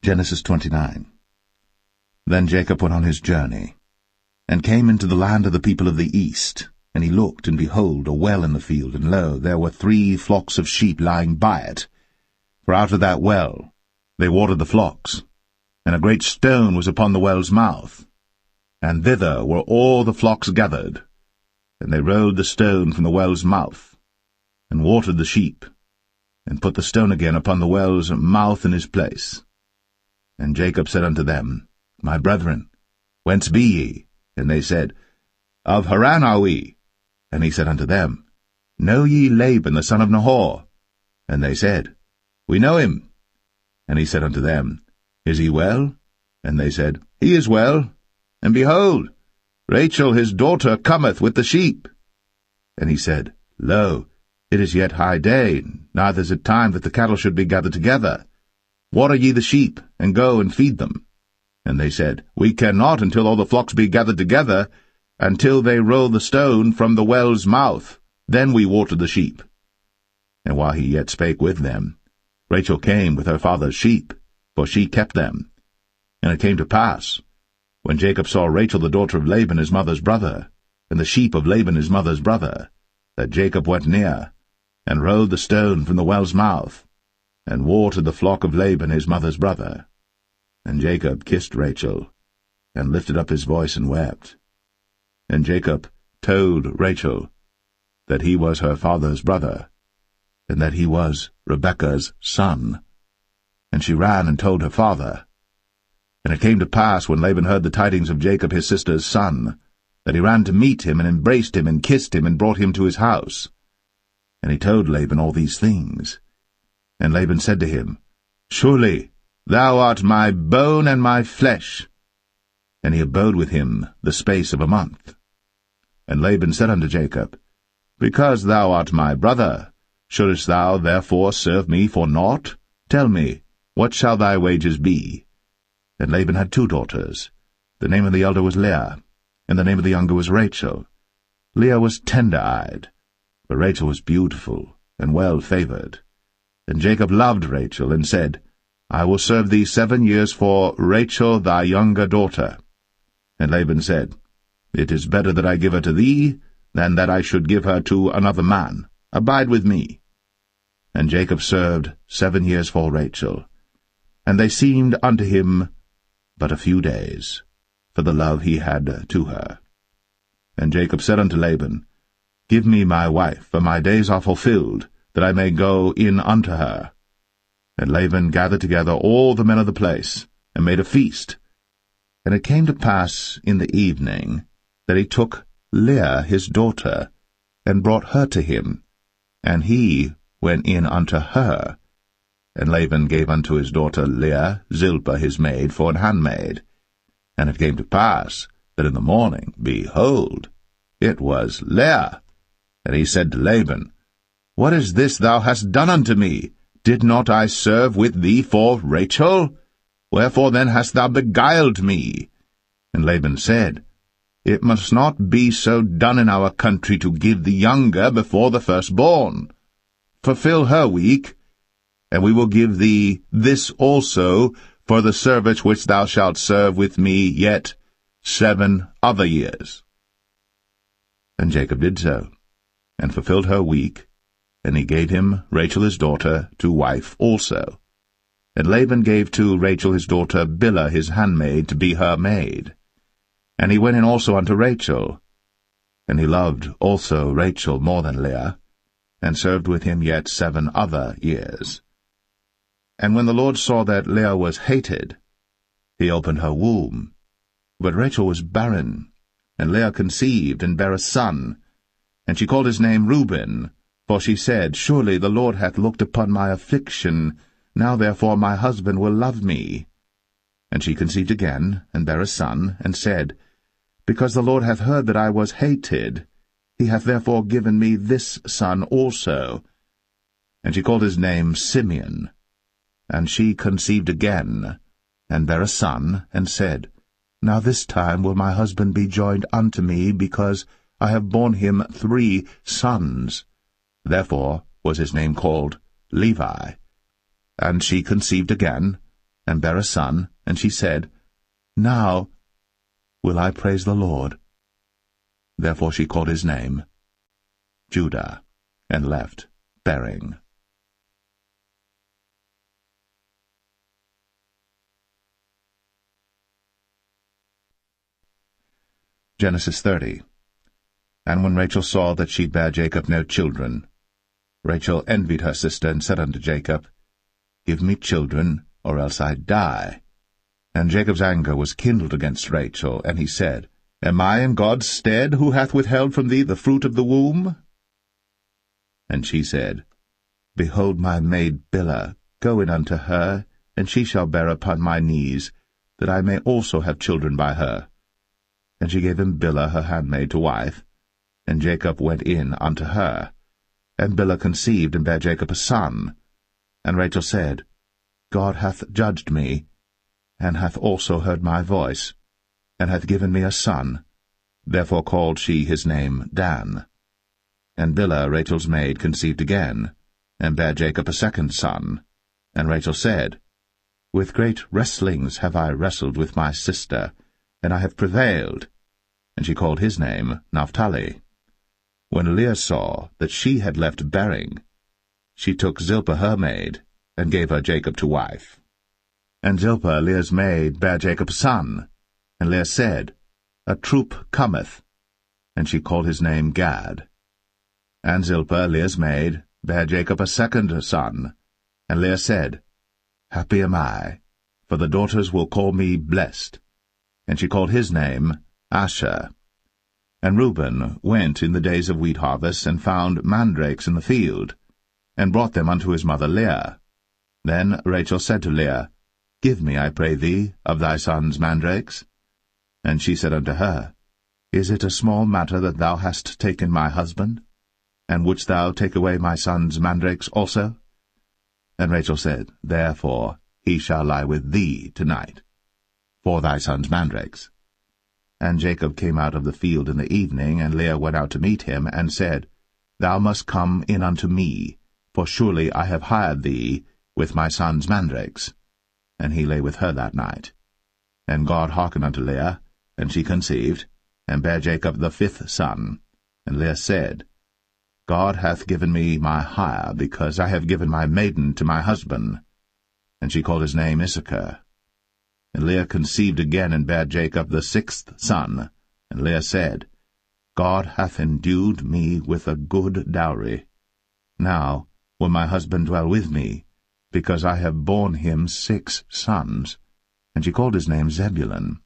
Genesis 29. Then Jacob went on his journey, and came into the land of the people of the east. And he looked, and behold, a well in the field, and lo, there were 3 flocks of sheep lying by it. For out of that well they watered the flocks, and a great stone was upon the well's mouth. And thither were all the flocks gathered, and they rolled the stone from the well's mouth, and watered the sheep, and put the stone again upon the well's mouth in his place. And Jacob said unto them, My brethren, whence be ye? And they said, Of Haran are we. And he said unto them, Know ye Laban the son of Nahor? And they said, We know him. And he said unto them, Is he well? And they said, He is well. And behold, Rachel his daughter cometh with the sheep. And he said, Lo, it is yet high day, neither is it time that the cattle should be gathered together. Water ye the sheep, and go and feed them. And they said, We cannot until all the flocks be gathered together, until they roll the stone from the well's mouth. Then we water the sheep. And while he yet spake with them, Rachel came with her father's sheep, for she kept them. And it came to pass, when Jacob saw Rachel the daughter of Laban his mother's brother, and the sheep of Laban his mother's brother, that Jacob went near, and rolled the stone from the well's mouth, and watered the flock of Laban his mother's brother. And Jacob kissed Rachel, and lifted up his voice and wept. And Jacob told Rachel that he was her father's brother, and that he was Rebekah's son. And she ran and told her father. And it came to pass, when Laban heard the tidings of Jacob his sister's son, that he ran to meet him, and embraced him, and kissed him, and brought him to his house. And he told Laban all these things. And Laban said to him, Surely thou art my bone and my flesh. And he abode with him the space of a month. And Laban said unto Jacob, Because thou art my brother, shouldest thou therefore serve me for naught? Tell me, what shall thy wages be? And Laban had 2 daughters. The name of the elder was Leah, and the name of the younger was Rachel. Leah was tender-eyed, but Rachel was beautiful and well-favored. And Jacob loved Rachel, and said, I will serve thee 7 years for Rachel thy younger daughter. And Laban said, It is better that I give her to thee, than that I should give her to another man. Abide with me. And Jacob served 7 years for Rachel. And they seemed unto him but a few days, for the love he had to her. And Jacob said unto Laban, Give me my wife, for my days are fulfilled, that I may go in unto her. And Laban gathered together all the men of the place, and made a feast. And it came to pass in the evening, that he took Leah his daughter, and brought her to him, and he went in unto her. And Laban gave unto his daughter Leah Zilpah his maid for an handmaid. And it came to pass, that in the morning, behold, it was Leah. And he said to Laban, What is this thou hast done unto me? Did not I serve with thee for Rachel? Wherefore then hast thou beguiled me? And Laban said, It must not be so done in our country to give the younger before the firstborn. Fulfill her week, and we will give thee this also for the service which thou shalt serve with me yet 7 other years. And Jacob did so, and fulfilled her week, and he gave him Rachel his daughter to wife also. And Laban gave to Rachel his daughter Bilhah his handmaid to be her maid. And he went in also unto Rachel. And he loved also Rachel more than Leah, and served with him yet 7 other years. And when the Lord saw that Leah was hated, he opened her womb. But Rachel was barren, and Leah conceived, and bare a son. And she called his name Reuben, for she said, Surely the Lord hath looked upon my affliction, now therefore my husband will love me. And she conceived again, and bare a son, and said, Because the Lord hath heard that I was hated, he hath therefore given me this son also. And she called his name Simeon. And she conceived again, and bare a son, and said, Now this time will my husband be joined unto me, because I have borne him 3 sons. Therefore was his name called Levi. And she conceived again, and bare a son, and she said, Now will I praise the Lord. Therefore she called his name Judah, and left bearing. Genesis 30. And when Rachel saw that she bare Jacob no children, Rachel envied her sister, and said unto Jacob, Give me children, or else I die. And Jacob's anger was kindled against Rachel, and he said, Am I in God's stead, who hath withheld from thee the fruit of the womb? And she said, Behold my maid Bilhah, go in unto her, and she shall bear upon my knees, that I may also have children by her. And she gave him Bilhah her handmaid to wife, and Jacob went in unto her. And Bilhah conceived, and bare Jacob a son. And Rachel said, God hath judged me, and hath also heard my voice, and hath given me a son. Therefore called she his name Dan. And Bilhah Rachel's maid conceived again, and bare Jacob a second son. And Rachel said, With great wrestlings have I wrestled with my sister, and I have prevailed. And she called his name Naphtali. When Leah saw that she had left bearing, she took Zilpah her maid, and gave her Jacob to wife. And Zilpah Leah's maid bare Jacob a son. And Leah said, A troop cometh. And she called his name Gad. And Zilpah Leah's maid bare Jacob a second son. And Leah said, Happy am I, for the daughters will call me blessed. And she called his name Asher. And Reuben went in the days of wheat harvest, and found mandrakes in the field, and brought them unto his mother Leah. Then Rachel said to Leah, Give me, I pray thee, of thy son's mandrakes. And she said unto her, Is it a small matter that thou hast taken my husband? And wouldst thou take away my son's mandrakes also? And Rachel said, Therefore he shall lie with thee tonight, for thy son's mandrakes. And Jacob came out of the field in the evening, and Leah went out to meet him, and said, Thou must come in unto me, for surely I have hired thee with my son's mandrakes. And he lay with her that night. And God hearkened unto Leah, and she conceived, and bare Jacob the fifth son. And Leah said, God hath given me my hire, because I have given my maiden to my husband. And she called his name Issachar. And Leah conceived again, and bare Jacob the sixth son. And Leah said, God hath endued me with a good dowry. Now will my husband dwell with me, because I have borne him 6 sons. And she called his name Zebulun.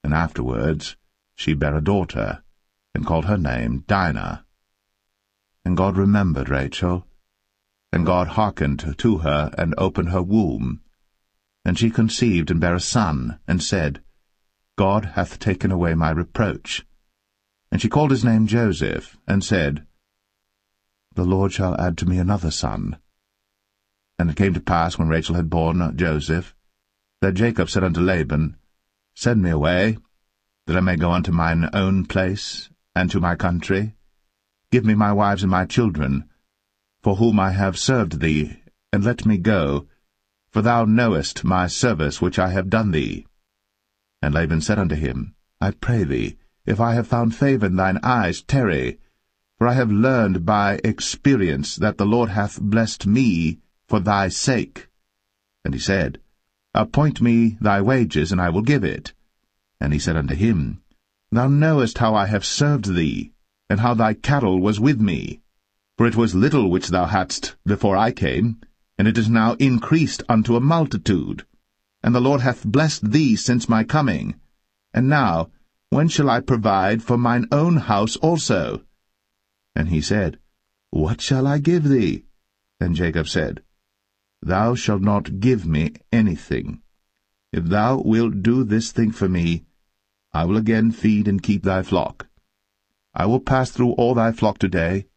And afterwards she bare a daughter, and called her name Dinah. And God remembered Rachel, and God hearkened to her, and opened her womb. And she conceived, and bare a son, and said, God hath taken away my reproach. And she called his name Joseph, and said, The Lord shall add to me another son. And it came to pass, when Rachel had borne Joseph, that Jacob said unto Laban, Send me away, that I may go unto mine own place, and to my country. Give me my wives and my children, for whom I have served thee, and let me go, for thou knowest my service which I have done thee. And Laban said unto him, I pray thee, if I have found favor in thine eyes, tarry, for I have learned by experience that the Lord hath blessed me for thy sake. And he said, Appoint me thy wages, and I will give it. And he said unto him, Thou knowest how I have served thee, and how thy cattle was with me. For it was little which thou hadst before I came, and it is now increased unto a multitude. And the Lord hath blessed thee since my coming. And now, when shall I provide for mine own house also? And he said, What shall I give thee? And Jacob said, Thou shalt not give me anything. If thou wilt do this thing for me, I will again feed and keep thy flock. I will pass through all thy flock today,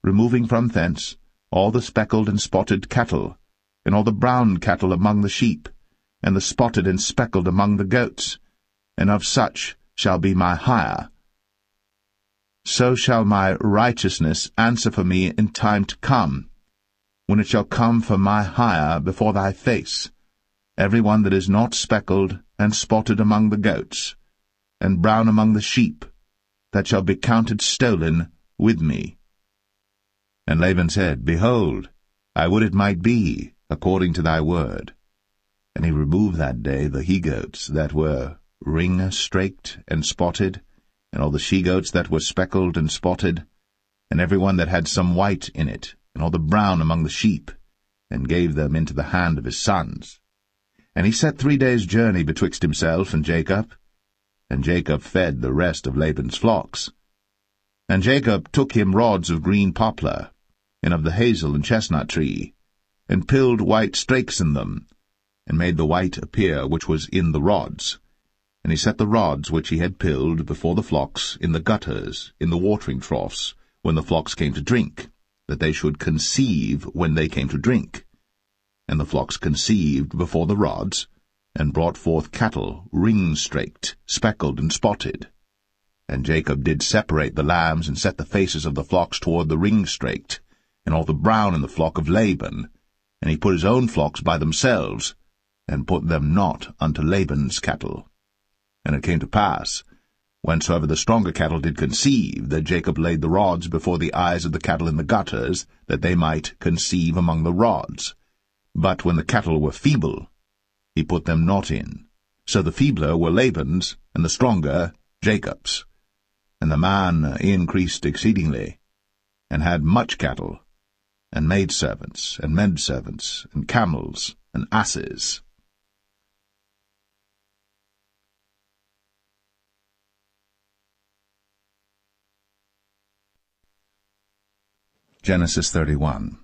removing from thence all the speckled and spotted cattle, and all the brown cattle among the sheep, and the spotted and speckled among the goats, and of such shall be my hire. So shall my righteousness answer for me in time to come, when it shall come for my hire before thy face. every one that is not speckled and spotted among the goats, and brown among the sheep, that shall be counted stolen with me. And Laban said, Behold, I would it might be, according to thy word. And he removed that day the he-goats that were ring-straked and spotted, and all the she-goats that were speckled and spotted, and every one that had some white in it, and all the brown among the sheep, and gave them into the hand of his sons. And he set 3 days' journey betwixt himself and Jacob fed the rest of Laban's flocks. And Jacob took him rods of green poplar, and of the hazel and chestnut tree, and pilled white strakes in them, and made the white appear which was in the rods. And he set the rods which he had pilled before the flocks in the gutters, in the watering troughs, when the flocks came to drink, that they should conceive when they came to drink. And the flocks conceived before the rods, and brought forth cattle ring-straked, speckled, and spotted. And Jacob did separate the lambs, and set the faces of the flocks toward the ring-straked, and all the brown in the flock of Laban. And he put his own flocks by themselves, and put them not unto Laban's cattle. And it came to pass, whensoever the stronger cattle did conceive, that Jacob laid the rods before the eyes of the cattle in the gutters, that they might conceive among the rods. But when the cattle were feeble, he put them not in. So the feebler were Laban's, and the stronger Jacob's. And the man increased exceedingly, and had much cattle, and maidservants, and menservants, and camels, and asses. Genesis 31.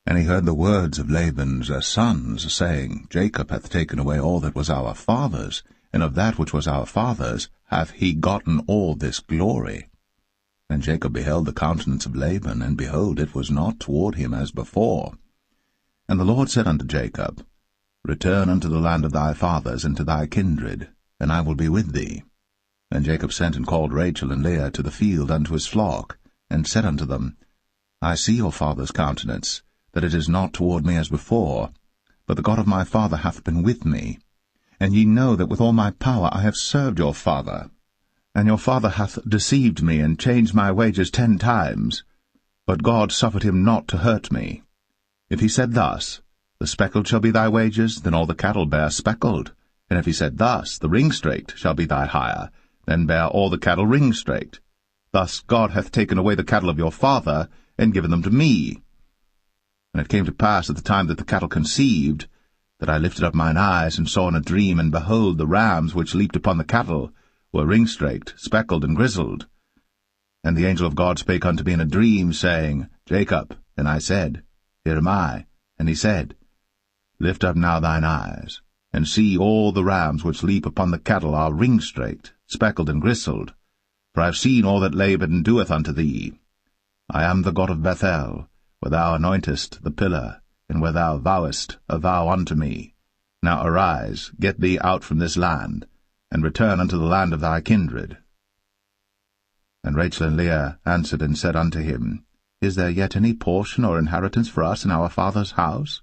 And he heard the words of Laban's sons, saying, Jacob hath taken away all that was our father's, and of that which was our father's hath he gotten all this glory. And Jacob beheld the countenance of Laban, and behold, it was not toward him as before. And the Lord said unto Jacob, Return unto the land of thy fathers, and to thy kindred, and I will be with thee. And Jacob sent and called Rachel and Leah to the field unto his flock, and said unto them, I see your father's countenance, that it is not toward me as before, but the God of my father hath been with me. And ye know that with all my power I have served your father. And your father hath deceived me, and changed my wages 10 times. But God suffered him not to hurt me. If he said thus, The speckled shall be thy wages, then all the cattle bear speckled. And if he said thus, The ring-straked shall be thy hire, then bear all the cattle ring-straked. Thus God hath taken away the cattle of your father, and given them to me. And it came to pass at the time that the cattle conceived, that I lifted up mine eyes, and saw in a dream, and behold, the rams which leaped upon the cattle were ring-straked, speckled, and grizzled. And the angel of God spake unto me in a dream, saying, Jacob. And I said, Here am I. And he said, Lift up now thine eyes, and see all the rams which leap upon the cattle are ring-straked, speckled, and grizzled. For I have seen all that Laban doeth unto thee. I am the God of Bethel, where thou anointest the pillar, and where thou vowest a vow unto me. Now arise, get thee out from this land, and return unto the land of thy kindred. And Rachel and Leah answered and said unto him, Is there yet any portion or inheritance for us in our father's house?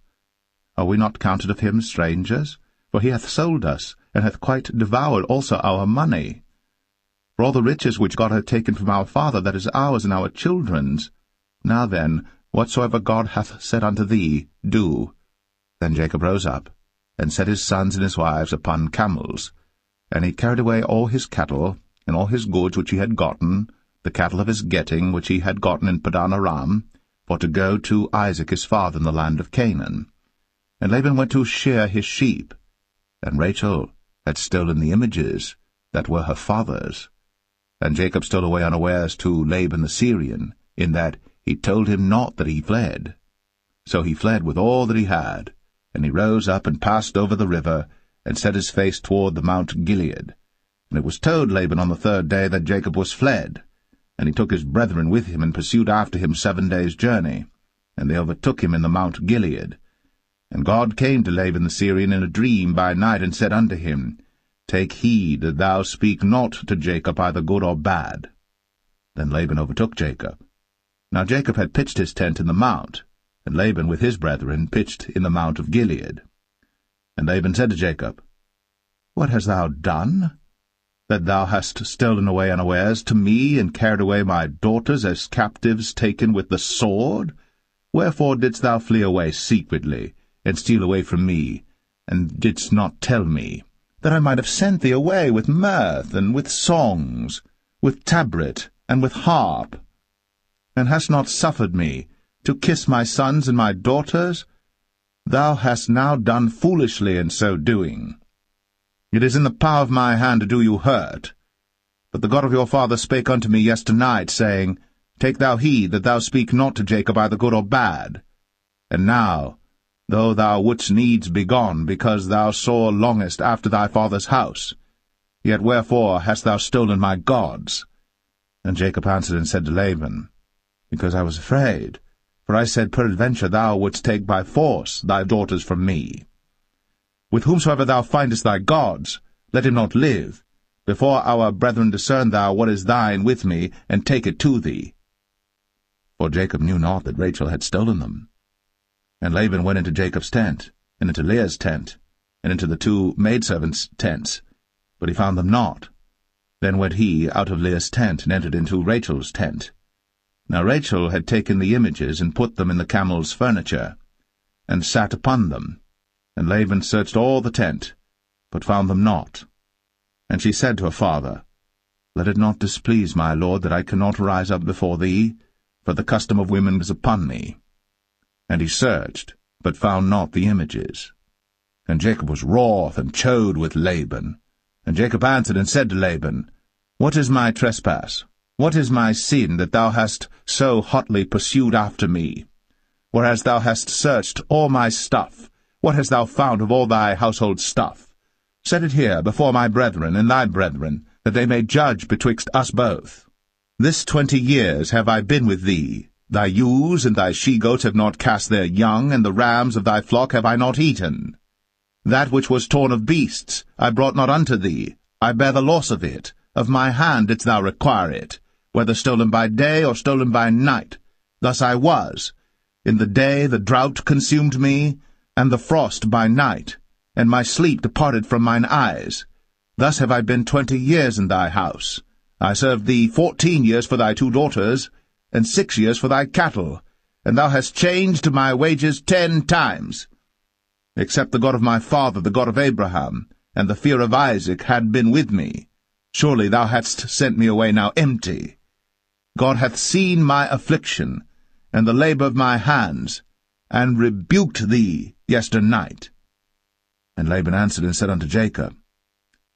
Are we not counted of him strangers? For he hath sold us, and hath quite devoured also our money. For all the riches which God hath taken from our father, that is ours and our children's. Now then, whatsoever God hath said unto thee, do. Then Jacob rose up, and set his sons and his wives upon camels. And he carried away all his cattle, and all his goods which he had gotten, the cattle of his getting which he had gotten in Padan Aram, for to go to Isaac his father in the land of Canaan. And Laban went to shear his sheep, and Rachel had stolen the images that were her father's. And Jacob stole away unawares to Laban the Syrian, in that he told him not that he fled. So he fled with all that he had, and he rose up and passed over the river, and set his face toward the Mount Gilead. And it was told Laban on the 3rd day that Jacob was fled. And he took his brethren with him, and pursued after him 7 days' journey. And they overtook him in the Mount Gilead. And God came to Laban the Syrian in a dream by night, and said unto him, Take heed that thou speak not to Jacob either good or bad. Then Laban overtook Jacob. Now Jacob had pitched his tent in the mount, and Laban with his brethren pitched in the Mount of Gilead. And Laban said to Jacob, What hast thou done, that thou hast stolen away unawares to me, and carried away my daughters as captives taken with the sword? Wherefore didst thou flee away secretly, and steal away from me, and didst not tell me, that I might have sent thee away with mirth, and with songs, with tabret, and with harp, and hast not suffered me to kiss my sons and my daughters? Thou hast now done foolishly in so doing. It is in the power of my hand to do you hurt. But the God of your father spake unto me yesternight, saying, Take thou heed that thou speak not to Jacob either good or bad. And now, though thou wouldst needs be gone, because thou sore longest after thy father's house, yet wherefore hast thou stolen my gods? And Jacob answered and said to Laban, Because I was afraid, for I said, Peradventure thou wouldst take by force thy daughters from me. With whomsoever thou findest thy gods, let him not live. Before our brethren discern thou what is thine with me, and take it to thee. For Jacob knew not that Rachel had stolen them. And Laban went into Jacob's tent, and into Leah's tent, and into the two maidservants' tents, but he found them not. Then went he out of Leah's tent, and entered into Rachel's tent. Now Rachel had taken the images, and put them in the camel's furniture, and sat upon them. And Laban searched all the tent, but found them not. And she said to her father, Let it not displease my lord that I cannot rise up before thee, for the custom of women is upon me. And he searched, but found not the images. And Jacob was wroth, and chode with Laban. And Jacob answered and said to Laban, What is my trespass? What is my sin, that thou hast so hotly pursued after me? Whereas thou hast searched all my stuff, what hast thou found of all thy household stuff? Set it here before my brethren and thy brethren, that they may judge betwixt us both. This 20 years have I been with thee. Thy ewes and thy she-goats have not cast their young, and the rams of thy flock have I not eaten. That which was torn of beasts I brought not unto thee. I bear the loss of it. Of my hand didst thou require it, whether stolen by day or stolen by night. Thus I was. In the day the drought consumed me, and the frost by night, and my sleep departed from mine eyes. Thus have I been 20 years in thy house. I served thee 14 years for thy 2 daughters, and 6 years for thy cattle, and thou hast changed my wages 10 times. Except the God of my father, the God of Abraham, and the fear of Isaac had been with me, surely thou hadst sent me away now empty. God hath seen my affliction, and the labor of my hands, and rebuked thee yesternight. And Laban answered and said unto Jacob,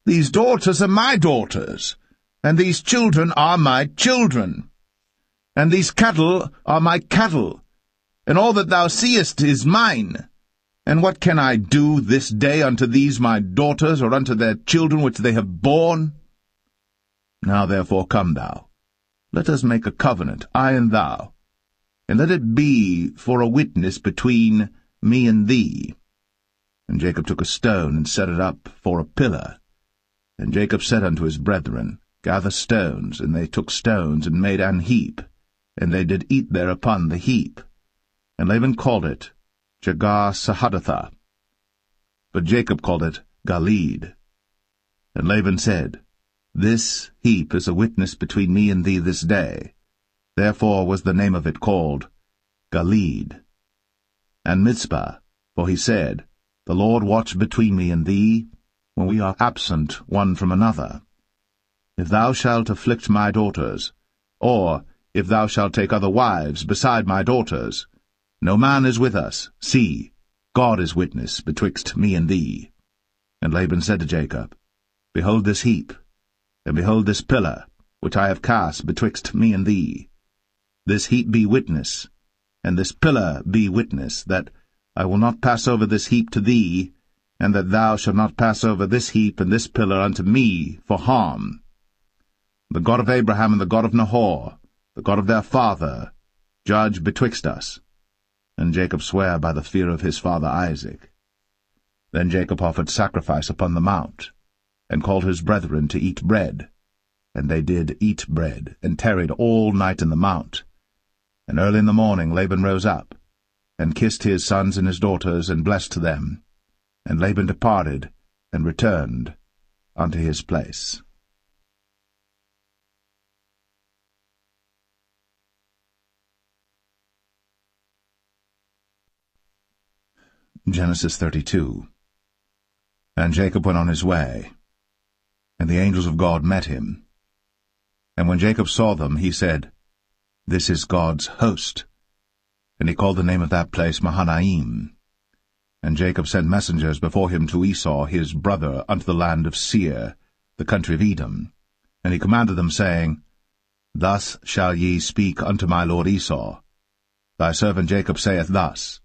These daughters are my daughters, and these children are my children, and these cattle are my cattle, and all that thou seest is mine. And what can I do this day unto these my daughters, or unto their children which they have borne? Now therefore come thou, let us make a covenant, I and thou, and let it be for a witness between me and thee. And Jacob took a stone, and set it up for a pillar. And Jacob said unto his brethren, Gather stones. And they took stones, and made an heap, and they did eat thereupon the heap. And Laban called it Jegar-sahadathah, but Jacob called it Galeed. And Laban said, This heap is a witness between me and thee this day. Therefore was the name of it called Galeed. And Mizpah, for he said, The Lord watch between me and thee, when we are absent one from another. If thou shalt afflict my daughters, or if thou shalt take other wives beside my daughters, no man is with us. See, God is witness betwixt me and thee. And Laban said to Jacob, Behold this heap, and behold this pillar, which I have cast betwixt me and thee. This heap be witness, and this pillar be witness, that I will not pass over this heap to thee, and that thou shalt not pass over this heap and this pillar unto me for harm. The God of Abraham and the God of Nahor, the God of their father, judge betwixt us. And Jacob sware by the fear of his father Isaac. Then Jacob offered sacrifice upon the mount, and called his brethren to eat bread. And they did eat bread, and tarried all night in the mount. And early in the morning Laban rose up, and kissed his sons and his daughters, and blessed them. And Laban departed, and returned unto his place. Genesis 32. And Jacob went on his way, and the angels of God met him. And when Jacob saw them, he said, This is God's host. And he called the name of that place Mahanaim. And Jacob sent messengers before him to Esau his brother unto the land of Seir, the country of Edom. And he commanded them, saying, Thus shall ye speak unto my lord Esau. Thy servant Jacob saith thus,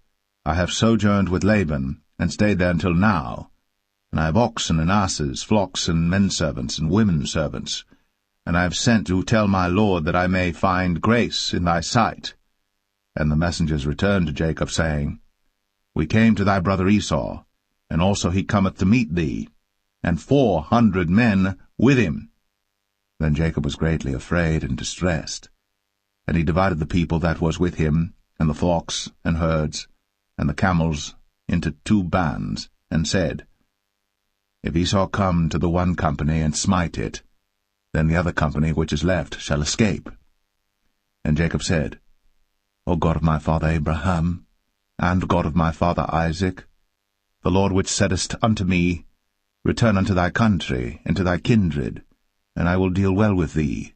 I have sojourned with Laban, and stayed there until now. And I have oxen and asses, flocks and menservants and women servants. And I have sent to tell my lord that I may find grace in thy sight. And the messengers returned to Jacob, saying, We came to thy brother Esau, and also he cometh to meet thee, and 400 men with him. Then Jacob was greatly afraid and distressed. And he divided the people that was with him, and the flocks and herds, and the camels, into 2 bands, and said, If Esau come to the one company and smite it, then the other company which is left shall escape. And Jacob said, O God of my father Abraham, and God of my father Isaac, the Lord which saidest unto me, Return unto thy country, and to thy kindred, and I will deal well with thee.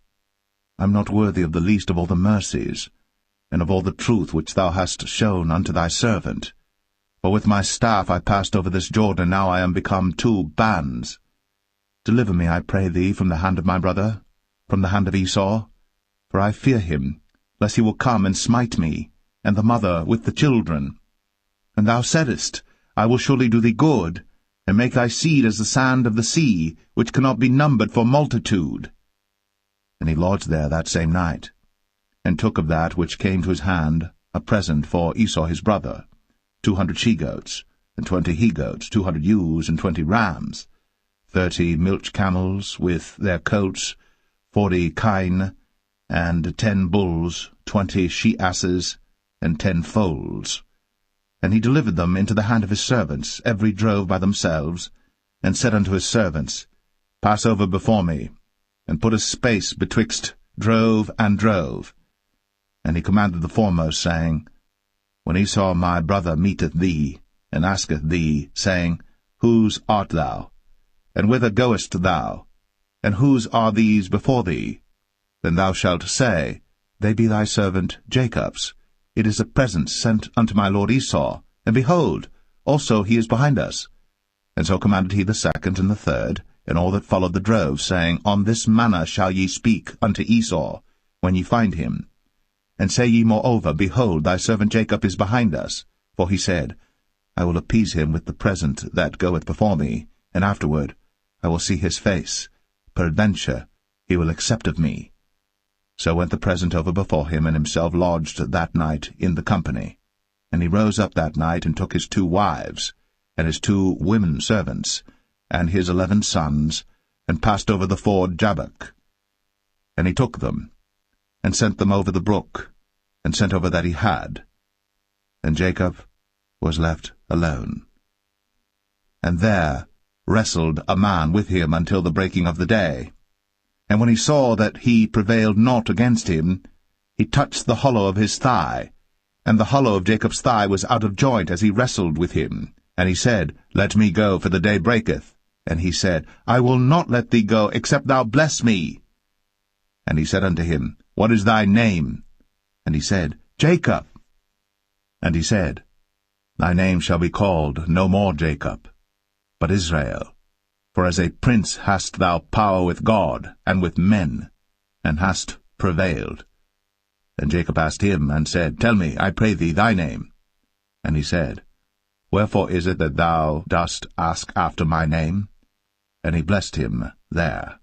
I am not worthy of the least of all the mercies, and of all the truth which thou hast shown unto thy servant. For with my staff I passed over this Jordan, and now I am become 2 bands. Deliver me, I pray thee, from the hand of my brother, from the hand of Esau, for I fear him, lest he will come and smite me, and the mother with the children. And thou saidest, I will surely do thee good, and make thy seed as the sand of the sea, which cannot be numbered for multitude. And he lodged there that same night, and took of that which came to his hand a present for Esau his brother, 200 she-goats, and 20 he-goats, 200 ewes, and 20 rams, 30 milch camels with their coats, 40 kine, and 10 bulls, 20 she-asses, and 10 foals. And he delivered them into the hand of his servants, every drove by themselves, and said unto his servants, Pass over before me, and put a space betwixt drove and drove. And he commanded the foremost, saying, When Esau my brother meeteth thee, and asketh thee, saying, Whose art thou? And whither goest thou? And whose are these before thee? Then thou shalt say, They be thy servant Jacob's. It is a present sent unto my lord Esau, and behold, also he is behind us. And so commanded he the second and the third, and all that followed the drove, saying, On this manner shall ye speak unto Esau, when ye find him. And say ye moreover, Behold, thy servant Jacob is behind us. For he said, I will appease him with the present that goeth before me, and afterward I will see his face. Peradventure he will accept of me. So went the present over before him, and himself lodged that night in the company. And he rose up that night, and took his 2 wives, and his 2 women servants, and his 11 sons, and passed over the ford Jabbok. And he took them, and sent them over the brook, and sent over that he had. And Jacob was left alone. And there wrestled a man with him until the breaking of the day. And when he saw that he prevailed not against him, he touched the hollow of his thigh, and the hollow of Jacob's thigh was out of joint as he wrestled with him. And he said, Let me go, for the day breaketh. And he said, I will not let thee go, except thou bless me. And he said unto him, What is thy name? And he said, Jacob. And he said, Thy name shall be called no more Jacob, but Israel. For as a prince hast thou power with God and with men, and hast prevailed. And Jacob asked him, and said, Tell me, I pray thee, thy name. And he said, Wherefore is it that thou dost ask after my name? And he blessed him there.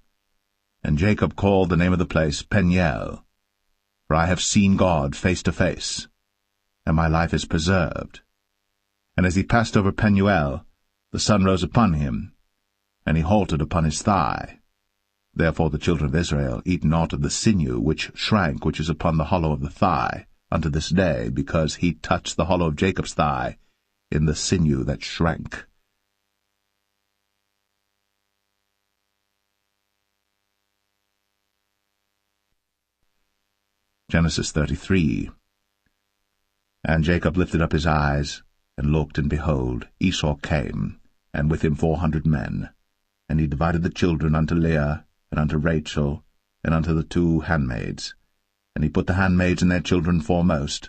And Jacob called the name of the place Peniel, for I have seen God face to face, and my life is preserved. And as he passed over Penuel, the sun rose upon him, and he halted upon his thigh. Therefore the children of Israel eat not of the sinew which shrank, which is upon the hollow of the thigh, unto this day, because he touched the hollow of Jacob's thigh in the sinew that shrank. Genesis 33. And Jacob lifted up his eyes, and looked, and behold, Esau came, and with him 400 men. And he divided the children unto Leah, and unto Rachel, and unto the 2 handmaids. And he put the handmaids and their children foremost,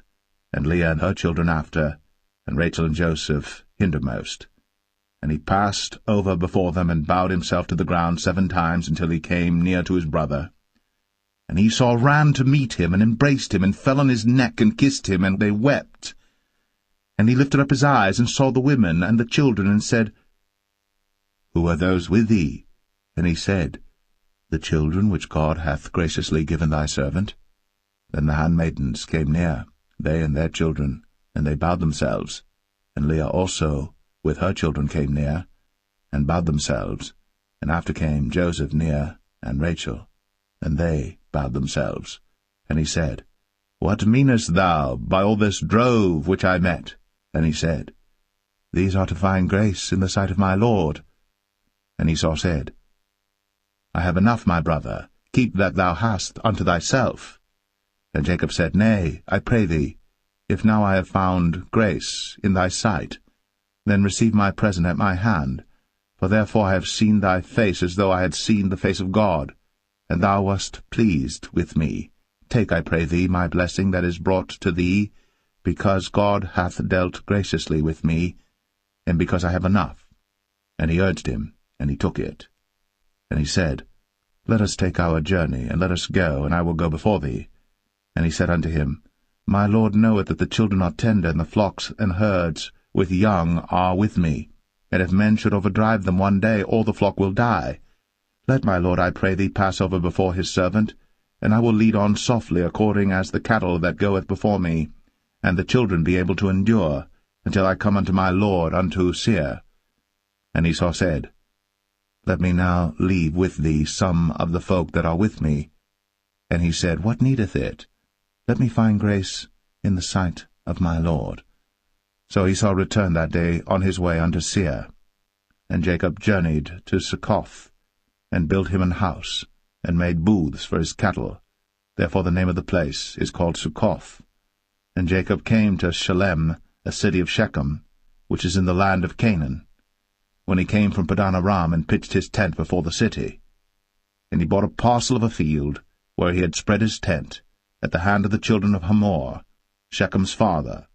and Leah and her children after, and Rachel and Joseph hindermost. And he passed over before them, and bowed himself to the ground 7 times, until he came near to his brother. And Esau ran to meet him, and embraced him, and fell on his neck, and kissed him, and they wept. And he lifted up his eyes, and saw the women and the children, and said, Who are those with thee? And he said, The children which God hath graciously given thy servant. Then the handmaidens came near, they and their children, and they bowed themselves. And Leah also with her children came near, and bowed themselves. And after came Joseph near, and Rachel, and they bowed themselves. And he said, What meanest thou by all this drove which I met? And he said, These are to find grace in the sight of my Lord. And Esau said, I have enough, my brother, keep that thou hast unto thyself. And Jacob said, Nay, I pray thee, if now I have found grace in thy sight, then receive my present at my hand, for therefore I have seen thy face as though I had seen the face of God, and thou wast pleased with me. Take, I pray thee, my blessing that is brought to thee, because God hath dealt graciously with me, and because I have enough. And he urged him, and he took it. And he said, Let us take our journey, and let us go, and I will go before thee. And he said unto him, My Lord knoweth that the children are tender, and the flocks and herds with young are with me. And if men should overdrive them one day, all the flock will die. Let my Lord, I pray thee, pass over before his servant, and I will lead on softly according as the cattle that goeth before me, and the children be able to endure, until I come unto my Lord unto Seir. And Esau said, Let me now leave with thee some of the folk that are with me. And he said, What needeth it? Let me find grace in the sight of my Lord. So Esau returned that day on his way unto Seir. And Jacob journeyed to Succoth, and built him an house, and made booths for his cattle. Therefore the name of the place is called Succoth. And Jacob came to Shalem, a city of Shechem, which is in the land of Canaan, when he came from Padan Aram, and pitched his tent before the city. And he bought a parcel of a field, where he had spread his tent, at the hand of the children of Hamor, Shechem's father,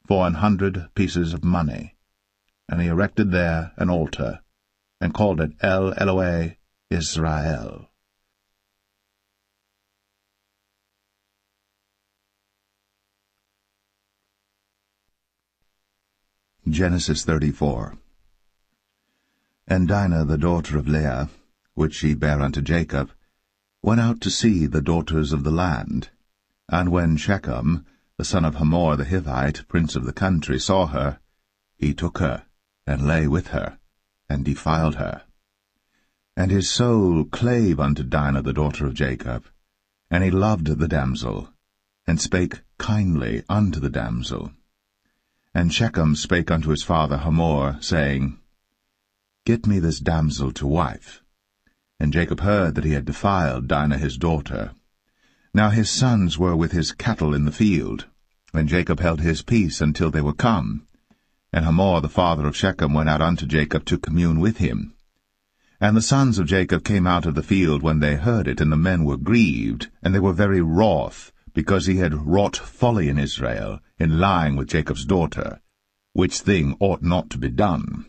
for 100 pieces of money. And he erected there an altar, and called it El Elohe Israel. Genesis 34. And Dinah the daughter of Leah, which she bare unto Jacob, went out to see the daughters of the land. And when Shechem, the son of Hamor the Hivite, prince of the country, saw her, he took her, and lay with her, and defiled her. And his soul clave unto Dinah the daughter of Jacob, and he loved the damsel, and spake kindly unto the damsel. And Shechem spake unto his father Hamor, saying, Get me this damsel to wife. And Jacob heard that he had defiled Dinah his daughter. Now his sons were with his cattle in the field, and Jacob held his peace until they were come. And Hamor the father of Shechem went out unto Jacob to commune with him. And the sons of Jacob came out of the field when they heard it, and the men were grieved, and they were very wroth, because he had wrought folly in Israel, in lying with Jacob's daughter, which thing ought not to be done.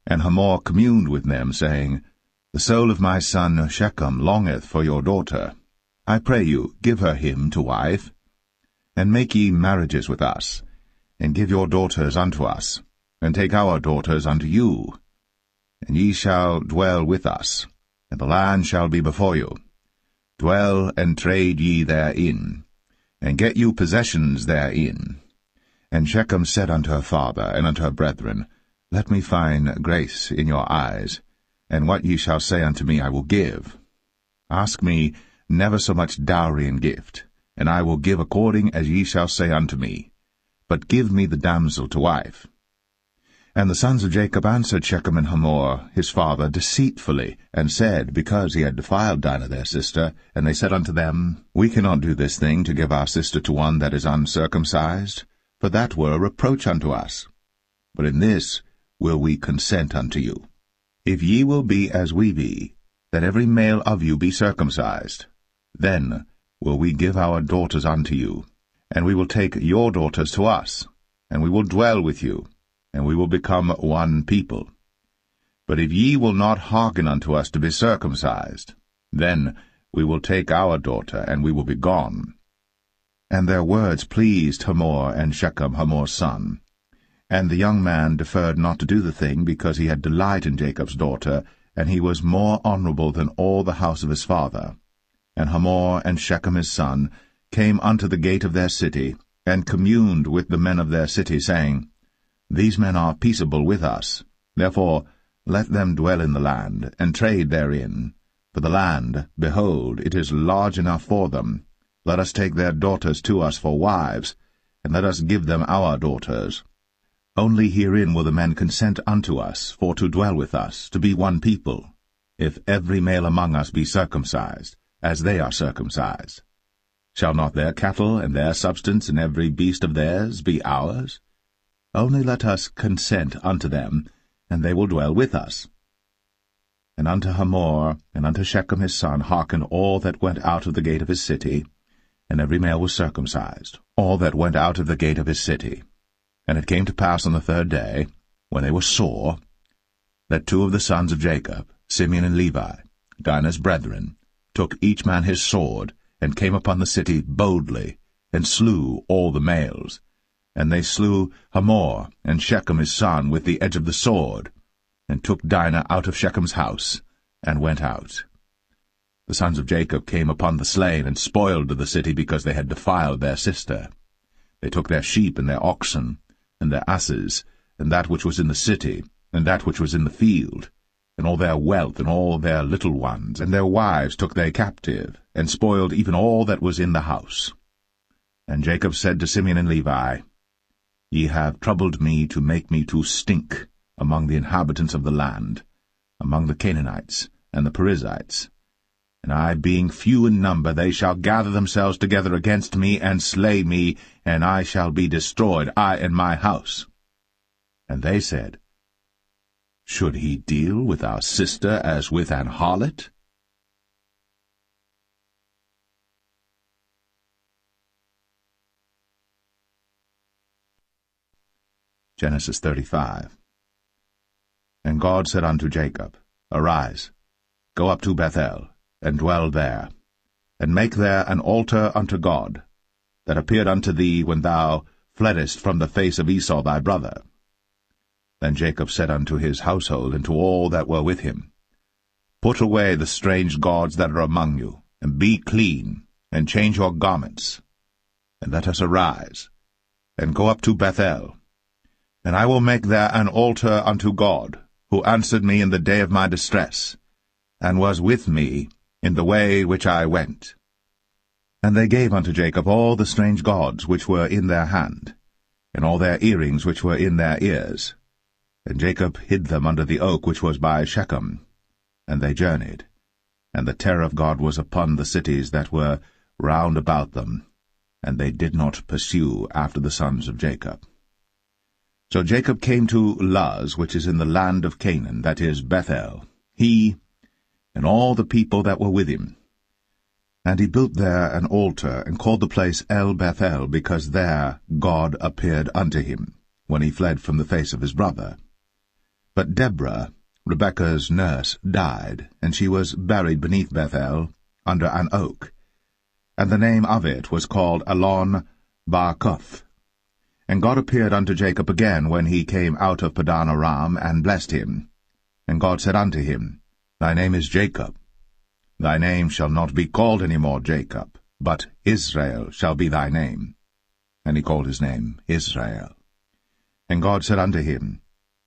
And Hamor communed with them, saying, The soul of my son Shechem longeth for your daughter. I pray you, give her him to wife. And make ye marriages with us, and give your daughters unto us, and take our daughters unto you. And ye shall dwell with us, and the land shall be before you. Dwell and trade ye therein, and get you possessions therein. And Shechem said unto her father and unto her brethren, Let me find grace in your eyes, and what ye shall say unto me I will give. Ask me never so much dowry and gift, and I will give according as ye shall say unto me. But give me the damsel to wife. And the sons of Jacob answered Shechem and Hamor his father deceitfully, and said, because he had defiled Dinah their sister, and they said unto them, We cannot do this thing to give our sister to one that is uncircumcised, for that were a reproach unto us. But in this will we consent unto you. If ye will be as we be, that every male of you be circumcised, then will we give our daughters unto you, and we will take your daughters to us, and we will dwell with you, and we will become one people. But if ye will not hearken unto us to be circumcised, then we will take our daughter, and we will be gone. And their words pleased Hamor and Shechem, Hamor's son. And the young man deferred not to do the thing, because he had delight in Jacob's daughter, and he was more honorable than all the house of his father. And Hamor and Shechem his son came unto the gate of their city, and communed with the men of their city, saying, These men are peaceable with us, therefore let them dwell in the land, and trade therein. For the land, behold, it is large enough for them. Let us take their daughters to us for wives, and let us give them our daughters. Only herein will the men consent unto us, for to dwell with us, to be one people, if every male among us be circumcised, as they are circumcised. Shall not their cattle and their substance and every beast of theirs be ours? Only let us consent unto them, and they will dwell with us. And unto Hamor and unto Shechem his son hearkened all that went out of the gate of his city, and every male was circumcised, all that went out of the gate of his city. And it came to pass on the third day, when they were sore, that two of the sons of Jacob, Simeon and Levi, Dinah's brethren, took each man his sword, and came upon the city boldly, and slew all the males. And they slew Hamor and Shechem his son with the edge of the sword, and took Dinah out of Shechem's house, and went out. The sons of Jacob came upon the slain, and spoiled the city, because they had defiled their sister. They took their sheep and their oxen, and their asses, and that which was in the city, and that which was in the field, and all their wealth, and all their little ones, and their wives took they captive, and spoiled even all that was in the house. And Jacob said to Simeon and Levi, Ye have troubled me to make me to stink among the inhabitants of the land, among the Canaanites and the Perizzites. And I, being few in number, they shall gather themselves together against me, and slay me, and I shall be destroyed, I and my house. And they said, Should he deal with our sister as with an harlot? Genesis 35. And God said unto Jacob, Arise, go up to Bethel, and dwell there, and make there an altar unto God, that appeared unto thee when thou fleddest from the face of Esau thy brother. Then Jacob said unto his household and to all that were with him, Put away the strange gods that are among you, and be clean, and change your garments, and let us arise, and go up to Bethel. And I will make there an altar unto God, who answered me in the day of my distress, and was with me in the way which I went. And they gave unto Jacob all the strange gods which were in their hand, and all their earrings which were in their ears. And Jacob hid them under the oak which was by Shechem. And they journeyed, and the terror of God was upon the cities that were round about them, and they did not pursue after the sons of Jacob. So Jacob came to Luz, which is in the land of Canaan, that is Bethel, he and all the people that were with him. And he built there an altar, and called the place El-Bethel, because there God appeared unto him, when he fled from the face of his brother. But Deborah, Rebekah's nurse, died, and she was buried beneath Bethel, under an oak. And the name of it was called Allon Bar-Koth. And God appeared unto Jacob again when he came out of Padan Aram, and blessed him. And God said unto him, Thy name is Jacob. Thy name shall not be called any more Jacob, but Israel shall be thy name. And he called his name Israel. And God said unto him,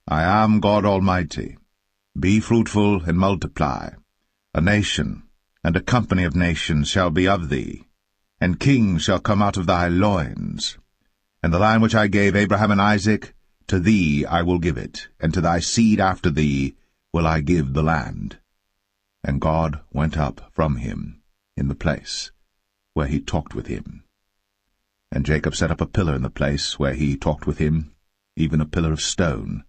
I am God Almighty. Be fruitful and multiply. A nation and a company of nations shall be of thee, and kings shall come out of thy loins. And the land which I gave Abraham and Isaac To thee I will give it, and to thy seed after thee will I give the land. And God went up from him in the place where he talked with him. And Jacob set up a pillar in the place where he talked with him, even a pillar of stone.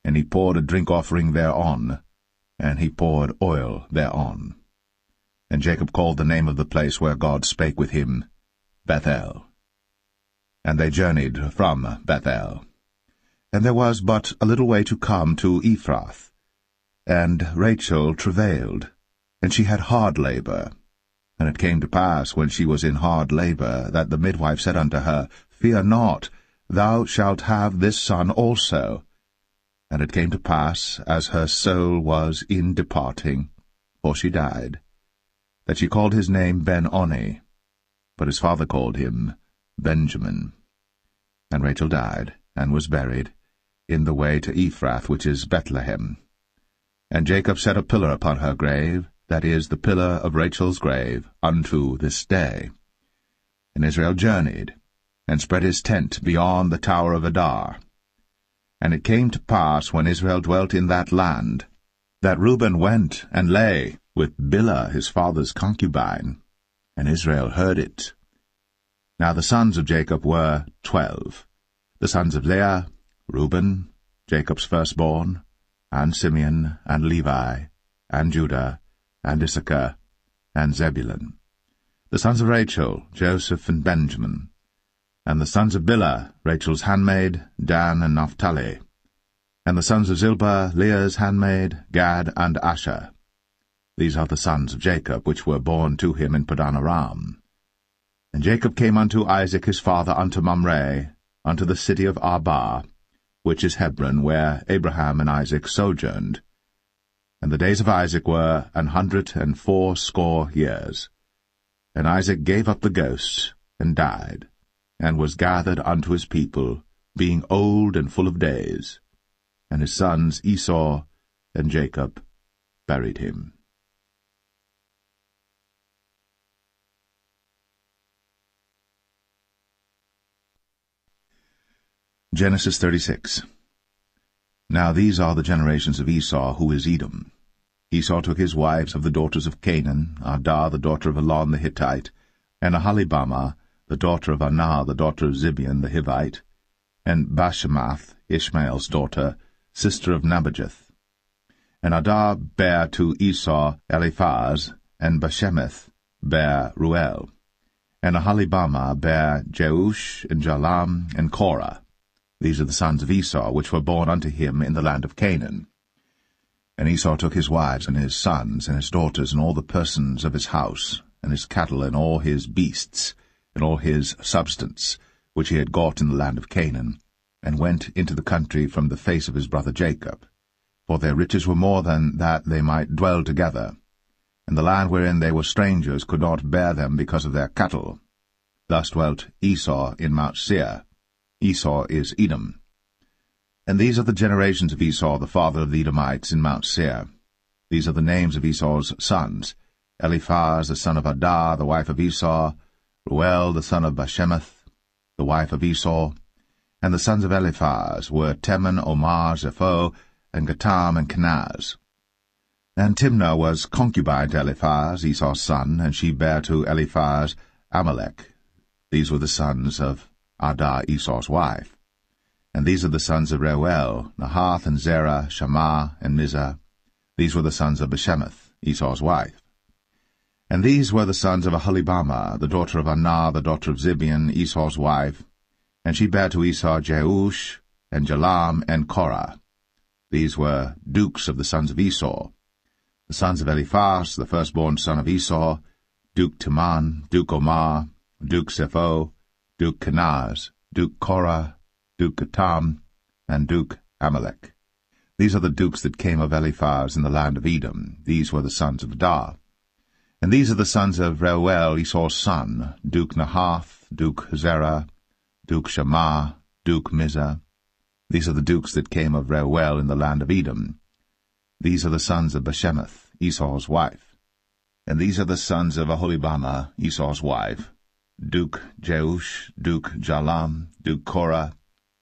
And he poured a drink offering thereon, and he poured oil thereon. And Jacob called the name of the place where God spake with him, Bethel. And they journeyed from Bethel. And there was but a little way to come to Ephrath. And Rachel travailed, and she had hard labor. And it came to pass, when she was in hard labor, that the midwife said unto her, Fear not, thou shalt have this son also. And it came to pass, as her soul was in departing, for she died, that she called his name Ben-Oni, but his father called him Benjamin. And Rachel died, and was buried, in the way to Ephrath, which is Bethlehem. And Jacob set a pillar upon her grave, that is, the pillar of Rachel's grave, unto this day. And Israel journeyed, and spread his tent beyond the tower of Adar. And it came to pass, when Israel dwelt in that land, that Reuben went and lay with Bilhah his father's concubine, and Israel heard it. Now the sons of Jacob were 12, the sons of Leah, Reuben, Jacob's firstborn, and Simeon, and Levi, and Judah, and Issachar, and Zebulun. The sons of Rachel, Joseph and Benjamin. And the sons of Bilhah, Rachel's handmaid, Dan and Naphtali. And the sons of Zilpah, Leah's handmaid, Gad and Asher. These are the sons of Jacob, which were born to him in Padan-aram. And Jacob came unto Isaac his father unto Mamre, unto the city of Arba, which is Hebron, where Abraham and Isaac sojourned. And the days of Isaac were 180 years. And Isaac gave up the ghost, and died, and was gathered unto his people, being old and full of days. And his sons Esau and Jacob buried him. Genesis 36. Now these are the generations of Esau, who is Edom. Esau took his wives of the daughters of Canaan, Adah the daughter of Elon the Hittite, and Aholibamah the daughter of Anah the daughter of Zibeon the Hivite, and Bashemath, Ishmael's daughter, sister of Nebajoth. And Adah bare to Esau Eliphaz, and Bashemath bare Ruel. And Aholibamah bare Jeush, and Jalam, and Korah. These are the sons of Esau, which were born unto him in the land of Canaan. And Esau took his wives, and his sons, and his daughters, and all the persons of his house, and his cattle, and all his beasts, and all his substance, which he had got in the land of Canaan, and went into the country from the face of his brother Jacob. For their riches were more than that they might dwell together, and the land wherein they were strangers could not bear them because of their cattle. Thus dwelt Esau in Mount Seir. Esau is Edom. And these are the generations of Esau, the father of the Edomites, in Mount Seir. These are the names of Esau's sons: Eliphaz the son of Adah, the wife of Esau, Ruel the son of Bashemath, the wife of Esau. And the sons of Eliphaz were Teman, Omar, Zepho, and Gatam, and Kenaz. And Timnah was concubine to Eliphaz, Esau's son, and she bare to Eliphaz Amalek. These were the sons of Adah, Esau's wife. And these are the sons of Reuel, Nahath, and Zerah, Shammah, and Mizah. These were the sons of Bashemath, Esau's wife. And these were the sons of Aholibamah, the daughter of Anah, the daughter of Zibeon, Esau's wife. And she bare to Esau Jeush, and Jalam, and Korah. These were dukes of the sons of Esau. The sons of Eliphaz, the firstborn son of Esau, Duke Teman, Duke Omar, Duke Zepho, Duke Kenaz, Duke Korah, Duke Gatam, and Duke Amalek. These are the dukes that came of Eliphaz in the land of Edom. These were the sons of Adah. And these are the sons of Reuel, Esau's son, Duke Nahath, Duke Zerah, Duke Shammah, Duke Mizah. These are the dukes that came of Reuel in the land of Edom. These are the sons of Bashemath, Esau's wife. And these are the sons of Aholibamah, Esau's wife, Duke Jeush, Duke Jalam, Duke Korah.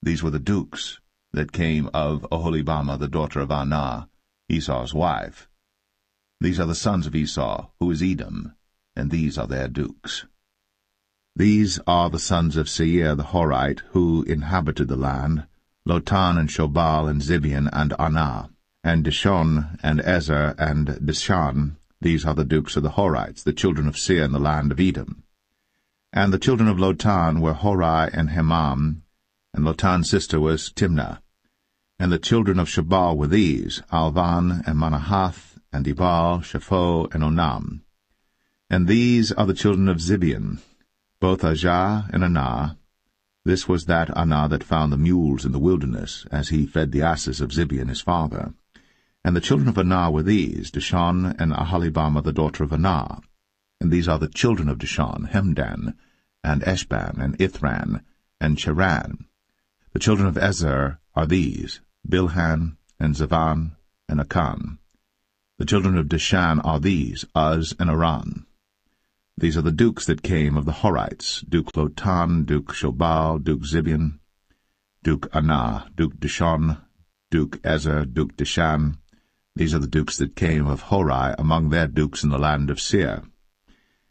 These were the dukes. that came of Oholibamah the daughter of Anah, Esau's wife. These are the sons of Esau, who is Edom, and these are their dukes. These are the sons of Seir the Horite, who inhabited the land, Lotan and Shobal and Zibeon and Anah, and Dishon and Ezer and Dishan. These are the dukes of the Horites, the children of Seir in the land of Edom. And the children of Lotan were Hori and Hemam, and Lotan's sister was Timnah. And the children of Shobal were these, Alvan and Manahath, and Ebal, Shapho, and Onam. And these are the children of Zibeon, both Ajah and Anah. This was that Anah that found the mules in the wilderness, as he fed the asses of Zibeon his father. And the children of Anah were these, Dishon and Aholibamah the daughter of Anah. And these are the children of Dishon, Hemdan, and Eshban, and Ithran, and Cheran. The children of Ezer are these, Bilhan, and Zavan, and Akan. The children of Dishan are these, Uz and Aran. These are the dukes that came of the Horites, Duke Lotan, Duke Shobal, Duke Zibeon, Duke Anah, Duke Dishon, Duke Ezer, Duke Dishan. These are the dukes that came of Hori among their dukes in the land of Seir.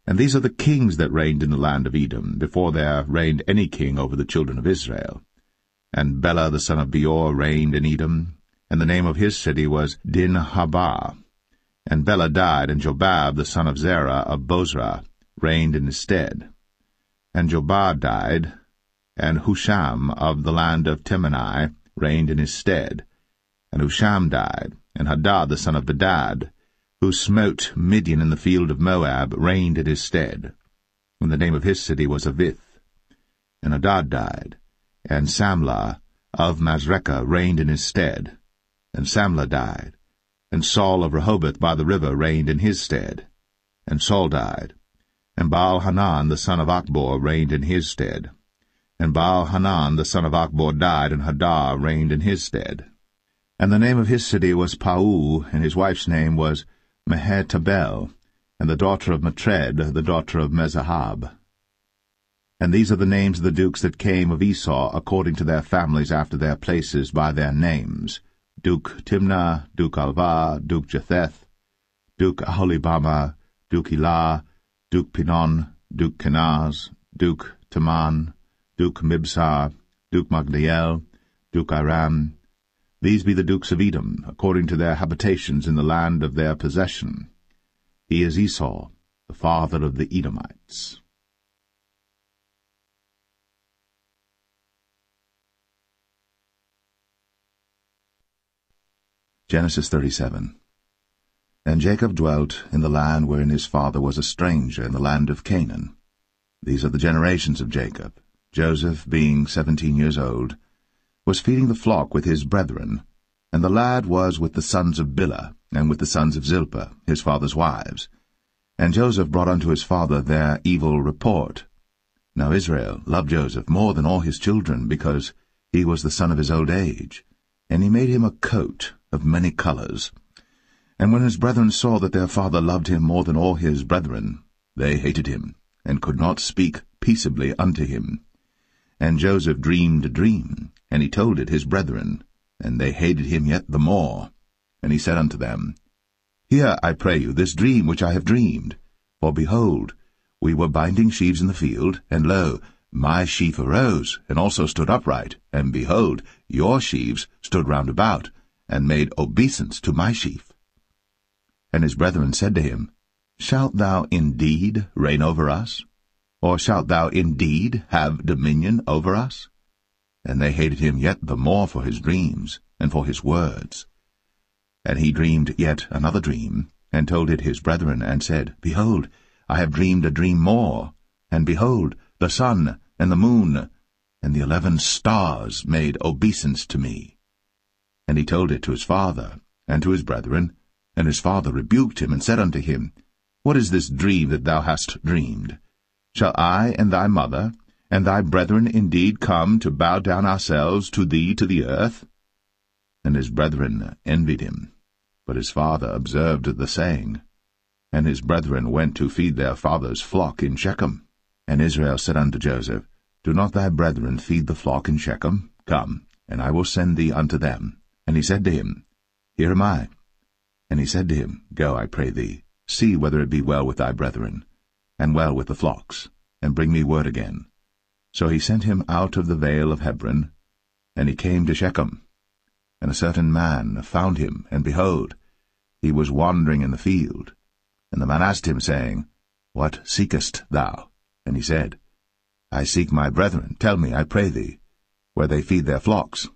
And these are the kings that reigned in the land of Edom, before there reigned any king over the children of Israel. And Bela the son of Beor reigned in Edom, and the name of his city was Dinhabah. And Bela died, and Jobab the son of Zerah of Bozrah reigned in his stead. And Jobab died, and Husham of the land of Temani reigned in his stead. And Husham died, and Hadad the son of Bedad, who smote Midian in the field of Moab, reigned in his stead. And the name of his city was Avith. And Hadad died, and Samlah of Masrekah reigned in his stead. And Samlah died, and Saul of Rehoboth by the river reigned in his stead. And Saul died, and Baal-Hanan the son of Achbor reigned in his stead. And Baal-Hanan the son of Achbor died, and Hadar reigned in his stead. And the name of his city was Pau, and his wife's name was Mehetabel, and the daughter of Matred, the daughter of Mezahab. And these are the names of the dukes that came of Esau, according to their families after their places by their names, Duke Timnah, Duke Alva, Duke Jetheth, Duke Aholibamah, Duke Elah, Duke Pinon, Duke Kenaz, Duke Taman, Duke Mibsar, Duke Magdiel, Duke Aram. These be the dukes of Edom, according to their habitations in the land of their possession. He is Esau, the father of the Edomites. Genesis 37. And Jacob dwelt in the land wherein his father was a stranger, in the land of Canaan. These are the generations of Jacob. Joseph, being 17 years old, was feeding the flock with his brethren, and the lad was with the sons of Bilhah, and with the sons of Zilpah, his father's wives. And Joseph brought unto his father their evil report. Now Israel loved Joseph more than all his children, because he was the son of his old age, and he made him a coat of many colors. And when his brethren saw that their father loved him more than all his brethren, they hated him, and could not speak peaceably unto him. And Joseph dreamed a dream, and he told it his brethren, and they hated him yet the more. And he said unto them, Hear, I pray you, this dream which I have dreamed. For behold, we were binding sheaves in the field, and lo, my sheaf arose, and also stood upright, and behold, your sheaves stood round about, and made obeisance to my sheaf. And his brethren said to him, Shalt thou indeed reign over us? Or shalt thou indeed have dominion over us? And they hated him yet the more for his dreams, and for his words. And he dreamed yet another dream, and told it his brethren, and said, Behold, I have dreamed a dream more, and behold, the sun, and the moon, and the 11 stars made obeisance to me. And he told it to his father, and to his brethren, and his father rebuked him, and said unto him, What is this dream that thou hast dreamed? Shall I and thy mother, and thy brethren indeed come to bow down ourselves to thee to the earth? And his brethren envied him. But his father observed the saying. And his brethren went to feed their father's flock in Shechem. And Israel said unto Joseph, Do not thy brethren feed the flock in Shechem? Come, and I will send thee unto them. And he said to him, Here am I. And he said to him, Go, I pray thee, see whether it be well with thy brethren, and well with the flocks, and bring me word again. So he sent him out of the vale of Hebron, and he came to Shechem. And a certain man found him, and behold, he was wandering in the field. And the man asked him, saying, What seekest thou? And he said, I seek my brethren. Tell me, I pray thee, where they feed their flocks.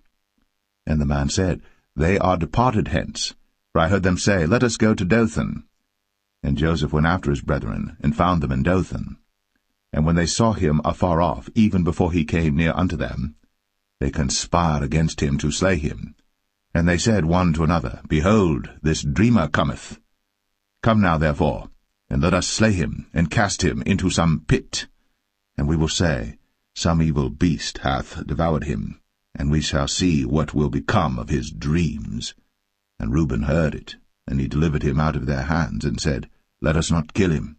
And the man said, They are departed hence, for I heard them say, Let us go to Dothan. And Joseph went after his brethren, and found them in Dothan. And when they saw him afar off, even before he came near unto them, they conspired against him to slay him. And they said one to another, Behold, this dreamer cometh. Come now, therefore, and let us slay him, and cast him into some pit. And we will say, Some evil beast hath devoured him, and we shall see what will become of his dreams. And Reuben heard it, and he delivered him out of their hands, and said, Let us not kill him.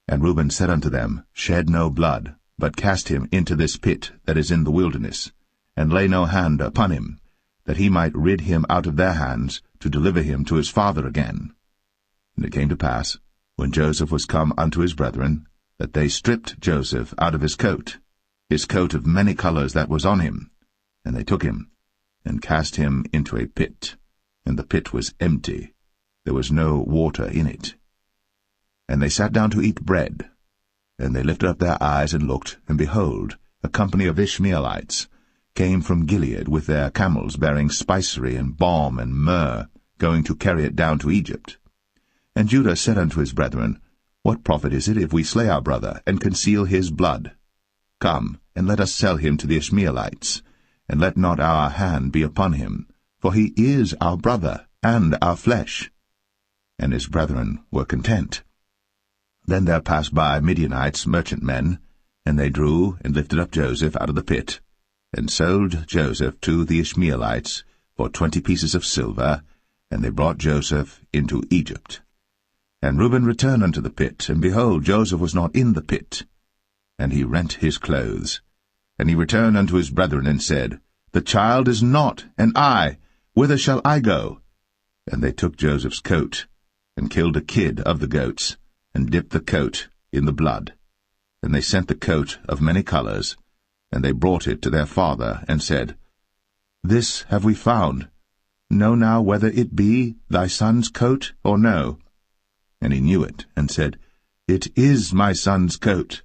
And Reuben said unto them, Shed no blood, but cast him into this pit that is in the wilderness, and lay no hand upon him, that he might rid him out of their hands, to deliver him to his father again. And it came to pass, when Joseph was come unto his brethren, that they stripped Joseph out of his coat of many colours that was on him, and they took him, and cast him into a pit, and the pit was empty, there was no water in it. And they sat down to eat bread, and they lifted up their eyes and looked, and behold, a company of Ishmaelites came from Gilead with their camels bearing spicery and balm and myrrh, going to carry it down to Egypt. And Judah said unto his brethren, What profit is it if we slay our brother, and conceal his blood? Come, and let us sell him to the Ishmaelites, and let not our hand be upon him, for he is our brother, and our flesh. And his brethren were content. Then there passed by Midianites, merchantmen, and they drew and lifted up Joseph out of the pit, and sold Joseph to the Ishmaelites for 20 pieces of silver, and they brought Joseph into Egypt. And Reuben returned unto the pit, and behold, Joseph was not in the pit. And he rent his clothes. And he returned unto his brethren, and said, The child is not, and I, whither shall I go? And they took Joseph's coat, and killed a kid of the goats, and dipped the coat in the blood. And they sent the coat of many colours, and they brought it to their father, and said, This have we found. Know now whether it be thy son's coat or no. And he knew it, and said, It is my son's coat.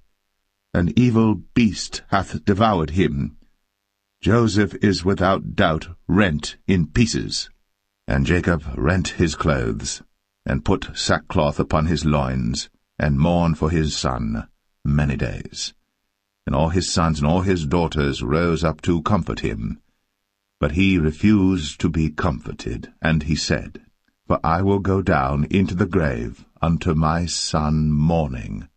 An evil beast hath devoured him. Joseph is without doubt rent in pieces. And Jacob rent his clothes, and put sackcloth upon his loins, and mourned for his son many days. And all his sons and all his daughters rose up to comfort him. But he refused to be comforted, and he said, For I will go down into the grave unto my son mourning.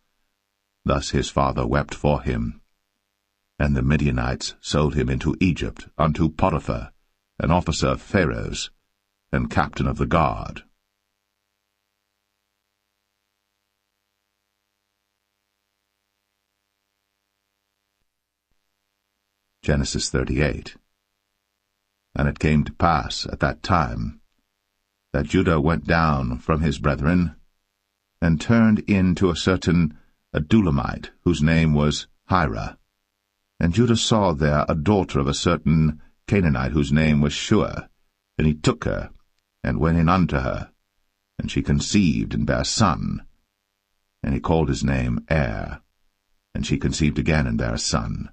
Thus his father wept for him. And the Midianites sold him into Egypt unto Potiphar, an officer of Pharaoh's, and captain of the guard. Genesis 38. And it came to pass at that time that Judah went down from his brethren, and turned in to a certain Adulamite, whose name was Hira. And Judah saw there a daughter of a certain Canaanite, whose name was Shua. And he took her, and went in unto her, and she conceived and bare a son. And he called his name Er. And she conceived again and bare a son.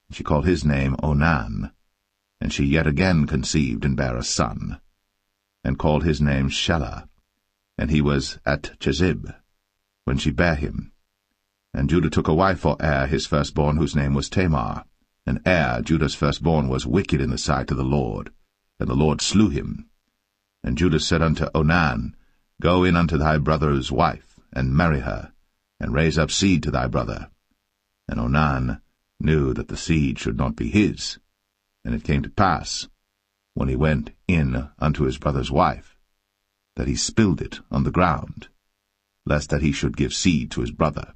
And she called his name Onan. And she yet again conceived and bare a son, and called his name Shelah. And he was at Chezib, when she bare him. And Judah took a wife for Er his firstborn, whose name was Tamar. And Er, Judah's firstborn, was wicked in the sight of the Lord, and the Lord slew him. And Judah said unto Onan, Go in unto thy brother's wife, and marry her, and raise up seed to thy brother. And Onan knew that the seed should not be his. And it came to pass, when he went in unto his brother's wife, that he spilled it on the ground, lest that he should give seed to his brother.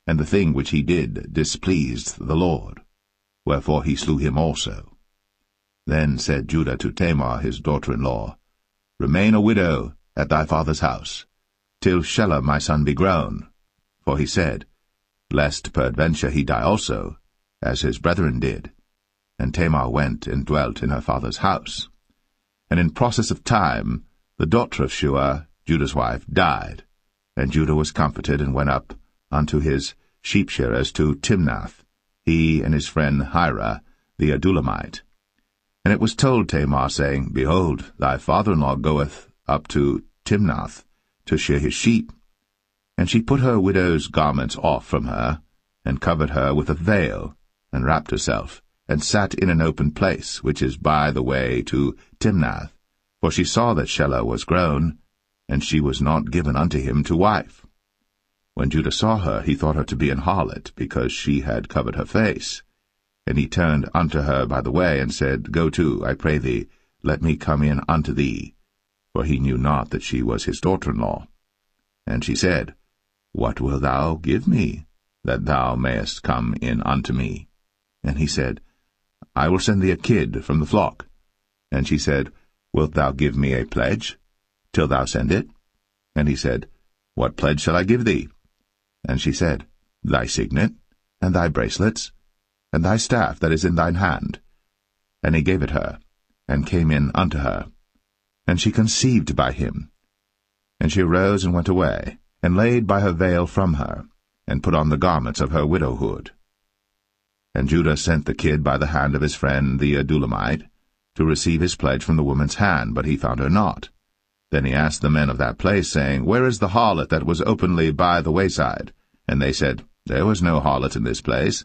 And the thing which he did displeased the Lord, wherefore he slew him also. Then said Judah to Tamar his daughter-in-law, Remain a widow at thy father's house, till Shelah my son be grown. For he said, Lest peradventure he die also, as his brethren did. And Tamar went and dwelt in her father's house. And in process of time the daughter of Shua, Judah's wife, died. And Judah was comforted, and went up unto his sheep-shearers to Timnath, he and his friend Hira the Adulamite. And it was told Tamar, saying, Behold, thy father-in-law goeth up to Timnath to shear his sheep. And she put her widow's garments off from her, and covered her with a veil, and wrapped herself, and sat in an open place, which is by the way to Timnath, for she saw that Shelah was grown, and she was not given unto him to wife. When Judah saw her, he thought her to be an harlot, because she had covered her face. And he turned unto her by the way, and said, Go to, I pray thee, let me come in unto thee. For he knew not that she was his daughter-in-law. And she said, What wilt thou give me, that thou mayest come in unto me? And he said, I will send thee a kid from the flock. And she said, Wilt thou give me a pledge, till thou send it? And he said, What pledge shall I give thee? And she said, Thy signet, and thy bracelets, and thy staff that is in thine hand. And he gave it her, and came in unto her. And she conceived by him. And she arose and went away, and laid by her veil from her, and put on the garments of her widowhood. And Judah sent the kid by the hand of his friend the Adulamite, to receive his pledge from the woman's hand, but he found her not. Then he asked the men of that place, saying, Where is the harlot that was openly by the wayside? And they said, There was no harlot in this place.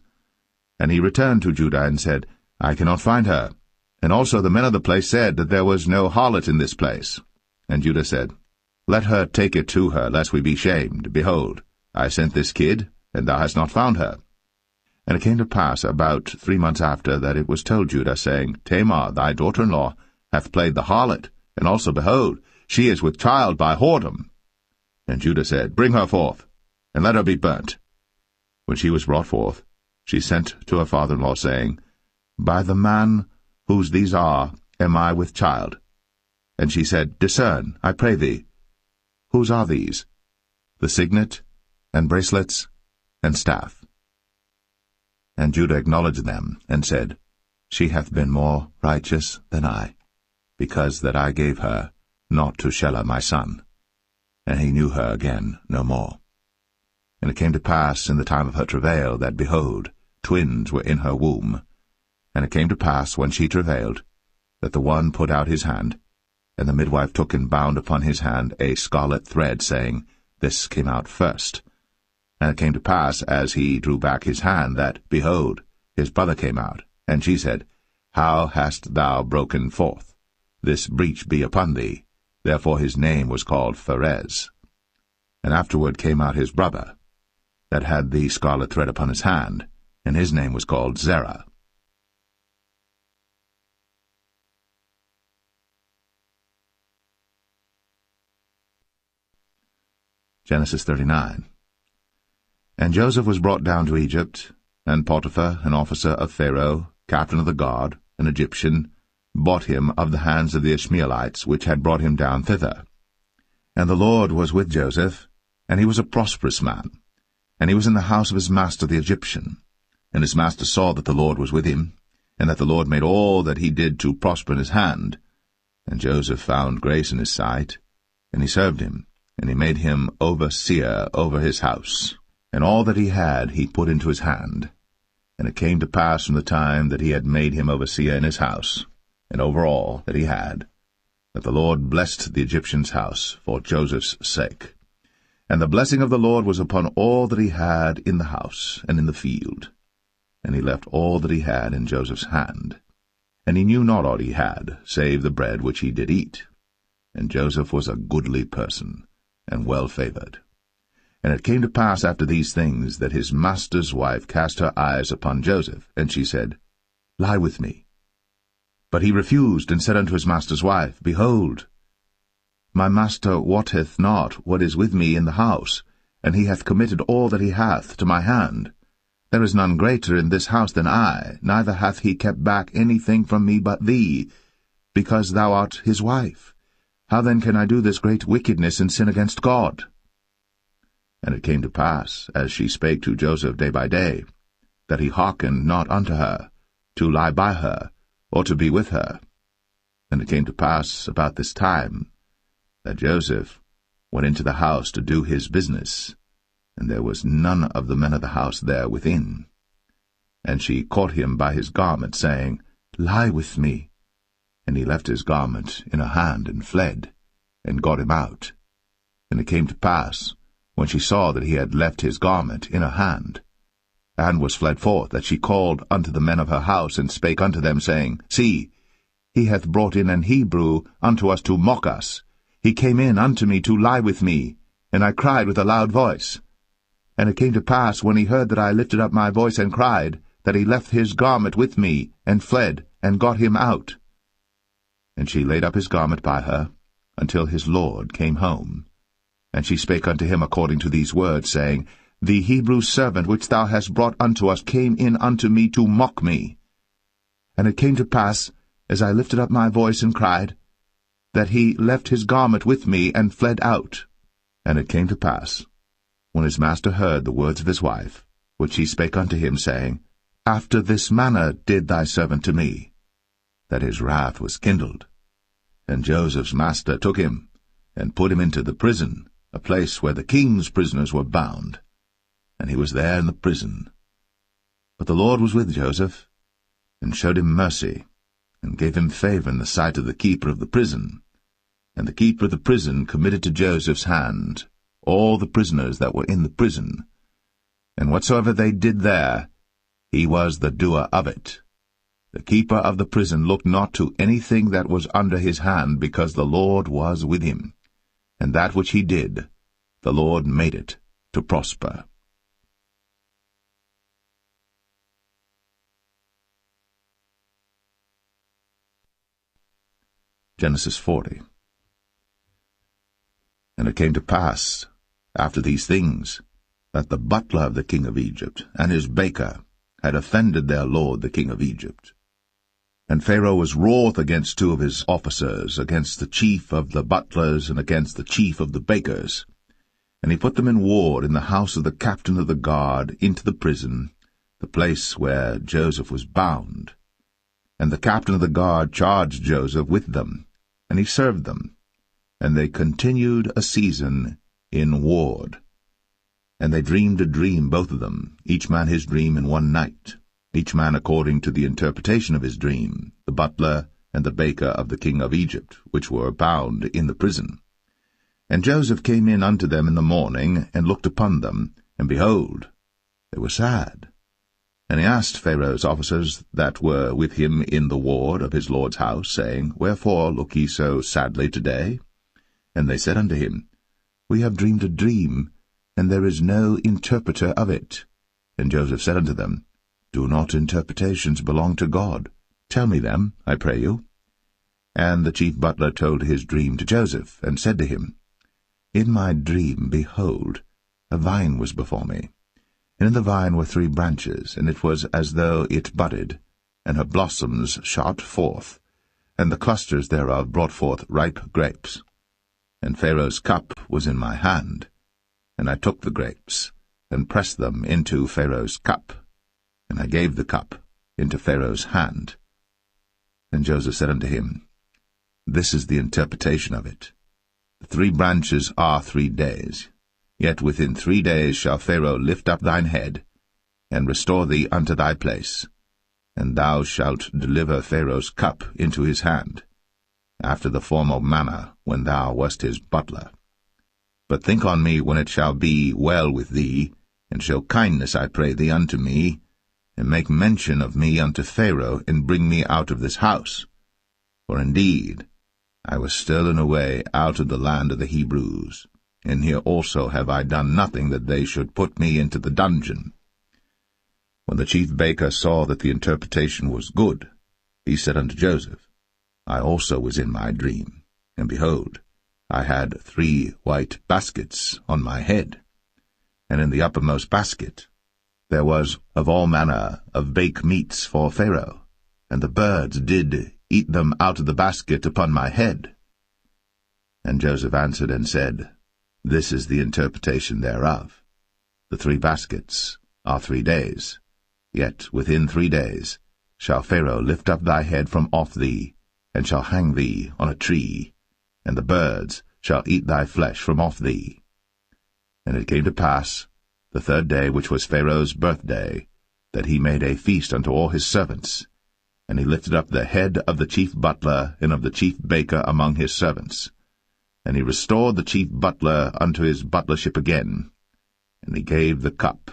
And he returned to Judah, and said, I cannot find her. And also the men of the place said that there was no harlot in this place. And Judah said, Let her take it to her, lest we be shamed. Behold, I sent this kid, and thou hast not found her. And it came to pass about 3 months after that it was told Judah, saying, Tamar, thy daughter-in-law, hath played the harlot, and also, behold, she is with child by whoredom. And Judah said, Bring her forth, and let her be burnt. When she was brought forth, she sent to her father-in-law, saying, By the man whose these are am I with child. And she said, Discern, I pray thee. Whose are these? The signet, and bracelets, and staff. And Judah acknowledged them, and said, She hath been more righteous than I, because that I gave her not to Shelah my son. And he knew her again no more. And it came to pass in the time of her travail, that, behold, twins were in her womb. And it came to pass, when she travailed, that the one put out his hand, and the midwife took and bound upon his hand a scarlet thread, saying, This came out first. And it came to pass, as he drew back his hand, that, behold, his brother came out. And she said, How hast thou broken forth? This breach be upon thee. Therefore his name was called Pharez. And afterward came out his brother, that had the scarlet thread upon his hand, and his name was called Zerah. Genesis 39. And Joseph was brought down to Egypt, and Potiphar, an officer of Pharaoh, captain of the guard, an Egyptian, bought him of the hands of the Ishmaelites, which had brought him down thither. And the Lord was with Joseph, and he was a prosperous man. And he was in the house of his master the Egyptian. And his master saw that the Lord was with him, and that the Lord made all that he did to prosper in his hand. And Joseph found grace in his sight, and he served him, and he made him overseer over his house. And all that he had he put into his hand. And it came to pass from the time that he had made him overseer in his house, and over all that he had, that the Lord blessed the Egyptian's house for Joseph's sake. And the blessing of the Lord was upon all that he had in the house and in the field. And he left all that he had in Joseph's hand. And he knew not aught he had, save the bread which he did eat. And Joseph was a goodly person, and well-favored. And it came to pass after these things, that his master's wife cast her eyes upon Joseph, and she said, Lie with me. But he refused, and said unto his master's wife, Behold, my master wotteth not what is with me in the house, and he hath committed all that he hath to my hand. There is none greater in this house than I, neither hath he kept back anything from me but thee, because thou art his wife. How then can I do this great wickedness and sin against God? And it came to pass, as she spake to Joseph day by day, that he hearkened not unto her, to lie by her, or to be with her. And it came to pass about this time, that Joseph went into the house to do his business, and there was none of the men of the house there within. And she caught him by his garment, saying, Lie with me. And he left his garment in her hand, and fled, and got him out. And it came to pass, when she saw that he had left his garment in her hand, and was fled forth, that she called unto the men of her house, and spake unto them, saying, See, he hath brought in an Hebrew unto us to mock us. He came in unto me to lie with me, and I cried with a loud voice. And it came to pass, when he heard that I lifted up my voice and cried, that he left his garment with me, and fled, and got him out. And she laid up his garment by her, until his lord came home. And she spake unto him according to these words, saying, The Hebrew servant which thou hast brought unto us came in unto me to mock me. And it came to pass, as I lifted up my voice and cried, that he left his garment with me, and fled out. And it came to pass, when his master heard the words of his wife, which he spake unto him, saying, After this manner did thy servant to me, that his wrath was kindled. And Joseph's master took him, and put him into the prison, a place where the king's prisoners were bound. And he was there in the prison. But the Lord was with Joseph, and showed him mercy, and gave him favor in the sight of the keeper of the prison. And the keeper of the prison committed to Joseph's hand all the prisoners that were in the prison. And whatsoever they did there, he was the doer of it. The keeper of the prison looked not to anything that was under his hand, because the Lord was with him. And that which he did, the Lord made it to prosper. Genesis 40. And it came to pass, after these things, that the butler of the king of Egypt and his baker had offended their lord the king of Egypt. And Pharaoh was wroth against two of his officers, against the chief of the butlers and against the chief of the bakers. And he put them in ward in the house of the captain of the guard into the prison, the place where Joseph was bound. And the captain of the guard charged Joseph with them, and he served them. And they continued a season in ward. And they dreamed a dream, both of them, each man his dream in one night, each man according to the interpretation of his dream, the butler and the baker of the king of Egypt, which were bound in the prison. And Joseph came in unto them in the morning, and looked upon them, and behold, they were sad. And he asked Pharaoh's officers that were with him in the ward of his lord's house, saying, Wherefore look ye so sadly today? And they said unto him, We have dreamed a dream, and there is no interpreter of it. And Joseph said unto them, Do not interpretations belong to God? Tell me them, I pray you. And the chief butler told his dream to Joseph, and said to him, In my dream, behold, a vine was before me. And in the vine were 3 branches, and it was as though it budded, and her blossoms shot forth, and the clusters thereof brought forth ripe grapes. And Pharaoh's cup was in my hand, and I took the grapes, and pressed them into Pharaoh's cup, and I gave the cup into Pharaoh's hand. And Joseph said unto him, This is the interpretation of it. The 3 branches are 3 days. Yet within 3 days shall Pharaoh lift up thine head, and restore thee unto thy place, and thou shalt deliver Pharaoh's cup into his hand, after the former manner when thou wast his butler. But think on me when it shall be well with thee, and show kindness, I pray thee, unto me, and make mention of me unto Pharaoh, and bring me out of this house. For indeed I was stolen away out of the land of the Hebrews, and here also have I done nothing that they should put me into the dungeon. When the chief baker saw that the interpretation was good, he said unto Joseph, I also was in my dream, and behold, I had 3 white baskets on my head, and in the uppermost basket There was of all manner of baked meats for Pharaoh, and the birds did eat them out of the basket upon my head. And Joseph answered and said, This is the interpretation thereof. The 3 baskets are 3 days. Yet within 3 days shall Pharaoh lift up thy head from off thee, and shall hang thee on a tree, and the birds shall eat thy flesh from off thee. And it came to pass, the 3rd day, which was Pharaoh's birthday, that he made a feast unto all his servants, and he lifted up the head of the chief butler and of the chief baker among his servants. And he restored the chief butler unto his butlership again, and he gave the cup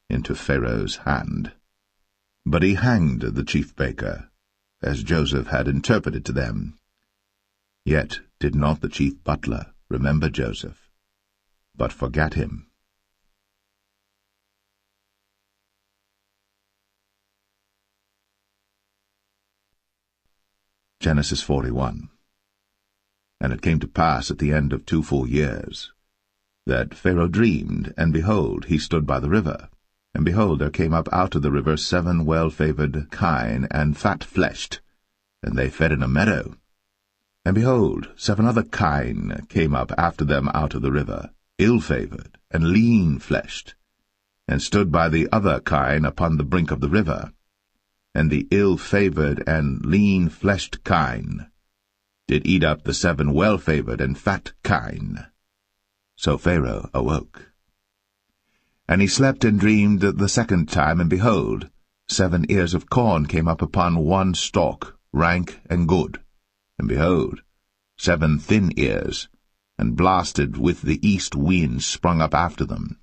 into Pharaoh's hand. But he hanged the chief baker, as Joseph had interpreted to them. Yet did not the chief butler remember Joseph, but forgat him. Genesis 41. And it came to pass at the end of 2 full years, that Pharaoh dreamed, and behold, he stood by the river. And behold, there came up out of the river 7 well-favoured kine and fat-fleshed, and they fed in a meadow. And behold, 7 other kine came up after them out of the river, ill-favoured and lean-fleshed, and stood by the other kine upon the brink of the river. And the ill-favoured and lean-fleshed kine did eat up the 7 well-favoured and fat kine. So Pharaoh awoke. And he slept and dreamed the 2nd time, and behold, 7 ears of corn came up upon 1 stalk, rank and good. And behold, 7 thin ears, and blasted with the east wind sprung up after them.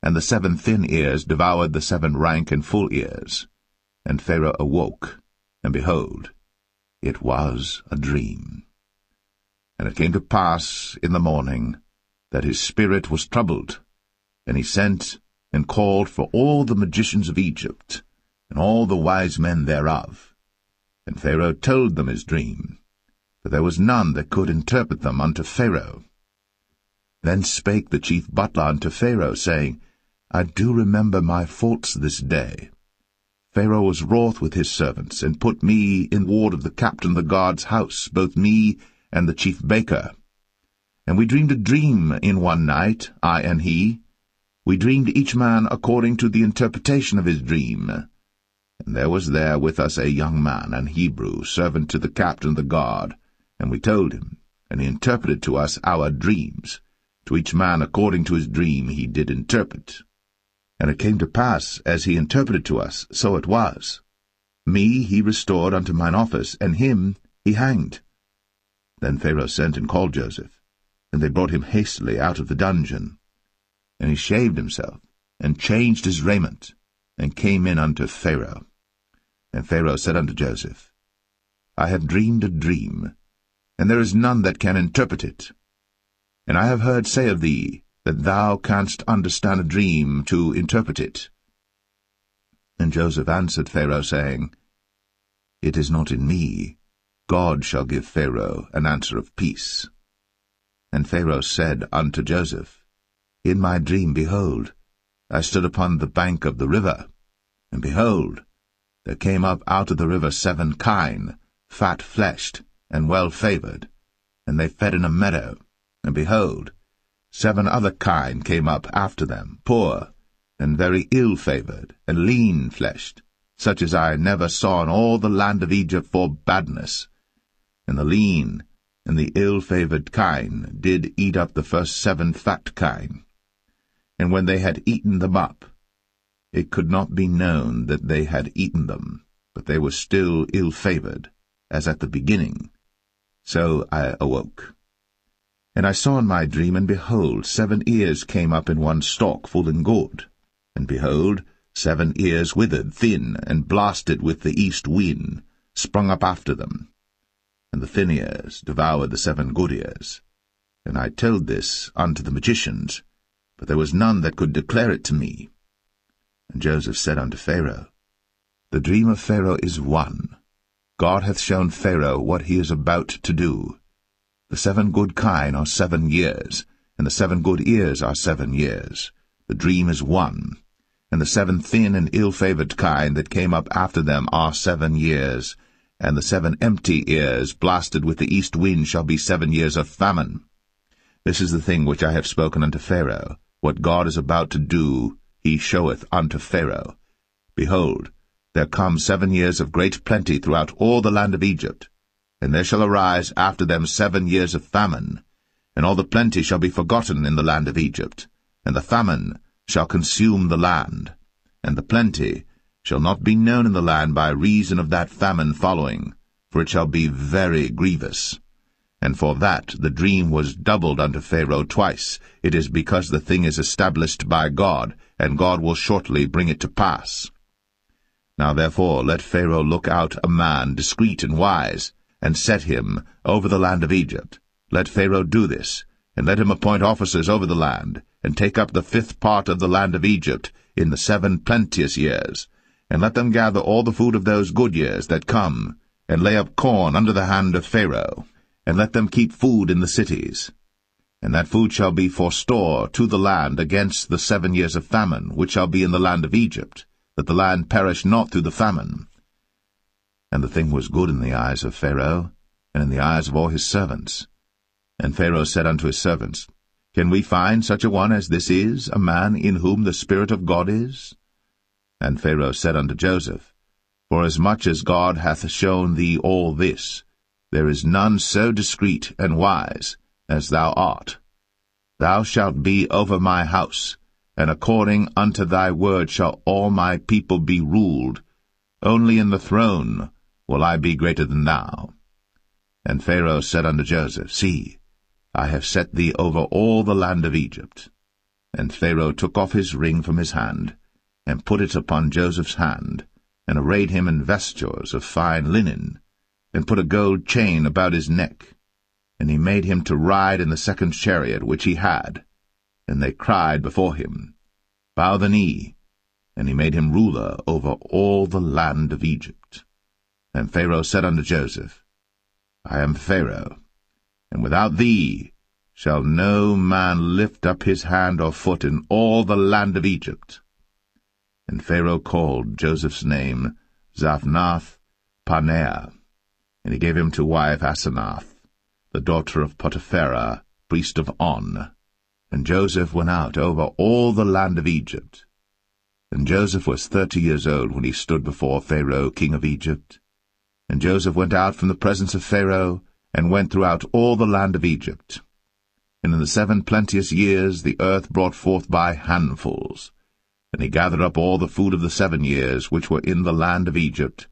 And the 7 thin ears devoured the 7 rank and full ears. And Pharaoh awoke, and behold, it was a dream. And it came to pass in the morning that his spirit was troubled, and he sent and called for all the magicians of Egypt, and all the wise men thereof. And Pharaoh told them his dream, but there was none that could interpret them unto Pharaoh. Then spake the chief butler unto Pharaoh, saying, I do remember my faults this day. Pharaoh was wroth with his servants, and put me in ward of the captain of the guard's house, both me and the chief baker. And we dreamed a dream in one night, I and he. We dreamed each man according to the interpretation of his dream. And there was there with us a young man, an Hebrew, servant to the captain of the guard, and we told him, and he interpreted to us our dreams. To each man according to his dream he did interpret. And it came to pass, as he interpreted to us, so it was. Me he restored unto mine office, and him he hanged. Then Pharaoh sent and called Joseph, and they brought him hastily out of the dungeon. And he shaved himself, and changed his raiment, and came in unto Pharaoh. And Pharaoh said unto Joseph, I have dreamed a dream, and there is none that can interpret it. And I have heard say of thee, that thou canst understand a dream to interpret it. And Joseph answered Pharaoh, saying, It is not in me. God shall give Pharaoh an answer of peace. And Pharaoh said unto Joseph, In my dream, behold, I stood upon the bank of the river, and behold, there came up out of the river 7 kine, fat-fleshed, and well-favoured, and they fed in a meadow, and behold, 7 other kine came up after them, poor, and very ill-favoured, and lean-fleshed, such as I never saw in all the land of Egypt for badness. And the lean and the ill-favoured kine did eat up the first 7 fat kine. And when they had eaten them up, it could not be known that they had eaten them, but they were still ill-favoured, as at the beginning. So I awoke. And I saw in my dream, and behold, 7 ears came up in 1 stalk, full and good. And behold, 7 ears withered, thin, and blasted with the east wind, sprung up after them. And the thin ears devoured the 7 good ears. And I told this unto the magicians, but there was none that could declare it to me. And Joseph said unto Pharaoh, The dream of Pharaoh is one. God hath shown Pharaoh what he is about to do. The 7 good kine are 7 years, and the 7 good ears are 7 years. The dream is one. And the 7 thin and ill-favored kine that came up after them are 7 years, and the 7 empty ears, blasted with the east wind, shall be 7 years of famine. This is the thing which I have spoken unto Pharaoh. What God is about to do, he showeth unto Pharaoh. Behold, there come 7 years of great plenty throughout all the land of Egypt, and there shall arise after them 7 years of famine, and all the plenty shall be forgotten in the land of Egypt, and the famine shall consume the land, and the plenty shall not be known in the land by reason of that famine following, for it shall be very grievous. And for that the dream was doubled unto Pharaoh twice. It is because the thing is established by God, and God will shortly bring it to pass. Now therefore let Pharaoh look out a man discreet and wise, and set him over the land of Egypt. Let Pharaoh do this, and let him appoint officers over the land, and take up the 5th part of the land of Egypt in the 7 plenteous years, and let them gather all the food of those good years that come, and lay up corn under the hand of Pharaoh, and let them keep food in the cities. And that food shall be for store to the land against the 7 years of famine, which shall be in the land of Egypt, that the land perish not through the famine. And the thing was good in the eyes of Pharaoh, and in the eyes of all his servants. And Pharaoh said unto his servants, Can we find such a one as this is, a man in whom the Spirit of God is? And Pharaoh said unto Joseph, Forasmuch as God hath shown thee all this, there is none so discreet and wise as thou art. Thou shalt be over my house, and according unto thy word shall all my people be ruled. Only in the throne will I be greater than thou. And Pharaoh said unto Joseph, See, I have set thee over all the land of Egypt. And Pharaoh took off his ring from his hand, and put it upon Joseph's hand, and arrayed him in vestures of fine linen, and put a gold chain about his neck. And he made him to ride in the 2nd chariot which he had. And they cried before him, Bow the knee. And he made him ruler over all the land of Egypt. And Pharaoh said unto Joseph, I am Pharaoh, and without thee shall no man lift up his hand or foot in all the land of Egypt. And Pharaoh called Joseph's name Zaphnath-Paneah, and he gave him to wife Asenath, the daughter of Potipherah, priest of On. And Joseph went out over all the land of Egypt. And Joseph was 30 years old when he stood before Pharaoh king of Egypt. And Joseph went out from the presence of Pharaoh, and went throughout all the land of Egypt. And in the 7 plenteous years the earth brought forth by handfuls. And he gathered up all the food of the 7 years which were in the land of Egypt,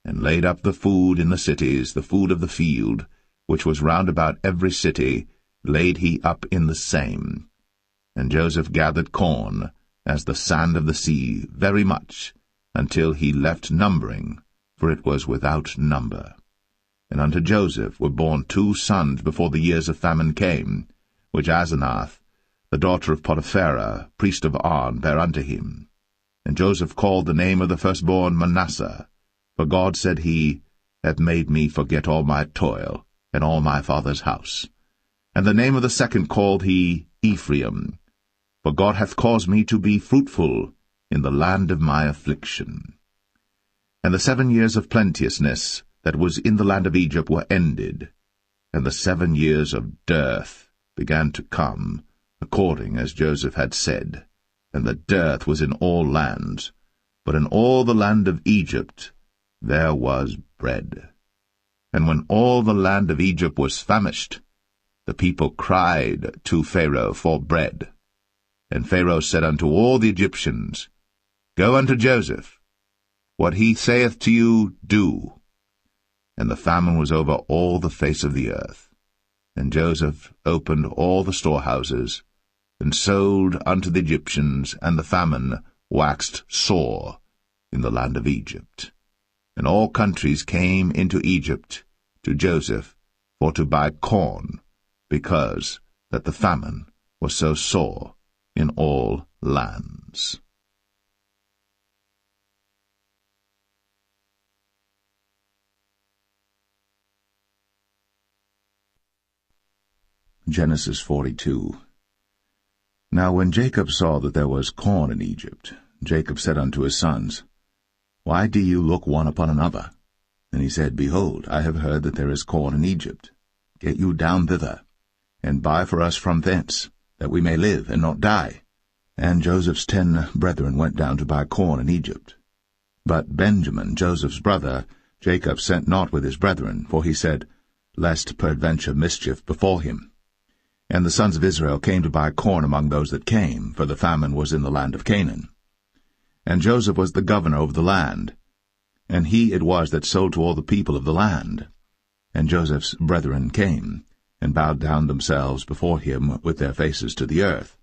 and laid up the food in the cities, the food of the field, which was round about every city, laid he up in the same. And Joseph gathered corn, as the sand of the sea, very much, until he left numbering, for it was without number. And unto Joseph were born 2 sons before the years of famine came, which Asenath, the daughter of Potipherah, priest of On, bare unto him. And Joseph called the name of the firstborn Manasseh, for God, said he, hath made me forget all my toil, and all my father's house. And the name of the second called he Ephraim, for God hath caused me to be fruitful in the land of my affliction. And the 7 years of plenteousness that was in the land of Egypt were ended, and the 7 years of dearth began to come, according as Joseph had said. And the dearth was in all lands, but in all the land of Egypt there was bread. And when all the land of Egypt was famished, the people cried to Pharaoh for bread. And Pharaoh said unto all the Egyptians, Go unto Joseph. What he saith to you, do. And the famine was over all the face of the earth. And Joseph opened all the storehouses, and sold unto the Egyptians, and the famine waxed sore in the land of Egypt. And all countries came into Egypt to Joseph for to buy corn, because that the famine was so sore in all lands. Genesis 42. Now when Jacob saw that there was corn in Egypt, Jacob said unto his sons, Why do you look one upon another? And he said, Behold, I have heard that there is corn in Egypt. Get you down thither, and buy for us from thence, that we may live and not die. And Joseph's 10 brethren went down to buy corn in Egypt. But Benjamin, Joseph's brother, Jacob sent not with his brethren, for he said, Lest peradventure mischief befall him. And the sons of Israel came to buy corn among those that came, for the famine was in the land of Canaan. And Joseph was the governor over the land, and he it was that sold to all the people of the land. And Joseph's brethren came, and bowed down themselves before him with their faces to the earth.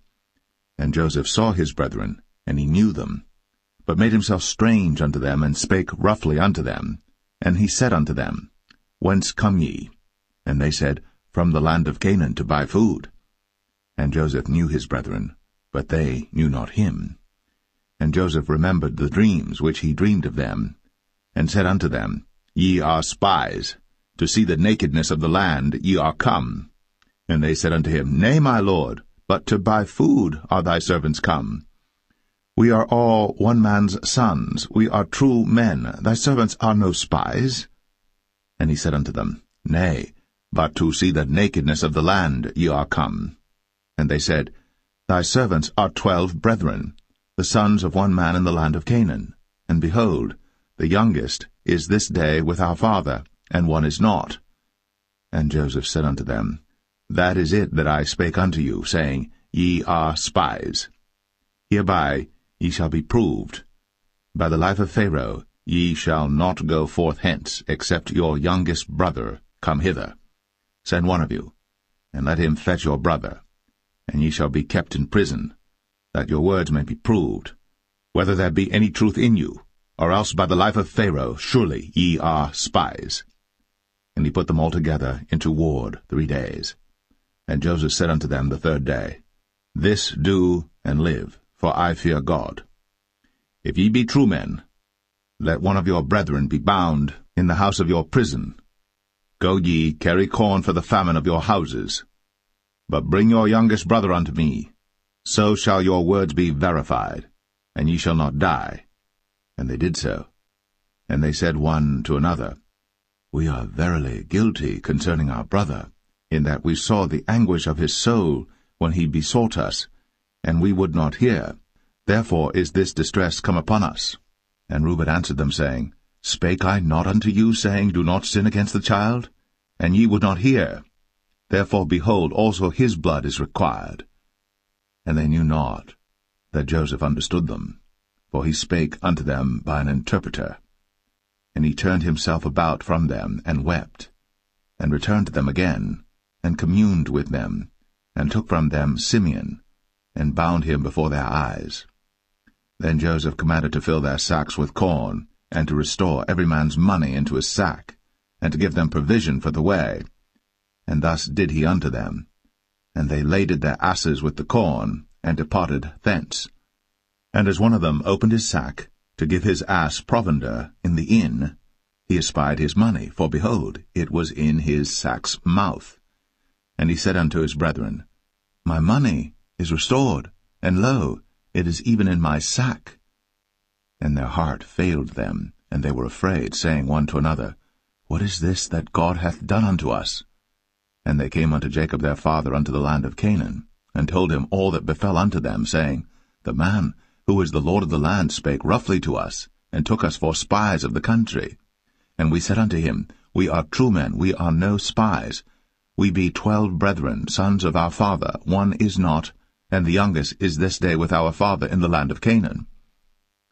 And Joseph saw his brethren, and he knew them, but made himself strange unto them, and spake roughly unto them. And he said unto them, Whence come ye? And they said, From the land of Canaan to buy food. And Joseph knew his brethren, but they knew not him. And Joseph remembered the dreams which he dreamed of them, and said unto them, Ye are spies. To see the nakedness of the land ye are come. And they said unto him, Nay, my lord, but to buy food are thy servants come. We are all one man's sons, we are true men, thy servants are no spies. And he said unto them, Nay, but to see the nakedness of the land ye are come. And they said, Thy servants are 12 brethren, the sons of one man in the land of Canaan. And behold, the youngest is this day with our father, and one is not. And Joseph said unto them, That is it that I spake unto you, saying, Ye are spies. Hereby ye shall be proved. By the life of Pharaoh ye shall not go forth hence, except your youngest brother come hither. Send one of you, and let him fetch your brother, and ye shall be kept in prison, that your words may be proved, whether there be any truth in you, or else by the life of Pharaoh surely ye are spies. And he put them all together into ward 3 days. And Joseph said unto them the 3rd day, This do and live, for I fear God. If ye be true men, let one of your brethren be bound in the house of your prison. Go ye, carry corn for the famine of your houses. But bring your youngest brother unto me. So shall your words be verified, and ye shall not die. And they did so. And they said one to another, We are verily guilty concerning our brother, in that we saw the anguish of his soul when he besought us, and we would not hear. Therefore is this distress come upon us. And Reuben answered them, saying, Spake I not unto you, saying, Do not sin against the child? And ye would not hear. Therefore, behold, also his blood is required. And they knew not that Joseph understood them, for he spake unto them by an interpreter. And he turned himself about from them, and wept, and returned to them again, and communed with them, and took from them Simeon, and bound him before their eyes. Then Joseph commanded to fill their sacks with corn, and to restore every man's money into his sack, and to give them provision for the way. And thus did he unto them. And they laded their asses with the corn, and departed thence. And as one of them opened his sack, to give his ass provender in the inn, he espied his money, for behold, it was in his sack's mouth. And he said unto his brethren, My money is restored, and lo, it is even in my sack. And their heart failed them, and they were afraid, saying one to another, What is this that God hath done unto us? And they came unto Jacob their father unto the land of Canaan, and told him all that befell unto them, saying, The man who is the Lord of the land spake roughly to us, and took us for spies of the country. And we said unto him, We are true men, we are no spies. We be 12 brethren, sons of our father, one is not, and the youngest is this day with our father in the land of Canaan.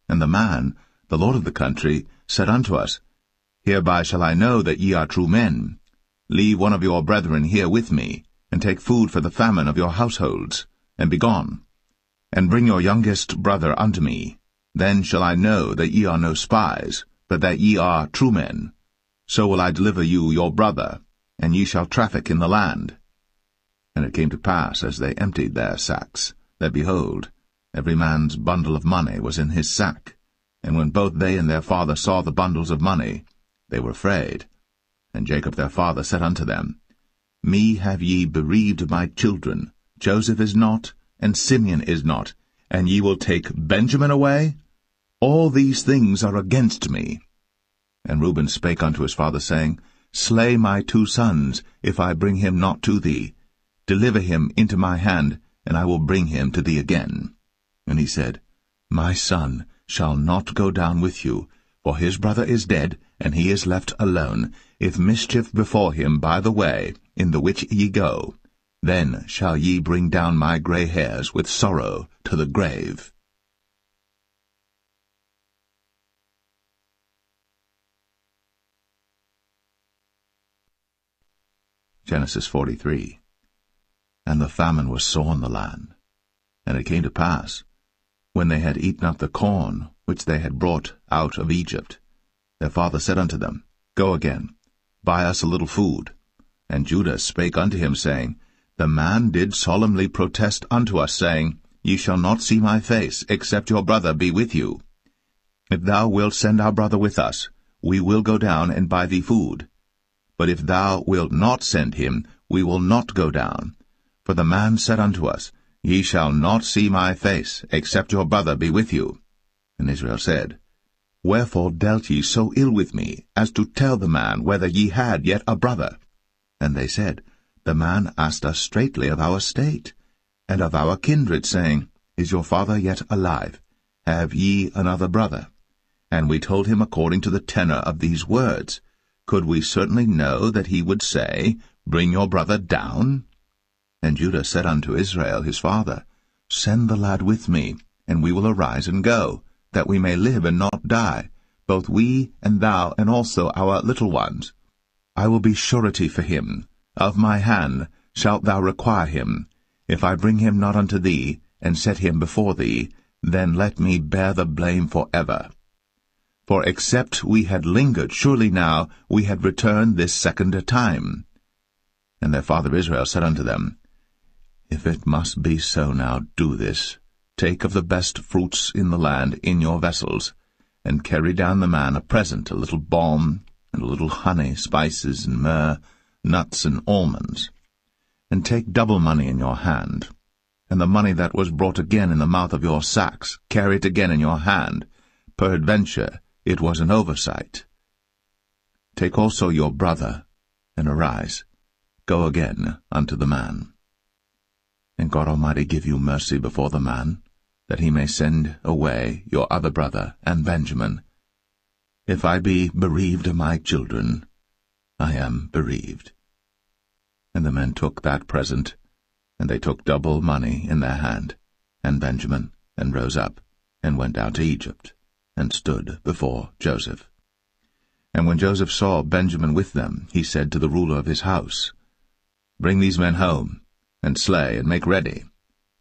And the man, the Lord of the country, said unto us, Hereby shall I know that ye are true men. Leave one of your brethren here with me, and take food for the famine of your households, and be gone. And bring your youngest brother unto me. Then shall I know that ye are no spies, but that ye are true men. So will I deliver you your brother, and ye shall traffic in the land. And it came to pass, as they emptied their sacks, that, behold, every man's bundle of money was in his sack. And when both they and their father saw the bundles of money, they were afraid. And Jacob their father said unto them, Me have ye bereaved my children. Joseph is not, and Simeon is not, and ye will take Benjamin away? All these things are against me. And Reuben spake unto his father, saying, Slay my 2 sons, if I bring him not to thee. Deliver him into my hand, and I will bring him to thee again. And he said, My son shall not go down with you, for his brother is dead, and he is left alone. If mischief befall him by the way, in the which ye go, then shall ye bring down my grey hairs with sorrow to the grave. Genesis 43. And the famine was sore in the land. And it came to pass, when they had eaten up the corn which they had brought out of Egypt, their father said unto them, Go again, buy us a little food. And Judah spake unto him, saying, The man did solemnly protest unto us, saying, Ye shall not see my face, except your brother be with you. If thou wilt send our brother with us, we will go down and buy thee food. But if thou wilt not send him, we will not go down. For the man said unto us, Ye shall not see my face, except your brother be with you. And Israel said, Wherefore dealt ye so ill with me, as to tell the man whether ye had yet a brother? And they said, The man asked us straitly of our state, and of our kindred, saying, Is your father yet alive? Have ye another brother? And we told him according to the tenor of these words. Could we certainly know that he would say, Bring your brother down? And Judah said unto Israel his father, Send the lad with me, and we will arise and go, that we may live and not die, both we and thou, and also our little ones. I will be surety for him. Of my hand shalt thou require him. If I bring him not unto thee, and set him before thee, then let me bear the blame for ever. For except we had lingered, surely now we had returned this second time. And their father Israel said unto them, If it must be so now, do this. Take of the best fruits in the land in your vessels, and carry down the man a present, a little balm, and a little honey, spices, and myrrh, nuts, and almonds. And take double money in your hand, and the money that was brought again in the mouth of your sacks, carry it again in your hand. Peradventure it was an oversight. Take also your brother, and arise, go again unto the man. And God Almighty give you mercy before the man, that he may send away your other brother and Benjamin. If I be bereaved of my children, I am bereaved. And the men took that present, and they took double money in their hand, and Benjamin, and rose up, and went down to Egypt, and stood before Joseph. And when Joseph saw Benjamin with them, he said to the ruler of his house, Bring these men home, and slay, and make ready,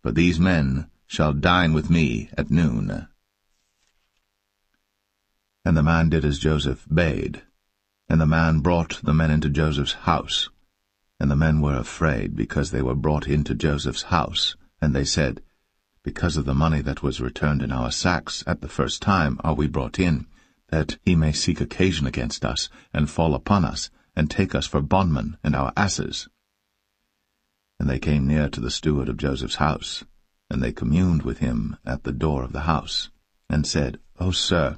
for these men shall dine with me at noon. And the man did as Joseph bade, and the man brought the men into Joseph's house. And the men were afraid, because they were brought into Joseph's house, and they said, Because of the money that was returned in our sacks at the first time are we brought in, that he may seek occasion against us, and fall upon us, and take us for bondmen and our asses. And they came near to the steward of Joseph's house, and they communed with him at the door of the house, and said, O sir,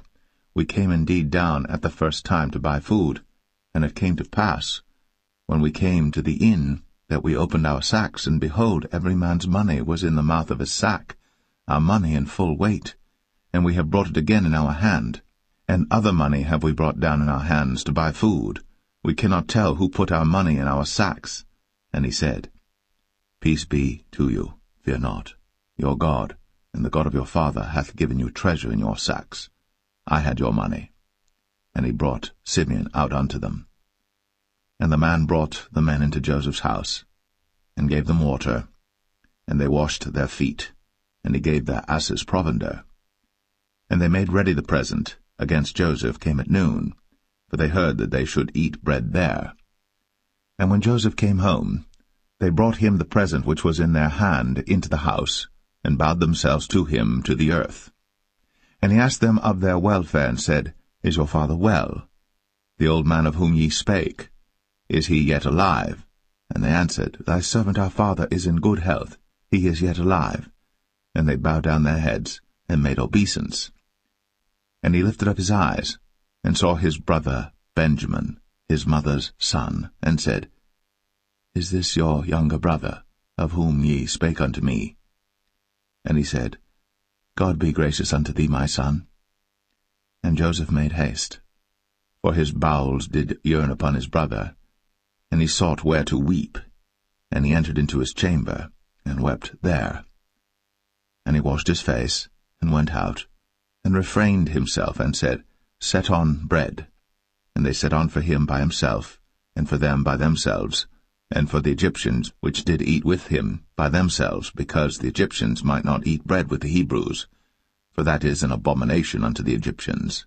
we came indeed down at the first time to buy food, and it came to pass, when we came to the inn, that we opened our sacks, and behold, every man's money was in the mouth of his sack, our money in full weight, and we have brought it again in our hand. And other money have we brought down in our hands to buy food. We cannot tell who put our money in our sacks. And he said, Peace be to you, fear not. Your God, and the God of your father, hath given you treasure in your sacks. I had your money. And he brought Simeon out unto them. And the man brought the men into Joseph's house, and gave them water, and they washed their feet, and he gave their asses provender. And they made ready the present against Joseph came at noon, for they heard that they should eat bread there. And when Joseph came home, they brought him the present which was in their hand into the house, and bowed themselves to him to the earth. And he asked them of their welfare, and said, Is your father well? The old man of whom ye spake, is he yet alive? And they answered, Thy servant our father is in good health, he is yet alive. And they bowed down their heads, and made obeisance. And he lifted up his eyes, and saw his brother Benjamin, his mother's son, and said, Is this your younger brother, of whom ye spake unto me? And he said, God be gracious unto thee, my son. And Joseph made haste, for his bowels did yearn upon his brother, and he sought where to weep. And he entered into his chamber, and wept there. And he washed his face, and went out, and refrained himself, and said, Set on bread. And they set on for him by himself, and for them by themselves, and for the Egyptians which did eat with him by themselves, because the Egyptians might not eat bread with the Hebrews, for that is an abomination unto the Egyptians.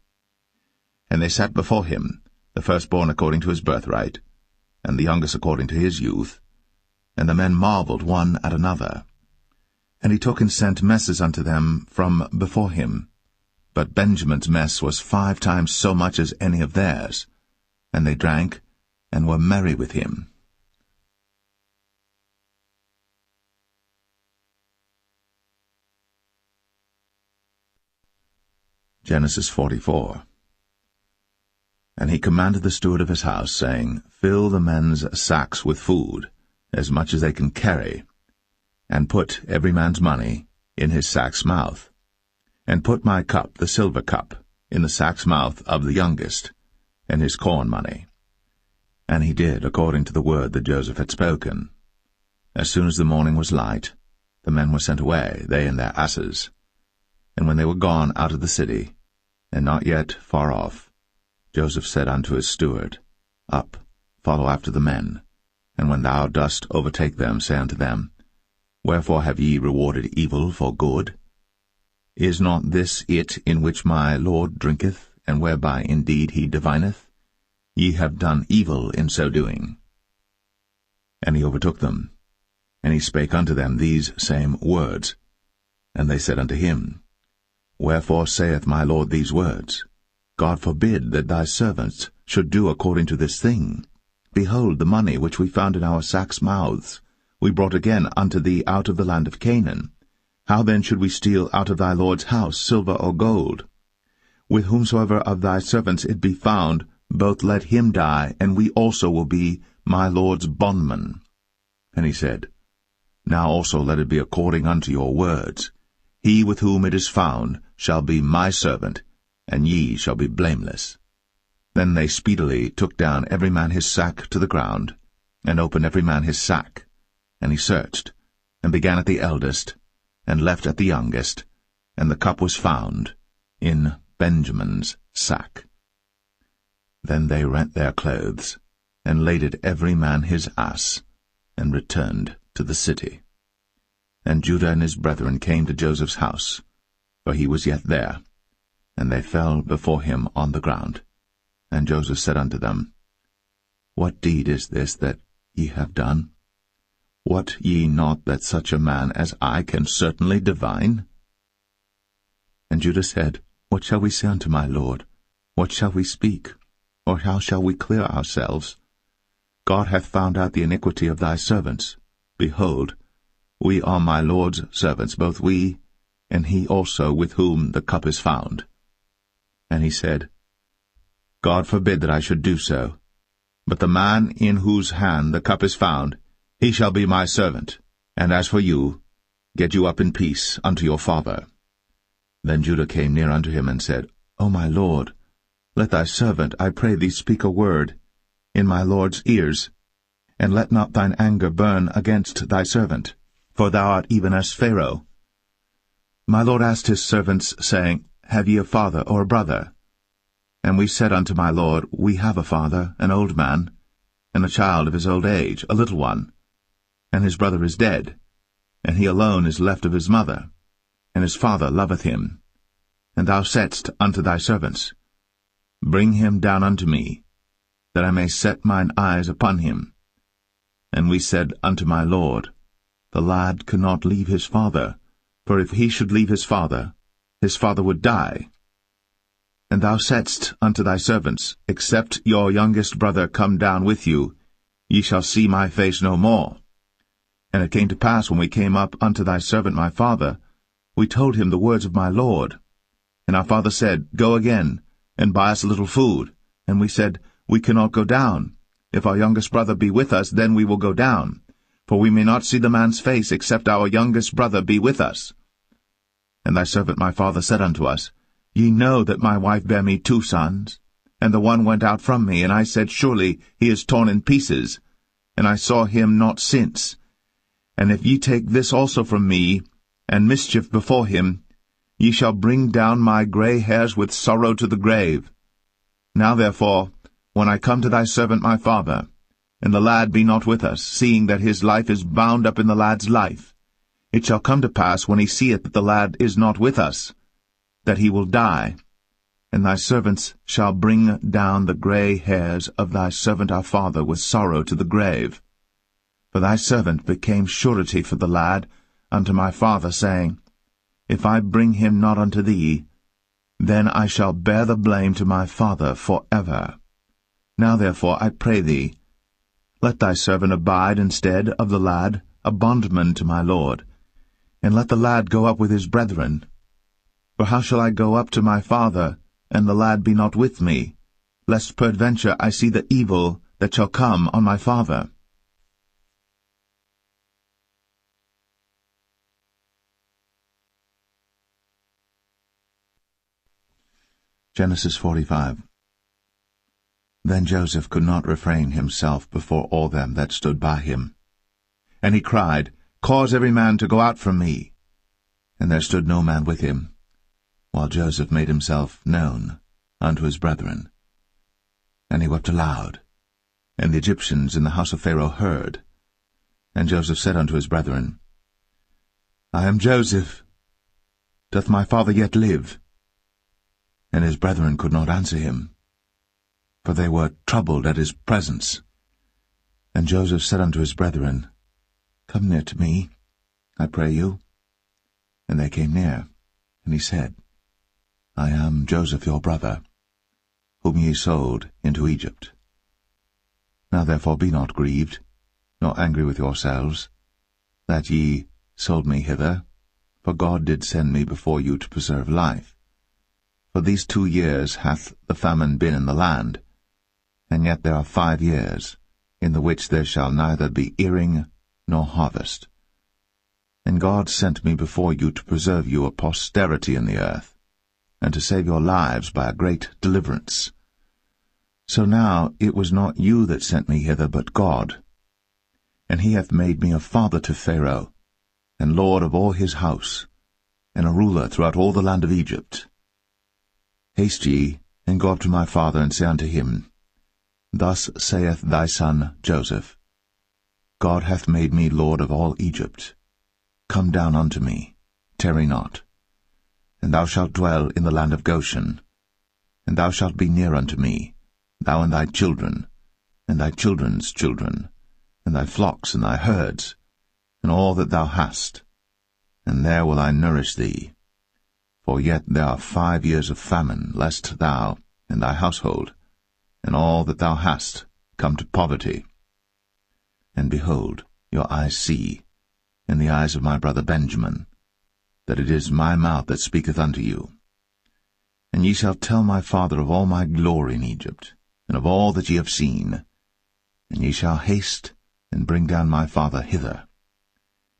And they sat before him, the firstborn according to his birthright, and the youngest according to his youth. And the men marveled one at another. And he took and sent messes unto them from before him. But Benjamin's mess was 5 times so much as any of theirs. And they drank, and were merry with him. Genesis 44. And he commanded the steward of his house, saying, Fill the men's sacks with food, as much as they can carry, and put every man's money in his sack's mouth. And put my cup, the silver cup, in the sack's mouth of the youngest, and his corn money. And he did according to the word that Joseph had spoken. As soon as the morning was light, the men were sent away, they and their asses. And when they were gone out of the city, and not yet far off, Joseph said unto his steward, Up, follow after the men, and when thou dost overtake them, say unto them, Wherefore have ye rewarded evil for good? Is not this it in which my Lord drinketh, and whereby indeed he divineth? Ye have done evil in so doing. And he overtook them, and he spake unto them these same words. And they said unto him, Wherefore saith my Lord these words? God forbid that thy servants should do according to this thing. Behold, the money which we found in our sacks' mouths we brought again unto thee out of the land of Canaan. How then should we steal out of thy Lord's house silver or gold? With whomsoever of thy servants it be found, both let him die, and we also will be my Lord's bondmen. And he said, Now also let it be according unto your words. He with whom it is found shall be my servant, and ye shall be blameless. Then they speedily took down every man his sack to the ground, and opened every man his sack. And he searched, and began at the eldest, and left at the youngest, and the cup was found in Benjamin's sack. Then they rent their clothes, and laded every man his ass, and returned to the city. And Judah and his brethren came to Joseph's house, for he was yet there, and they fell before him on the ground. And Joseph said unto them, What deed is this that ye have done? Wot ye not that such a man as I can certainly divine? And Judah said, What shall we say unto my lord? What shall we speak? Or how shall we clear ourselves? God hath found out the iniquity of thy servants. Behold, we are my Lord's servants, both we, and he also with whom the cup is found. And he said, God forbid that I should do so. But the man in whose hand the cup is found, he shall be my servant. And as for you, get you up in peace unto your father. Then Judah came near unto him, and said, O my lord, let thy servant, I pray thee, speak a word in my lord's ears, and let not thine anger burn against thy servant, for thou art even as Pharaoh. My lord asked his servants, saying, Have ye a father or a brother? And we said unto my lord, We have a father, an old man, and a child of his old age, a little one. And his brother is dead, and he alone is left of his mother, and his father loveth him. And thou saidst unto thy servants, Bring him down unto me, that I may set mine eyes upon him. And we said unto my lord, The lad cannot leave his father, for if he should leave his father would die. And thou saidst unto thy servants, Except your youngest brother come down with you, ye shall see my face no more. And it came to pass, when we came up unto thy servant my father, we told him the words of my lord. And our father said, Go again, and buy us a little food. And we said, We cannot go down. If our youngest brother be with us, then we will go down. For we may not see the man's face, except our youngest brother be with us. And thy servant my father said unto us, Ye know that my wife bare me 2 sons, and the one went out from me, and I said, Surely he is torn in pieces, and I saw him not since. And if ye take this also from me, and mischief before him, ye shall bring down my gray hairs with sorrow to the grave. Now therefore, when I come to thy servant my father, and the lad be not with us, seeing that his life is bound up in the lad's life, it shall come to pass, when he seeth that the lad is not with us, that he will die. And thy servants shall bring down the gray hairs of thy servant our father with sorrow to the grave. For thy servant became surety for the lad unto my father, saying, If I bring him not unto thee, then I shall bear the blame to my father for ever. Now therefore, I pray thee, let thy servant abide instead of the lad, a bondman to my lord, and let the lad go up with his brethren. For how shall I go up to my father, and the lad be not with me, lest peradventure I see the evil that shall come on my father? Genesis 45. Then Joseph could not refrain himself before all them that stood by him. And he cried, Cause every man to go out from me. And there stood no man with him, while Joseph made himself known unto his brethren. And he wept aloud. And the Egyptians in the house of Pharaoh heard. And Joseph said unto his brethren, I am Joseph. Doth my father yet live? And his brethren could not answer him, for they were troubled at his presence. And Joseph said unto his brethren, Come near to me, I pray you. And they came near, and he said, I am Joseph your brother, whom ye sold into Egypt. Now therefore be not grieved, nor angry with yourselves, that ye sold me hither, for God did send me before you to preserve life. For these 2 years hath the famine been in the land, and yet there are 5 years, in the which there shall neither be earing nor harvest. And God sent me before you to preserve you a posterity in the earth, and to save your lives by a great deliverance. So now it was not you that sent me hither, but God. And he hath made me a father to Pharaoh, and lord of all his house, and a ruler throughout all the land of Egypt. Haste ye, and go up to my father, and say unto him, Thus saith thy son Joseph, God hath made me lord of all Egypt. Come down unto me, tarry not. And thou shalt dwell in the land of Goshen. And thou shalt be near unto me, thou and thy children, and thy children's children, and thy flocks and thy herds, and all that thou hast. And there will I nourish thee. For yet there are 5 years of famine, lest thou and thy household, and all that thou hast, come to poverty. And behold, your eyes see, and the eyes of my brother Benjamin, that it is my mouth that speaketh unto you. And ye shall tell my father of all my glory in Egypt, and of all that ye have seen. And ye shall haste, and bring down my father hither.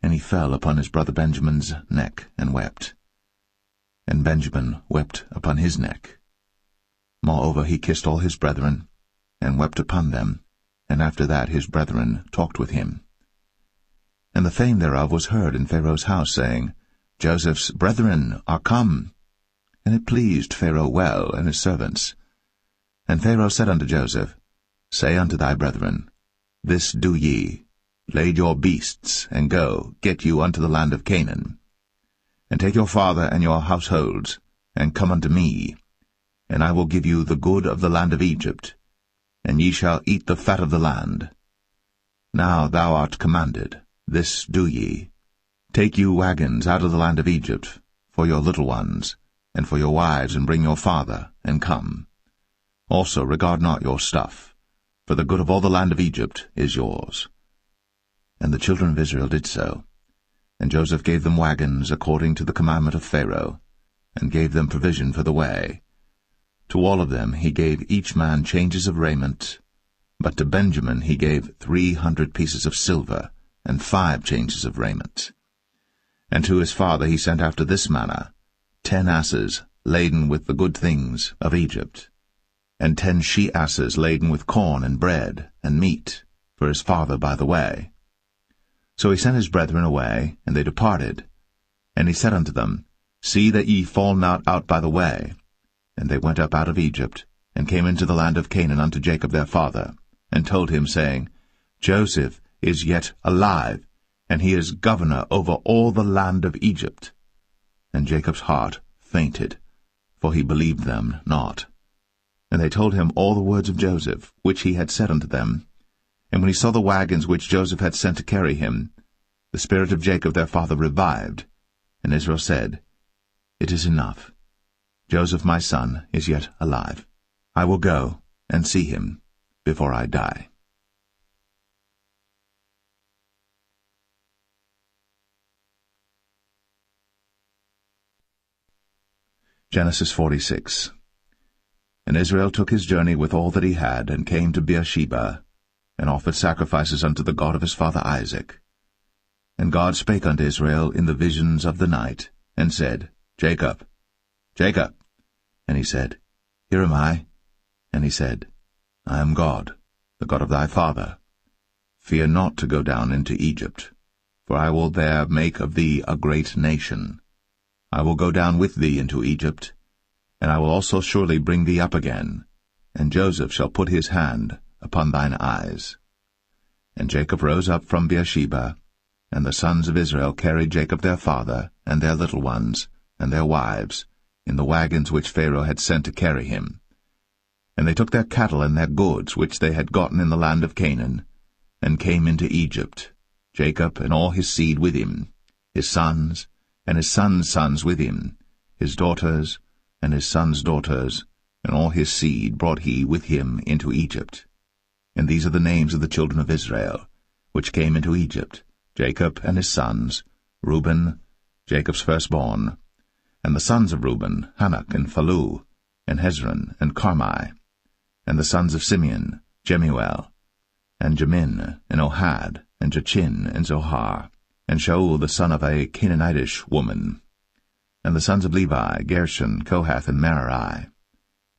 And he fell upon his brother Benjamin's neck, and wept. And Benjamin wept upon his neck. Moreover he kissed all his brethren, and wept upon them, and after that his brethren talked with him. And the fame thereof was heard in Pharaoh's house, saying, Joseph's brethren are come. And it pleased Pharaoh well, and his servants. And Pharaoh said unto Joseph, Say unto thy brethren, This do ye, lade your beasts, and go, get you unto the land of Canaan. And take your father and your households, and come unto me, and I will give you the good of the land of Egypt, and ye shall eat the fat of the land. Now thou art commanded, this do ye. Take you wagons out of the land of Egypt, for your little ones, and for your wives, and bring your father, and come. Also regard not your stuff, for the good of all the land of Egypt is yours. And the children of Israel did so. And Joseph gave them wagons according to the commandment of Pharaoh, and gave them provision for the way. To all of them he gave each man changes of raiment, but to Benjamin he gave 300 pieces of silver, and 5 changes of raiment. And to his father he sent after this manner, 10 asses laden with the good things of Egypt, and 10 she-asses laden with corn and bread and meat for his father by the way. So he sent his brethren away, and they departed. And he said unto them, See that ye fall not out by the way. And they went up out of Egypt, and came into the land of Canaan unto Jacob their father, and told him, saying, Joseph is yet alive, and he is governor over all the land of Egypt. And Jacob's heart fainted, for he believed them not. And they told him all the words of Joseph, which he had said unto them. And when he saw the wagons which Joseph had sent to carry him, the spirit of Jacob their father revived. And Israel said, It is enough. Joseph my son is yet alive. I will go and see him before I die. Genesis 46. And Israel took his journey with all that he had, and came to Beersheba, and offered sacrifices unto the God of his father Isaac. And God spake unto Israel in the visions of the night, and said, Jacob, Jacob. And he said, Here am I. And he said, I am God, the God of thy father. Fear not to go down into Egypt, for I will there make of thee a great nation. I will go down with thee into Egypt, and I will also surely bring thee up again, and Joseph shall put his hand upon thine eyes. And Jacob rose up from Beersheba, and the sons of Israel carried Jacob their father, and their little ones, and their wives, in the wagons which Pharaoh had sent to carry him. And they took their cattle and their goods which they had gotten in the land of Canaan, and came into Egypt, Jacob and all his seed with him, his sons, and his sons' sons with him, his daughters, and his sons' daughters, and all his seed brought he with him into Egypt. And these are the names of the children of Israel, which came into Egypt, Jacob and his sons, Reuben, Jacob's firstborn, and the sons of Reuben, Hanok and Phalu, and Hezron and Carmi, and the sons of Simeon, Jemuel, and Jamin, and Ohad, and Jachin, and Zohar, and Shaul the son of a Canaanitish woman, and the sons of Levi, Gershon, Kohath, and Merari,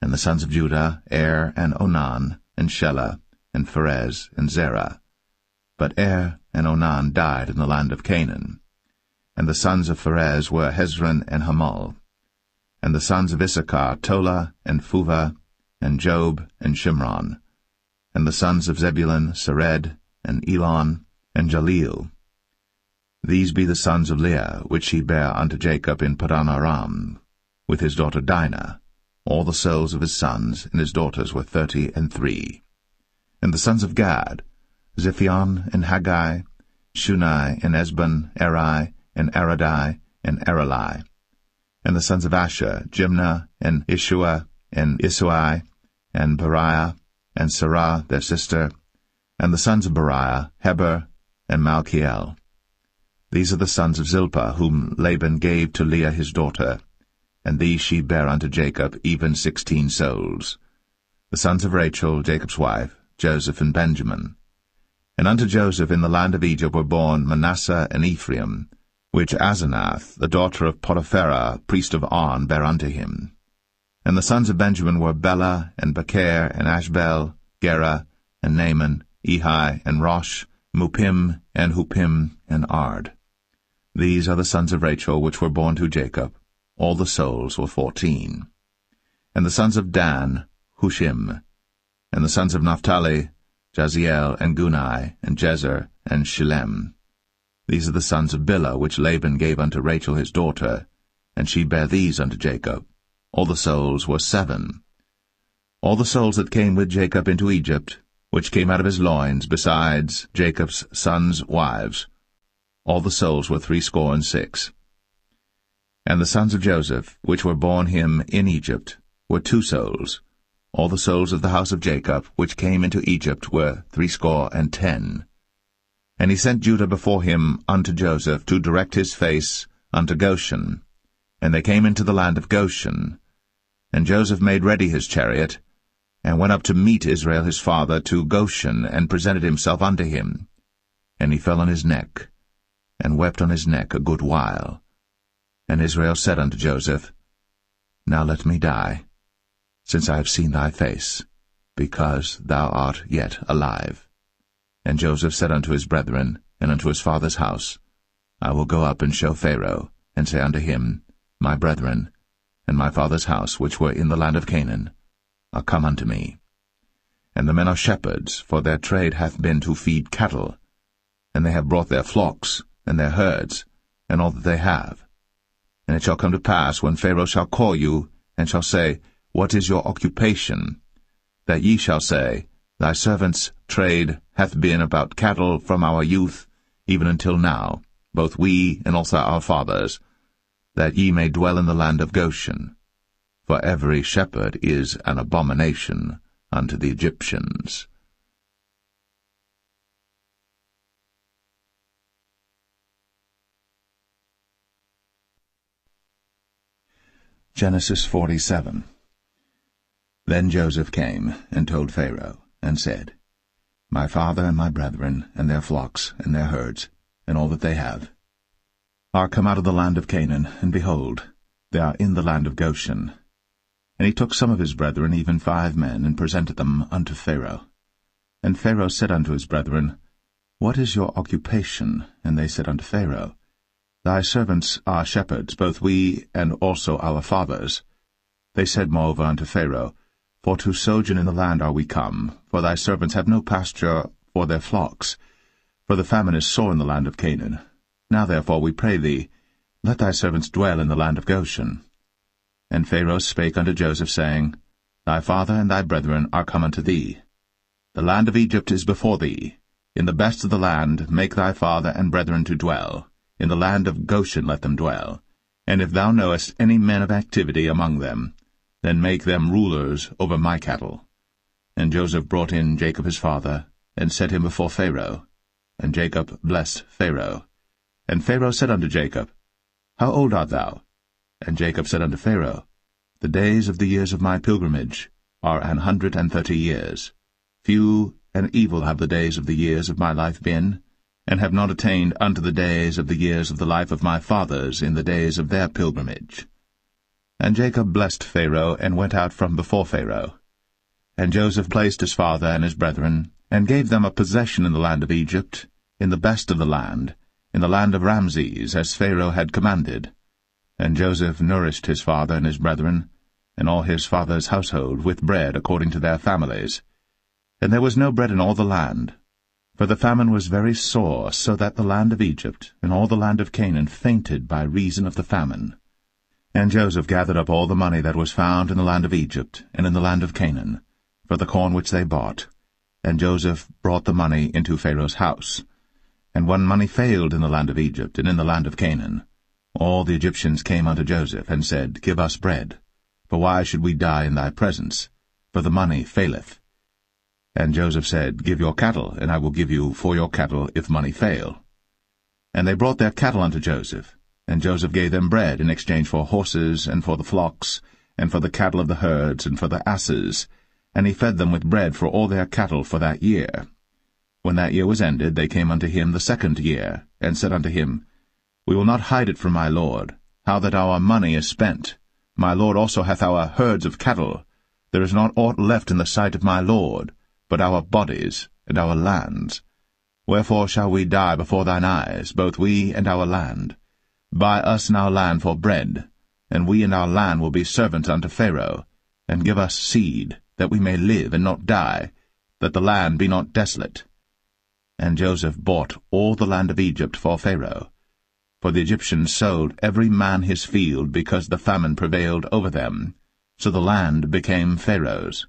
and the sons of Judah, Er, and Onan, and Shelah, and Pharez, and Zerah. But Er and Onan died in the land of Canaan. And the sons of Pharez were Hezron and Hamul. And the sons of Issachar, Tola, and Phuvah, and Job, and Shimron. And the sons of Zebulun, Sered, and Elon, and Jaleel. These be the sons of Leah, which he bare unto Jacob in Padan Aram, with his daughter Dinah. All the souls of his sons and his daughters were 33. And the sons of Gad, Ziphion, and Haggai, Shunai, and Esbon, Eri, and Aradai, and Arali. And the sons of Asher, Jimnah, and Ishua, and Isui, and Beriah, and Sarah their sister. And the sons of Beriah, Heber, and Malchiel. These are the sons of Zilpah, whom Laban gave to Leah his daughter, and these she bare unto Jacob, even 16 souls. The sons of Rachel, Jacob's wife, Joseph and Benjamin. And unto Joseph in the land of Egypt were born Manasseh and Ephraim, which Asenath, the daughter of Potipharah, priest of On, bare unto him. And the sons of Benjamin were Bela, and Becher, and Ashbel, Gera, and Naaman, Ehi, and Rosh, Mupim, and Hupim, and Ard. These are the sons of Rachel, which were born to Jacob. All the souls were 14. And the sons of Dan, Hushim. And the sons of Naphtali, Jaziel, and Gunai, and Jezer, and Shillem. These are the sons of Bilhah, which Laban gave unto Rachel his daughter, and she bare these unto Jacob. All the souls were 7. All the souls that came with Jacob into Egypt, which came out of his loins, besides Jacob's sons' wives, all the souls were 66. And the sons of Joseph, which were born him in Egypt, were 2 souls. All the souls of the house of Jacob, which came into Egypt, were 70. And he sent Judah before him unto Joseph, to direct his face unto Goshen. And they came into the land of Goshen. And Joseph made ready his chariot, and went up to meet Israel his father to Goshen, and presented himself unto him. And he fell on his neck, and wept on his neck a good while. And Israel said unto Joseph, Now let me die, since I have seen thy face, because thou art yet alive. And Joseph said unto his brethren, and unto his father's house, I will go up and show Pharaoh, and say unto him, My brethren, and my father's house, which were in the land of Canaan, are come unto me. And the men are shepherds, for their trade hath been to feed cattle, and they have brought their flocks, and their herds, and all that they have. And it shall come to pass, when Pharaoh shall call you, and shall say, What is your occupation? That ye shall say, Thy servant's trade hath been about cattle from our youth, even until now, both we and also our fathers, that ye may dwell in the land of Goshen. For every shepherd is an abomination unto the Egyptians. Genesis 47. Then Joseph came and told Pharaoh, and said, My father and my brethren, and their flocks, and their herds, and all that they have, are come out of the land of Canaan, and behold, they are in the land of Goshen. And he took some of his brethren, even 5 men, and presented them unto Pharaoh. And Pharaoh said unto his brethren, What is your occupation? And they said unto Pharaoh, Thy servants are shepherds, both we and also our fathers. They said moreover unto Pharaoh, For to sojourn in the land are we come, for thy servants have no pasture for their flocks, for the famine is sore in the land of Canaan. Now therefore, we pray thee, let thy servants dwell in the land of Goshen. And Pharaoh spake unto Joseph, saying, Thy father and thy brethren are come unto thee. The land of Egypt is before thee. In the best of the land make thy father and brethren to dwell. In the land of Goshen let them dwell. And if thou knowest any men of activity among them, then make them rulers over my cattle. And Joseph brought in Jacob his father, and set him before Pharaoh. And Jacob blessed Pharaoh. And Pharaoh said unto Jacob, How old art thou? And Jacob said unto Pharaoh, The days of the years of my pilgrimage are 130 years. Few and evil have the days of the years of my life been, and have not attained unto the days of the years of the life of my fathers in the days of their pilgrimage. And Jacob blessed Pharaoh, and went out from before Pharaoh. And Joseph placed his father and his brethren, and gave them a possession in the land of Egypt, in the best of the land, in the land of Ramses, as Pharaoh had commanded. And Joseph nourished his father and his brethren, and all his father's household, with bread according to their families. And there was no bread in all the land, for the famine was very sore, so that the land of Egypt and all the land of Canaan fainted by reason of the famine. And Joseph gathered up all the money that was found in the land of Egypt and in the land of Canaan, for the corn which they bought. And Joseph brought the money into Pharaoh's house. And when money failed in the land of Egypt and in the land of Canaan, all the Egyptians came unto Joseph, and said, Give us bread, for why should we die in thy presence? For the money faileth. And Joseph said, Give your cattle, and I will give you for your cattle if money fail. And they brought their cattle unto Joseph, and Joseph gave them bread in exchange for horses, and for the flocks, and for the cattle of the herds, and for the asses, and he fed them with bread for all their cattle for that year. When that year was ended, they came unto him the 2nd year, and said unto him, We will not hide it from my lord, how that our money is spent. My lord also hath our herds of cattle. There is not aught left in the sight of my lord, but our bodies and our lands. Wherefore shall we die before thine eyes, both we and our land? Buy us now land for bread, and we and our land will be servants unto Pharaoh, and give us seed, that we may live and not die, that the land be not desolate. And Joseph bought all the land of Egypt for Pharaoh. For the Egyptians sold every man his field, because the famine prevailed over them, so the land became Pharaoh's.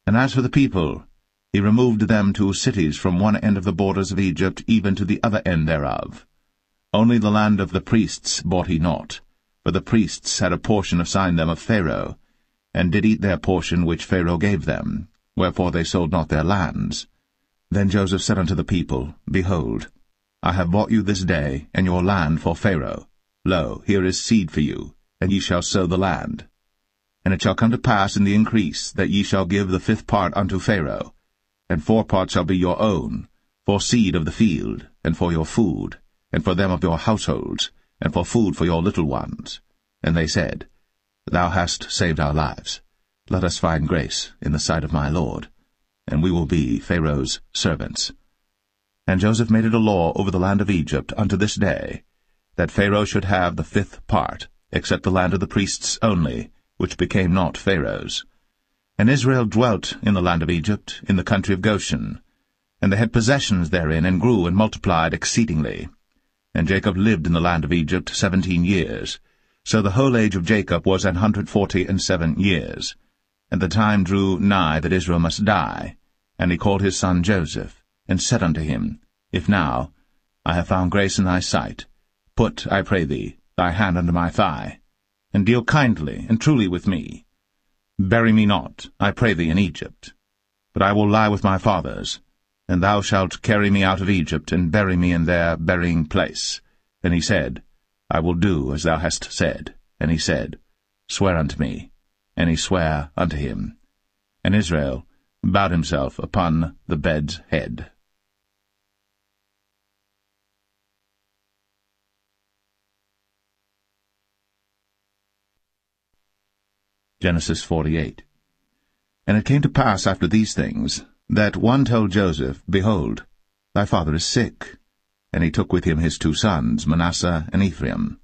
And as for the people, he removed them to cities from one end of the borders of Egypt even to the other end thereof. Only the land of the priests bought he not, for the priests had a portion assigned them of Pharaoh, and did eat their portion which Pharaoh gave them, wherefore they sold not their lands. Then Joseph said unto the people, Behold, I have bought you this day, and your land for Pharaoh. Lo, here is seed for you, and ye shall sow the land. And it shall come to pass in the increase, that ye shall give the 5th part unto Pharaoh, and 4 parts shall be your own, for seed of the field, and for your food, and for them of your households, and for food for your little ones. And they said, Thou hast saved our lives. Let us find grace in the sight of my Lord, and we will be Pharaoh's servants. And Joseph made it a law over the land of Egypt unto this day, that Pharaoh should have the 5th part, except the land of the priests only, which became not Pharaoh's. And Israel dwelt in the land of Egypt, in the country of Goshen. And they had possessions therein, and grew and multiplied exceedingly. And Jacob lived in the land of Egypt 17 years. So the whole age of Jacob was 147 years. And the time drew nigh that Israel must die. And he called his son Joseph, and said unto him, If now I have found grace in thy sight, put, I pray thee, thy hand under my thigh, and deal kindly and truly with me. Bury me not, I pray thee, in Egypt. But I will lie with my fathers, and thou shalt carry me out of Egypt, and bury me in their burying place. And he said, I will do as thou hast said. And he said, Swear unto me. And he sware unto him. And Israel bowed himself upon the bed's head. Genesis 48. And it came to pass after these things, that one told Joseph, Behold, thy father is sick. And he took with him his 2 sons, Manasseh and Ephraim.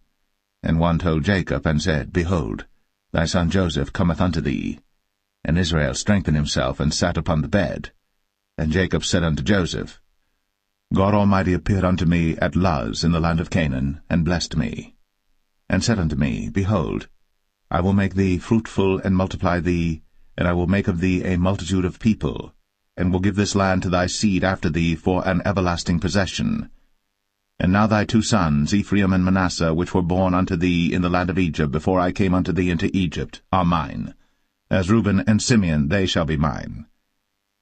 And one told Jacob, and said, Behold, thy son Joseph cometh unto thee. And Israel strengthened himself, and sat upon the bed. And Jacob said unto Joseph, God Almighty appeared unto me at Luz in the land of Canaan, and blessed me, and said unto me, Behold, I will make thee fruitful, and multiply thee, and I will make of thee a multitude of people, and will give this land to thy seed after thee for an everlasting possession. And now thy 2 sons, Ephraim and Manasseh, which were born unto thee in the land of Egypt before I came unto thee into Egypt, are mine. As Reuben and Simeon they shall be mine.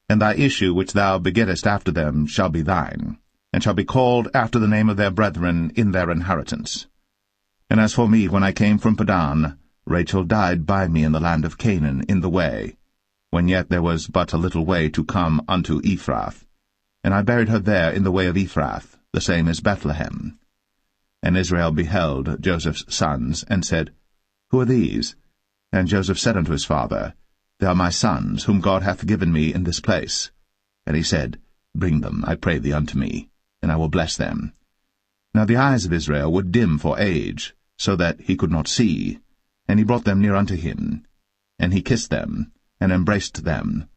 And thy issue which thou begettest after them shall be thine, and shall be called after the name of their brethren in their inheritance. And as for me, when I came from Padan, Rachel died by me in the land of Canaan in the way, when yet there was but a little way to come unto Ephrath. And I buried her there in the way of Ephrath, the same as Bethlehem. And Israel beheld Joseph's sons, and said, Who are these? And Joseph said unto his father, They are my sons, whom God hath given me in this place. And he said, Bring them, I pray thee, unto me, and I will bless them. Now the eyes of Israel were dim for age, so that he could not see. And he brought them near unto him. And he kissed them, and embraced them.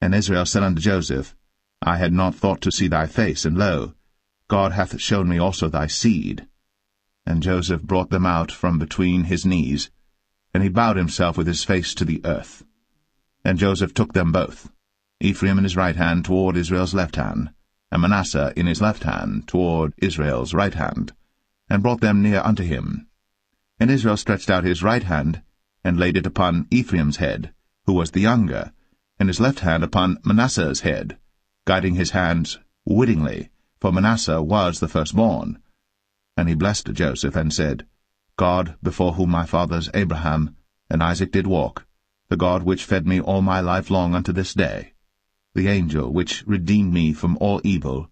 And Israel said unto Joseph, I had not thought to see thy face, and lo, God hath shown me also thy seed. And Joseph brought them out from between his knees, and he bowed himself with his face to the earth. And Joseph took them both, Ephraim in his right hand toward Israel's left hand, and Manasseh in his left hand toward Israel's right hand, and brought them near unto him. And Israel stretched out his right hand, and laid it upon Ephraim's head, who was the younger, and his left hand upon Manasseh's head, guiding his hands wittingly, for Manasseh was the firstborn. And he blessed Joseph, and said, God, before whom my fathers Abraham and Isaac did walk, the God which fed me all my life long unto this day, the angel which redeemed me from all evil,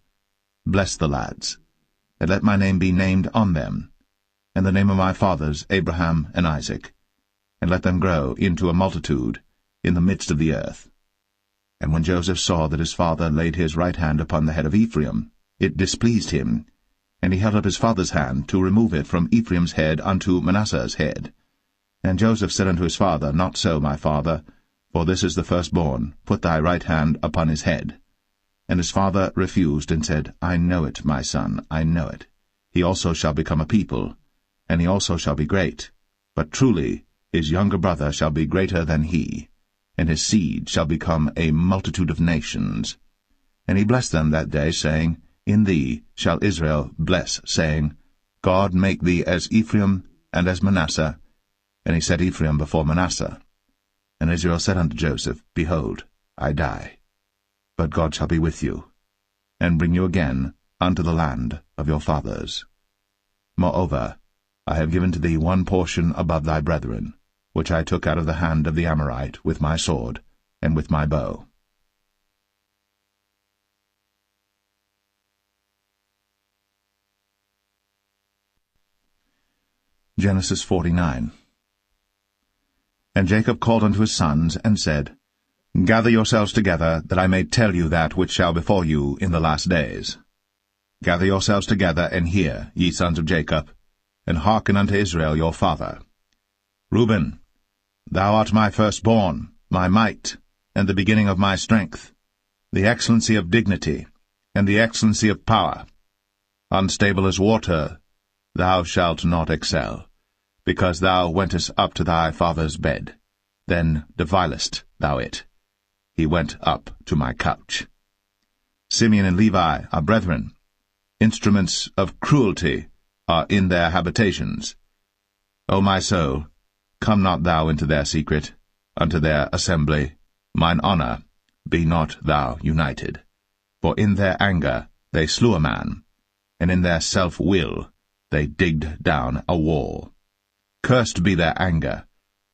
bless the lads, and let my name be named on them, and the name of my fathers Abraham and Isaac, and let them grow into a multitude in the midst of the earth. And when Joseph saw that his father laid his right hand upon the head of Ephraim, it displeased him, and he held up his father's hand to remove it from Ephraim's head unto Manasseh's head. And Joseph said unto his father, Not so, my father, for this is the firstborn. Put thy right hand upon his head. And his father refused, and said, I know it, my son, I know it. He also shall become a people, and he also shall be great. But truly his younger brother shall be greater than he, and his seed shall become a multitude of nations. And he blessed them that day, saying, In thee shall Israel bless, saying, God make thee as Ephraim and as Manasseh. And he set Ephraim before Manasseh. And Israel said unto Joseph, Behold, I die, but God shall be with you, and bring you again unto the land of your fathers. Moreover, I have given to thee one portion above thy brethren, which I took out of the hand of the Amorite with my sword and with my bow. Genesis 49. And Jacob called unto his sons, and said, Gather yourselves together, that I may tell you that which shall befall you in the last days. Gather yourselves together, and hear, ye sons of Jacob, and hearken unto Israel your father. Reuben, thou art my firstborn, my might, and the beginning of my strength, the excellency of dignity, and the excellency of power. Unstable as water, thou shalt not excel, because thou wentest up to thy father's bed. Then devilest thou it. He went up to my couch. Simeon and Levi are brethren. Instruments of cruelty are in their habitations. O my soul, come not thou into their secret, unto their assembly. Mine honour, be not thou united. For in their anger they slew a man, and in their self-will they digged down a wall. Cursed be their anger,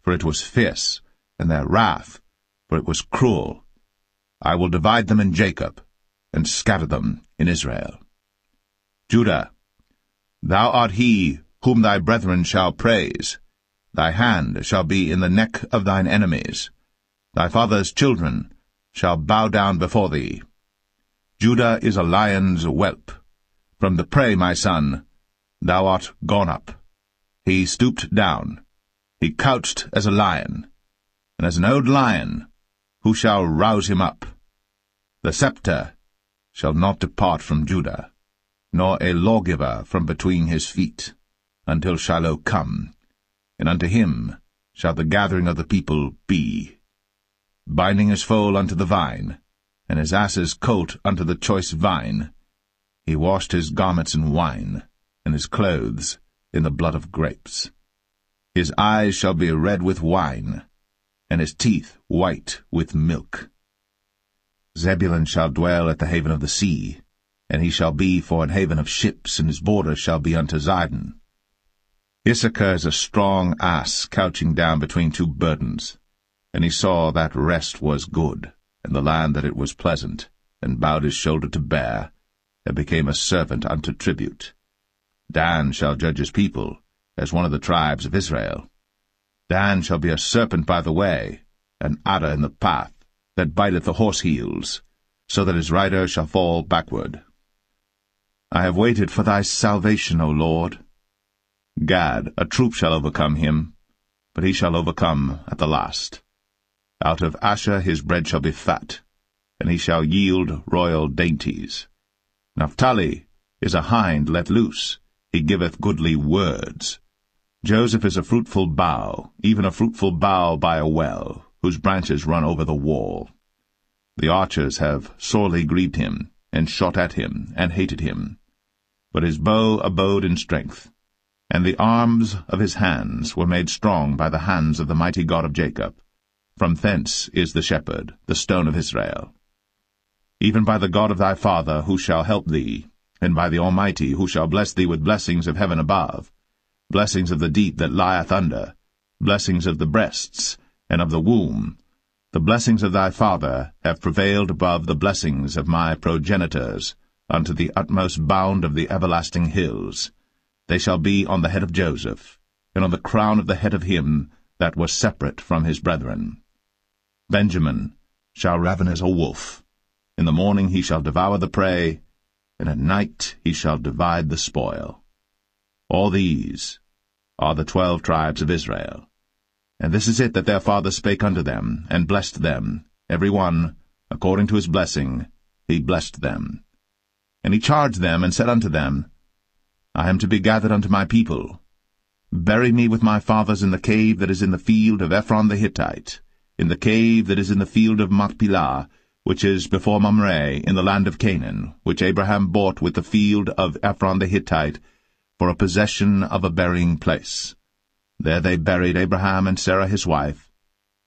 for it was fierce, and their wrath, for it was cruel. I will divide them in Jacob, and scatter them in Israel. Judah, thou art he whom thy brethren shall praise. Thy hand shall be in the neck of thine enemies. Thy father's children shall bow down before thee. Judah is a lion's whelp. From the prey, my son, thou art gone up. He stooped down. He couched as a lion, and as an old lion, who shall rouse him up? The scepter shall not depart from Judah, nor a lawgiver from between his feet, until Shiloh come, and unto him shall the gathering of the people be. Binding his foal unto the vine, and his ass's colt unto the choice vine, he washed his garments in wine, and his clothes in the blood of grapes. His eyes shall be red with wine, and his teeth white with milk. Zebulun shall dwell at the haven of the sea, and he shall be for an haven of ships, and his border shall be unto Zidon. Issachar is a strong ass couching down between two burdens, and he saw that rest was good, and the land that it was pleasant, and bowed his shoulder to bear, and became a servant unto tribute. Dan shall judge his people, as one of the tribes of Israel. Dan shall be a serpent by the way, an adder in the path, that biteth the horse heels, so that his rider shall fall backward. I have waited for thy salvation, O Lord. Gad, a troop shall overcome him, but he shall overcome at the last. Out of Asher his bread shall be fat, and he shall yield royal dainties. Naphtali is a hind let loose, he giveth goodly words. Joseph is a fruitful bough, even a fruitful bough by a well, whose branches run over the wall. The archers have sorely grieved him, and shot at him, and hated him. But his bow abode in strength, and the arms of his hands were made strong by the hands of the mighty God of Jacob. From thence is the shepherd, the stone of Israel. Even by the God of thy father, who shall help thee, and by the Almighty, who shall bless thee with blessings of heaven above, blessings of the deep that lieth under, blessings of the breasts, and of the womb. The blessings of thy father have prevailed above the blessings of my progenitors, unto the utmost bound of the everlasting hills. They shall be on the head of Joseph, and on the crown of the head of him that was separate from his brethren. Benjamin shall raven as a wolf. In the morning he shall devour the prey, and at night he shall divide the spoil. All these are the 12 tribes of Israel. And this is it that their father spake unto them, and blessed them, every one, according to his blessing, he blessed them. And he charged them, and said unto them, I am to be gathered unto my people. Bury me with my fathers in the cave that is in the field of Ephron the Hittite, in the cave that is in the field of Machpelah, which is before Mamre, in the land of Canaan, which Abraham bought with the field of Ephron the Hittite, for a possession of a burying place. There they buried Abraham and Sarah his wife.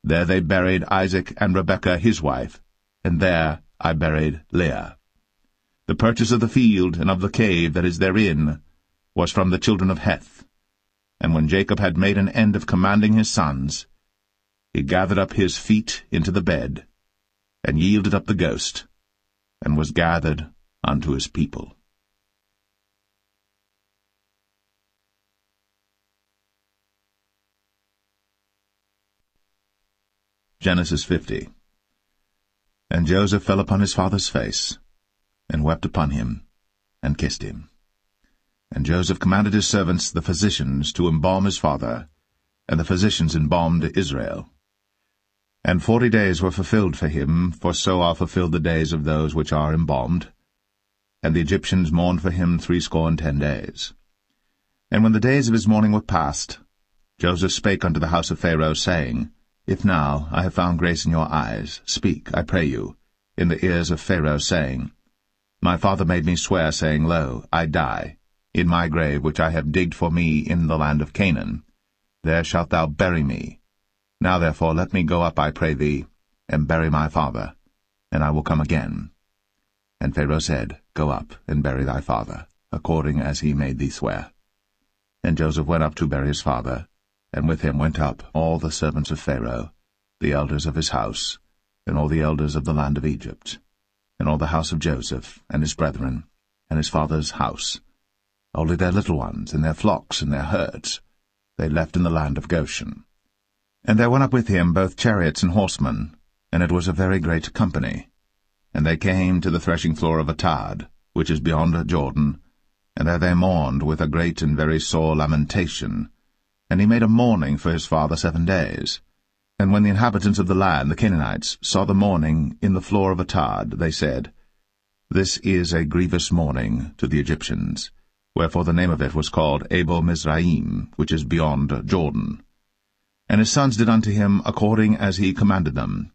There they buried Isaac and Rebekah his wife, and there I buried Leah. The purchase of the field and of the cave that is therein was from the children of Heth. And when Jacob had made an end of commanding his sons, he gathered up his feet into the bed, and yielded up the ghost, and was gathered unto his people. Genesis 50. And Joseph fell upon his father's face, and wept upon him, and kissed him. And Joseph commanded his servants, the physicians, to embalm his father, and the physicians embalmed Israel. And 40 days were fulfilled for him, for so are fulfilled the days of those which are embalmed. And the Egyptians mourned for him 60 days. And when the days of his mourning were past, Joseph spake unto the house of Pharaoh, saying, If now I have found grace in your eyes, speak, I pray you, in the ears of Pharaoh, saying, My father made me swear, saying, Lo, I die. In my grave which I have digged for me in the land of Canaan, there shalt thou bury me. Now therefore let me go up, I pray thee, and bury my father, and I will come again. And Pharaoh said, Go up, and bury thy father, according as he made thee swear. And Joseph went up to bury his father, and with him went up all the servants of Pharaoh, the elders of his house, and all the elders of the land of Egypt, and all the house of Joseph, and his brethren, and his father's house. Only their little ones, and their flocks, and their herds, they left in the land of Goshen. And there went up with him both chariots and horsemen, and it was a very great company. And they came to the threshing floor of Atad, which is beyond Jordan, and there they mourned with a great and very sore lamentation. And he made a mourning for his father 7 days. And when the inhabitants of the land, the Canaanites, saw the mourning in the floor of Atad, they said, This is a grievous mourning to the Egyptians. Wherefore the name of it was called Abel Mizraim, which is beyond Jordan. And his sons did unto him according as he commanded them.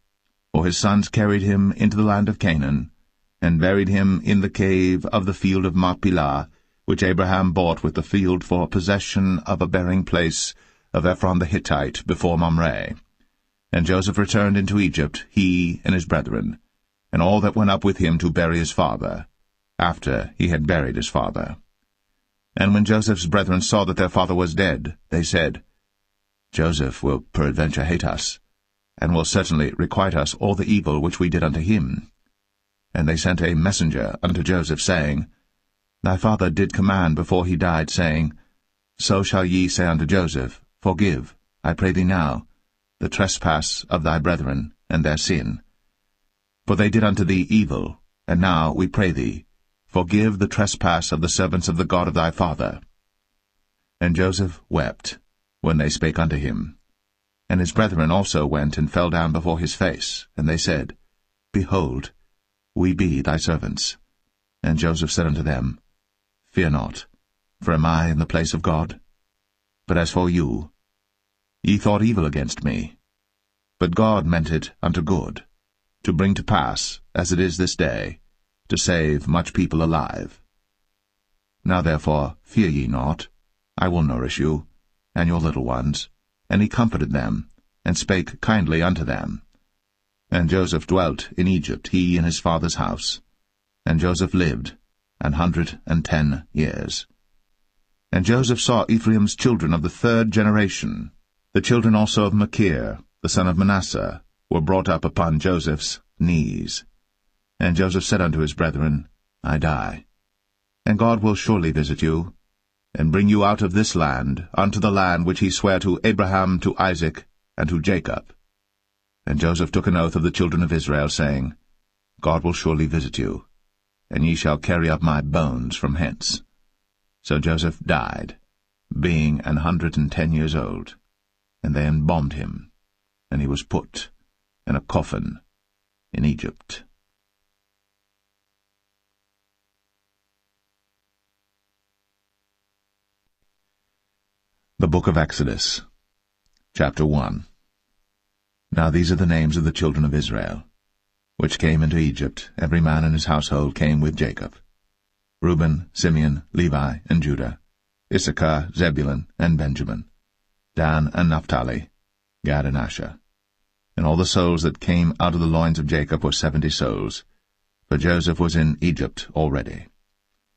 For his sons carried him into the land of Canaan, and buried him in the cave of the field of Machpelah, which Abraham bought with the field for possession of a burying place of Ephron the Hittite before Mamre. And Joseph returned into Egypt, he and his brethren, and all that went up with him to bury his father, after he had buried his father. And when Joseph's brethren saw that their father was dead, they said, Joseph will peradventure hate us, and will certainly requite us all the evil which we did unto him. And they sent a messenger unto Joseph, saying, Thy father did command before he died, saying, So shall ye say unto Joseph, Forgive, I pray thee now, the trespass of thy brethren, and their sin. For they did unto thee evil, and now, we pray thee, forgive the trespass of the servants of the God of thy father. And Joseph wept, when they spake unto him. And his brethren also went and fell down before his face, and they said, Behold, we be thy servants. And Joseph said unto them, Fear not, for am I in the place of God? But as for you, ye thought evil against me. But God meant it unto good, to bring to pass, as it is this day, to save much people alive. Now therefore fear ye not, I will nourish you, and your little ones. And he comforted them, and spake kindly unto them. And Joseph dwelt in Egypt, he and his father's house. And Joseph lived 110 years. And Joseph saw Ephraim's children of the 3rd generation. The children also of Machir, the son of Manasseh, were brought up upon Joseph's knees. And Joseph said unto his brethren, I die. And God will surely visit you, and bring you out of this land unto the land which he sware to Abraham, to Isaac, and to Jacob. And Joseph took an oath of the children of Israel, saying, God will surely visit you, and ye shall carry up my bones from hence. So Joseph died, being 110 years old, and they embalmed him, and he was put in a coffin in Egypt. The Book of Exodus, Chapter 1. Now these are the names of the children of Israel, which came into Egypt. Every man in his household came with Jacob: Reuben, Simeon, Levi, and Judah, Issachar, Zebulun, and Benjamin, Dan and Naphtali, Gad and Asher. And all the souls that came out of the loins of Jacob were 70 souls, for Joseph was in Egypt already.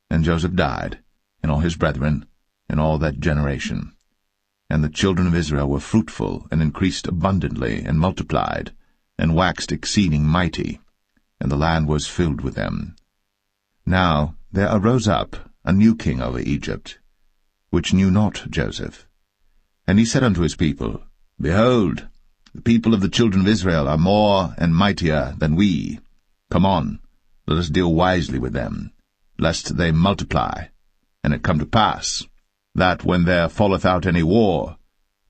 And Joseph died, and all his brethren, and all that generation. And the children of Israel were fruitful, and increased abundantly, and multiplied, and waxed exceeding mighty, and the land was filled with them. Now there arose up a new king over Egypt, which knew not Joseph. And he said unto his people, Behold, the people of the children of Israel are more and mightier than we. Come on, let us deal wisely with them, lest they multiply. And it come to pass, that when there falleth out any war,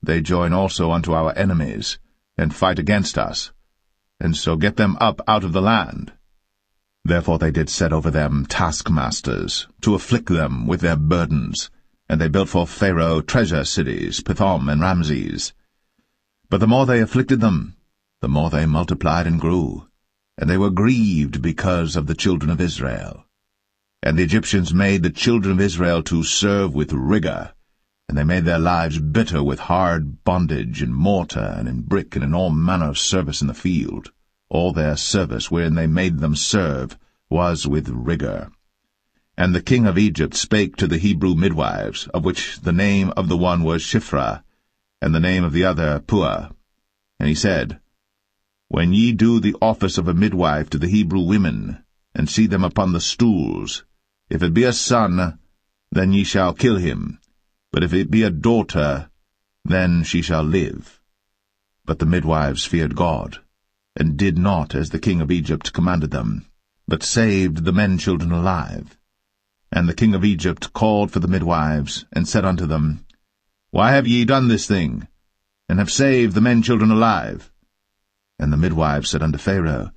they join also unto our enemies, and fight against us, and so get them up out of the land. Therefore they did set over them taskmasters, to afflict them with their burdens, and they built for Pharaoh treasure cities, Pithom and Ramses. But the more they afflicted them, the more they multiplied and grew, and they were grieved because of the children of Israel. And the Egyptians made the children of Israel to serve with rigor, and they made their lives bitter with hard bondage in mortar and in brick and in all manner of service in the field. All their service wherein they made them serve was with rigor. And the king of Egypt spake to the Hebrew midwives, of which the name of the one was Shiphrah, and the name of the other Puah. And he said, When ye do the office of a midwife to the Hebrew women, and see them upon the stools, if it be a son, then ye shall kill him, but if it be a daughter, then she shall live. But the midwives feared God, and did not as the king of Egypt commanded them, but saved the men-children alive. And the king of Egypt called for the midwives, and said unto them, Why have ye done this thing, and have saved the men-children alive? And the midwives said unto Pharaoh,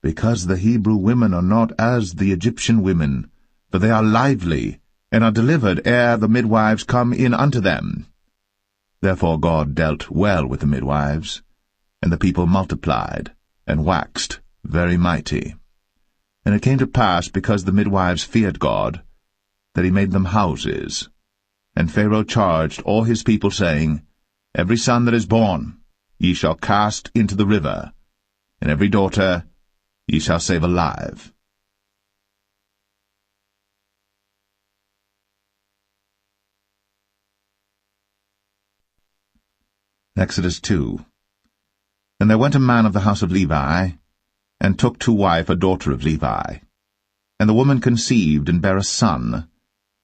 Because the Hebrew women are not as the Egyptian women, for they are lively, and are delivered ere the midwives come in unto them. Therefore God dealt well with the midwives, and the people multiplied, and waxed very mighty. And it came to pass, because the midwives feared God, that he made them houses. And Pharaoh charged all his people, saying, Every son that is born ye shall cast into the river, and every daughter ye shall save alive. Exodus 2. And there went a man of the house of Levi, and took to wife a daughter of Levi. And the woman conceived, and bare a son.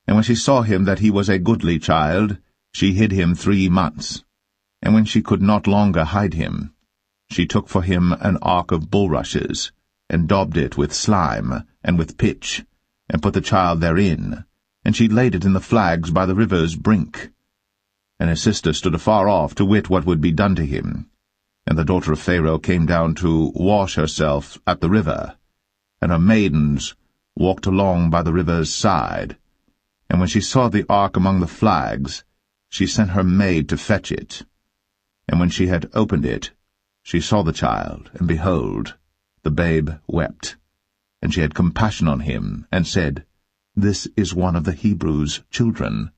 And when she saw him that he was a goodly child, she hid him 3 months. And when she could not longer hide him, she took for him an ark of bulrushes, and daubed it with slime, and with pitch, and put the child therein, and she laid it in the flags by the river's brink. And his sister stood afar off to wit what would be done to him. And the daughter of Pharaoh came down to wash herself at the river, and her maidens walked along by the river's side. And when she saw the ark among the flags, she sent her maid to fetch it. And when she had opened it, she saw the child, and behold, the babe wept. And she had compassion on him, and said, This is one of the Hebrews' children.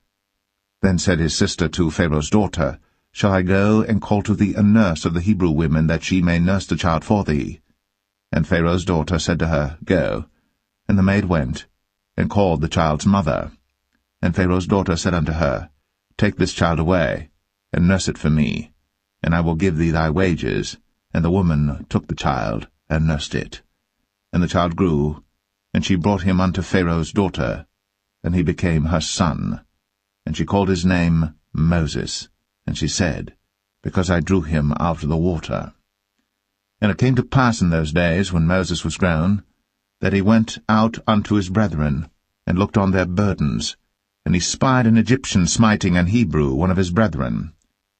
Then said his sister to Pharaoh's daughter, Shall I go and call to thee a nurse of the Hebrew women, that she may nurse the child for thee? And Pharaoh's daughter said to her, Go. And the maid went, and called the child's mother. And Pharaoh's daughter said unto her, Take this child away, and nurse it for me, and I will give thee thy wages. And the woman took the child, and nursed it. And the child grew, and she brought him unto Pharaoh's daughter, and he became her son. And she called his name Moses, and she said, Because I drew him out of the water. And it came to pass in those days, when Moses was grown, that he went out unto his brethren, and looked on their burdens, and he spied an Egyptian smiting an Hebrew, one of his brethren.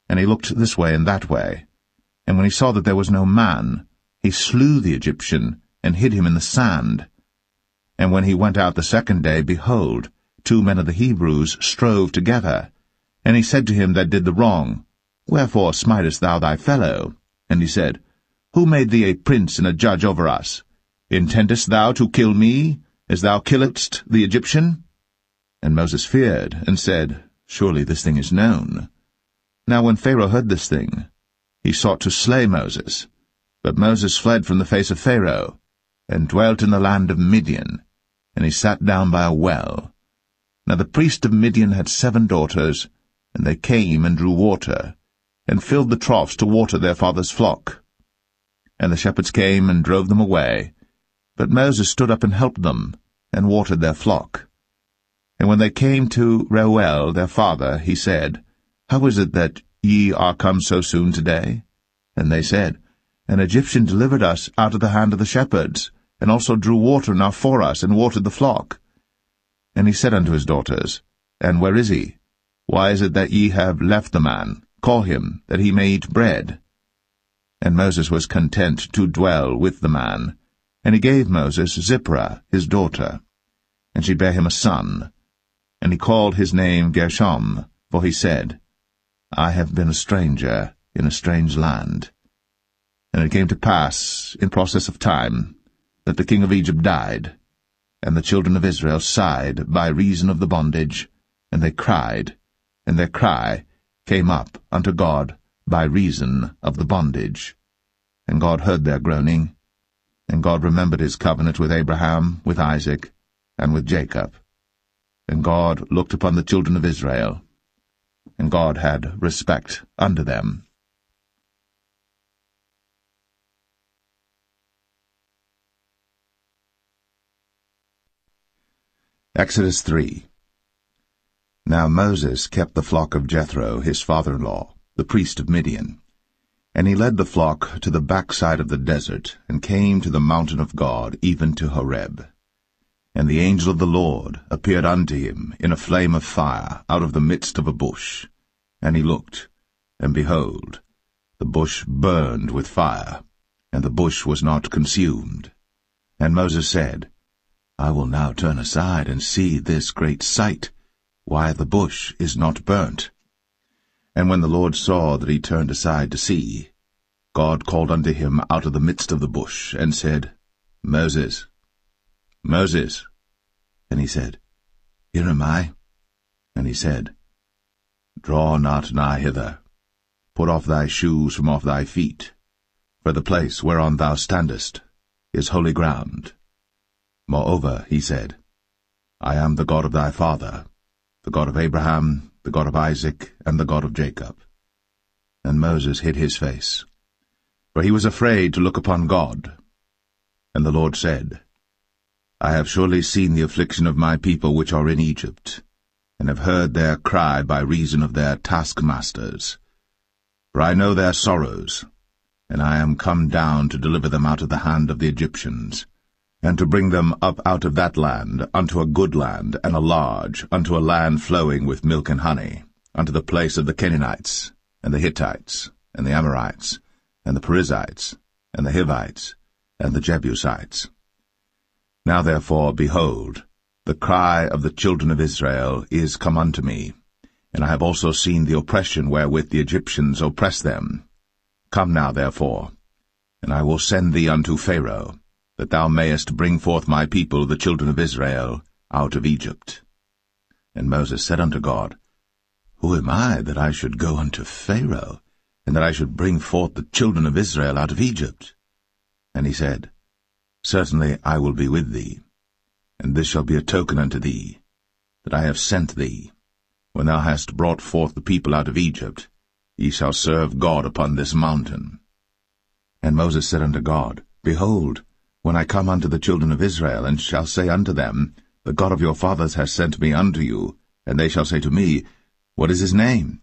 And he looked this way and that way. And when he saw that there was no man, he slew the Egyptian, and hid him in the sand. And when he went out the second day, behold, 2 men of the Hebrews strove together. And he said to him that did the wrong, Wherefore smitest thou thy fellow? And he said, Who made thee a prince and a judge over us? Intendest thou to kill me, as thou killedst the Egyptian? And Moses feared, and said, Surely this thing is known. Now when Pharaoh heard this thing, he sought to slay Moses. But Moses fled from the face of Pharaoh, and dwelt in the land of Midian, and he sat down by a well. Now the priest of Midian had 7 daughters, and they came and drew water, and filled the troughs to water their father's flock. And the shepherds came and drove them away, but Moses stood up and helped them, and watered their flock. And when they came to Reuel their father, he said, How is it that ye are come so soon today? And they said, An Egyptian delivered us out of the hand of the shepherds, and also drew water enough for us, and watered the flock. And he said unto his daughters, And where is he? Why is it that ye have left the man? Call him, that he may eat bread. And Moses was content to dwell with the man. And he gave Moses Zipporah his daughter, and she bare him a son. And he called his name Gershom, for he said, I have been a stranger in a strange land. And it came to pass, in process of time, that the king of Egypt died, and the children of Israel sighed by reason of the bondage, and they cried, and their cry came up unto God by reason of the bondage. And God heard their groaning, and God remembered his covenant with Abraham, with Isaac, and with Jacob. And God looked upon the children of Israel, and God had respect unto them. Exodus 3. Now Moses kept the flock of Jethro, his father-in-law, the priest of Midian. And he led the flock to the backside of the desert, and came to the mountain of God, even to Horeb. And the angel of the Lord appeared unto him in a flame of fire out of the midst of a bush. And he looked, and behold, the bush burned with fire, and the bush was not consumed. And Moses said, I will now turn aside and see this great sight, why the bush is not burnt. And when the Lord saw that he turned aside to see, God called unto him out of the midst of the bush, and said, Moses, Moses. And he said, Here am I. And he said, Draw not nigh hither. Put off thy shoes from off thy feet, for the place whereon thou standest is holy ground. Moreover, he said, I am the God of thy father, the God of Abraham, the God of Isaac, and the God of Jacob. And Moses hid his face, for he was afraid to look upon God. And the Lord said, I have surely seen the affliction of my people which are in Egypt, and have heard their cry by reason of their taskmasters. For I know their sorrows, and I am come down to deliver them out of the hand of the Egyptians, and to bring them up out of that land unto a good land, and a large, unto a land flowing with milk and honey, unto the place of the Canaanites, and the Hittites, and the Amorites, and the Perizzites, and the Hivites, and the Jebusites. Now therefore, behold, the cry of the children of Israel is come unto me, and I have also seen the oppression wherewith the Egyptians oppress them. Come now therefore, and I will send thee unto Pharaoh, that thou mayest bring forth my people, the children of Israel, out of Egypt. And Moses said unto God, Who am I, that I should go unto Pharaoh, and that I should bring forth the children of Israel out of Egypt? And he said, Certainly I will be with thee, and this shall be a token unto thee, that I have sent thee. When thou hast brought forth the people out of Egypt, ye shall serve God upon this mountain. And Moses said unto God, Behold, when I come unto the children of Israel, and shall say unto them, The God of your fathers has sent me unto you, and they shall say to me, What is his name?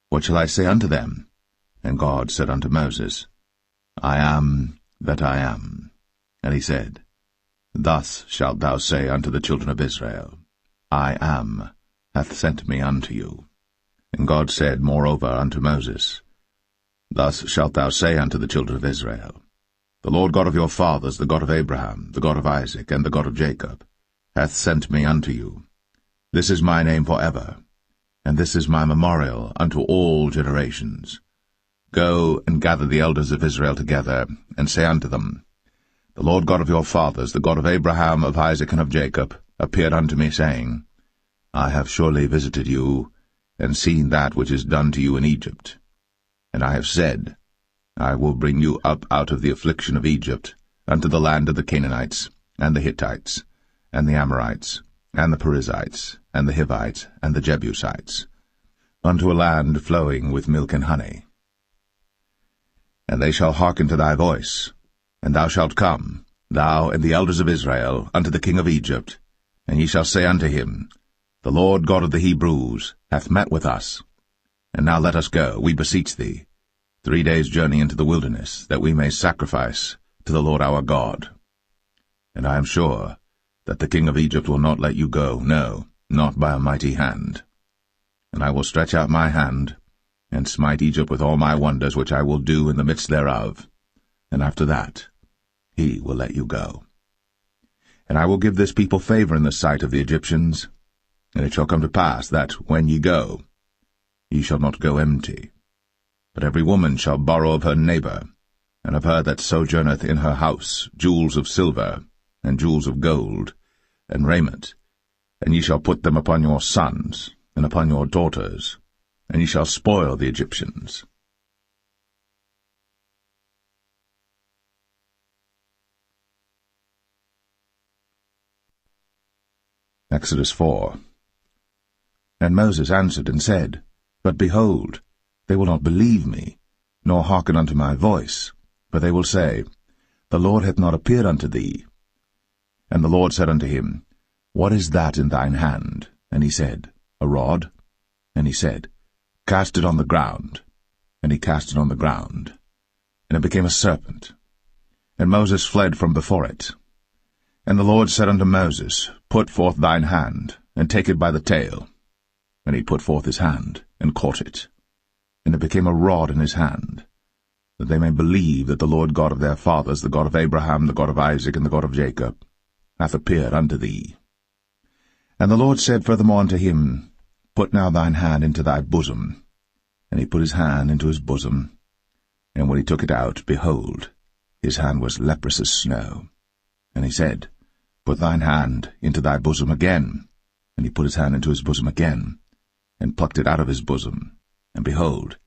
What shall I say unto them? And God said unto Moses, I am that I am. And he said, Thus shalt thou say unto the children of Israel, I am hath sent me unto you. And God said moreover unto Moses, Thus shalt thou say unto the children of Israel, The Lord God of your fathers, the God of Abraham, the God of Isaac, and the God of Jacob, hath sent me unto you. This is my name for ever, and this is my memorial unto all generations. Go and gather the elders of Israel together, and say unto them, The Lord God of your fathers, the God of Abraham, of Isaac, and of Jacob, appeared unto me, saying, I have surely visited you, and seen that which is done to you in Egypt. And I have said, I will bring you up out of the affliction of Egypt, unto the land of the Canaanites, and the Hittites, and the Amorites, and the Perizzites, and the Hivites, and the Jebusites, unto a land flowing with milk and honey. And they shall hearken to thy voice, and thou shalt come, thou and the elders of Israel, unto the king of Egypt, and ye shall say unto him, The Lord God of the Hebrews hath met with us. And now let us go, we beseech thee, 3 days' journey into the wilderness, that we may sacrifice to the Lord our God. And I am sure that the king of Egypt will not let you go, no, not by a mighty hand. And I will stretch out my hand, and smite Egypt with all my wonders which I will do in the midst thereof, and after that he will let you go. And I will give this people favor in the sight of the Egyptians, and it shall come to pass that, when ye go, ye shall not go empty. But every woman shall borrow of her neighbor, and of her that sojourneth in her house, jewels of silver, and jewels of gold, and raiment, and ye shall put them upon your sons, and upon your daughters, and ye shall spoil the Egyptians. Exodus 4. And Moses answered and said, But behold, they will not believe me, nor hearken unto my voice, for they will say, The Lord hath not appeared unto thee. And the Lord said unto him, What is that in thine hand? And he said, A rod. And he said, Cast it on the ground. And he cast it on the ground, and it became a serpent. And Moses fled from before it. And the Lord said unto Moses, Put forth thine hand, and take it by the tail. And he put forth his hand, and caught it. And it became a rod in his hand, that they may believe that the Lord God of their fathers, the God of Abraham, the God of Isaac, and the God of Jacob, hath appeared unto thee. And the Lord said furthermore unto him, Put now thine hand into thy bosom. And he put his hand into his bosom. And when he took it out, behold, his hand was leprous as snow. And he said, Put thine hand into thy bosom again. And he put his hand into his bosom again, and plucked it out of his bosom. And behold,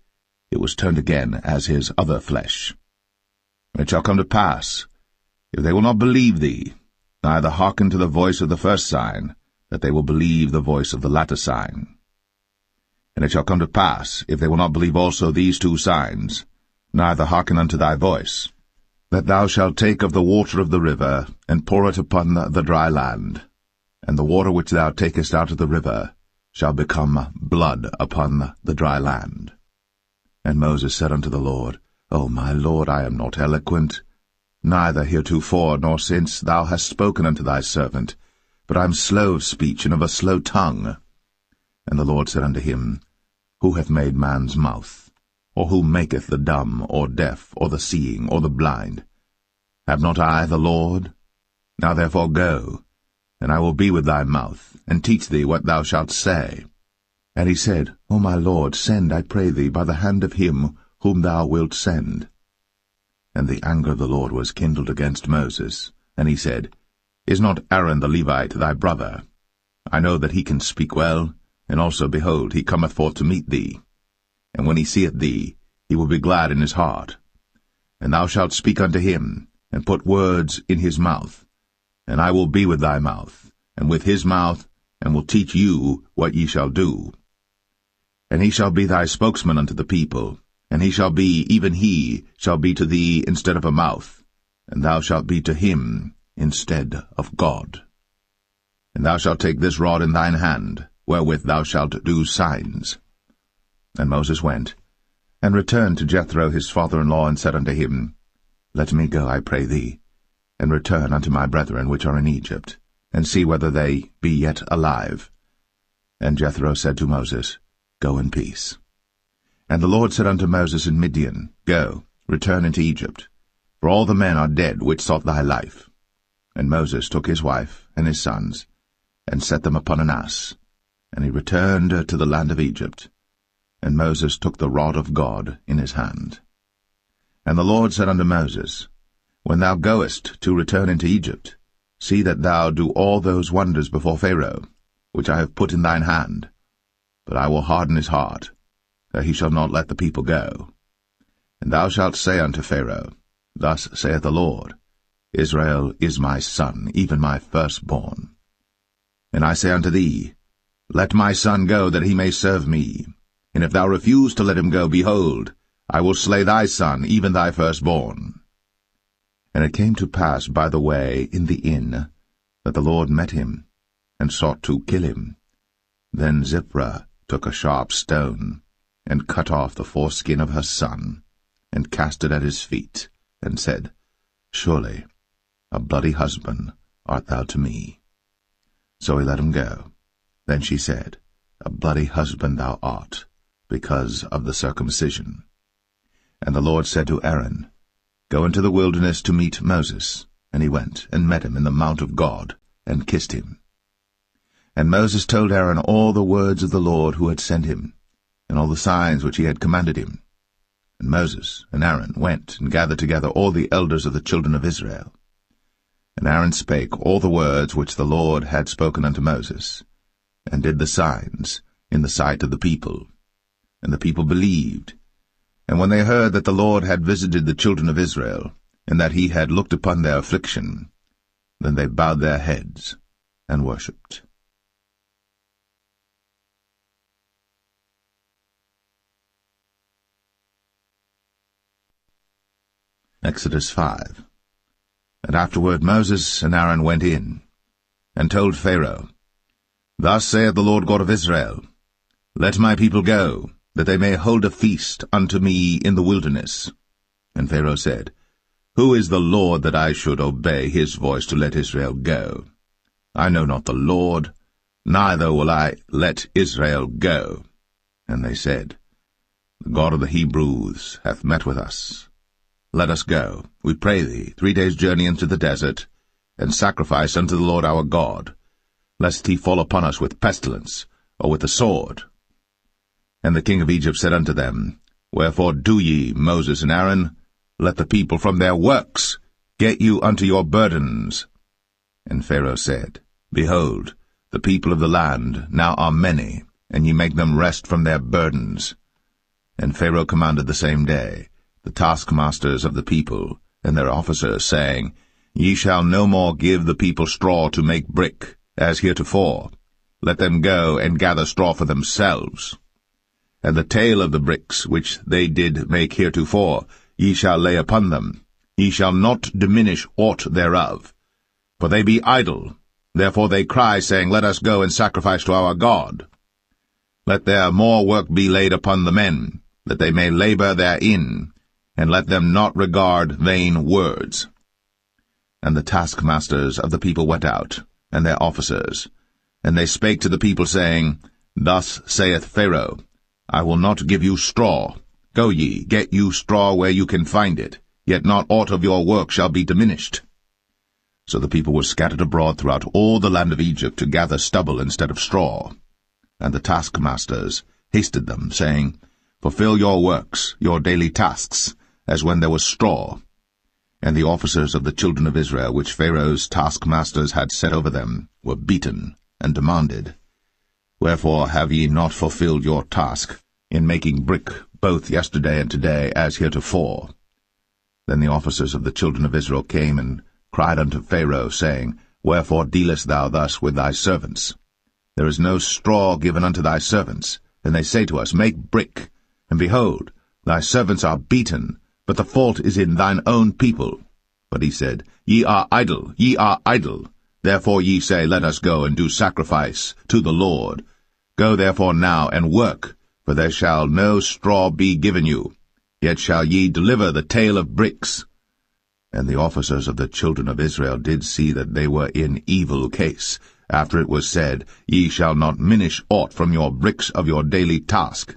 it was turned again as his other flesh. And it shall come to pass, if they will not believe thee, neither hearken to the voice of the first sign, that they will believe the voice of the latter sign. And it shall come to pass, if they will not believe also these 2 signs, neither hearken unto thy voice, that thou shalt take of the water of the river, and pour it upon the dry land, and the water which thou takest out of the river shall become blood upon the dry land. And Moses said unto the Lord, O my Lord, I am not eloquent, neither heretofore nor since thou hast spoken unto thy servant, but I am slow of speech and of a slow tongue. And the Lord said unto him, Who hath made man's mouth? Or who maketh the dumb, or deaf, or the seeing, or the blind? Have not I the Lord? Now therefore go, and I will be with thy mouth, and teach thee what thou shalt say. And he said, O my Lord, send, I pray thee, by the hand of him whom thou wilt send. And the anger of the Lord was kindled against Moses, and he said, Is not Aaron the Levite thy brother? I know that he can speak well, and also, behold, he cometh forth to meet thee. And when he seeth thee, he will be glad in his heart. And thou shalt speak unto him, and put words in his mouth. And I will be with thy mouth, and with his mouth, and will teach you what ye shall do. And he shall be thy spokesman unto the people, and he shall be, even he, shall be to thee instead of a mouth, and thou shalt be to him instead of God. And thou shalt take this rod in thine hand, wherewith thou shalt do signs. And Moses went, and returned to Jethro his father-in-law, and said unto him, Let me go, I pray thee, and return unto my brethren which are in Egypt, and see whether they be yet alive. And Jethro said to Moses, Go in peace. And the Lord said unto Moses in Midian, Go, return into Egypt, for all the men are dead which sought thy life. And Moses took his wife and his sons, and set them upon an ass, and he returned to the land of Egypt. And Moses took the rod of God in his hand. And the Lord said unto Moses, When thou goest to return into Egypt, see that thou do all those wonders before Pharaoh, which I have put in thine hand. But I will harden his heart, that he shall not let the people go. And thou shalt say unto Pharaoh, Thus saith the Lord, Israel is my son, even my firstborn. And I say unto thee, Let my son go, that he may serve me. And if thou refuse to let him go, behold, I will slay thy son, even thy firstborn. And it came to pass by the way in the inn, that the Lord met him, and sought to kill him. Then Zipporah took a sharp stone, and cut off the foreskin of her son, and cast it at his feet, and said, Surely a bloody husband art thou to me. So he let him go. Then she said, A bloody husband thou art, because of the circumcision. And the Lord said to Aaron, Go into the wilderness to meet Moses. And he went, and met him in the mount of God, and kissed him. And Moses told Aaron all the words of the Lord who had sent him, and all the signs which he had commanded him. And Moses and Aaron went and gathered together all the elders of the children of Israel. And Aaron spake all the words which the Lord had spoken unto Moses, and did the signs in the sight of the people. And the people believed. And when they heard that the Lord had visited the children of Israel, and that he had looked upon their affliction, then they bowed their heads and worshipped. Exodus 5. And afterward Moses and Aaron went in, and told Pharaoh, Thus saith the Lord God of Israel, Let my people go, that they may hold a feast unto me in the wilderness. And Pharaoh said, Who is the Lord that I should obey his voice to let Israel go? I know not the Lord, neither will I let Israel go. And they said, The God of the Hebrews hath met with us. Let us go, we pray thee, 3 days' journey into the desert, and sacrifice unto the Lord our God, lest he fall upon us with pestilence, or with the sword. And the king of Egypt said unto them, Wherefore do ye, Moses and Aaron? Let the people from their works get you unto your burdens. And Pharaoh said, Behold, the people of the land now are many, and ye make them rest from their burdens. And Pharaoh commanded the same day the taskmasters of the people and their officers, saying, Ye shall no more give the people straw to make brick, as heretofore. Let them go and gather straw for themselves. And the tale of the bricks which they did make heretofore ye shall lay upon them. Ye shall not diminish aught thereof. For they be idle, therefore they cry, saying, Let us go and sacrifice to our God. Let their more work be laid upon the men, that they may labor therein, and let them not regard vain words. And the taskmasters of the people went out, and their officers, and they spake to the people, saying, Thus saith Pharaoh, I will not give you straw. Go ye, get you straw where you can find it, yet not aught of your work shall be diminished. So the people were scattered abroad throughout all the land of Egypt to gather stubble instead of straw. And the taskmasters hasted them, saying, Fulfill your works, your daily tasks, as when there was straw. And the officers of the children of Israel, which Pharaoh's taskmasters had set over them, were beaten, and demanded, Wherefore have ye not fulfilled your task in making brick both yesterday and today, as heretofore? Then the officers of the children of Israel came and cried unto Pharaoh, saying, Wherefore dealest thou thus with thy servants? There is no straw given unto thy servants. And they say to us, Make brick. And behold, thy servants are beaten, but the fault is in thine own people. But he said, Ye are idle, ye are idle. Therefore ye say, Let us go and do sacrifice to the Lord. Go therefore now and work, for there shall no straw be given you. Yet shall ye deliver the tale of bricks. And the officers of the children of Israel did see that they were in evil case, after it was said, Ye shall not minish aught from your bricks of your daily task.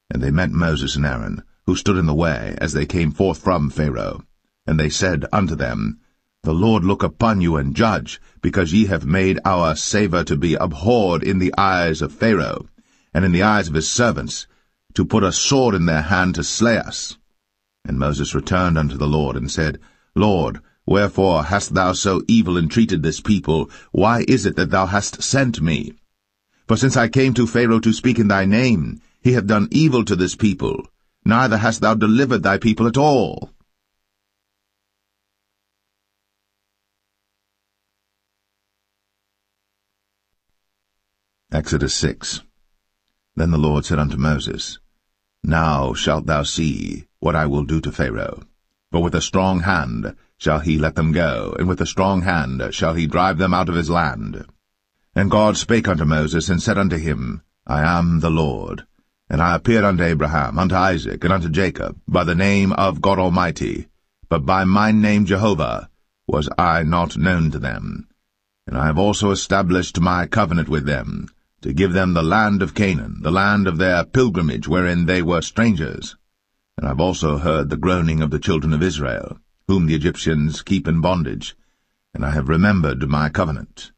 And they met Moses and Aaron, who stood in the way, as they came forth from Pharaoh. And they said unto them, The Lord look upon you and judge, because ye have made our savour to be abhorred in the eyes of Pharaoh, and in the eyes of his servants, to put a sword in their hand to slay us. And Moses returned unto the Lord, and said, Lord, wherefore hast thou so evil entreated this people? Why is it that thou hast sent me? For since I came to Pharaoh to speak in thy name, he hath done evil to this people, neither hast thou delivered thy people at all. Exodus 6. Then the Lord said unto Moses, Now shalt thou see what I will do to Pharaoh. For with a strong hand shall he let them go, and with a strong hand shall he drive them out of his land. And God spake unto Moses, and said unto him, I am the Lord. And I appeared unto Abraham, unto Isaac, and unto Jacob, by the name of God Almighty, but by my name Jehovah was I not known to them. And I have also established my covenant with them, to give them the land of Canaan, the land of their pilgrimage wherein they were strangers. And I have also heard the groaning of the children of Israel, whom the Egyptians keep in bondage, and I have remembered my covenant.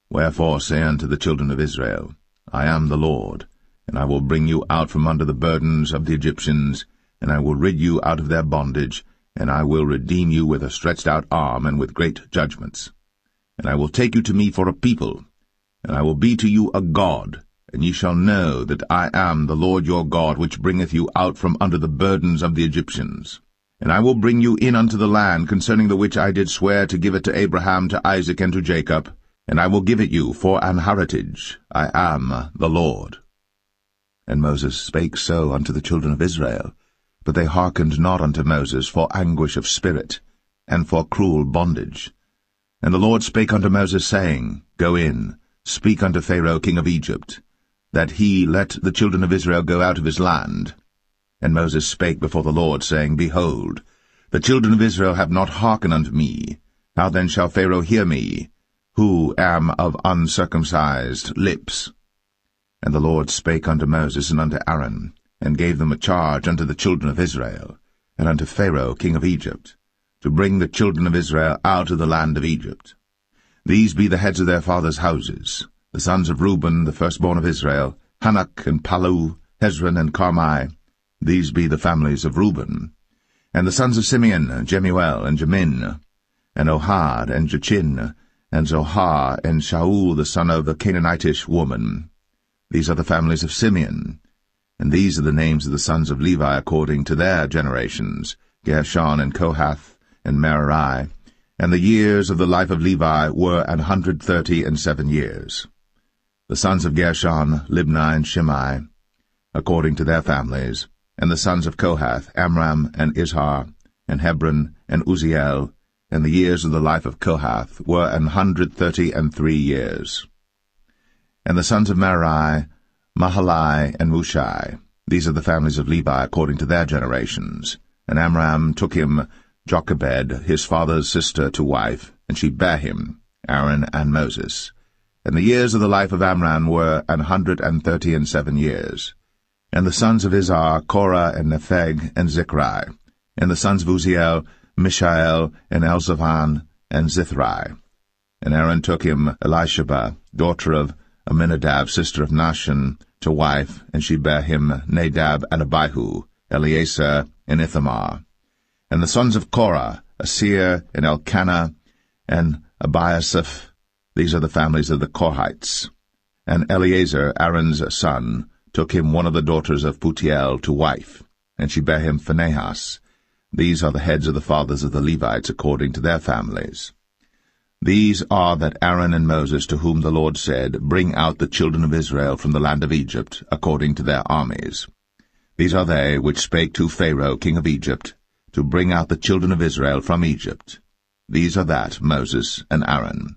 Wherefore say unto the children of Israel, I am the Lord, and I will bring you out from under the burdens of the Egyptians, and I will rid you out of their bondage, and I will redeem you with a stretched out arm and with great judgments. And I will take you to me for a people, and I will be to you a God, and ye shall know that I am the Lord your God, which bringeth you out from under the burdens of the Egyptians. And I will bring you in unto the land concerning the which I did swear to give it to Abraham, to Isaac, and to Jacob, and I will give it you for an heritage. I am the Lord. And Moses spake so unto the children of Israel, but they hearkened not unto Moses for anguish of spirit, and for cruel bondage. And the Lord spake unto Moses, saying, Go in, speak unto Pharaoh king of Egypt, that he let the children of Israel go out of his land. And Moses spake before the Lord, saying, Behold, the children of Israel have not hearkened unto me. How then shall Pharaoh hear me, who am of uncircumcised lips? And the Lord spake unto Moses and unto Aaron, and gave them a charge unto the children of Israel, and unto Pharaoh king of Egypt, to bring the children of Israel out of the land of Egypt. These be the heads of their fathers' houses, the sons of Reuben, the firstborn of Israel, Hanok and Palu, Hezron and Carmi. These be the families of Reuben. And the sons of Simeon, Jemuel and Jamin, and Ohad and Jachin, and Zohar and Shaul the son of the Canaanitish woman. These are the families of Simeon. And these are the names of the sons of Levi according to their generations, Gershon and Kohath and Merari. And the years of the life of Levi were 137 years. The sons of Gershon, Libni and Shimei, according to their families, and the sons of Kohath, Amram and Izhar, and Hebron and Uzziel, and the years of the life of Kohath were 133 years. And the sons of Merari, Mahalai and Mushai. These are the families of Levi according to their generations. And Amram took him Jochebed, his father's sister, to wife, and she bare him, Aaron and Moses. And the years of the life of Amram were 137 years. And the sons of Izhar, Korah and Nepheg and Zichri. And the sons of Uzziel, Mishael and Elzavan and Zithri. And Aaron took him Elisheba, daughter of Aminadab, sister of Nahshon, to wife, and she bare him Nadab and Abihu, Eleazar and Ithamar. And the sons of Korah, Asir and Elkanah and Abiasaph. These are the families of the Korhites. And Eleazar, Aaron's son, took him one of the daughters of Putiel to wife, and she bare him Phinehas. These are the heads of the fathers of the Levites according to their families. These are that Aaron and Moses, to whom the Lord said, Bring out the children of Israel from the land of Egypt, according to their armies. These are they which spake to Pharaoh king of Egypt, to bring out the children of Israel from Egypt. These are that Moses and Aaron.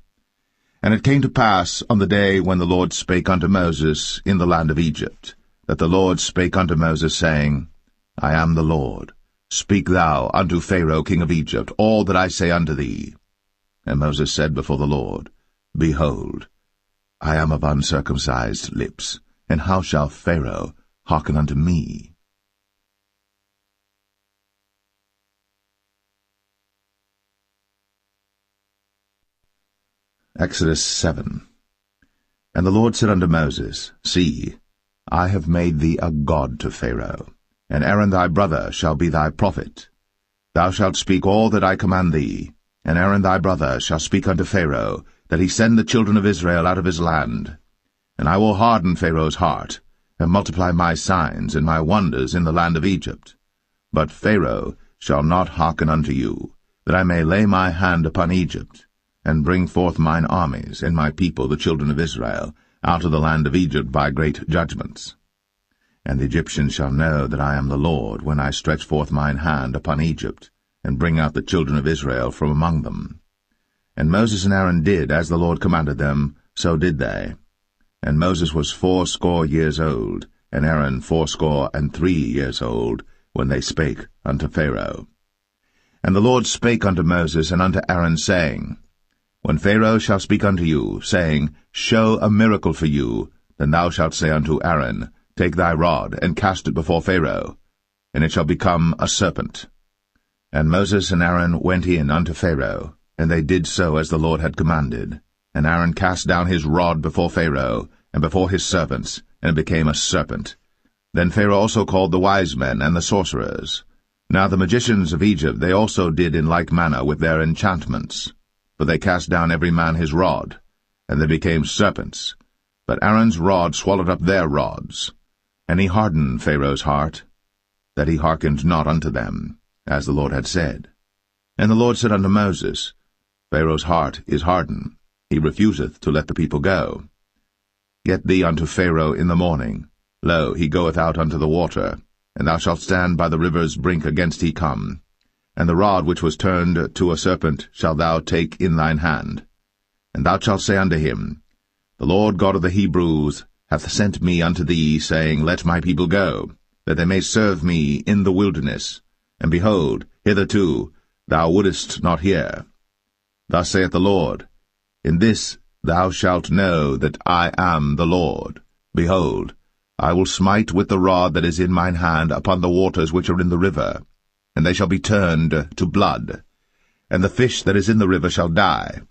And it came to pass on the day when the Lord spake unto Moses in the land of Egypt, that the Lord spake unto Moses, saying, I am the Lord. Speak thou unto Pharaoh king of Egypt all that I say unto thee. And Moses said before the Lord, Behold, I am of uncircumcised lips, and how shall Pharaoh hearken unto me? Exodus 7. And the Lord said unto Moses, See, I have made thee a god to Pharaoh, and Aaron thy brother shall be thy prophet. Thou shalt speak all that I command thee, and Aaron thy brother shall speak unto Pharaoh, that he send the children of Israel out of his land. And I will harden Pharaoh's heart, and multiply my signs and my wonders in the land of Egypt. But Pharaoh shall not hearken unto you, that I may lay my hand upon Egypt, and bring forth mine armies and my people the children of Israel, out of the land of Egypt by great judgments. And the Egyptians shall know that I am the Lord, when I stretch forth mine hand upon Egypt, and bring out the children of Israel from among them. And Moses and Aaron did as the Lord commanded them, so did they. And Moses was 80 years old, and Aaron 83 years old, when they spake unto Pharaoh. And the Lord spake unto Moses and unto Aaron, saying, When Pharaoh shall speak unto you, saying, Show a miracle for you, then thou shalt say unto Aaron, Take thy rod, and cast it before Pharaoh, and it shall become a serpent. And Moses and Aaron went in unto Pharaoh, and they did so as the Lord had commanded. And Aaron cast down his rod before Pharaoh, and before his servants, and it became a serpent. Then Pharaoh also called the wise men and the sorcerers. Now the magicians of Egypt they also did in like manner with their enchantments. For they cast down every man his rod, and they became serpents. But Aaron's rod swallowed up their rods. And he hardened Pharaoh's heart, that he hearkened not unto them, as the Lord had said. And the Lord said unto Moses, Pharaoh's heart is hardened, he refuseth to let the people go. Get thee unto Pharaoh in the morning. Lo, he goeth out unto the water, and thou shalt stand by the river's brink against he come. And the rod which was turned to a serpent shalt thou take in thine hand. And thou shalt say unto him, The Lord God of the Hebrews hath sent me unto thee, saying, Let my people go, that they may serve me in the wilderness. And behold, hitherto thou wouldest not hear. Thus saith the Lord, In this thou shalt know that I am the Lord. Behold, I will smite with the rod that is in mine hand upon the waters which are in the river, and they shall be turned to blood. And the fish that is in the river shall die,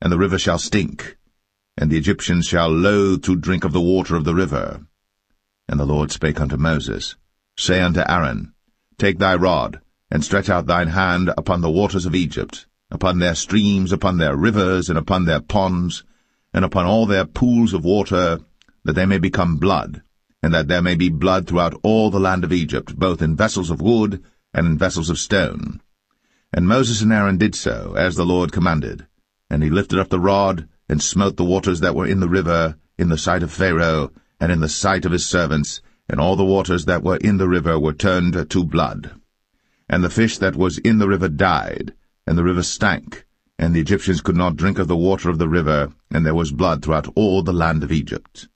and the river shall stink, and the Egyptians shall loathe to drink of the water of the river. And the Lord spake unto Moses, Say unto Aaron, Take thy rod, and stretch out thine hand upon the waters of Egypt, upon their streams, upon their rivers, and upon their ponds, and upon all their pools of water, that they may become blood, and that there may be blood throughout all the land of Egypt, both in vessels of wood and in vessels of stone. And Moses and Aaron did so, as the Lord commanded. And he lifted up the rod, and smote the waters that were in the river, in the sight of Pharaoh, and in the sight of his servants, and all the waters that were in the river were turned to blood. And the fish that was in the river died, and the river stank, and the Egyptians could not drink of the water of the river, and there was blood throughout all the land of Egypt.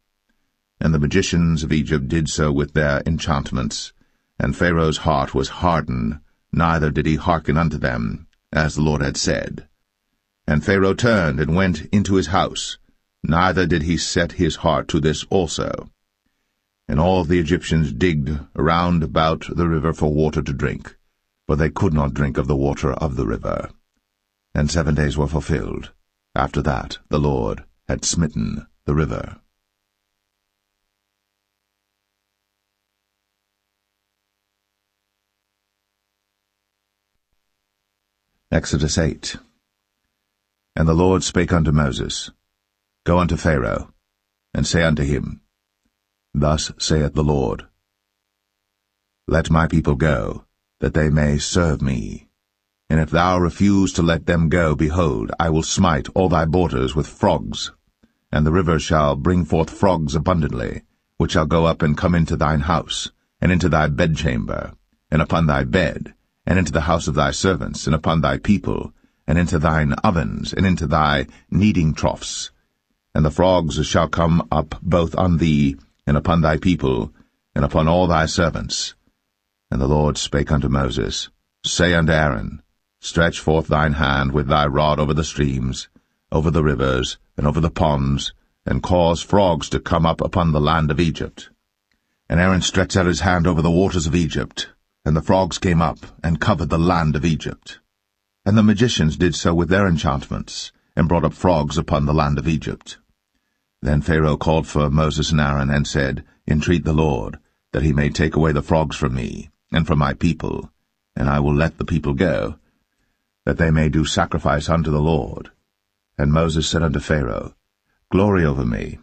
And the magicians of Egypt did so with their enchantments, and Pharaoh's heart was hardened, neither did he hearken unto them, as the Lord had said. And Pharaoh turned and went into his house, neither did he set his heart to this also. And all the Egyptians digged around about the river for water to drink, for they could not drink of the water of the river. And 7 days were fulfilled. After that the Lord had smitten the river. Exodus 8. And the Lord spake unto Moses, Go unto Pharaoh, and say unto him, Thus saith the Lord, Let my people go, that they may serve me. And if thou refuse to let them go, behold, I will smite all thy borders with frogs, and the river shall bring forth frogs abundantly, which shall go up and come into thine house, and into thy bedchamber, and upon thy bed, and into the house of thy servants, and upon thy people, and into thine ovens, and into thy kneading troughs. And the frogs shall come up both on thee, and upon thy people, and upon all thy servants. And the Lord spake unto Moses, Say unto Aaron, Stretch forth thine hand with thy rod over the streams, over the rivers, and over the ponds, and cause frogs to come up upon the land of Egypt. And Aaron stretched out his hand over the waters of Egypt, and the frogs came up, and covered the land of Egypt. And the magicians did so with their enchantments, and brought up frogs upon the land of Egypt. Then Pharaoh called for Moses and Aaron, and said, Entreat the Lord, that he may take away the frogs from me, and from my people, and I will let the people go, that they may do sacrifice unto the Lord. And Moses said unto Pharaoh, Glory over me.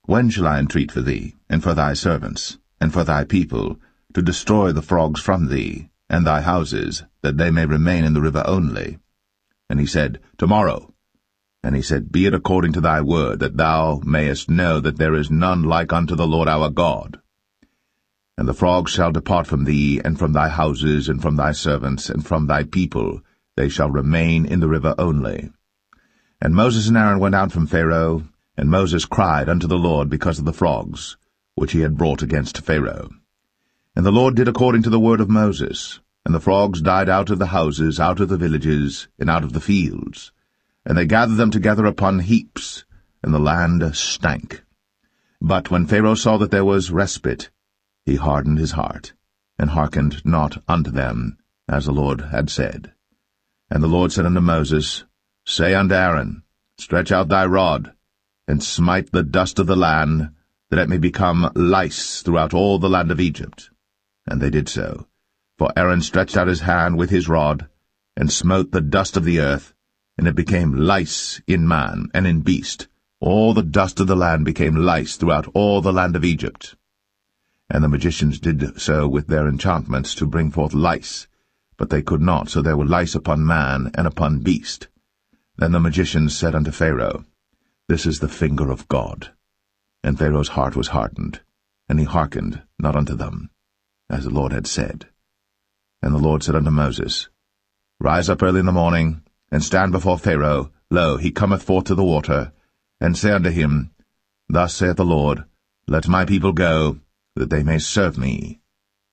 When shall I entreat for thee, and for thy servants, and for thy people, to destroy the frogs from thee, and thy houses, that they may remain in the river only? And he said, Tomorrow. And he said, Be it according to thy word, that thou mayest know that there is none like unto the Lord our God. And the frogs shall depart from thee, and from thy houses, and from thy servants, and from thy people. They shall remain in the river only. And Moses and Aaron went out from Pharaoh, and Moses cried unto the Lord because of the frogs, which he had brought against Pharaoh. And the Lord did according to the word of Moses, and the frogs died out of the houses, out of the villages, and out of the fields. And they gathered them together upon heaps, and the land stank. But when Pharaoh saw that there was respite, he hardened his heart, and hearkened not unto them, as the Lord had said. And the Lord said unto Moses, Say unto Aaron, Stretch out thy rod, and smite the dust of the land, that it may become lice throughout all the land of Egypt. And they did so. For Aaron stretched out his hand with his rod, and smote the dust of the earth, and it became lice in man and in beast. All the dust of the land became lice throughout all the land of Egypt. And the magicians did so with their enchantments to bring forth lice, but they could not, so there were lice upon man and upon beast. Then the magicians said unto Pharaoh, This is the finger of God. And Pharaoh's heart was hardened, and he hearkened not unto them, as the Lord had said. And the Lord said unto Moses, Rise up early in the morning, and stand before Pharaoh. Lo, he cometh forth to the water. And say unto him, Thus saith the Lord, Let my people go, that they may serve me.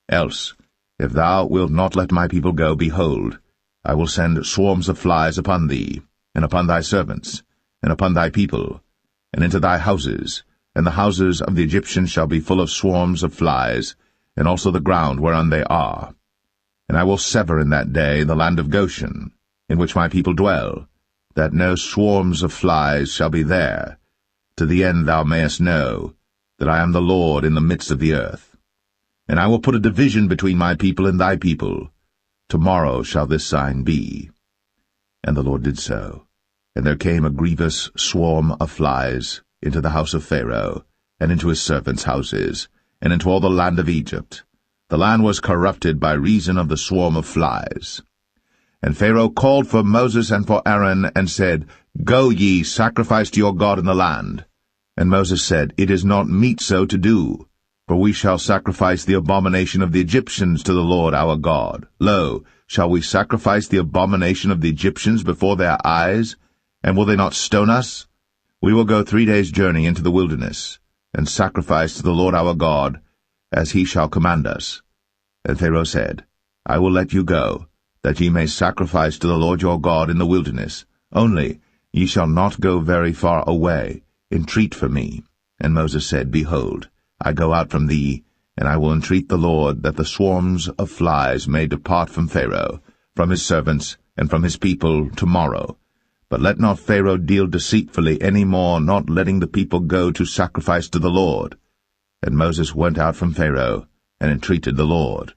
Else, if thou wilt not let my people go, behold, I will send swarms of flies upon thee, and upon thy servants, and upon thy people, and into thy houses, and the houses of the Egyptians shall be full of swarms of flies, and also the ground whereon they are. And I will sever in that day the land of Goshen, in which my people dwell, that no swarms of flies shall be there, to the end thou mayest know that I am the Lord in the midst of the earth. And I will put a division between my people and thy people. Tomorrow shall this sign be. And the Lord did so. And there came a grievous swarm of flies into the house of Pharaoh, and into his servants' houses, and into all the land of Egypt. The land was corrupted by reason of the swarm of flies. And Pharaoh called for Moses and for Aaron, and said, Go ye, sacrifice to your God in the land. And Moses said, It is not meet so to do, for we shall sacrifice the abomination of the Egyptians to the Lord our God. Lo, shall we sacrifice the abomination of the Egyptians before their eyes? And will they not stone us? We will go 3 days' journey into the wilderness, and sacrifice to the Lord our God, as he shall command us. And Pharaoh said, I will let you go, that ye may sacrifice to the Lord your God in the wilderness. Only ye shall not go very far away. Entreat for me. And Moses said, Behold, I go out from thee, and I will entreat the Lord that the swarms of flies may depart from Pharaoh, from his servants, and from his people tomorrow. But let not Pharaoh deal deceitfully any more, not letting the people go to sacrifice to the Lord. And Moses went out from Pharaoh, and entreated the Lord.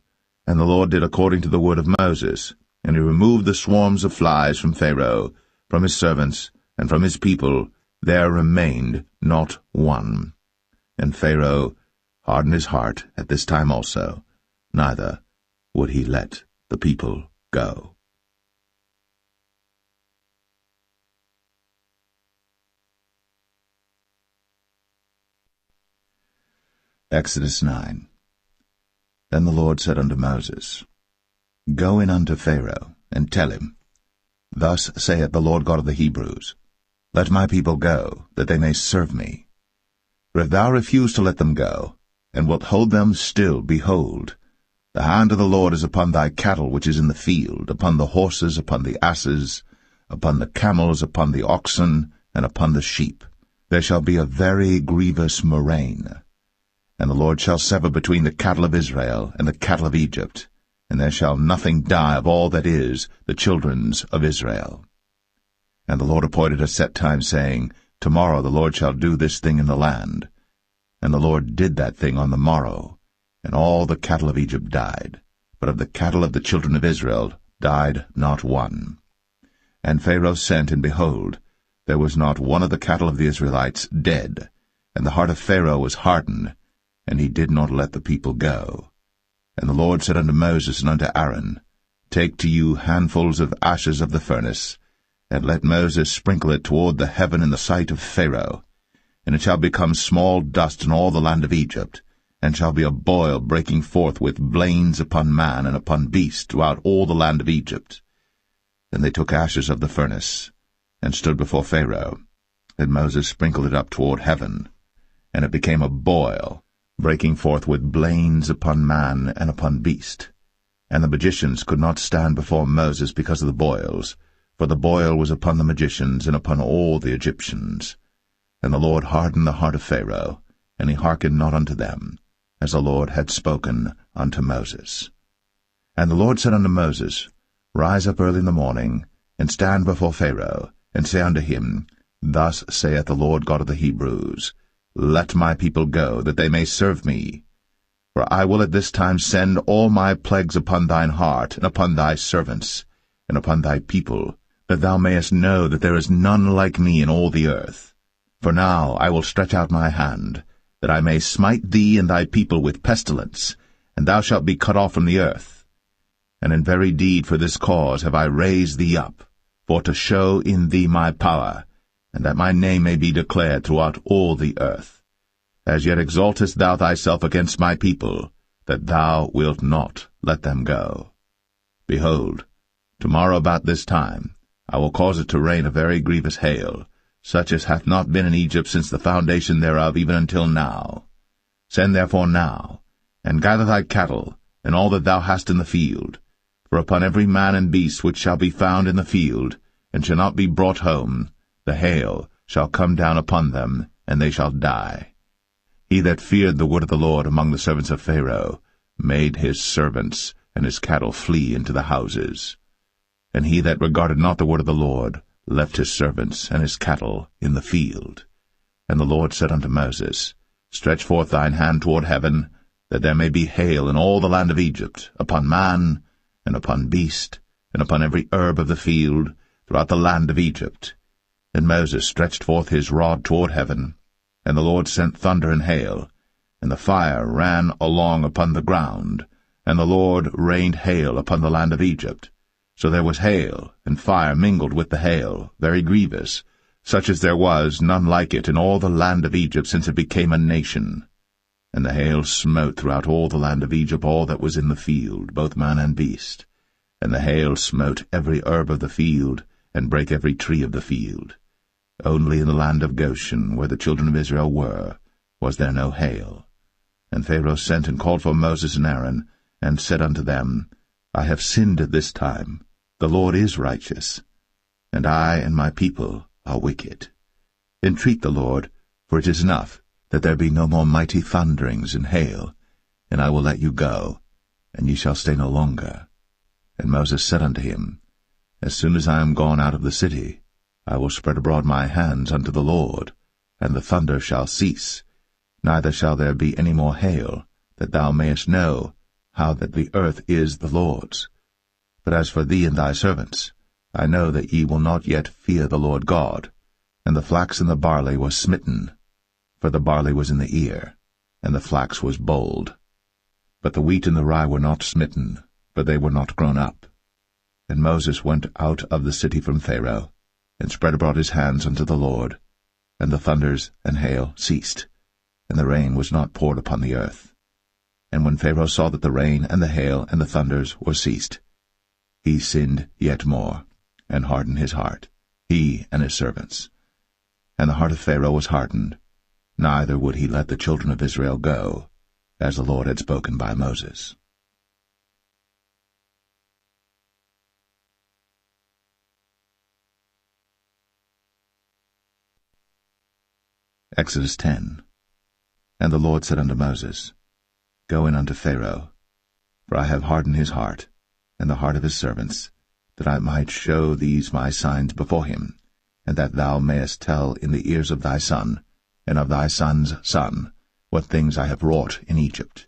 And the Lord did according to the word of Moses, and he removed the swarms of flies from Pharaoh, from his servants, and from his people. There remained not one. And Pharaoh hardened his heart at this time also, neither would he let the people go. Exodus 9. Then the Lord said unto Moses, Go in unto Pharaoh, and tell him, Thus saith the Lord God of the Hebrews, Let my people go, that they may serve me. For if thou refuse to let them go, and wilt hold them still, behold, the hand of the Lord is upon thy cattle which is in the field, upon the horses, upon the asses, upon the camels, upon the oxen, and upon the sheep. There shall be a very grievous murrain. And the Lord shall sever between the cattle of Israel and the cattle of Egypt, and there shall nothing die of all that is the children's of Israel. And the Lord appointed a set time, saying, Tomorrow the Lord shall do this thing in the land. And the Lord did that thing on the morrow, and all the cattle of Egypt died, but of the cattle of the children of Israel died not one. And Pharaoh sent, and behold, there was not one of the cattle of the Israelites dead, and the heart of Pharaoh was hardened, and he did not let the people go. And the Lord said unto Moses and unto Aaron, Take to you handfuls of ashes of the furnace, and let Moses sprinkle it toward the heaven in the sight of Pharaoh. And it shall become small dust in all the land of Egypt, and shall be a boil breaking forth with blains upon man and upon beast throughout all the land of Egypt. Then they took ashes of the furnace, and stood before Pharaoh. And Moses sprinkled it up toward heaven, and it became a boil, breaking forth with blains upon man and upon beast. And the magicians could not stand before Moses because of the boils, for the boil was upon the magicians and upon all the Egyptians. And the Lord hardened the heart of Pharaoh, and he hearkened not unto them, as the Lord had spoken unto Moses. And the Lord said unto Moses, Rise up early in the morning, and stand before Pharaoh, and say unto him, Thus saith the Lord God of the Hebrews, Let my people go, that they may serve me. For I will at this time send all my plagues upon thine heart, and upon thy servants, and upon thy people, that thou mayest know that there is none like me in all the earth. For now I will stretch out my hand, that I may smite thee and thy people with pestilence, and thou shalt be cut off from the earth. And in very deed for this cause have I raised thee up, for to show in thee my power, and that my name may be declared throughout all the earth. As yet exaltest thou thyself against my people, that thou wilt not let them go. Behold, tomorrow about this time I will cause it to rain a very grievous hail, such as hath not been in Egypt since the foundation thereof even until now. Send therefore now, and gather thy cattle, and all that thou hast in the field. For upon every man and beast which shall be found in the field, and shall not be brought home, the hail shall come down upon them, and they shall die. He that feared the word of the Lord among the servants of Pharaoh made his servants and his cattle flee into the houses. And he that regarded not the word of the Lord left his servants and his cattle in the field. And the Lord said unto Moses, Stretch forth thine hand toward heaven, that there may be hail in all the land of Egypt, upon man, and upon beast, and upon every herb of the field, throughout the land of Egypt. And Moses stretched forth his rod toward heaven, and the Lord sent thunder and hail, and the fire ran along upon the ground, and the Lord rained hail upon the land of Egypt. So there was hail, and fire mingled with the hail, very grievous, such as there was none like it in all the land of Egypt since it became a nation. And the hail smote throughout all the land of Egypt all that was in the field, both man and beast. And the hail smote every herb of the field, and brake every tree of the field. Only in the land of Goshen, where the children of Israel were, was there no hail. And Pharaoh sent and called for Moses and Aaron, and said unto them, I have sinned at this time. The Lord is righteous, and I and my people are wicked. Entreat the Lord, for it is enough that there be no more mighty thunderings and hail, and I will let you go, and ye shall stay no longer. And Moses said unto him, As soon as I am gone out of the city, I will spread abroad my hands unto the Lord, and the thunder shall cease, neither shall there be any more hail, that thou mayest know how that the earth is the Lord's. But as for thee and thy servants, I know that ye will not yet fear the Lord God. And the flax and the barley were smitten, for the barley was in the ear, and the flax was bold. But the wheat and the rye were not smitten, for they were not grown up. And Moses went out of the city from Pharaoh, and spread abroad his hands unto the Lord, and the thunders and hail ceased, and the rain was not poured upon the earth. And when Pharaoh saw that the rain and the hail and the thunders were ceased, he sinned yet more, and hardened his heart, he and his servants. And the heart of Pharaoh was hardened, neither would he let the children of Israel go, as the Lord had spoken by Moses. Exodus 10. And the Lord said unto Moses, Go in unto Pharaoh, for I have hardened his heart, and the heart of his servants, that I might show these my signs before him, and that thou mayest tell in the ears of thy son, and of thy son's son, what things I have wrought in Egypt,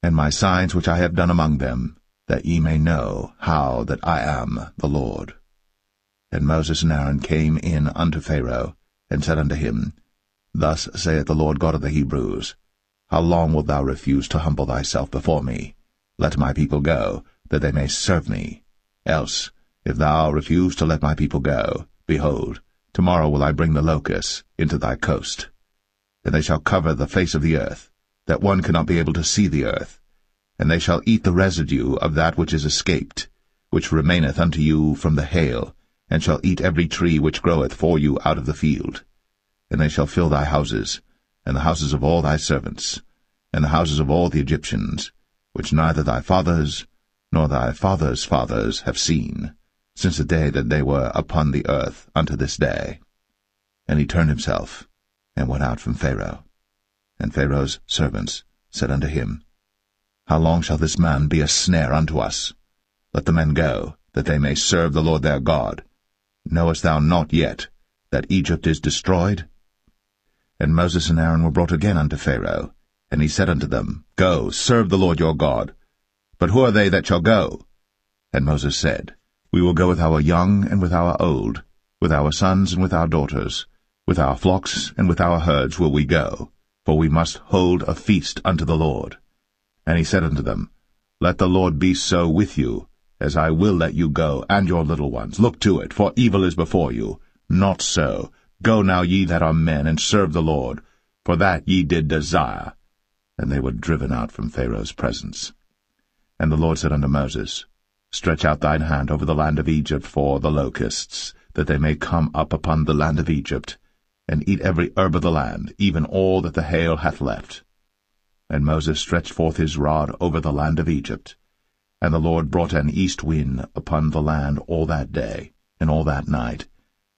and my signs which I have done among them, that ye may know how that I am the Lord. And Moses and Aaron came in unto Pharaoh, and said unto him, Thus saith the Lord God of the Hebrews, How long wilt thou refuse to humble thyself before me? Let my people go, that they may serve me. Else, If thou refuse to let my people go, behold, tomorrow will I bring the locusts into thy coast. And they shall cover the face of the earth, that one cannot be able to see the earth. And they shall eat the residue of that which is escaped, which remaineth unto you from the hail, and shall eat every tree which groweth for you out of the field. And they shall fill thy houses, and the houses of all thy servants, and the houses of all the Egyptians, which neither thy fathers nor thy fathers' fathers have seen, since the day that they were upon the earth unto this day. And he turned himself, and went out from Pharaoh. And Pharaoh's servants said unto him, How long shall this man be a snare unto us? Let the men go, that they may serve the Lord their God. Knowest thou not yet that Egypt is destroyed? And Moses and Aaron were brought again unto Pharaoh, and he said unto them, Go, serve the Lord your God. But who are they that shall go? And Moses said, We will go with our young and with our old, with our sons and with our daughters, with our flocks and with our herds will we go, for we must hold a feast unto the Lord. And he said unto them, Let the Lord be so with you, as I will let you go, and your little ones. Look to it, for evil is before you. Not so. Go now, ye that are men, and serve the Lord, for that ye did desire. And they were driven out from Pharaoh's presence. And the Lord said unto Moses, Stretch out thine hand over the land of Egypt for the locusts, that they may come up upon the land of Egypt, and eat every herb of the land, even all that the hail hath left. And Moses stretched forth his rod over the land of Egypt. And the Lord brought an east wind upon the land all that day, and all that night.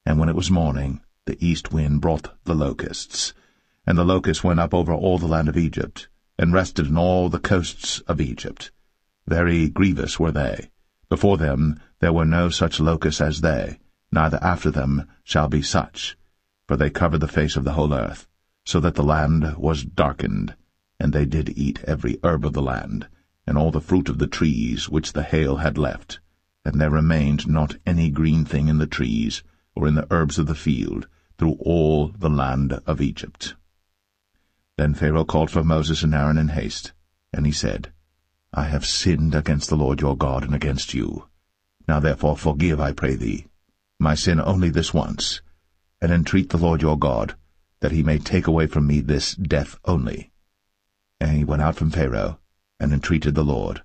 And when it was morning, the east wind brought the locusts. And the locusts went up over all the land of Egypt, and rested in all the coasts of Egypt. Very grievous were they. Before them there were no such locusts as they, neither after them shall be such. For they covered the face of the whole earth, so that the land was darkened. And they did eat every herb of the land, and all the fruit of the trees which the hail had left. And there remained not any green thing in the trees, or in the herbs of the field, through all the land of Egypt. Then Pharaoh called for Moses and Aaron in haste, and he said, I have sinned against the Lord your God and against you. Now therefore forgive, I pray thee, my sin only this once, and entreat the Lord your God, that he may take away from me this death only. And he went out from Pharaoh, and entreated the Lord.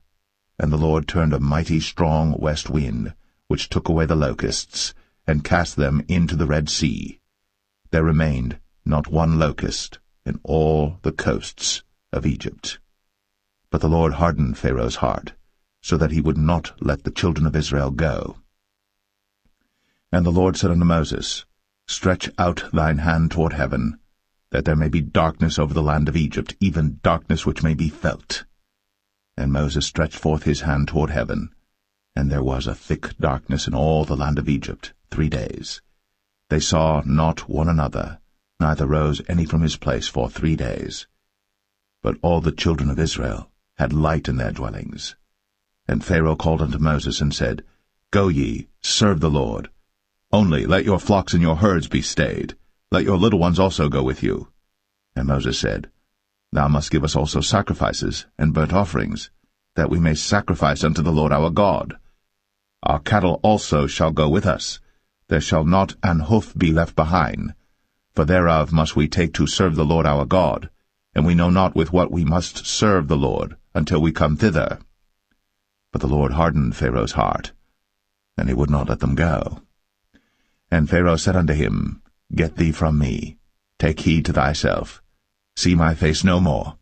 And the Lord turned a mighty strong west wind, which took away the locusts, and cast them into the Red Sea. There remained not one locust in all the coasts of Egypt. But the Lord hardened Pharaoh's heart, so that he would not let the children of Israel go. And the Lord said unto Moses, Stretch out thine hand toward heaven, that there may be darkness over the land of Egypt, even darkness which may be felt. And Moses stretched forth his hand toward heaven, and there was a thick darkness in all the land of Egypt 3 days. They saw not one another, neither rose any from his place for 3 days. But all the children of Israel had light in their dwellings. And Pharaoh called unto Moses, and said, Go ye, serve the Lord. Only let your flocks and your herds be stayed. Let your little ones also go with you. And Moses said, Thou must give us also sacrifices and burnt offerings, that we may sacrifice unto the Lord our God. Our cattle also shall go with us. There shall not an hoof be left behind, for thereof must we take to serve the Lord our God, and we know not with what we must serve the Lord until we come thither. But the Lord hardened Pharaoh's heart, and he would not let them go. And Pharaoh said unto him, Get thee from me, take heed to thyself, see my face no more,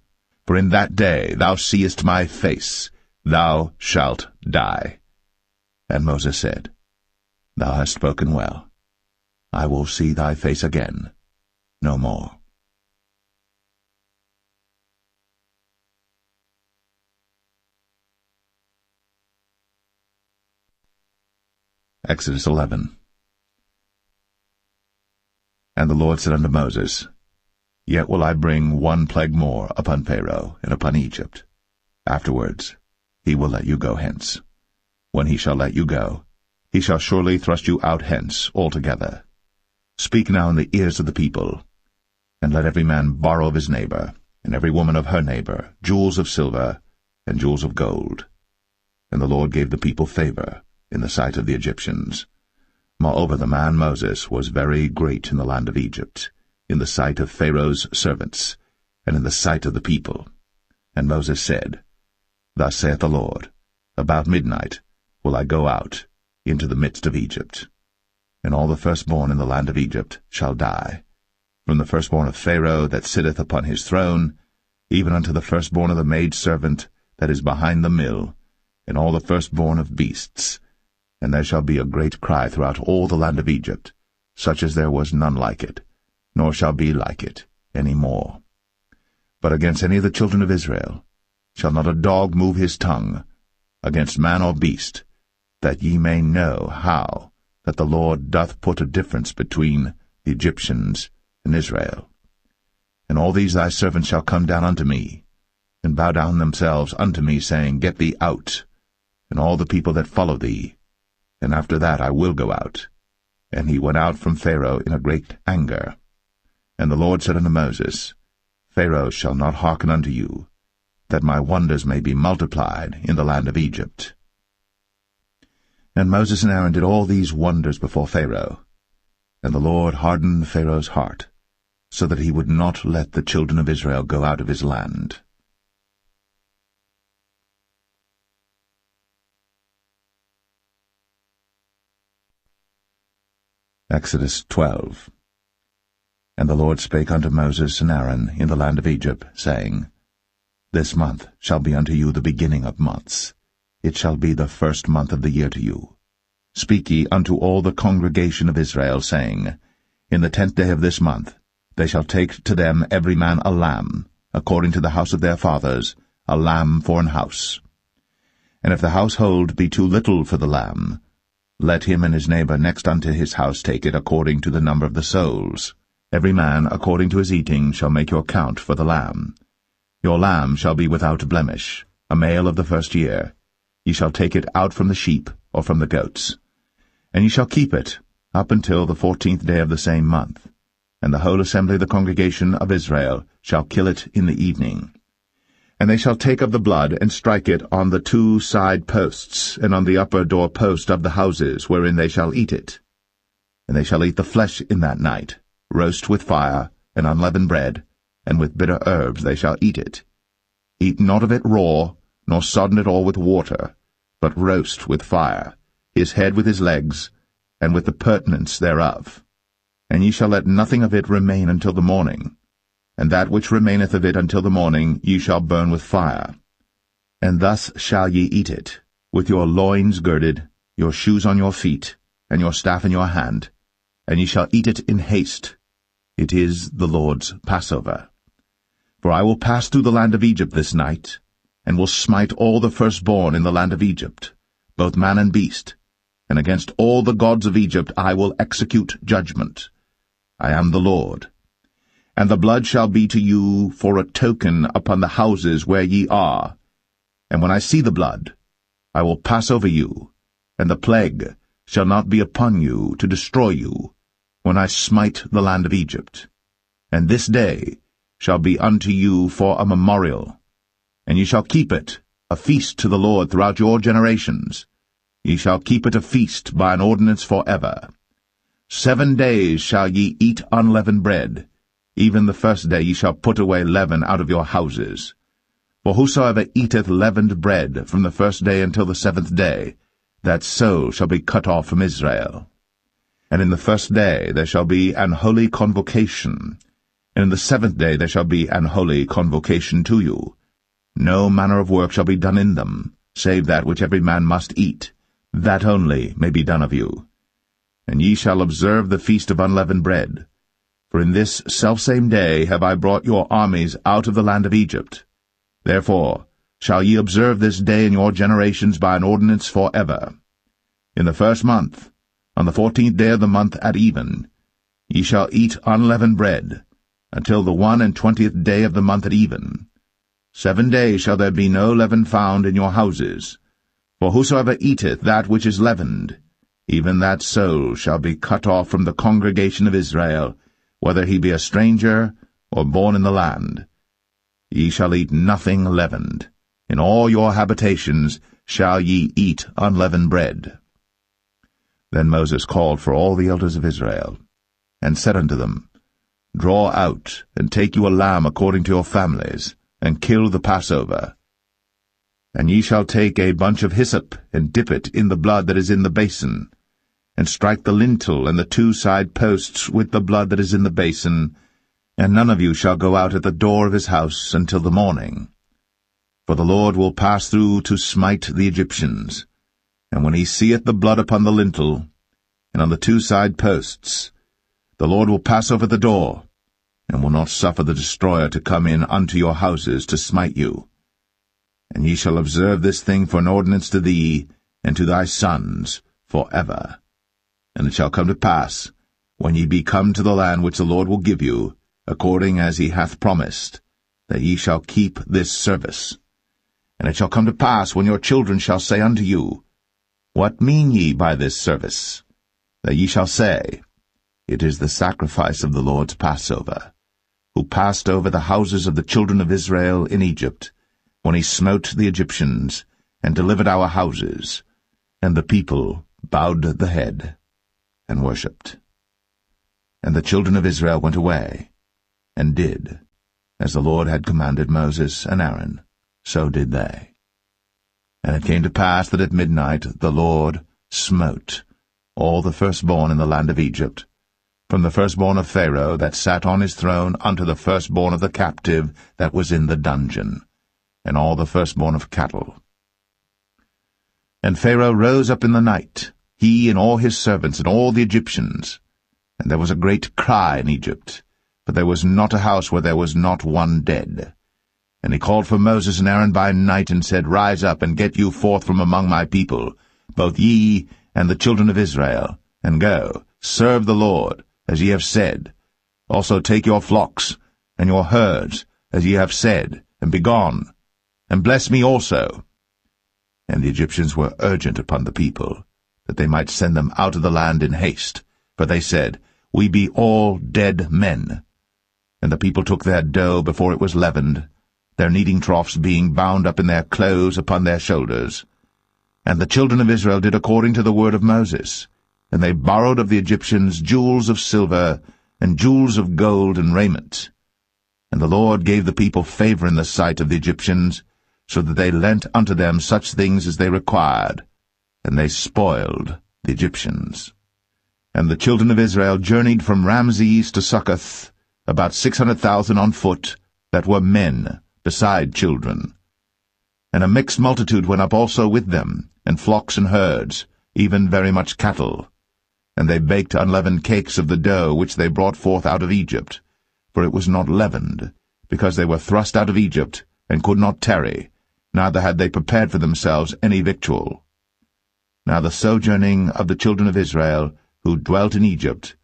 for in that day thou seest my face, thou shalt die. And Moses said, Thou hast spoken well. I will see thy face again no more. Exodus 11. And the Lord said unto Moses, Yet will I bring one plague more upon Pharaoh and upon Egypt. Afterwards he will let you go hence. When he shall let you go, he shall surely thrust you out hence altogether. Speak now in the ears of the people, and let every man borrow of his neighbor, and every woman of her neighbor, jewels of silver and jewels of gold. And the Lord gave the people favor, in the sight of the Egyptians. Moreover, the man Moses was very great in the land of Egypt, in the sight of Pharaoh's servants, and in the sight of the people. And Moses said, Thus saith the Lord, About midnight will I go out into the midst of Egypt, and all the firstborn in the land of Egypt shall die, from the firstborn of Pharaoh that sitteth upon his throne, even unto the firstborn of the maidservant that is behind the mill, and all the firstborn of beasts. And there shall be a great cry throughout all the land of Egypt, such as there was none like it, nor shall be like it any more. But against any of the children of Israel shall not a dog move his tongue, against man or beast, that ye may know how that the Lord doth put a difference between the Egyptians and Israel. And all these thy servants shall come down unto me, and bow down themselves unto me, saying, Get thee out, and all the people that follow thee, and after that I will go out. And he went out from Pharaoh in a great anger. And the Lord said unto Moses, Pharaoh shall not hearken unto you, that my wonders may be multiplied in the land of Egypt. And Moses and Aaron did all these wonders before Pharaoh. And the Lord hardened Pharaoh's heart, so that he would not let the children of Israel go out of his land. Exodus 12. And the Lord spake unto Moses and Aaron in the land of Egypt, saying, This month shall be unto you the beginning of months. It shall be the first month of the year to you. Speak ye unto all the congregation of Israel, saying, In the 10th day of this month they shall take to them every man a lamb, according to the house of their fathers, a lamb for an house. And if the household be too little for the lamb, let him and his neighbor next unto his house take it according to the number of the souls. Every man according to his eating shall make your count for the lamb. Your lamb shall be without blemish, a male of the first year. Ye shall take it out from the sheep or from the goats. And ye shall keep it up until the 14th day of the same month. And the whole assembly of the congregation of Israel shall kill it in the evening. And they shall take of the blood, and strike it on the 2 side posts, and on the upper door post of the houses wherein they shall eat it. And they shall eat the flesh in that night, roast with fire, and unleavened bread, and with bitter herbs they shall eat it. Eat not of it raw, nor sodden it all with water, but roast with fire, his head with his legs, and with the purtenance thereof. And ye shall let nothing of it remain until the morning. And that which remaineth of it until the morning ye shall burn with fire. And thus shall ye eat it, with your loins girded, your shoes on your feet, and your staff in your hand, and ye shall eat it in haste. It is the Lord's Passover. For I will pass through the land of Egypt this night, and will smite all the firstborn in the land of Egypt, both man and beast, and against all the gods of Egypt I will execute judgment. I am the Lord. And the blood shall be to you for a token upon the houses where ye are. And when I see the blood, I will pass over you, and the plague shall not be upon you to destroy you, when I smite the land of Egypt. And this day shall be unto you for a memorial, and ye shall keep it a feast to the Lord throughout your generations. Ye shall keep it a feast by an ordinance forever. 7 days shall ye eat unleavened bread. Even the first day ye shall put away leaven out of your houses. For whosoever eateth leavened bread from the first day until the 7th day, that soul shall be cut off from Israel. And in the first day there shall be an holy convocation, and in the 7th day there shall be an holy convocation to you. No manner of work shall be done in them, save that which every man must eat, that only may be done of you. And ye shall observe the feast of unleavened bread. For in this selfsame day have I brought your armies out of the land of Egypt. Therefore shall ye observe this day in your generations by an ordinance forever. In the 1st month, on the 14th day of the month at even, ye shall eat unleavened bread, until the 21st day of the month at even. 7 days shall there be no leaven found in your houses. For whosoever eateth that which is leavened, even that soul shall be cut off from the congregation of Israel, whether he be a stranger or born in the land. Ye shall eat nothing leavened. In all your habitations shall ye eat unleavened bread. Then Moses called for all the elders of Israel, and said unto them, Draw out, and take you a lamb according to your families, and kill the Passover. And ye shall take a bunch of hyssop, and dip it in the blood that is in the basin, and strike the lintel and the 2 side posts with the blood that is in the basin, and none of you shall go out at the door of his house until the morning. For the Lord will pass through to smite the Egyptians. And when he seeth the blood upon the lintel, and on the 2 side posts, the Lord will pass over the door, and will not suffer the destroyer to come in unto your houses to smite you. And ye shall observe this thing for an ordinance to thee, and to thy sons, for ever. And it shall come to pass, when ye be come to the land which the Lord will give you, according as he hath promised, that ye shall keep this service. And it shall come to pass, when your children shall say unto you, What mean ye by this service? That ye shall say, It is the sacrifice of the Lord's Passover, who passed over the houses of the children of Israel in Egypt, when he smote the Egyptians, and delivered our houses. And the people bowed the head, and worshipped. And the children of Israel went away, and did, as the Lord had commanded Moses and Aaron, so did they. And it came to pass that at midnight the Lord smote all the firstborn in the land of Egypt, from the firstborn of Pharaoh that sat on his throne unto the firstborn of the captive that was in the dungeon, and all the firstborn of cattle. And Pharaoh rose up in the night, he and all his servants and all the Egyptians. And there was a great cry in Egypt, for there was not a house where there was not one dead. And he called for Moses and Aaron by night, and said, Rise up, and get you forth from among my people, both ye and the children of Israel, and go, serve the Lord, as ye have said. Also take your flocks and your herds, as ye have said, and be gone, and bless me also. And the Egyptians were urgent upon the people, that they might send them out of the land in haste, for they said, We be all dead men. And the people took their dough before it was leavened, their kneading troughs being bound up in their clothes upon their shoulders. And the children of Israel did according to the word of Moses, and they borrowed of the Egyptians jewels of silver, and jewels of gold and raiment. And the Lord gave the people favor in the sight of the Egyptians, so that they lent unto them such things as they required, and they spoiled the Egyptians. And the children of Israel journeyed from Ramses to Succoth, about 600,000 on foot, that were men, beside children. And a mixed multitude went up also with them, and flocks and herds, even very much cattle. And they baked unleavened cakes of the dough which they brought forth out of Egypt, for it was not leavened, because they were thrust out of Egypt, and could not tarry, neither had they prepared for themselves any victual. Now the sojourning of the children of Israel, who dwelt in Egypt,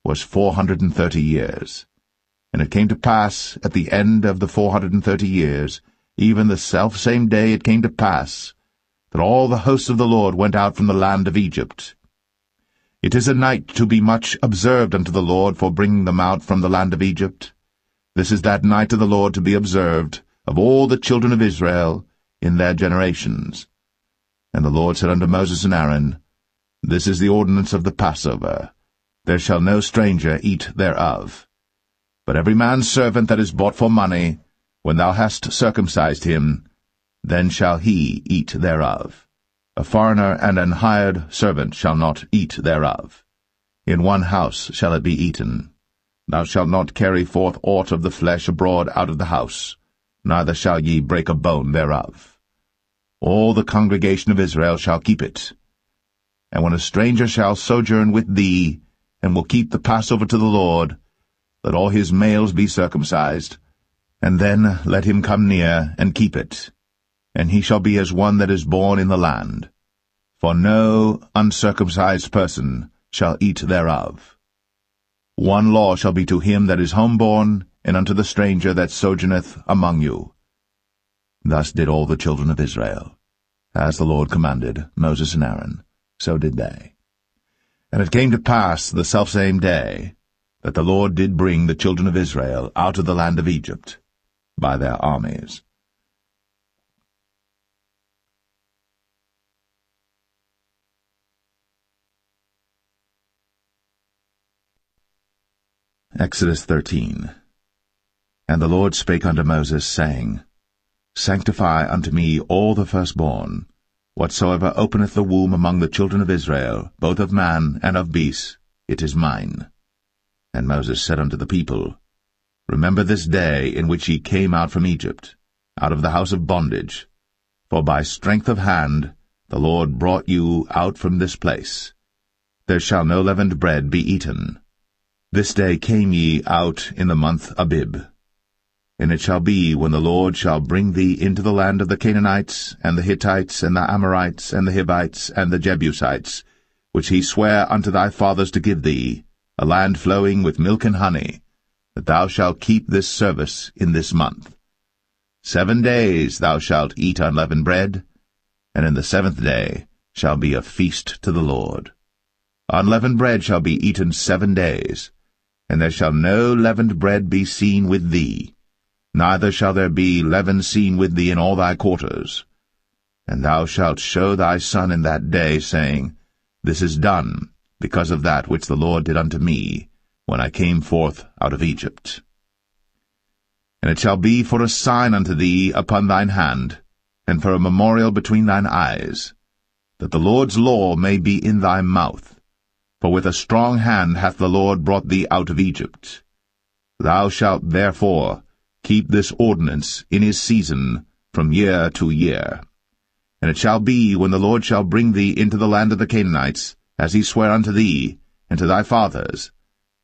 was 430 years. And it came to pass, at the end of the 430 years, even the selfsame day it came to pass, that all the hosts of the Lord went out from the land of Egypt. It is a night to be much observed unto the Lord for bringing them out from the land of Egypt. This is that night of the Lord to be observed of all the children of Israel in their generations. And the Lord said unto Moses and Aaron, This is the ordinance of the Passover. There shall no stranger eat thereof. But every man's servant that is bought for money, when thou hast circumcised him, then shall he eat thereof. A foreigner and an hired servant shall not eat thereof. In one house shall it be eaten. Thou shalt not carry forth aught of the flesh abroad out of the house, neither shall ye break a bone thereof. All the congregation of Israel shall keep it. And when a stranger shall sojourn with thee, and will keep the Passover to the Lord, let all his males be circumcised, and then let him come near and keep it. And he shall be as one that is born in the land. For no uncircumcised person shall eat thereof. One law shall be to him that is homeborn, and unto the stranger that sojourneth among you. Thus did all the children of Israel. As the Lord commanded Moses and Aaron, so did they. And it came to pass the selfsame day, that the Lord did bring the children of Israel out of the land of Egypt by their armies. Exodus 13. And the Lord spake unto Moses, saying, Sanctify unto me all the firstborn, whatsoever openeth the womb among the children of Israel, both of man and of beast, it is mine. And Moses said unto the people, Remember this day in which ye came out from Egypt, out of the house of bondage, for by strength of hand the Lord brought you out from this place. There shall no leavened bread be eaten. This day came ye out in the month Abib. And it shall be, when the Lord shall bring thee into the land of the Canaanites, and the Hittites, and the Amorites, and the Hivites, and the Jebusites, which he sware unto thy fathers to give thee, a land flowing with milk and honey, that thou shalt keep this service in this month. 7 days thou shalt eat unleavened bread, and in the 7th day shall be a feast to the Lord. Unleavened bread shall be eaten 7 days, and there shall no leavened bread be seen with thee, neither shall there be leaven seen with thee in all thy quarters. And thou shalt show thy son in that day, saying, This is done, because of that which the Lord did unto me, when I came forth out of Egypt. And it shall be for a sign unto thee upon thine hand, and for a memorial between thine eyes, that the Lord's law may be in thy mouth. For with a strong hand hath the Lord brought thee out of Egypt. Thou shalt therefore keep this ordinance in his season from year to year. And it shall be, when the Lord shall bring thee into the land of the Canaanites, as he sware unto thee, and to thy fathers,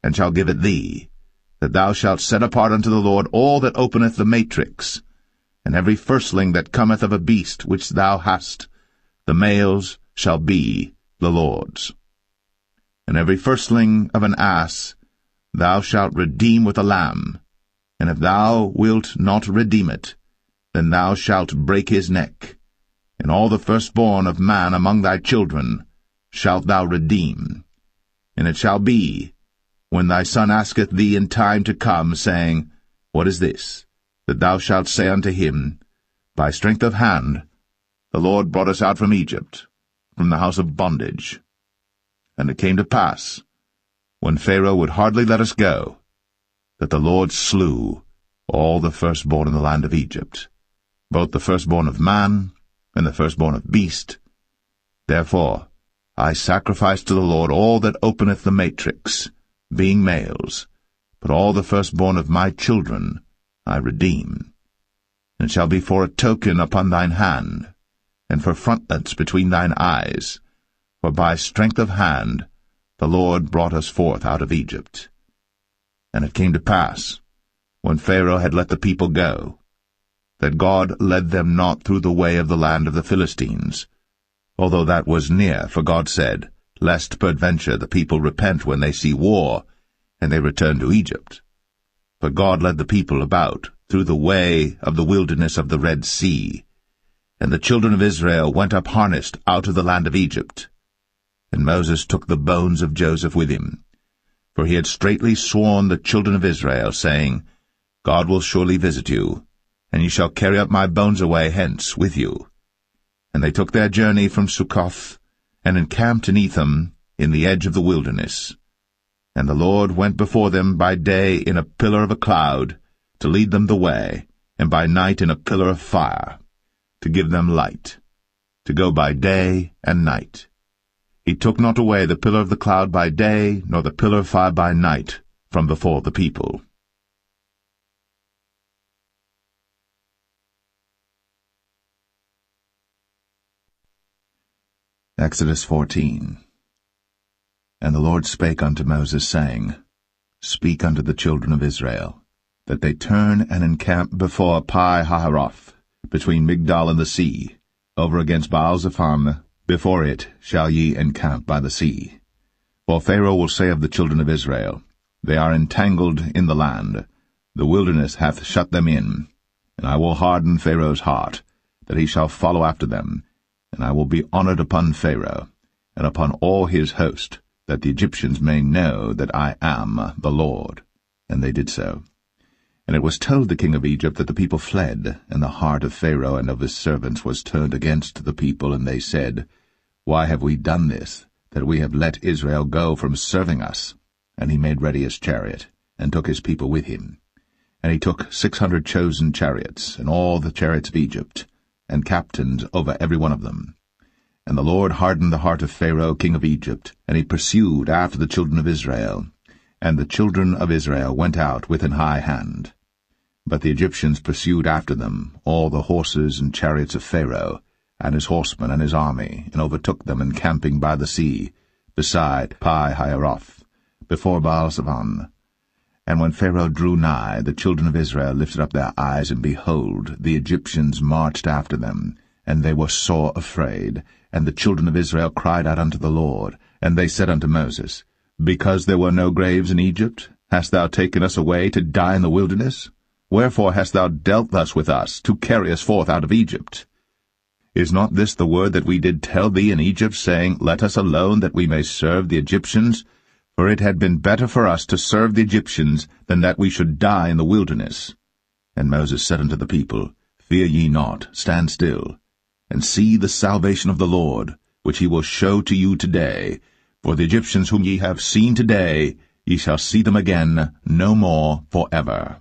and shall give it thee, that thou shalt set apart unto the Lord all that openeth the matrix, and every firstling that cometh of a beast which thou hast, the males shall be the Lord's. And every firstling of an ass thou shalt redeem with a lamb, and if thou wilt not redeem it, then thou shalt break his neck. And all the firstborn of man among thy children shalt thou redeem. And it shall be, when thy son asketh thee in time to come, saying, What is this? That thou shalt say unto him, By strength of hand the Lord brought us out from Egypt, from the house of bondage. And it came to pass, when Pharaoh would hardly let us go, that the Lord slew all the firstborn in the land of Egypt, both the firstborn of man and the firstborn of beast. Therefore I sacrifice to the Lord all that openeth the matrix, being males, but all the firstborn of my children I redeem. And it shall be for a token upon thine hand, and for frontlets between thine eyes, for by strength of hand the Lord brought us forth out of Egypt. And it came to pass, when Pharaoh had let the people go, that God led them not through the way of the land of the Philistines, although that was near, for God said, Lest peradventure the people repent when they see war, and they return to Egypt. But God led the people about through the way of the wilderness of the Red Sea, and the children of Israel went up harnessed out of the land of Egypt. And Moses took the bones of Joseph with him, for he had straitly sworn the children of Israel, saying, God will surely visit you, and ye shall carry up my bones away hence with you. And they took their journey from Succoth, and encamped in Etham, in the edge of the wilderness. And the Lord went before them by day in a pillar of a cloud, to lead them the way, and by night in a pillar of fire, to give them light, to go by day and night. He took not away the pillar of the cloud by day, nor the pillar of fire by night, from before the people. Exodus 14. And the Lord spake unto Moses, saying, Speak unto the children of Israel, that they turn and encamp before Pi-hahiroth, between Migdol and the sea, over against Baal-zephon. Before it shall ye encamp by the sea. For Pharaoh will say of the children of Israel, They are entangled in the land, the wilderness hath shut them in, and I will harden Pharaoh's heart, that he shall follow after them, and I will be honored upon Pharaoh, and upon all his host, that the Egyptians may know that I am the Lord. And they did so. And it was told the king of Egypt that the people fled, and the heart of Pharaoh and of his servants was turned against the people, and they said, Why have we done this, that we have let Israel go from serving us? And he made ready his chariot, and took his people with him. And he took 600 chosen chariots, and all the chariots of Egypt, and captains over every one of them. And the Lord hardened the heart of Pharaoh king of Egypt, and he pursued after the children of Israel. And the children of Israel went out with an high hand. But the Egyptians pursued after them, all the horses and chariots of Pharaoh, and his horsemen and his army, and overtook them encamping by the sea, beside Pi-hahiroth, before Baal-Zephon. And when Pharaoh drew nigh, the children of Israel lifted up their eyes, and behold, the Egyptians marched after them, and they were sore afraid. And the children of Israel cried out unto the Lord, and they said unto Moses, Because there were no graves in Egypt, hast thou taken us away to die in the wilderness? Wherefore hast thou dealt thus with us, to carry us forth out of Egypt? Is not this the word that we did tell thee in Egypt, saying, Let us alone, that we may serve the Egyptians? For it had been better for us to serve the Egyptians, than that we should die in the wilderness. And Moses said unto the people, Fear ye not, stand still, and see the salvation of the Lord, which he will show to you today. For the Egyptians whom ye have seen today, ye shall see them again no more for ever.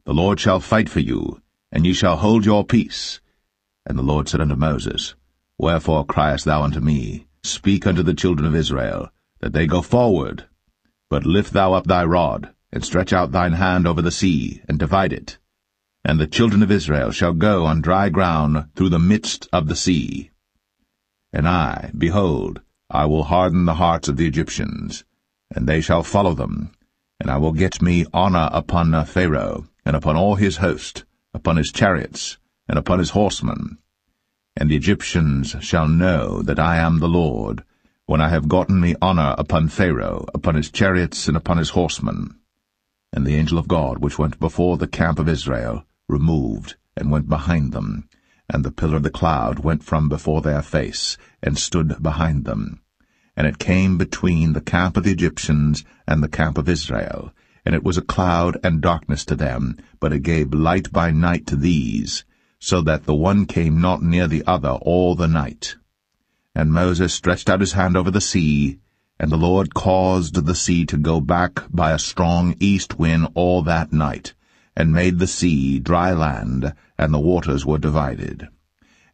The Lord shall fight for you, and ye shall hold your peace. And the Lord said unto Moses, Wherefore criest thou unto me? Speak unto the children of Israel, that they go forward. But lift thou up thy rod, and stretch out thine hand over the sea, and divide it. And the children of Israel shall go on dry ground through the midst of the sea. And I, behold, I will harden the hearts of the Egyptians, and they shall follow them. And I will get me honor upon Pharaoh, and upon all his host, upon his chariots, and upon his horsemen. And the Egyptians shall know that I am the Lord, when I have gotten me honor upon Pharaoh, upon his chariots, and upon his horsemen. And the angel of God, which went before the camp of Israel, removed, and went behind them. And the pillar of the cloud went from before their face, and stood behind them. And it came between the camp of the Egyptians and the camp of Israel. And it was a cloud and darkness to them, but it gave light by night to these, so that the one came not near the other all the night. And Moses stretched out his hand over the sea, and the Lord caused the sea to go back by a strong east wind all that night, and made the sea dry land, and the waters were divided.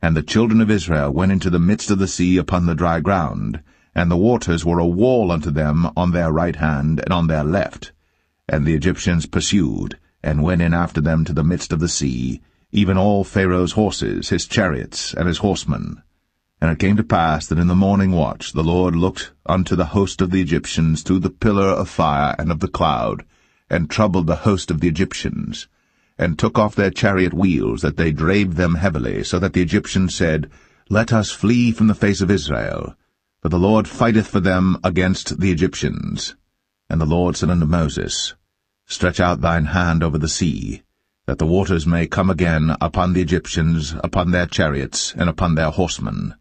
And the children of Israel went into the midst of the sea upon the dry ground, and the waters were a wall unto them on their right hand and on their left. And the Egyptians pursued, and went in after them to the midst of the sea, even all Pharaoh's horses, his chariots, and his horsemen. And it came to pass that in the morning watch the Lord looked unto the host of the Egyptians through the pillar of fire and of the cloud, and troubled the host of the Egyptians, and took off their chariot wheels, that they drave them heavily, so that the Egyptians said, Let us flee from the face of Israel, for the Lord fighteth for them against the Egyptians. And the Lord said unto Moses, Stretch out thine hand over the sea, that the waters may come again upon the Egyptians, upon their chariots, and upon their horsemen.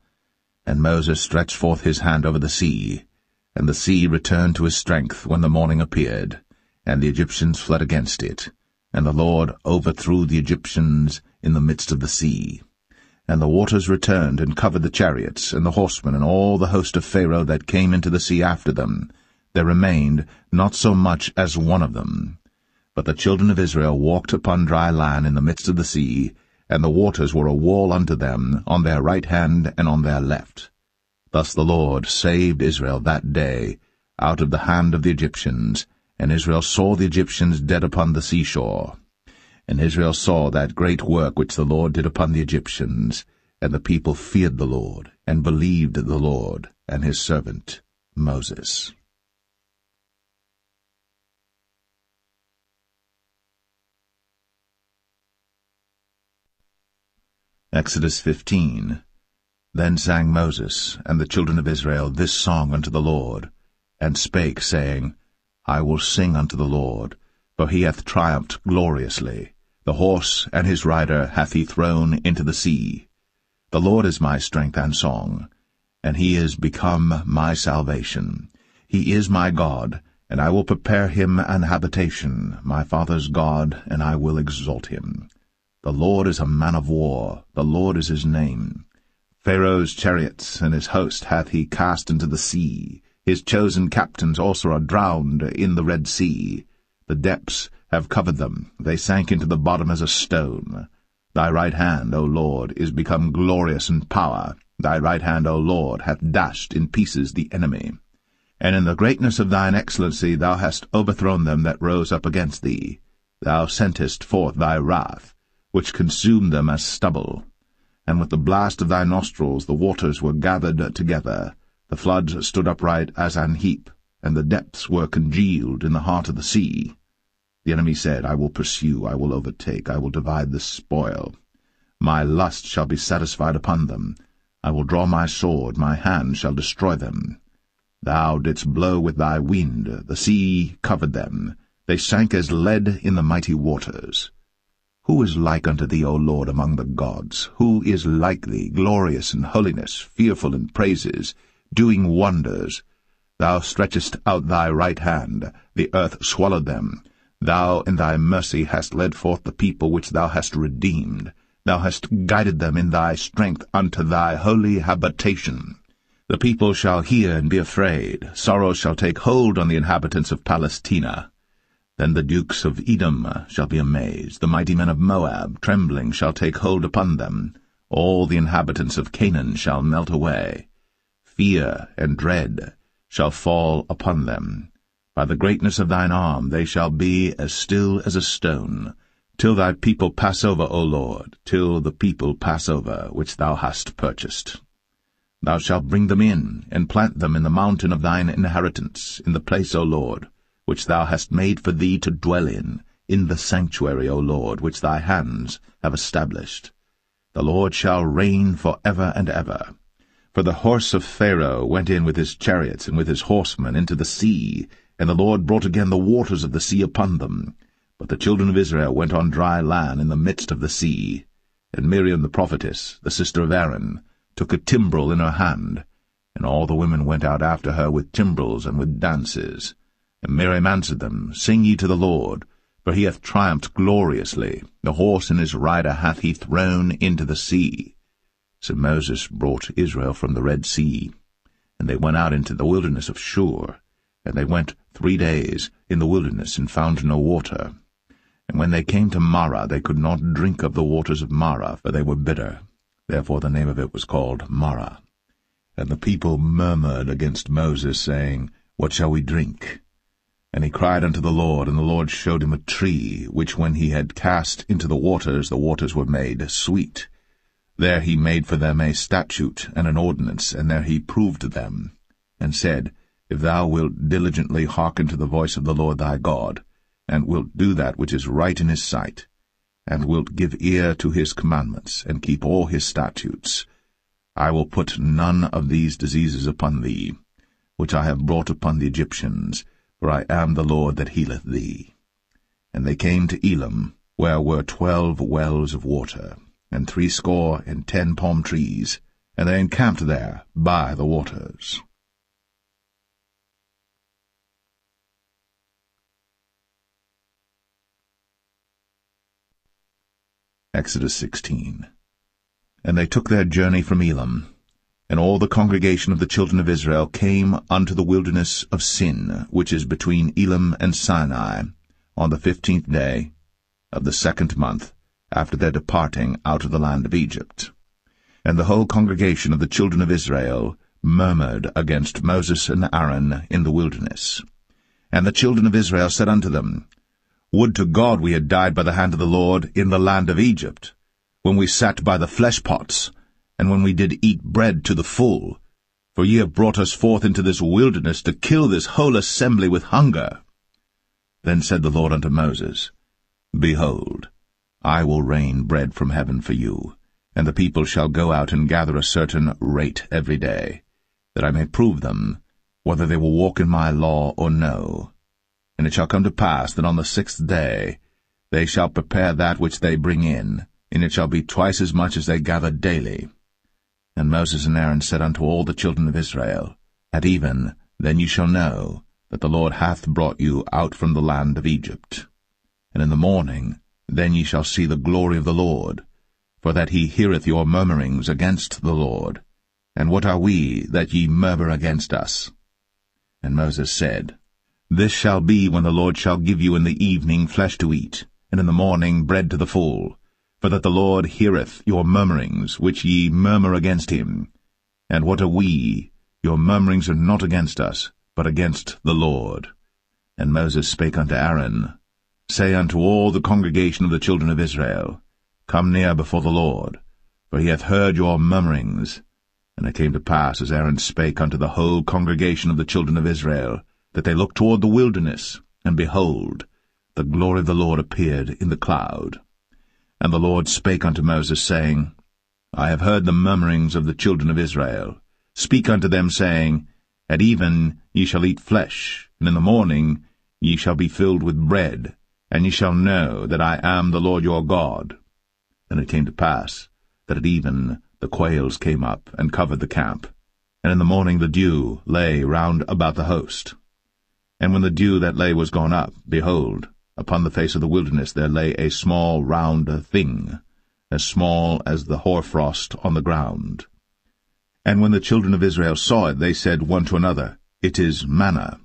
And Moses stretched forth his hand over the sea, and the sea returned to his strength when the morning appeared, and the Egyptians fled against it. And the Lord overthrew the Egyptians in the midst of the sea. And the waters returned and covered the chariots, and the horsemen, and all the host of Pharaoh that came into the sea after them. There remained not so much as one of them. But the children of Israel walked upon dry land in the midst of the sea, and the waters were a wall unto them on their right hand and on their left. Thus the Lord saved Israel that day out of the hand of the Egyptians, and Israel saw the Egyptians dead upon the seashore. And Israel saw that great work which the Lord did upon the Egyptians, and the people feared the Lord, and believed the Lord and his servant Moses. Exodus 15. Then sang Moses and the children of Israel this song unto the Lord, and spake, saying, I will sing unto the Lord, for he hath triumphed gloriously. The horse and his rider hath he thrown into the sea. The Lord is my strength and song, and he is become my salvation. He is my God, and I will prepare him an habitation, my father's God, and I will exalt him. The Lord is a man of war, the Lord is his name. Pharaoh's chariots and his host hath he cast into the sea. His chosen captains also are drowned in the Red Sea. The depths have covered them, they sank into the bottom as a stone. Thy right hand, O Lord, is become glorious in power. Thy right hand, O Lord, hath dashed in pieces the enemy. And in the greatness of thine excellency thou hast overthrown them that rose up against thee. Thou sentest forth thy wrath, which consumed them as stubble. And with the blast of thy nostrils the waters were gathered together. The floods stood upright as an heap, and the depths were congealed in the heart of the sea. The enemy said, I will pursue, I will overtake, I will divide the spoil. My lust shall be satisfied upon them. I will draw my sword, my hand shall destroy them. Thou didst blow with thy wind, the sea covered them. They sank as lead in the mighty waters. Who is like unto thee, O Lord, among the gods? Who is like thee, glorious in holiness, fearful in praises, doing wonders? Thou stretchest out thy right hand, the earth swallowed them. Thou in thy mercy hast led forth the people which thou hast redeemed. Thou hast guided them in thy strength unto thy holy habitation. The people shall hear and be afraid. Sorrow shall take hold on the inhabitants of Palestina. Then the dukes of Edom shall be amazed. The mighty men of Moab, trembling, shall take hold upon them. All the inhabitants of Canaan shall melt away. Fear and dread shall fall upon them. By the greatness of thine arm they shall be as still as a stone, till thy people pass over, O Lord, till the people pass over, which thou hast purchased. Thou shalt bring them in, and plant them in the mountain of thine inheritance, in the place, O Lord, which thou hast made for thee to dwell in the sanctuary, O Lord, which thy hands have established. The Lord shall reign for ever and ever. For the horse of Pharaoh went in with his chariots and with his horsemen into the sea, and the Lord brought again the waters of the sea upon them. But the children of Israel went on dry land in the midst of the sea. And Miriam the prophetess, the sister of Aaron, took a timbrel in her hand, and all the women went out after her with timbrels and with dances. And Miriam answered them, Sing ye to the Lord, for he hath triumphed gloriously. The horse and his rider hath he thrown into the sea. So Moses brought Israel from the Red Sea, and they went out into the wilderness of Shur. And they went 3 days in the wilderness, and found no water. And when they came to Marah, they could not drink of the waters of Marah, for they were bitter. Therefore the name of it was called Marah. And the people murmured against Moses, saying, What shall we drink? And he cried unto the Lord, and the Lord showed him a tree, which when he had cast into the waters were made sweet. There he made for them a statute and an ordinance, and there he proved them, and said, If thou wilt diligently hearken to the voice of the Lord thy God, and wilt do that which is right in his sight, and wilt give ear to his commandments, and keep all his statutes, I will put none of these diseases upon thee, which I have brought upon the Egyptians, for I am the Lord that healeth thee. And they came to Elim, where were 12 wells of water, and 70 palm trees, and they encamped there by the waters. Exodus 16. And they took their journey from Elim, and all the congregation of the children of Israel came unto the wilderness of Sin, which is between Elim and Sinai, on the 15th day of the 2nd month, after their departing out of the land of Egypt. And the whole congregation of the children of Israel murmured against Moses and Aaron in the wilderness. And the children of Israel said unto them, Would to God we had died by the hand of the Lord in the land of Egypt, when we sat by the flesh pots, and when we did eat bread to the full. For ye have brought us forth into this wilderness to kill this whole assembly with hunger. Then said the Lord unto Moses, Behold, I will rain bread from heaven for you, and the people shall go out and gather a certain rate every day, that I may prove them, whether they will walk in my law or no. And it shall come to pass that on the 6th day they shall prepare that which they bring in, and it shall be twice as much as they gather daily. And Moses and Aaron said unto all the children of Israel, At even then ye shall know that the Lord hath brought you out from the land of Egypt. And in the morning then ye shall see the glory of the Lord, for that he heareth your murmurings against the Lord. And what are we that ye murmur against us? And Moses said, This shall be when the Lord shall give you in the evening flesh to eat, and in the morning bread to the full, for that the Lord heareth your murmurings, which ye murmur against him. And what are we? Your murmurings are not against us, but against the Lord. And Moses spake unto Aaron, Say unto all the congregation of the children of Israel, Come near before the Lord, for he hath heard your murmurings. And it came to pass, as Aaron spake unto the whole congregation of the children of Israel, that they looked toward the wilderness, and behold, the glory of the Lord appeared in the cloud. And the Lord spake unto Moses, saying, I have heard the murmurings of the children of Israel. Speak unto them, saying, At even ye shall eat flesh, and in the morning ye shall be filled with bread, and ye shall know that I am the Lord your God. And it came to pass, that at even the quails came up, and covered the camp, and in the morning the dew lay round about the host. And when the dew that lay was gone up, behold, upon the face of the wilderness there lay a small round thing, as small as the hoarfrost on the ground. And when the children of Israel saw it, they said one to another, It is manna,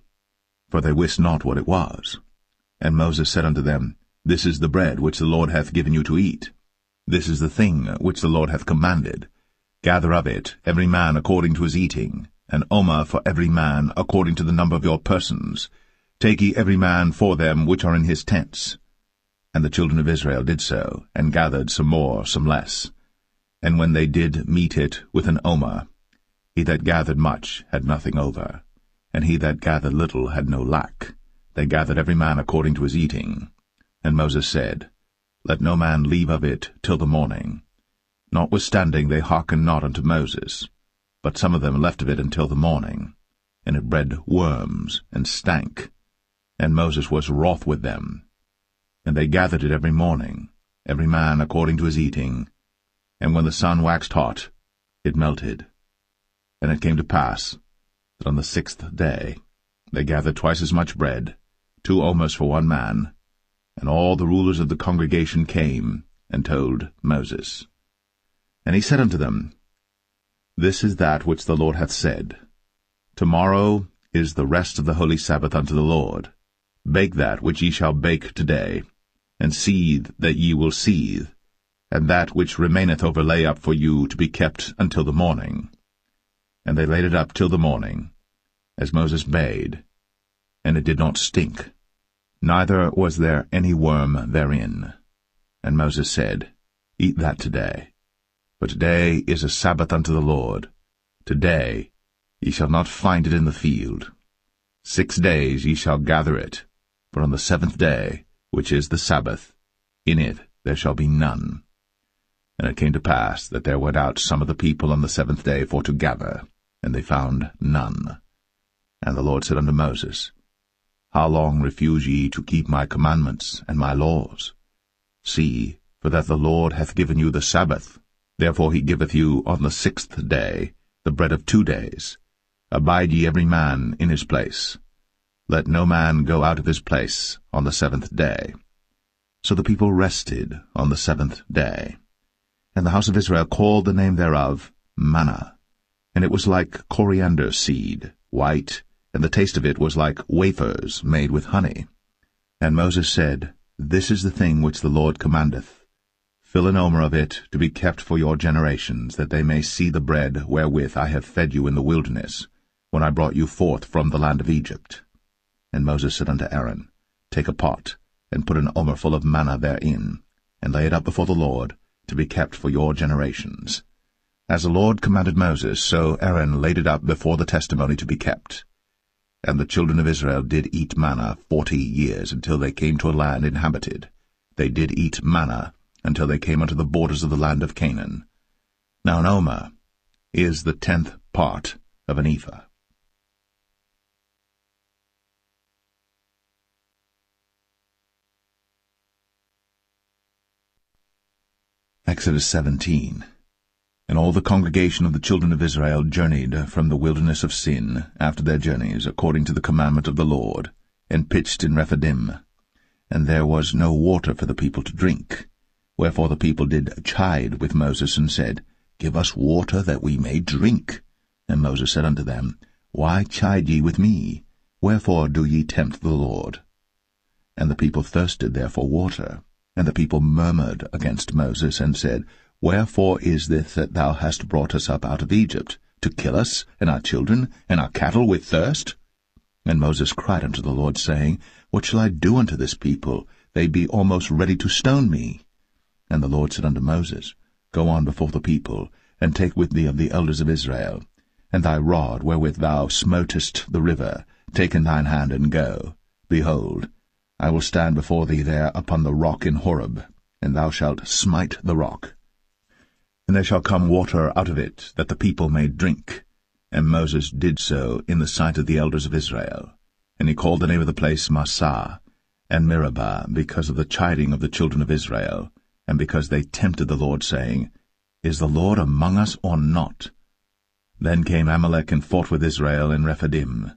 for they wist not what it was. And Moses said unto them, This is the bread which the Lord hath given you to eat. This is the thing which the Lord hath commanded. Gather of it every man according to his eating, an omer for every man according to the number of your persons. Take ye every man for them which are in his tents. And the children of Israel did so, and gathered some more, some less. And when they did meet it with an omer, he that gathered much had nothing over, and he that gathered little had no lack. They gathered every man according to his eating. And Moses said, Let no man leave of it till the morning. Notwithstanding they hearkened not unto Moses, but some of them left of it until the morning. And it bred worms, and stank. And Moses was wroth with them. And they gathered it every morning, every man according to his eating. And when the sun waxed hot, it melted. And it came to pass, that on the 6th day they gathered twice as much bread, 2 omers for one man. And all the rulers of the congregation came, and told Moses. And he said unto them, This is that which the Lord hath said. Tomorrow is the rest of the holy Sabbath unto the Lord. Bake that which ye shall bake today, and seethe that ye will seethe, and that which remaineth over lay up for you to be kept until the morning. And they laid it up till the morning, as Moses bade, and it did not stink, neither was there any worm therein. And Moses said, Eat that today, for today is a Sabbath unto the Lord. Today ye shall not find it in the field. 6 days ye shall gather it, for on the 7th day, which is the Sabbath, in it there shall be none. And it came to pass that there went out some of the people on the 7th day for to gather, and they found none. And the Lord said unto Moses, How long refuse ye to keep my commandments and my laws? See, for that the Lord hath given you the Sabbath. Therefore he giveth you on the 6th day the bread of 2 days. Abide ye every man in his place. Let no man go out of his place on the 7th day. So the people rested on the 7th day. And the house of Israel called the name thereof manna. And it was like coriander seed, white, and the taste of it was like wafers made with honey. And Moses said, This is the thing which the Lord commandeth. Fill an omer of it to be kept for your generations, that they may see the bread wherewith I have fed you in the wilderness, when I brought you forth from the land of Egypt. And Moses said unto Aaron, Take a pot, and put an omer full of manna therein, and lay it up before the Lord, to be kept for your generations. As the Lord commanded Moses, so Aaron laid it up before the testimony to be kept. And the children of Israel did eat manna 40 years, until they came to a land inhabited. They did eat manna, until they came unto the borders of the land of Canaan. Now an omer is the 10th part of an ephah. Exodus 17. And all the congregation of the children of Israel journeyed from the wilderness of Sin after their journeys, according to the commandment of the Lord, and pitched in Rephidim. And there was no water for the people to drink. Wherefore the people did chide with Moses, and said, Give us water that we may drink. And Moses said unto them, Why chide ye with me? Wherefore do ye tempt the Lord? And the people thirsted there for water. And the people murmured against Moses, and said, Wherefore is this that thou hast brought us up out of Egypt, to kill us, and our children, and our cattle with thirst? And Moses cried unto the Lord, saying, What shall I do unto this people? They be almost ready to stone me. And the Lord said unto Moses, Go on before the people, and take with thee of the elders of Israel, and thy rod wherewith thou smotest the river, take in thine hand, and go. Behold, I will stand before thee there upon the rock in Horeb, and thou shalt smite the rock. And there shall come water out of it, that the people may drink. And Moses did so in the sight of the elders of Israel. And he called the name of the place Massah, and Meribah, because of the chiding of the children of Israel, and because they tempted the Lord, saying, Is the Lord among us or not? Then came Amalek and fought with Israel in Rephidim.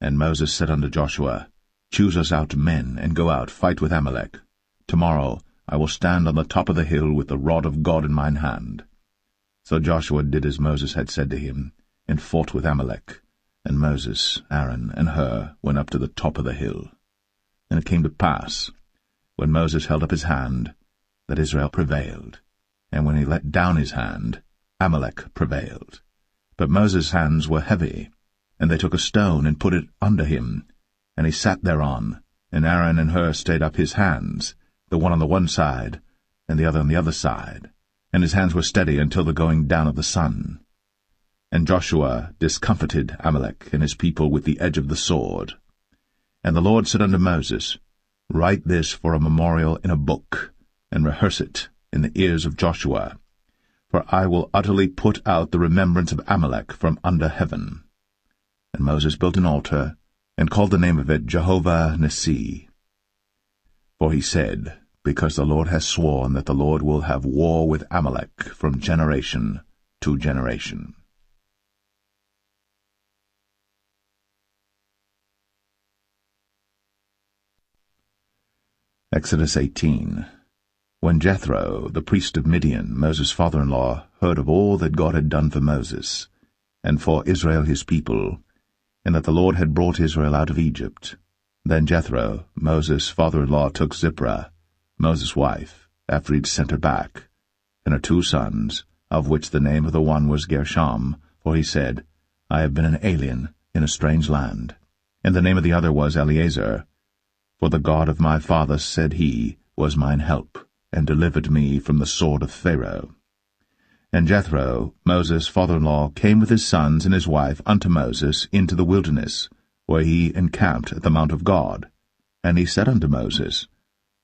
And Moses said unto Joshua, Choose us out men, and go out, fight with Amalek. Tomorrow I will stand on the top of the hill with the rod of God in mine hand. So Joshua did as Moses had said to him, and fought with Amalek. And Moses, Aaron, and Hur went up to the top of the hill. And it came to pass, when Moses held up his hand, that Israel prevailed. And when he let down his hand, Amalek prevailed. But Moses' hands were heavy, and they took a stone and put it under him, and he sat thereon, and Aaron and Hur stayed up his hands, the one on the one side, and the other on the other side, and his hands were steady until the going down of the sun. And Joshua discomfited Amalek and his people with the edge of the sword. And the Lord said unto Moses, Write this for a memorial in a book, and rehearse it in the ears of Joshua, for I will utterly put out the remembrance of Amalek from under heaven. And Moses built an altar, and called the name of it Jehovah Nissi. For he said, Because the Lord has sworn that the Lord will have war with Amalek from generation to generation. Exodus 18. When Jethro, the priest of Midian, Moses' father-in-law, heard of all that God had done for Moses, and for Israel his people, and that the Lord had brought Israel out of Egypt, then Jethro, Moses' father-in-law, took Zipporah, Moses' wife, after he'd sent her back, and her 2 sons, of which the name of the one was Gershom, for he said, I have been an alien in a strange land. And the name of the other was Eleazar, for the God of my father, said he, was mine help, and delivered me from the sword of Pharaoh. And Jethro, Moses' father-in-law, came with his sons and his wife unto Moses into the wilderness, where he encamped at the mount of God. And he said unto Moses,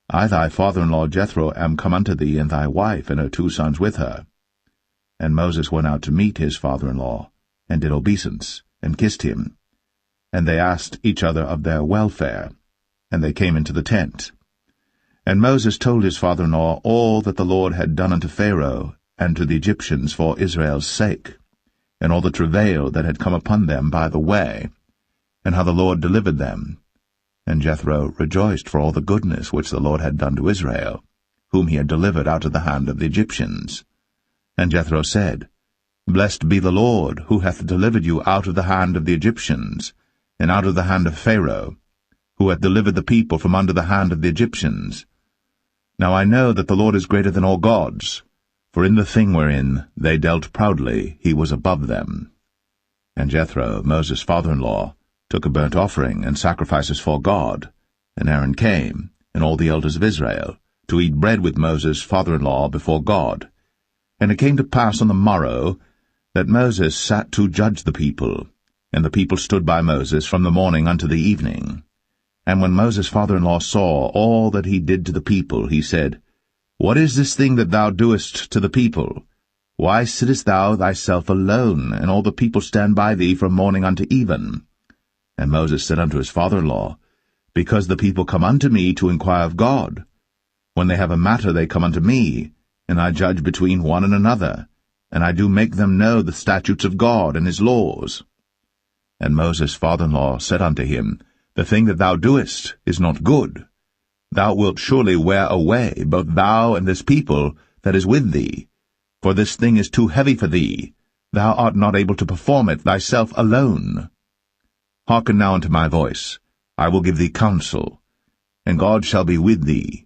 I thy father-in-law Jethro am come unto thee, and thy wife and her 2 sons with her. And Moses went out to meet his father-in-law, and did obeisance, and kissed him. And they asked each other of their welfare, and they came into the tent. And Moses told his father-in-law all that the Lord had done unto Pharaoh and to the Egyptians for Israel's sake, and all the travail that had come upon them by the way, and how the Lord delivered them. And Jethro rejoiced for all the goodness which the Lord had done to Israel, whom he had delivered out of the hand of the Egyptians. And Jethro said, Blessed be the Lord, who hath delivered you out of the hand of the Egyptians, and out of the hand of Pharaoh, who hath delivered the people from under the hand of the Egyptians. Now I know that the Lord is greater than all gods, for in the thing wherein they dealt proudly he was above them. And Jethro, Moses' father-in-law, took a burnt offering and sacrifices for God, and Aaron came, and all the elders of Israel, to eat bread with Moses' father-in-law before God. And it came to pass on the morrow that Moses sat to judge the people, and the people stood by Moses from the morning unto the evening. And when Moses' father-in-law saw all that he did to the people, he said, What is this thing that thou doest to the people? Why sittest thou thyself alone, and all the people stand by thee from morning unto even? And Moses said unto his father-in-law, Because the people come unto me to inquire of God. When they have a matter they come unto me, and I judge between one and another, and I do make them know the statutes of God and his laws. And Moses' father-in-law said unto him, The thing that thou doest is not good. Thou wilt surely wear away both thou and this people that is with thee. For this thing is too heavy for thee. Thou art not able to perform it thyself alone. Hearken now unto my voice. I will give thee counsel, and God shall be with thee.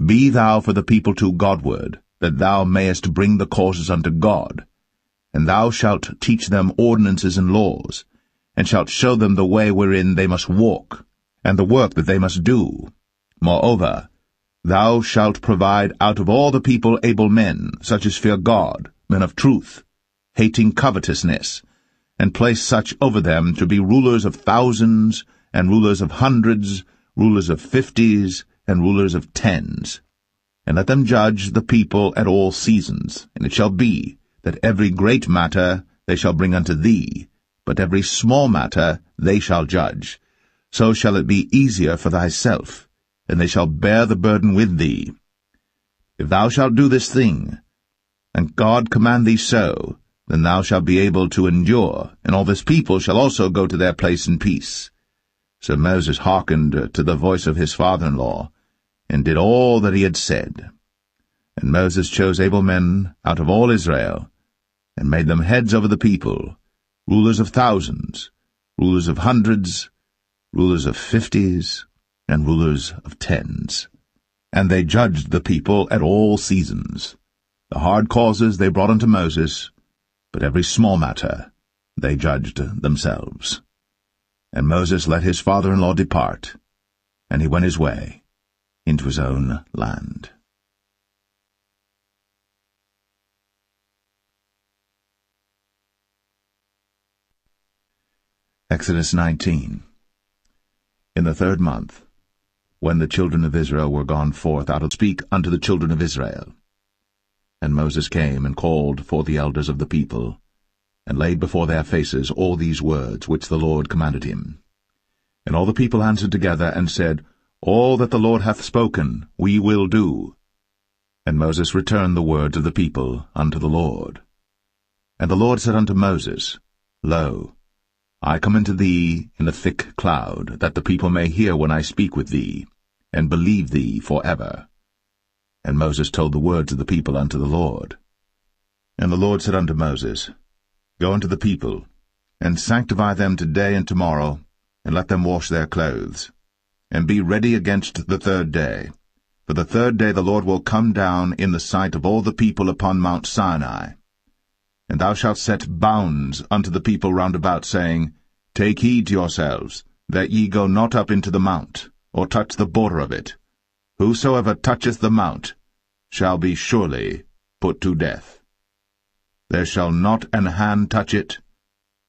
Be thou for the people too Godward, that thou mayest bring the causes unto God. And thou shalt teach them ordinances and laws, and shalt show them the way wherein they must walk, and the work that they must do. Moreover, thou shalt provide out of all the people able men, such as fear God, men of truth, hating covetousness, and place such over them to be rulers of thousands, and rulers of hundreds, rulers of 50s, and rulers of 10s. And let them judge the people at all seasons. And it shall be, that every great matter they shall bring unto thee, but every small matter they shall judge. So shall it be easier for thyself, and they shall bear the burden with thee. If thou shalt do this thing, and God command thee so, then thou shalt be able to endure, and all this people shall also go to their place in peace. So Moses hearkened to the voice of his father-in-law, and did all that he had said. And Moses chose able men out of all Israel, and made them heads over the people, rulers of thousands, rulers of hundreds, rulers of 50s, and rulers of 10s. And they judged the people at all seasons. The hard causes they brought unto Moses, but every small matter they judged themselves. And Moses let his father-in-law depart, and he went his way into his own land. Exodus 19. In the 3rd month, when the children of Israel were gone forth out to speak unto the children of Israel. And Moses came and called for the elders of the people, and laid before their faces all these words which the Lord commanded him. And all the people answered together, and said, All that the Lord hath spoken, we will do. And Moses returned the words of the people unto the Lord. And the Lord said unto Moses, Lo, I come unto thee in a thick cloud, that the people may hear when I speak with thee, and believe thee for ever. And Moses told the words of the people unto the Lord. And the Lord said unto Moses, Go unto the people, and sanctify them today and tomorrow, and let them wash their clothes, and be ready against the 3rd day. For the 3rd day the Lord will come down in the sight of all the people upon Mount Sinai. And thou shalt set bounds unto the people round about, saying, Take heed to yourselves, that ye go not up into the mount, or touch the border of it. Whosoever toucheth the mount shall be surely put to death. There shall not an hand touch it,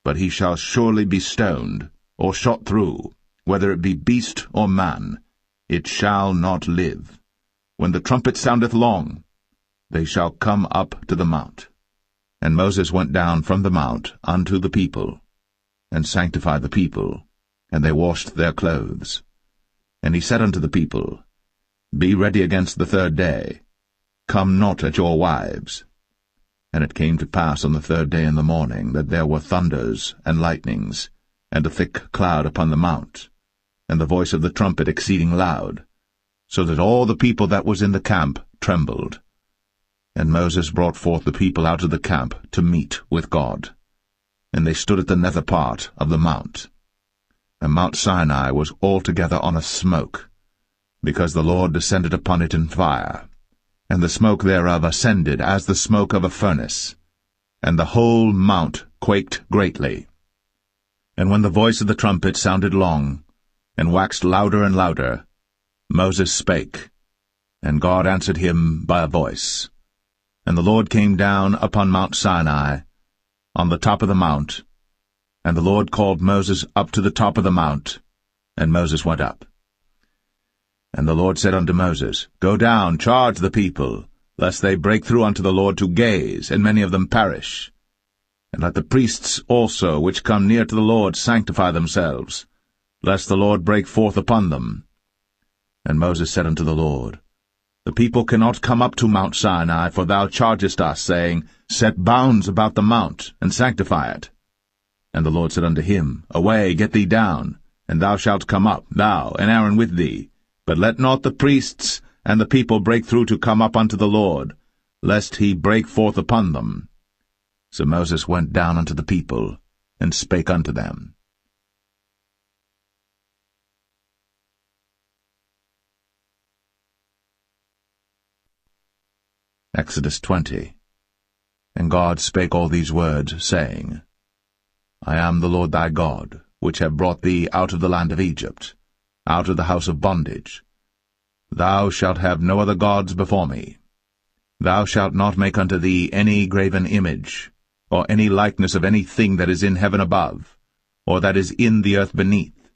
but he shall surely be stoned, or shot through, whether it be beast or man. It shall not live. When the trumpet soundeth long, they shall come up to the mount. And Moses went down from the mount unto the people, and sanctified the people, and they washed their clothes. And he said unto the people, Be ready against the 3rd day. Come not at your wives. And it came to pass on the 3rd day in the morning, that there were thunders and lightnings, and a thick cloud upon the mount, and the voice of the trumpet exceeding loud, so that all the people that was in the camp trembled. And Moses brought forth the people out of the camp to meet with God. And they stood at the nether part of the mount. And Mount Sinai was altogether on a smoke, because the Lord descended upon it in fire, and the smoke thereof ascended as the smoke of a furnace, and the whole mount quaked greatly. And when the voice of the trumpet sounded long, and waxed louder and louder, Moses spake, and God answered him by a voice. And the Lord came down upon Mount Sinai, on the top of the mount, and the Lord called Moses up to the top of the mount, and Moses went up. And the Lord said unto Moses, Go down, charge the people, lest they break through unto the Lord to gaze, and many of them perish. And let the priests also, which come near to the Lord, sanctify themselves, lest the Lord break forth upon them. And Moses said unto the Lord, The people cannot come up to Mount Sinai, for thou chargest us, saying, Set bounds about the mount, and sanctify it. And the Lord said unto him, Away, get thee down, and thou shalt come up, thou and Aaron with thee. But let not the priests and the people break through to come up unto the Lord, lest he break forth upon them. So Moses went down unto the people, and spake unto them. Exodus 20. And God spake all these words, saying, I am the Lord thy God, which have brought thee out of the land of Egypt, out of the house of bondage. Thou shalt have no other gods before me. Thou shalt not make unto thee any graven image, or any likeness of any thing that is in heaven above, or that is in the earth beneath,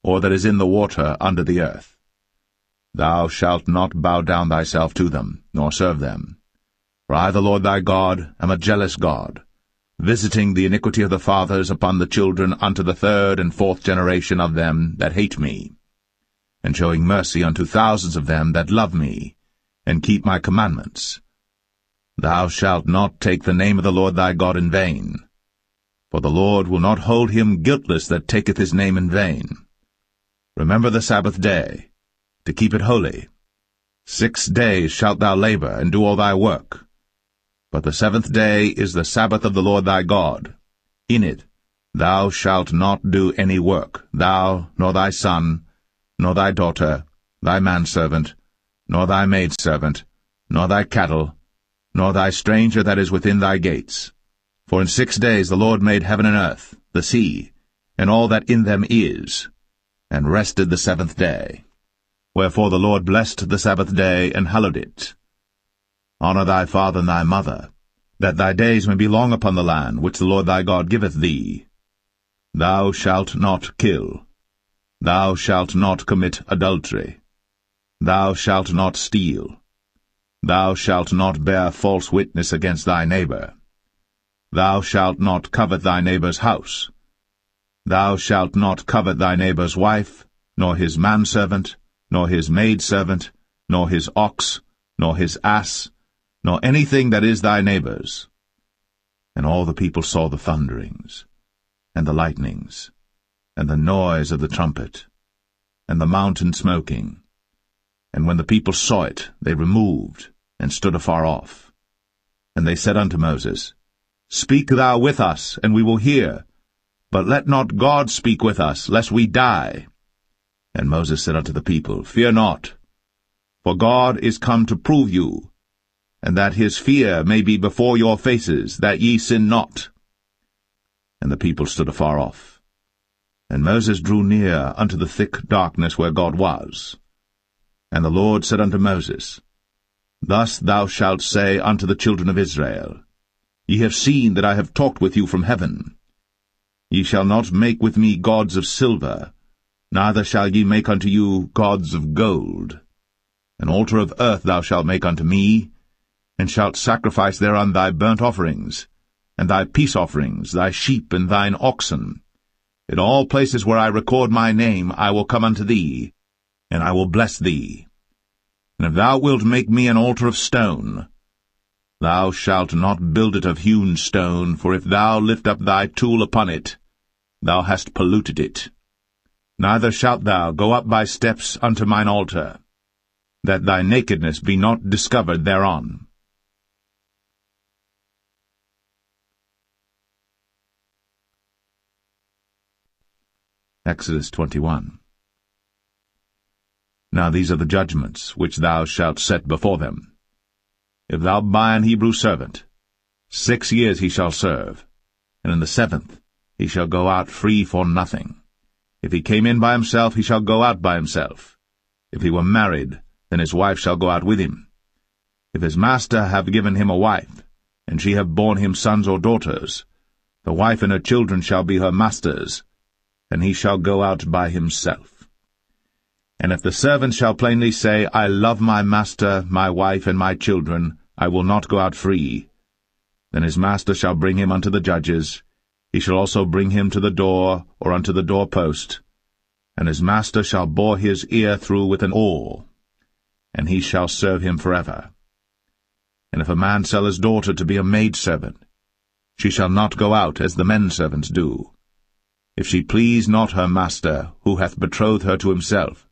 or that is in the water under the earth. Thou shalt not bow down thyself to them, nor serve them. For I, the Lord thy God, am a jealous God, visiting the iniquity of the fathers upon the children unto the third and fourth generation of them that hate me, and showing mercy unto thousands of them that love me, and keep my commandments. Thou shalt not take the name of the Lord thy God in vain, for the Lord will not hold him guiltless that taketh his name in vain. Remember the Sabbath day, to keep it holy. 6 days shalt thou labor, and do all thy work. But the 7th day is the Sabbath of the Lord thy God. In it thou shalt not do any work, thou, nor thy son, nor thy daughter, thy manservant, nor thy maidservant, nor thy cattle, nor thy stranger that is within thy gates. For in 6 days the Lord made heaven and earth, the sea, and all that in them is, and rested the 7th day. Wherefore the Lord blessed the Sabbath day, and hallowed it. Honor thy father and thy mother, that thy days may be long upon the land which the Lord thy God giveth thee. Thou shalt not kill. Thou shalt not commit adultery. Thou shalt not steal. Thou shalt not bear false witness against thy neighbor. Thou shalt not covet thy neighbor's house. Thou shalt not covet thy neighbor's wife, nor his manservant, nor his maidservant, nor his ox, nor his ass, nor anything that is thy neighbor's. And all the people saw the thunderings, and the lightnings, and the noise of the trumpet, and the mountain smoking. And when the people saw it, they removed, and stood afar off. And they said unto Moses, Speak thou with us, and we will hear, but let not God speak with us, lest we die. And Moses said unto the people, Fear not, for God is come to prove you, and that his fear may be before your faces, that ye sin not. And the people stood afar off. And Moses drew near unto the thick darkness where God was. And the Lord said unto Moses, Thus thou shalt say unto the children of Israel, Ye have seen that I have talked with you from heaven. Ye shall not make with me gods of silver, neither shall ye make unto you gods of gold. An altar of earth thou shalt make unto me, and shalt sacrifice thereon thy burnt offerings, and thy peace offerings, thy sheep and thine oxen. In all places where I record my name I will come unto thee, and I will bless thee. And if thou wilt make me an altar of stone, thou shalt not build it of hewn stone, for if thou lift up thy tool upon it, thou hast polluted it. Neither shalt thou go up by steps unto mine altar, that thy nakedness be not discovered thereon. Exodus 21. Now these are the judgments which thou shalt set before them. If thou buy an Hebrew servant, 6 years he shall serve, and in the 7th he shall go out free for nothing. If he came in by himself, he shall go out by himself. If he were married, then his wife shall go out with him. If his master have given him a wife, and she have borne him sons or daughters, the wife and her children shall be her master's, and he shall go out by himself. And if the servant shall plainly say, I love my master, my wife, and my children, I will not go out free, then his master shall bring him unto the judges. He shall also bring him to the door, or unto the doorpost, and his master shall bore his ear through with an awl, and he shall serve him forever. And if a man sell his daughter to be a maidservant, she shall not go out as the men servants do. If she please not her master, who hath betrothed her to himself,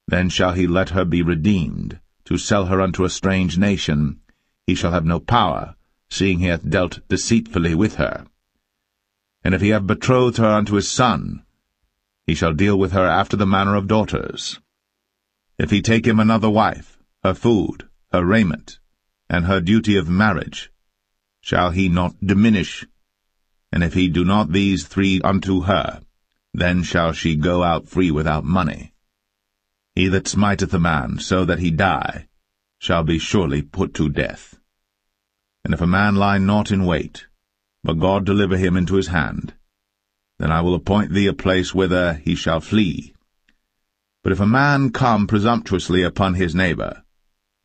then shall he let her be redeemed, to sell her unto a strange nation. He shall have no power, seeing he hath dealt deceitfully with her. And if he have betrothed her unto his son, he shall deal with her after the manner of daughters. If he take him another wife, her food, her raiment, and her duty of marriage, shall he not diminish? And if he do not these three unto her, then shall she go out free without money. He that smiteth a man so that he die shall be surely put to death. And if a man lie not in wait, but God deliver him into his hand, then I will appoint thee a place whither he shall flee. But if a man come presumptuously upon his neighbor,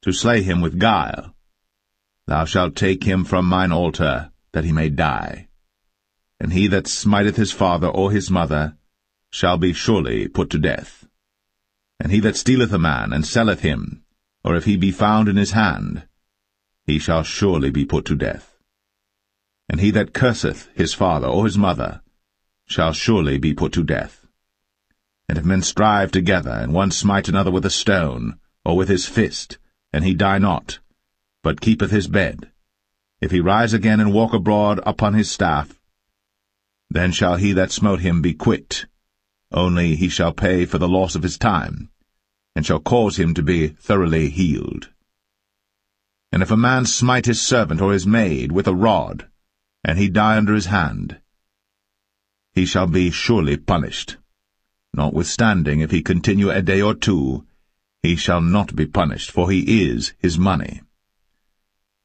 to slay him with guile, thou shalt take him from mine altar, that he may die. And he that smiteth his father or his mother shall be surely put to death. And he that stealeth a man, and selleth him, or if he be found in his hand, he shall surely be put to death. And he that curseth his father or his mother shall surely be put to death. And if men strive together, and one smite another with a stone, or with his fist, and he die not, but keepeth his bed, if he rise again and walk abroad upon his staff, then shall he that smote him be quit, only he shall pay for the loss of his time, and shall cause him to be thoroughly healed. And if a man smite his servant or his maid with a rod, and he die under his hand, he shall be surely punished. Notwithstanding, if he continue a day or two, he shall not be punished, for he is his money.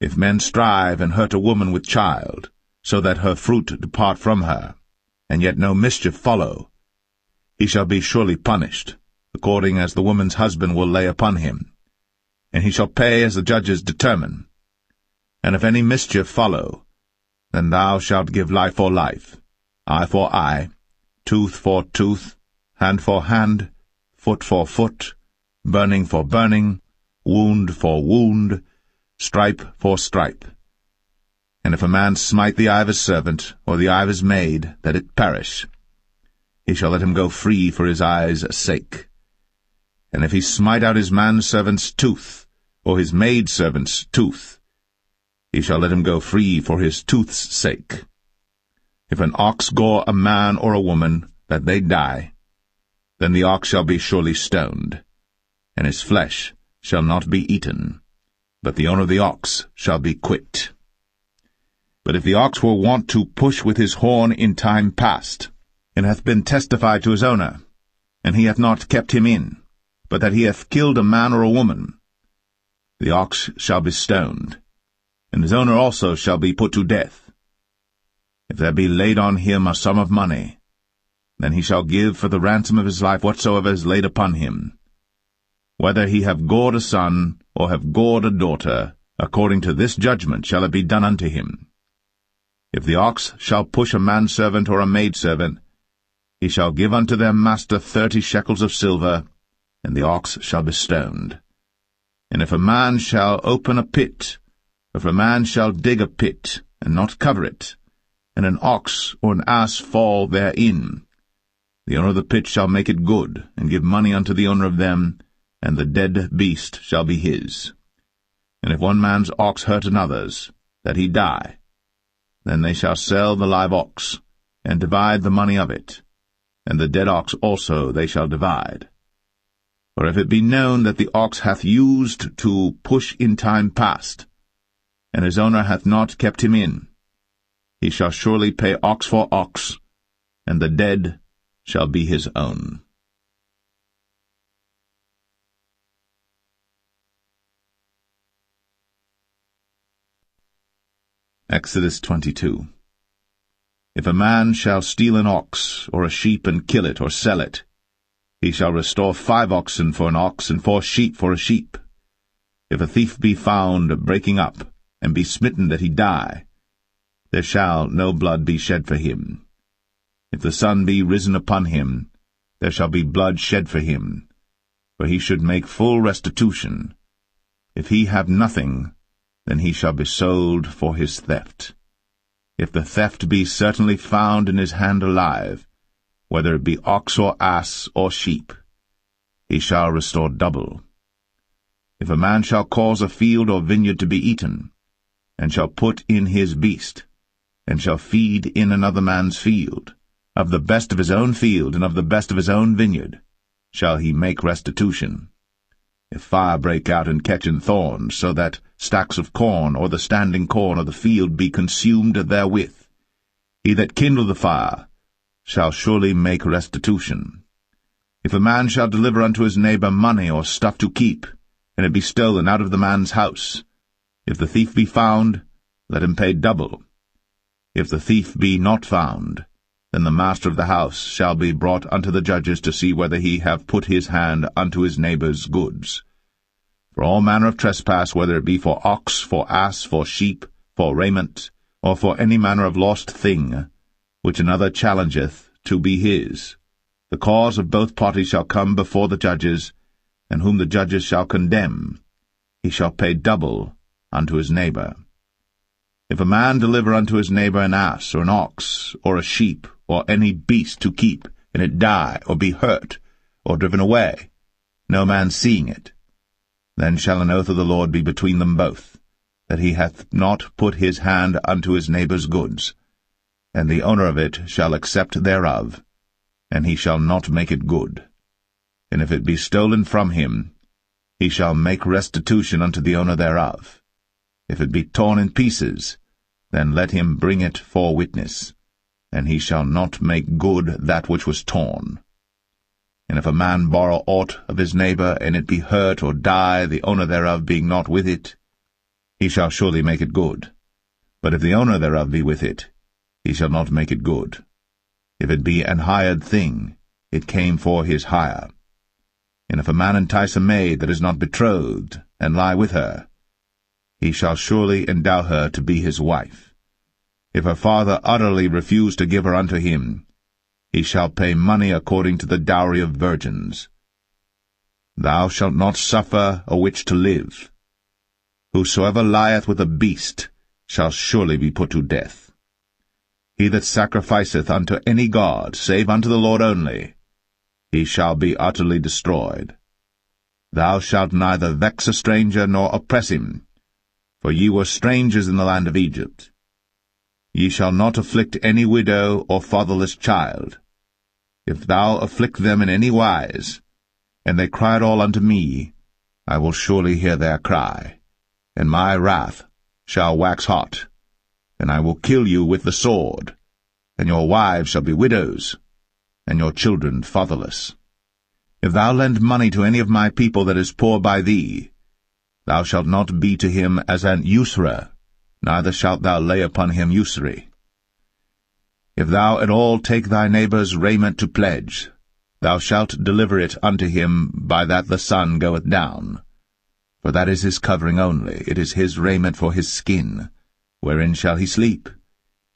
If men strive and hurt a woman with child, so that her fruit depart from her, and yet no mischief follow, he shall be surely punished, according as the woman's husband will lay upon him, and he shall pay as the judges determine. And if any mischief follow, then thou shalt give life for life, eye for eye, tooth for tooth, hand for hand, foot for foot, burning for burning, wound for wound, stripe for stripe. And if a man smite the eye of his servant, or the eye of his maid, that it perish, he shall let him go free for his eye's sake. And if he smite out his manservant's tooth, or his maidservant's tooth, he shall let him go free for his tooth's sake. If an ox gore a man or a woman, that they die, then the ox shall be surely stoned, and his flesh shall not be eaten, but the owner of the ox shall be quit. But if the ox were wont to push with his horn in time past, and hath been testified to his owner, and he hath not kept him in, but that he hath killed a man or a woman, the ox shall be stoned, and his owner also shall be put to death. If there be laid on him a sum of money, then he shall give for the ransom of his life whatsoever is laid upon him. Whether he have gored a son, or have gored a daughter, according to this judgment shall it be done unto him. If the ox shall push a manservant or a maidservant, he shall give unto their master 30 shekels of silver, and the ox shall be stoned. And if a man shall open a pit, or if a man shall dig a pit, and not cover it, and an ox or an ass fall therein, the owner of the pit shall make it good, and give money unto the owner of them, and the dead beast shall be his. And if one man's ox hurt another's, that he die, then they shall sell the live ox, and divide the money of it, and the dead ox also they shall divide. For if it be known that the ox hath used to push in time past, and his owner hath not kept him in, he shall surely pay ox for ox, and the dead shall be his own. Exodus 22. If a man shall steal an ox or a sheep and kill it or sell it, he shall restore 5 oxen for an ox and 4 sheep for a sheep. If a thief be found breaking up, and be smitten that he die, there shall no blood be shed for him. If the sun be risen upon him, there shall be blood shed for him, for he should make full restitution. If he have nothing, then he shall be sold for his theft. If the theft be certainly found in his hand alive, whether it be ox or ass or sheep, he shall restore double. If a man shall cause a field or vineyard to be eaten, and shall put in his beast, and shall feed in another man's field, of the best of his own field and of the best of his own vineyard, shall he make restitution. If fire break out and catch in thorns, so that stacks of corn, or the standing corn of the field be consumed therewith, he that kindled the fire shall surely make restitution. If a man shall deliver unto his neighbor money or stuff to keep, and it be stolen out of the man's house, if the thief be found, let him pay double. If the thief be not found, then the master of the house shall be brought unto the judges to see whether he have put his hand unto his neighbor's goods. For all manner of trespass, whether it be for ox, for ass, for sheep, for raiment, or for any manner of lost thing, which another challengeth to be his, the cause of both parties shall come before the judges, and whom the judges shall condemn, he shall pay double unto his neighbor. If a man deliver unto his neighbor an ass, or an ox, or a sheep, or any beast to keep, and it die, or be hurt, or driven away, no man seeing it, then shall an oath of the Lord be between them both, that he hath not put his hand unto his neighbor's goods, and the owner of it shall accept thereof, and he shall not make it good. And if it be stolen from him, he shall make restitution unto the owner thereof. If it be torn in pieces, then let him bring it for witness, and he shall not make good that which was torn. And if a man borrow aught of his neighbor, and it be hurt or die, the owner thereof being not with it, he shall surely make it good. But if the owner thereof be with it, he shall not make it good. If it be an hired thing, it came for his hire. And if a man entice a maid that is not betrothed, and lie with her, he shall surely endow her to be his wife. If her father utterly refuse to give her unto him, he shall pay money according to the dowry of virgins. Thou shalt not suffer a witch to live. Whosoever lieth with a beast shall surely be put to death. He that sacrificeth unto any god, save unto the Lord only, he shall be utterly destroyed. Thou shalt neither vex a stranger nor oppress him, for ye were strangers in the land of Egypt. Ye shall not afflict any widow or fatherless child. If thou afflict them in any wise, and they cry at all unto me, I will surely hear their cry, and my wrath shall wax hot, and I will kill you with the sword, and your wives shall be widows, and your children fatherless. If thou lend money to any of my people that is poor by thee, thou shalt not be to him as an usurer, neither shalt thou lay upon him usury. If thou at all take thy neighbor's raiment to pledge, thou shalt deliver it unto him by that the sun goeth down. For that is his covering only, it is his raiment for his skin. Wherein shall he sleep?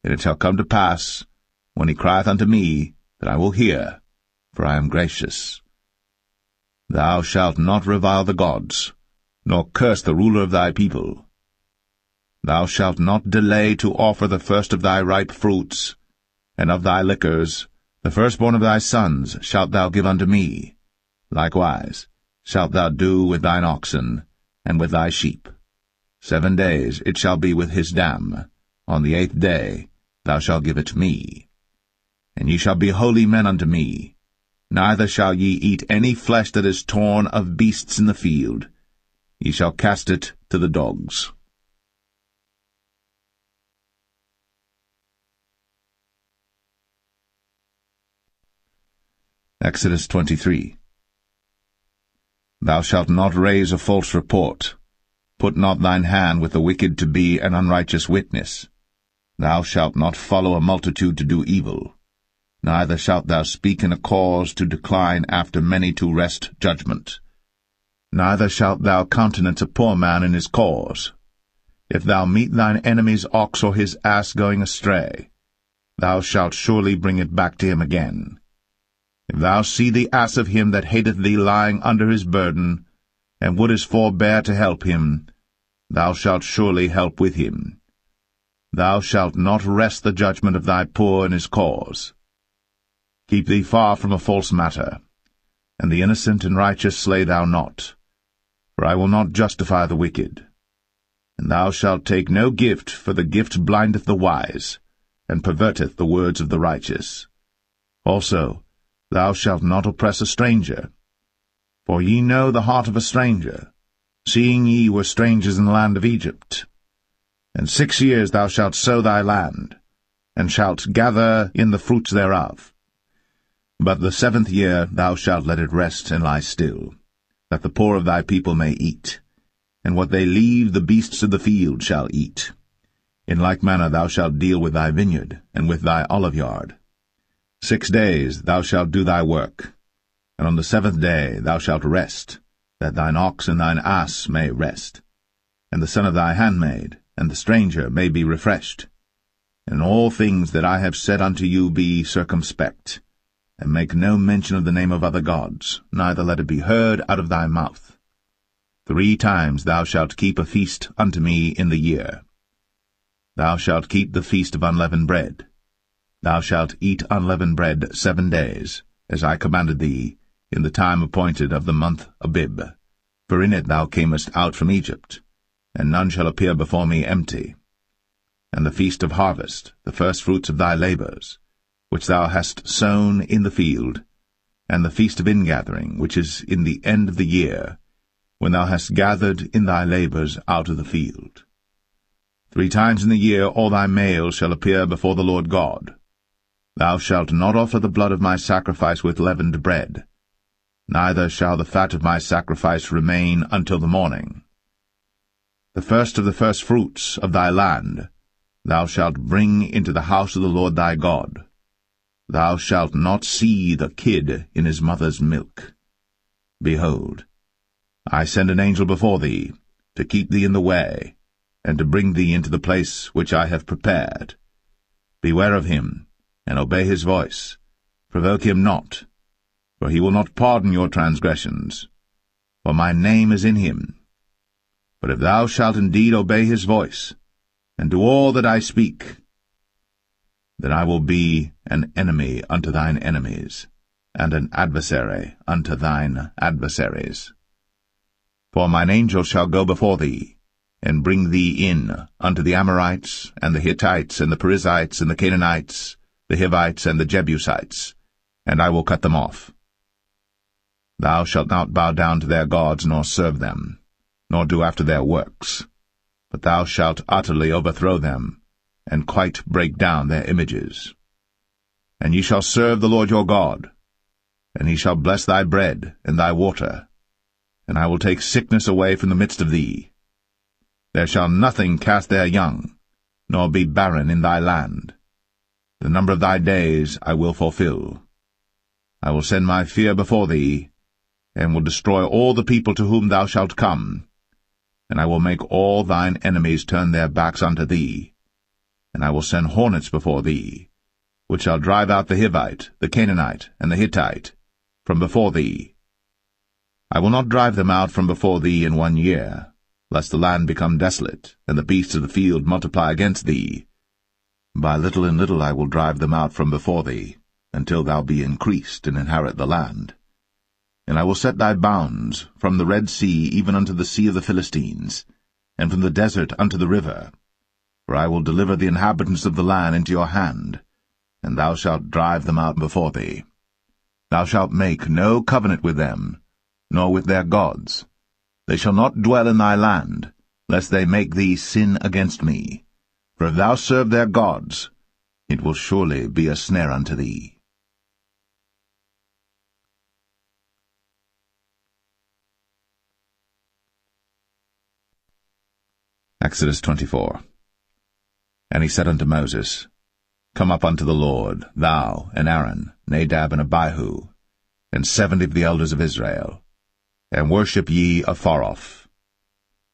And it shall come to pass, when he crieth unto me, that I will hear, for I am gracious. Thou shalt not revile the gods, nor curse the ruler of thy people. Thou shalt not delay to offer the first of thy ripe fruits, and of thy liquors, the firstborn of thy sons shalt thou give unto me. Likewise shalt thou do with thine oxen, and with thy sheep. 7 days it shall be with his dam. On the 8th day thou shalt give it me. And ye shall be holy men unto me. Neither shall ye eat any flesh that is torn of beasts in the field. Ye shall cast it to the dogs. Exodus 23. Thou shalt not raise a false report. Put not thine hand with the wicked to be an unrighteous witness. Thou shalt not follow a multitude to do evil. Neither shalt thou speak in a cause to decline after many to wrest judgment. Neither shalt thou countenance a poor man in his cause. If thou meet thine enemy's ox or his ass going astray, thou shalt surely bring it back to him again. If thou see the ass of him that hateth thee lying under his burden, and wouldest forbear to help him, thou shalt surely help with him. Thou shalt not wrest the judgment of thy poor in his cause. Keep thee far from a false matter, and the innocent and righteous slay thou not, for I will not justify the wicked. And thou shalt take no gift, for the gift blindeth the wise, and perverteth the words of the righteous. Also, thou shalt not oppress a stranger. For ye know the heart of a stranger, seeing ye were strangers in the land of Egypt. And 6 years thou shalt sow thy land, and shalt gather in the fruits thereof. But the 7th year thou shalt let it rest and lie still, that the poor of thy people may eat, and what they leave the beasts of the field shall eat. In like manner thou shalt deal with thy vineyard, and with thy oliveyard. 6 days thou shalt do thy work, and on the 7th day thou shalt rest, that thine ox and thine ass may rest, and the son of thy handmaid, and the stranger may be refreshed. And in all things that I have said unto you be circumspect, and make no mention of the name of other gods, neither let it be heard out of thy mouth. 3 times thou shalt keep a feast unto me in the year. Thou shalt keep the feast of unleavened bread. Thou shalt eat unleavened bread 7 days, as I commanded thee, in the time appointed of the month Abib. For in it thou camest out from Egypt, and none shall appear before me empty. And the feast of harvest, the firstfruits of thy labours, which thou hast sown in the field, and the feast of ingathering, which is in the end of the year, when thou hast gathered in thy labours out of the field. 3 times in the year all thy males shall appear before the Lord God. Thou shalt not offer the blood of my sacrifice with leavened bread, neither shall the fat of my sacrifice remain until the morning. The first of the firstfruits of thy land thou shalt bring into the house of the Lord thy God. Thou shalt not see the kid in his mother's milk. Behold, I send an angel before thee, to keep thee in the way, and to bring thee into the place which I have prepared. Beware of him, and obey his voice. Provoke him not, for he will not pardon your transgressions, for my name is in him. But if thou shalt indeed obey his voice, and do all that I speak, then I will be an enemy unto thine enemies, and an adversary unto thine adversaries. For mine angel shall go before thee, and bring thee in unto the Amorites, and the Hittites, and the Perizzites, and the Canaanites, the Hivites, and the Jebusites, and I will cut them off. Thou shalt not bow down to their gods, nor serve them, nor do after their works, but thou shalt utterly overthrow them, and quite break down their images. And ye shall serve the Lord your God, and he shall bless thy bread and thy water, and I will take sickness away from the midst of thee. There shall nothing cast their young, nor be barren in thy land. The number of thy days I will fulfill. I will send my fear before thee, and will destroy all the people to whom thou shalt come, and I will make all thine enemies turn their backs unto thee. And I will send hornets before thee, which shall drive out the Hivite, the Canaanite, and the Hittite from before thee. I will not drive them out from before thee in 1 year, lest the land become desolate, and the beasts of the field multiply against thee. By little and little I will drive them out from before thee, until thou be increased and inherit the land. And I will set thy bounds from the Red Sea even unto the sea of the Philistines, and from the desert unto the river. For I will deliver the inhabitants of the land into your hand, and thou shalt drive them out before thee. Thou shalt make no covenant with them, nor with their gods. They shall not dwell in thy land, lest they make thee sin against me. For if thou serve their gods, it will surely be a snare unto thee. Exodus 24. And he said unto Moses, Come up unto the Lord, thou, and Aaron, Nadab, and Abihu, and 70 of the elders of Israel, and worship ye afar off.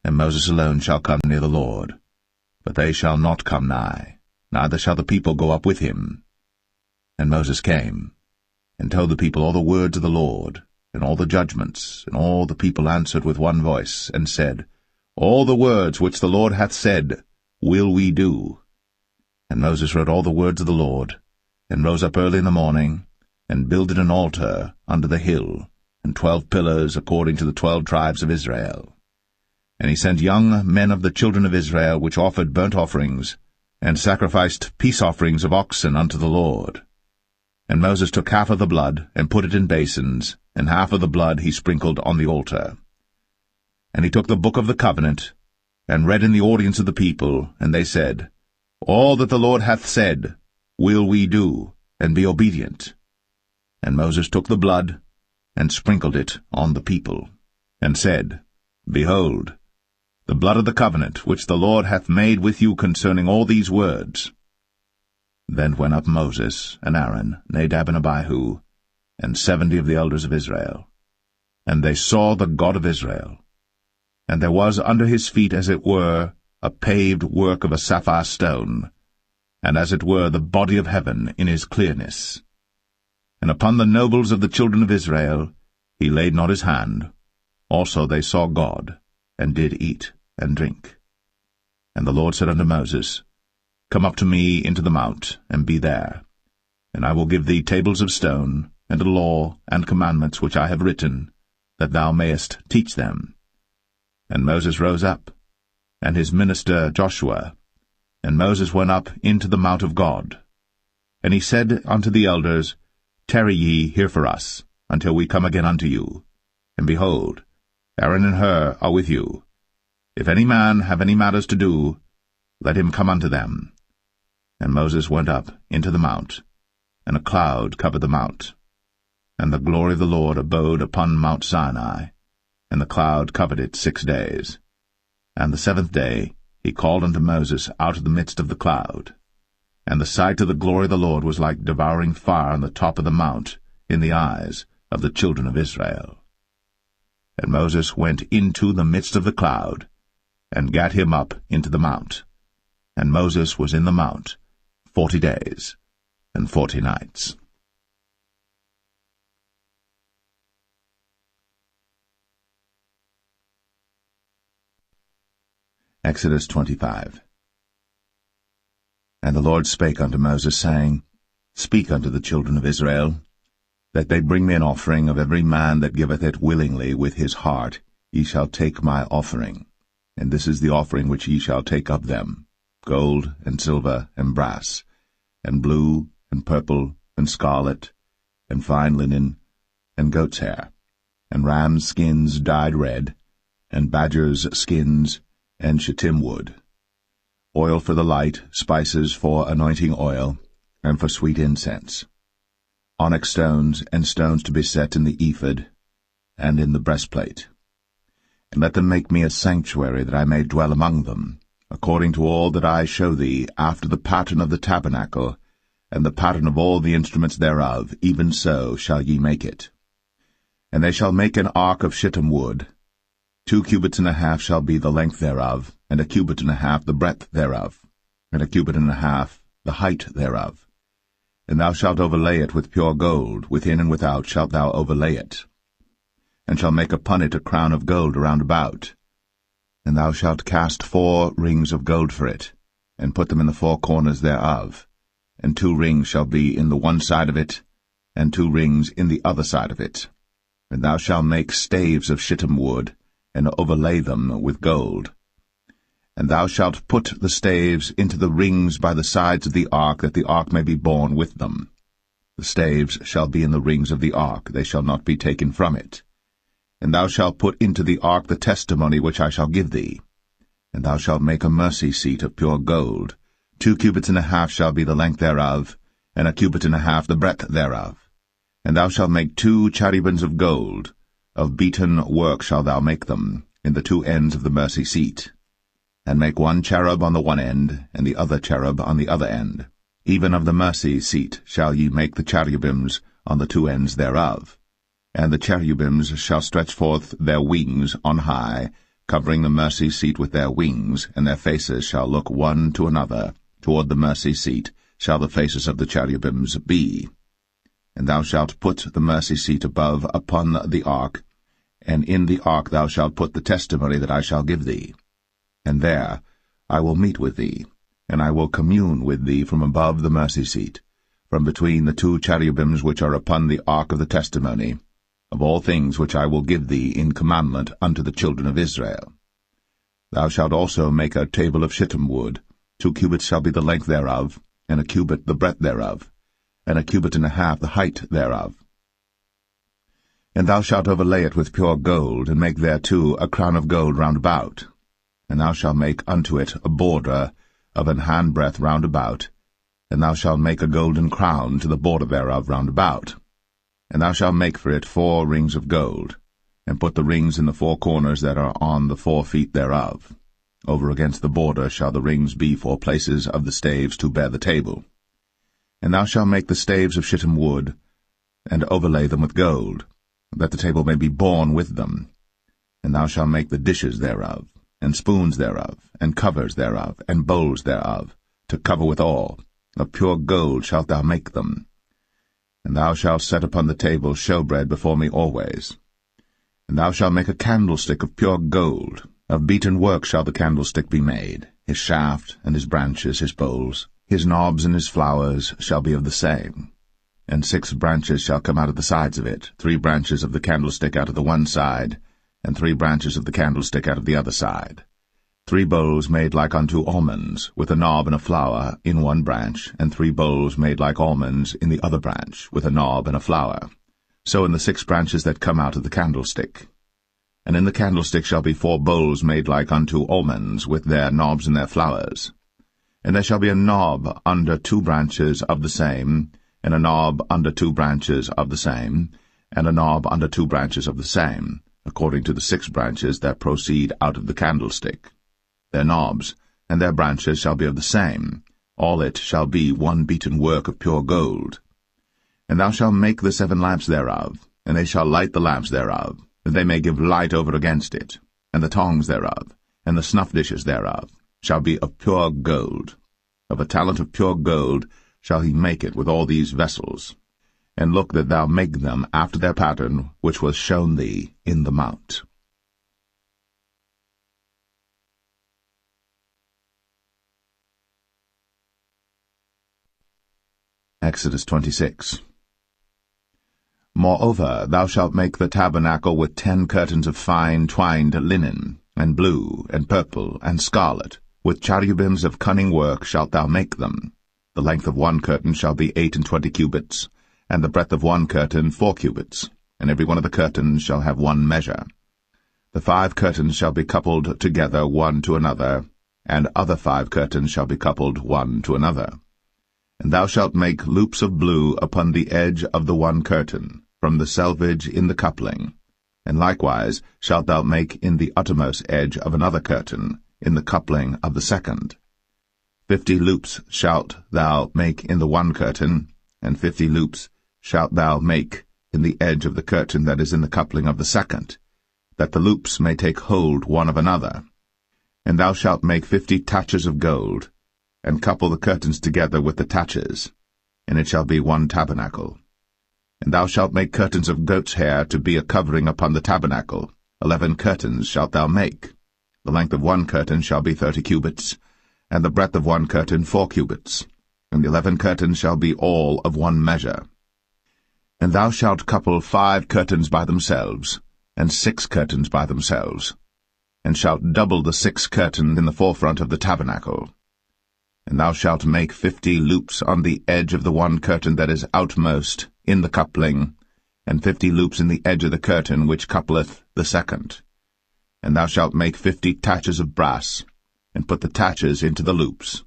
And Moses alone shall come near the Lord, but they shall not come nigh, neither shall the people go up with him. And Moses came, and told the people all the words of the Lord, and all the judgments, and all the people answered with one voice, and said, All the words which the Lord hath said will we do. And Moses wrote all the words of the Lord, and rose up early in the morning, and builded an altar under the hill, and 12 pillars according to the 12 tribes of Israel. And he sent young men of the children of Israel, which offered burnt offerings, and sacrificed peace offerings of oxen unto the Lord. And Moses took half of the blood, and put it in basins, and half of the blood he sprinkled on the altar. And he took the book of the covenant, and read in the audience of the people, and they said, All that the Lord hath said will we do, and be obedient. And Moses took the blood, and sprinkled it on the people, and said, Behold, the blood of the covenant which the Lord hath made with you concerning all these words. Then went up Moses, and Aaron, Nadab and Abihu, and 70 of the elders of Israel. And they saw the God of Israel. And there was under his feet, as it were, a paved work of a sapphire stone, and as it were the body of heaven in his clearness. And upon the nobles of the children of Israel he laid not his hand. Also they saw God, and did eat and drink. And the Lord said unto Moses, Come up to me into the mount, and be there. And I will give thee tables of stone, and a law and commandments which I have written, that thou mayest teach them. And Moses rose up, and his minister Joshua. And Moses went up into the mount of God. And he said unto the elders, Tarry ye here for us, until we come again unto you. And behold, Aaron and Hur are with you. If any man have any matters to do, let him come unto them. And Moses went up into the mount, and a cloud covered the mount. And the glory of the Lord abode upon Mount Sinai, and the cloud covered it 6 days. And the 7th day he called unto Moses out of the midst of the cloud. And the sight of the glory of the Lord was like devouring fire on the top of the mount in the eyes of the children of Israel. And Moses went into the midst of the cloud, and gat him up into the mount. And Moses was in the mount 40 days and 40 nights. Exodus 25. And the Lord spake unto Moses, saying, Speak unto the children of Israel, that they bring me an offering of every man that giveth it willingly with his heart. Ye shall take my offering. And this is the offering which ye shall take of them, gold, and silver, and brass, and blue, and purple, and scarlet, and fine linen, and goat's hair, and rams' skins dyed red, and badgers' skins, and shittim wood, oil for the light, spices for anointing oil, and for sweet incense, onyx stones, and stones to be set in the ephod, and in the breastplate. And let them make me a sanctuary, that I may dwell among them, according to all that I show thee, after the pattern of the tabernacle, and the pattern of all the instruments thereof, even so shall ye make it. And they shall make an ark of shittim wood. 2 cubits and a half shall be the length thereof, and a cubit and a half the breadth thereof, and a cubit and a half the height thereof. And thou shalt overlay it with pure gold, within and without shalt thou overlay it, and shalt make upon it a crown of gold around about. And thou shalt cast 4 rings of gold for it, and put them in the 4 corners thereof, and 2 rings shall be in the one side of it, and 2 rings in the other side of it. And thou shalt make staves of shittim wood, and overlay them with gold. And thou shalt put the staves into the rings by the sides of the ark, that the ark may be borne with them. The staves shall be in the rings of the ark, they shall not be taken from it. And thou shalt put into the ark the testimony which I shall give thee. And thou shalt make a mercy seat of pure gold. 2 cubits and a half shall be the length thereof, and a cubit and a half the breadth thereof. And thou shalt make 2 cherubims of gold. Of beaten work shalt thou make them, in the 2 ends of the mercy seat. And make 1 cherub on the one end, and the other cherub on the other end. Even of the mercy seat shall ye make the cherubims on the 2 ends thereof. And the cherubims shall stretch forth their wings on high, covering the mercy seat with their wings, and their faces shall look one to another. Toward the mercy seat shall the faces of the cherubims be. And thou shalt put the mercy seat above upon the ark, and in the ark thou shalt put the testimony that I shall give thee. And there I will meet with thee, and I will commune with thee from above the mercy seat, from between the 2 cherubims which are upon the ark of the testimony, of all things which I will give thee in commandment unto the children of Israel. Thou shalt also make a table of shittim wood. 2 cubits shall be the length thereof, and a cubit the breadth thereof, and a cubit and a half the height thereof. And thou shalt overlay it with pure gold, and make thereto a crown of gold round about. And thou shalt make unto it a border of an handbreadth round about, and thou shalt make a golden crown to the border thereof round about. And thou shalt make for it 4 rings of gold, and put the rings in the 4 corners that are on the 4 feet thereof. Over against the border shall the rings be for places of the staves to bear the table. And thou shalt make the staves of shittim wood, and overlay them with gold, that the table may be borne with them. And thou shalt make the dishes thereof, and spoons thereof, and covers thereof, and bowls thereof, to cover withal. Of pure gold shalt thou make them. And thou shalt set upon the table showbread before me always. And thou shalt make a candlestick of pure gold. Of beaten work shall the candlestick be made. His shaft, and his branches, his bowls, his knobs and his flowers shall be of the same. And 6 branches shall come out of the sides of it, 3 branches of the candlestick out of the one side, and 3 branches of the candlestick out of the other side. 3 bowls made like unto almonds, with a knob and a flower in one branch, and 3 bowls made like almonds in the other branch, with a knob and a flower. So in the 6 branches that come out of the candlestick. And in the candlestick shall be 4 bowls made like unto almonds, with their knobs and their flowers. And there shall be a knob under 2 branches of the same, and a knob under 2 branches of the same, and a knob under 2 branches of the same, according to the 6 branches that proceed out of the candlestick. Their knobs and their branches shall be of the same. All it shall be one beaten work of pure gold. And thou shalt make the 7 lamps thereof, and they shall light the lamps thereof, that they may give light over against it. And the tongs thereof, and the snuff dishes thereof, shall be of pure gold. Of a talent of pure gold shall he make it with all these vessels. And look that thou make them after their pattern, which was shown thee in the mount. Exodus 26. Moreover, thou shalt make the tabernacle with 10 curtains of fine twined linen, and blue, and purple, and scarlet. With cherubims of cunning work shalt thou make them. The length of one curtain shall be 28 cubits, and the breadth of one curtain 4 cubits, and every one of the curtains shall have one measure. The 5 curtains shall be coupled together one to another, and other 5 curtains shall be coupled one to another. And thou shalt make loops of blue upon the edge of the one curtain, from the selvage in the coupling. And likewise shalt thou make in the uttermost edge of another curtain, in the coupling of the second. 50 loops shalt thou make in the one curtain, and 50 loops shalt thou make in the edge of the curtain that is in the coupling of the second, that the loops may take hold one of another. And thou shalt make 50 taches of gold, and couple the curtains together with the taches, and it shall be one tabernacle. And thou shalt make curtains of goat's hair to be a covering upon the tabernacle. 11 curtains shalt thou make. The length of one curtain shall be 30 cubits, and the breadth of one curtain 4 cubits, and the 11 curtains shall be all of one measure. And thou shalt couple 5 curtains by themselves, and 6 curtains by themselves, and shalt double the 6 curtains in the forefront of the tabernacle. And thou shalt make 50 loops on the edge of the one curtain that is outmost in the coupling, and 50 loops in the edge of the curtain which coupleth the second. And thou shalt make 50 taches of brass, and put the taches into the loops,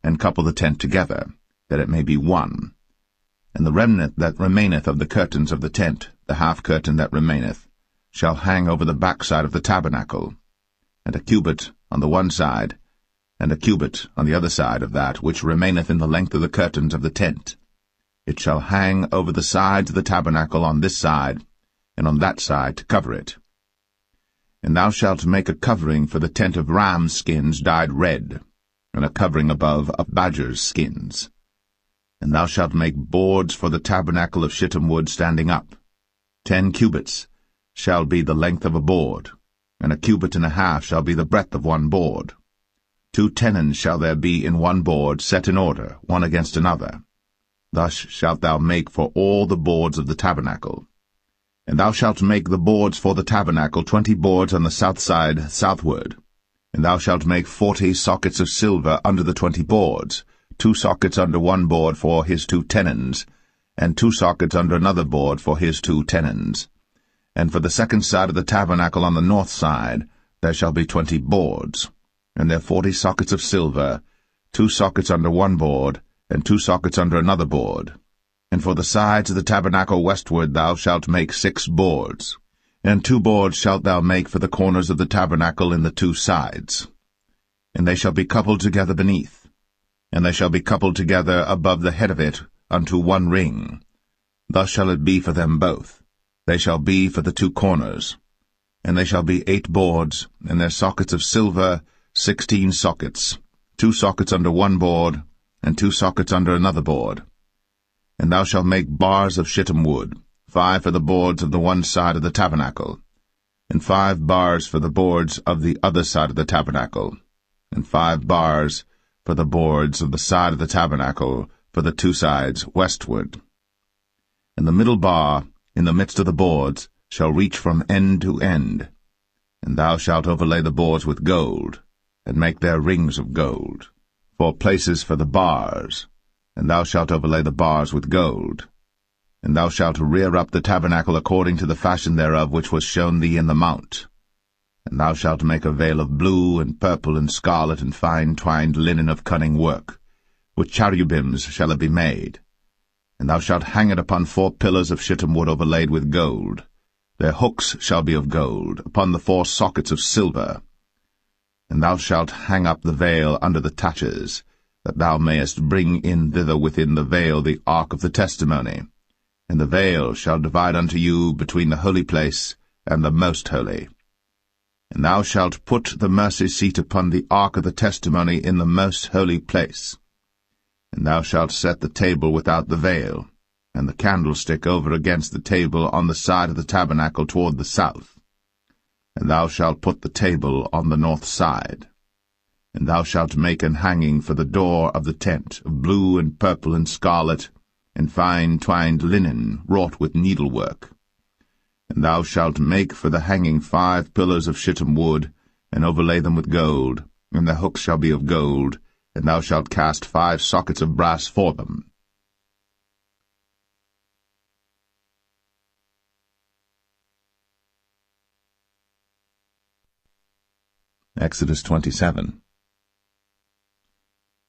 and couple the tent together, that it may be one. And the remnant that remaineth of the curtains of the tent, the half curtain that remaineth, shall hang over the backside of the tabernacle, and a cubit on the one side, and a cubit on the other side of that which remaineth in the length of the curtains of the tent. It shall hang over the sides of the tabernacle on this side, and on that side to cover it. And thou shalt make a covering for the tent of rams' skins dyed red, and a covering above of badgers' skins. And thou shalt make boards for the tabernacle of shittim wood standing up. 10 cubits shall be the length of a board, and a cubit and a half shall be the breadth of one board. 2 tenons shall there be in one board, set in order, one against another. Thus shalt thou make for all the boards of the tabernacle. And thou shalt make the boards for the tabernacle 20 boards on the south side southward. And thou shalt make 40 sockets of silver under the 20 boards, 2 sockets under one board for his 2 tenons, and 2 sockets under another board for his 2 tenons. And for the second side of the tabernacle on the north side there shall be 20 boards, and their 40 sockets of silver, 2 sockets under one board, and 2 sockets under another board. And for the sides of the tabernacle westward thou shalt make 6 boards, and 2 boards shalt thou make for the corners of the tabernacle in the 2 sides. And they shall be coupled together beneath, and they shall be coupled together above the head of it unto one ring. Thus shall it be for them both. They shall be for the 2 corners. And they shall be 8 boards, and their sockets of silver 16 sockets, 2 sockets under one board, and 2 sockets under another board. And thou shalt make bars of shittim wood, 5 for the boards of the one side of the tabernacle, and 5 bars for the boards of the other side of the tabernacle, and 5 bars for the boards of the side of the tabernacle for the 2 sides westward. And the middle bar in the midst of the boards shall reach from end to end. And thou shalt overlay the boards with gold, and make their rings of gold, for places for the bars, and thou shalt overlay the bars with gold. And thou shalt rear up the tabernacle according to the fashion thereof which was shown thee in the mount. And thou shalt make a veil of blue and purple and scarlet and fine twined linen of cunning work. With cherubims shall it be made. And thou shalt hang it upon 4 pillars of shittim wood overlaid with gold. Their hooks shall be of gold, upon the 4 sockets of silver. And thou shalt hang up the veil under the taches, that thou mayest bring in thither within the veil the ark of the testimony. And the veil shall divide unto you between the holy place and the most holy. And thou shalt put the mercy seat upon the ark of the testimony in the most holy place. And thou shalt set the table without the veil, and the candlestick over against the table on the side of the tabernacle toward the south. And thou shalt put the table on the north side. And thou shalt make an hanging for the door of the tent, of blue and purple and scarlet, and fine twined linen, wrought with needlework. And thou shalt make for the hanging 5 pillars of shittim wood, and overlay them with gold, and their hooks shall be of gold, and thou shalt cast 5 sockets of brass for them. Exodus 27.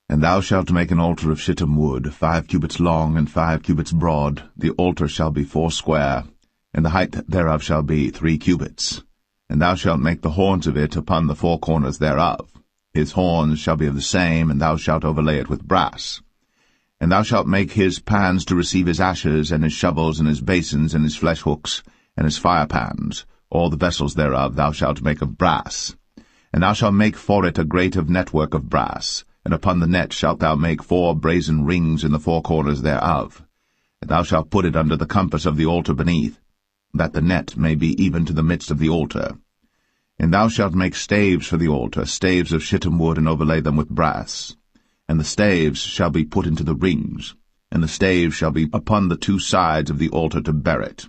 And thou shalt make an altar of shittim wood, 5 cubits long and 5 cubits broad. The altar shall be 4 square, and the height thereof shall be 3 cubits. And thou shalt make the horns of it upon the 4 corners thereof. His horns shall be of the same, and thou shalt overlay it with brass. And thou shalt make his pans to receive his ashes, and his shovels, and his basins, and his flesh hooks, and his firepans. All the vessels thereof thou shalt make of brass. And thou shalt make for it a grate of network of brass, and upon the net shalt thou make 4 brazen rings in the 4 corners thereof. And thou shalt put it under the compass of the altar beneath, that the net may be even to the midst of the altar. And thou shalt make staves for the altar, staves of shittim wood, and overlay them with brass. And the staves shall be put into the rings, and the staves shall be upon the 2 sides of the altar to bear it.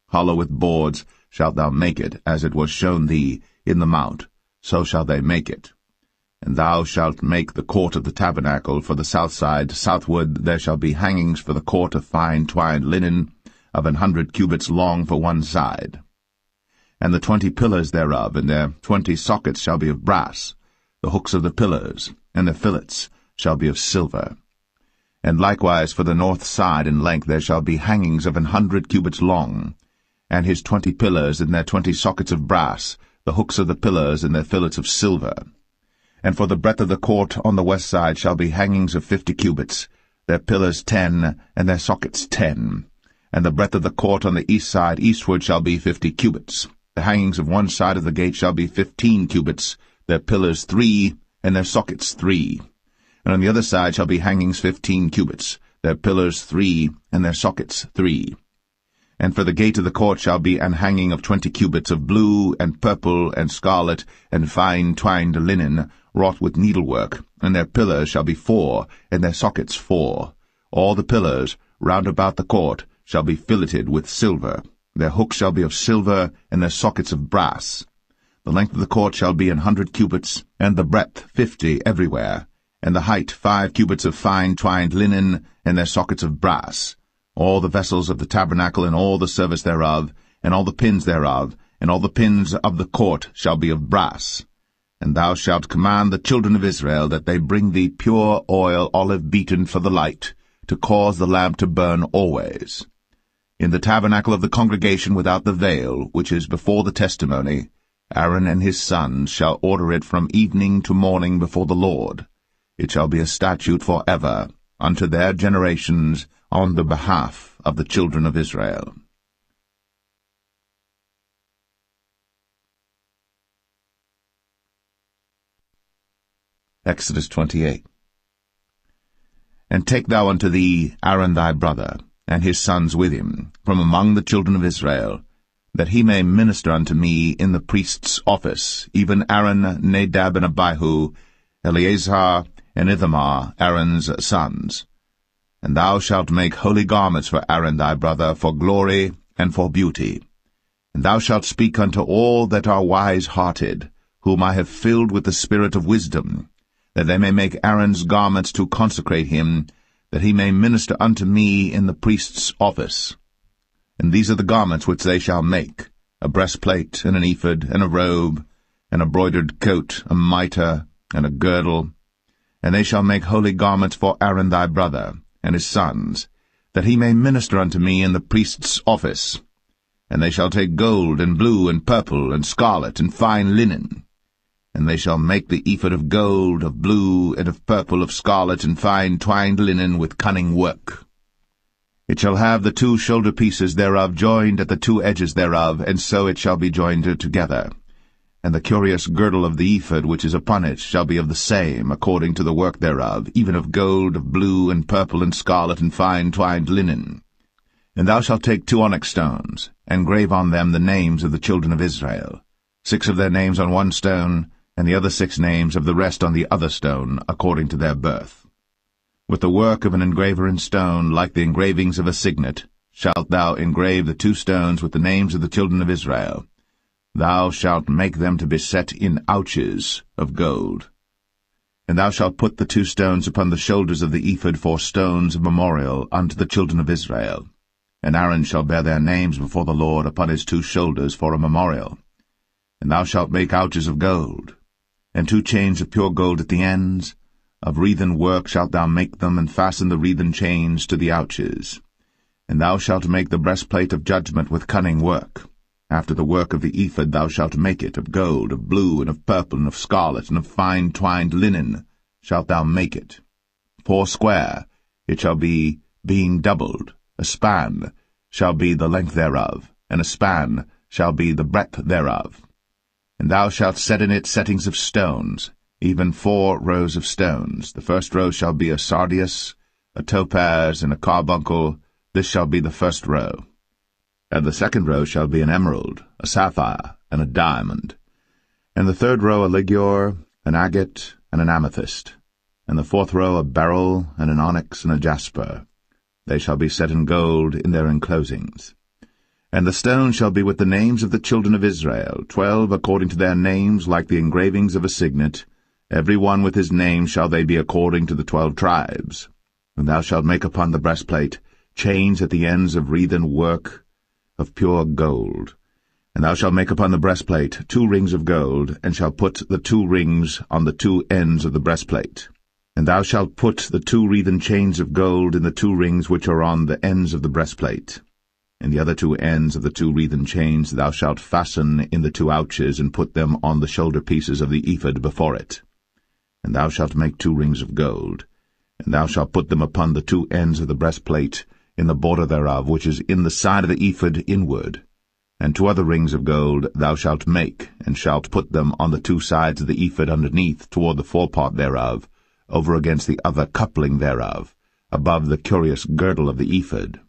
Hollow with boards shalt thou make it, as it was shown thee in the mount, so shall they make it. And thou shalt make the court of the tabernacle for the south side. Southward there shall be hangings for the court of fine twined linen, of 100 cubits long for one side. And the 20 pillars thereof, and their 20 sockets shall be of brass. The hooks of the pillars, and their fillets, shall be of silver. And likewise for the north side in length there shall be hangings of 100 cubits long, and his 20 pillars, and their 20 sockets of brass, the hooks of the pillars, and their fillets of silver. And for the breadth of the court on the west side shall be hangings of 50 cubits, their pillars 10, and their sockets 10. And the breadth of the court on the east side eastward shall be 50 cubits. The hangings of one side of the gate shall be 15 cubits, their pillars 3, and their sockets 3. And on the other side shall be hangings 15 cubits, their pillars 3, and their sockets 3. And for the gate of the court shall be an hanging of 20 cubits of blue, and purple, and scarlet, and fine twined linen, wrought with needlework, and their pillars shall be 4, and their sockets 4. All the pillars round about the court shall be filleted with silver. Their hooks shall be of silver, and their sockets of brass. The length of the court shall be 100 cubits, and the breadth 50 everywhere, and the height 5 cubits of fine twined linen, and their sockets of brass. All the vessels of the tabernacle and all the service thereof, and all the pins thereof, and all the pins of the court shall be of brass. And thou shalt command the children of Israel that they bring thee pure oil, olive beaten for the light, to cause the lamp to burn always. In the tabernacle of the congregation without the veil, which is before the testimony, Aaron and his sons shall order it from evening to morning before the Lord. It shall be a statute for ever, unto their generations, on the behalf of the children of Israel. Exodus 28. And take thou unto thee Aaron thy brother, and his sons with him, from among the children of Israel, that he may minister unto me in the priest's office, even Aaron, Nadab, and Abihu, Eleazar, and Ithamar, Aaron's sons. And thou shalt make holy garments for Aaron thy brother, for glory and for beauty. And thou shalt speak unto all that are wise-hearted, whom I have filled with the spirit of wisdom, that they may make Aaron's garments to consecrate him, that he may minister unto me in the priest's office. And these are the garments which they shall make, a breastplate, and an ephod, and a robe, and a broidered coat, a mitre, and a girdle. And they shall make holy garments for Aaron thy brother, and his sons, that he may minister unto me in the priest's office. And they shall take gold, and blue, and purple, and scarlet, and fine linen. And they shall make the ephod of gold, of blue, and of purple, of scarlet, and fine twined linen with cunning work. It shall have the 2 shoulder pieces thereof joined at the 2 edges thereof, and so it shall be joined together. And the curious girdle of the ephod which is upon it shall be of the same, according to the work thereof, even of gold, of blue, and purple, and scarlet, and fine twined linen. And thou shalt take 2 onyx stones, and grave on them the names of the children of Israel, 6 of their names on one stone, and the other 6 names of the rest on the other stone, according to their birth. With the work of an engraver in stone, like the engravings of a signet, shalt thou engrave the 2 stones with the names of the children of Israel. Thou shalt make them to be set in ouches of gold. And thou shalt put the 2 stones upon the shoulders of the ephod for stones of memorial unto the children of Israel. And Aaron shall bear their names before the Lord upon his 2 shoulders for a memorial. And thou shalt make ouches of gold, and 2 chains of pure gold at the ends. Of wreathen work shalt thou make them, and fasten the wreathen chains to the ouches. And thou shalt make the breastplate of judgment with cunning work. After the work of the ephod thou shalt make it, of gold, of blue, and of purple, and of scarlet, and of fine twined linen shalt thou make it. 4 square it shall be, being doubled. A span shall be the length thereof, and a span shall be the breadth thereof. And thou shalt set in it settings of stones, even 4 rows of stones. The first row shall be a sardius, a topaz, and a carbuncle. This shall be the first row. And the second row shall be an emerald, a sapphire, and a diamond. And the third row a ligure, an agate, and an amethyst. And the 4th row a beryl, and an onyx, and a jasper. They shall be set in gold in their enclosings. And the stones shall be with the names of the children of Israel, 12 according to their names, like the engravings of a signet. Every one with his name shall they be according to the 12 tribes. And thou shalt make upon the breastplate chains at the ends of wreathen work of pure gold. And thou shalt make upon the breastplate 2 rings of gold, and shalt put the 2 rings on the 2 ends of the breastplate. And thou shalt put the 2 wreathen chains of gold in the 2 rings which are on the ends of the breastplate. And the other 2 ends of the 2 wreathen chains thou shalt fasten in the 2 ouches, and put them on the shoulder pieces of the ephod before it. And thou shalt make 2 rings of gold, and thou shalt put them upon the 2 ends of the breastplate, in the border thereof, which is in the side of the ephod inward. And 2 other rings of gold thou shalt make, and shalt put them on the 2 sides of the ephod underneath, toward the forepart thereof, over against the other coupling thereof, above the curious girdle of the ephod.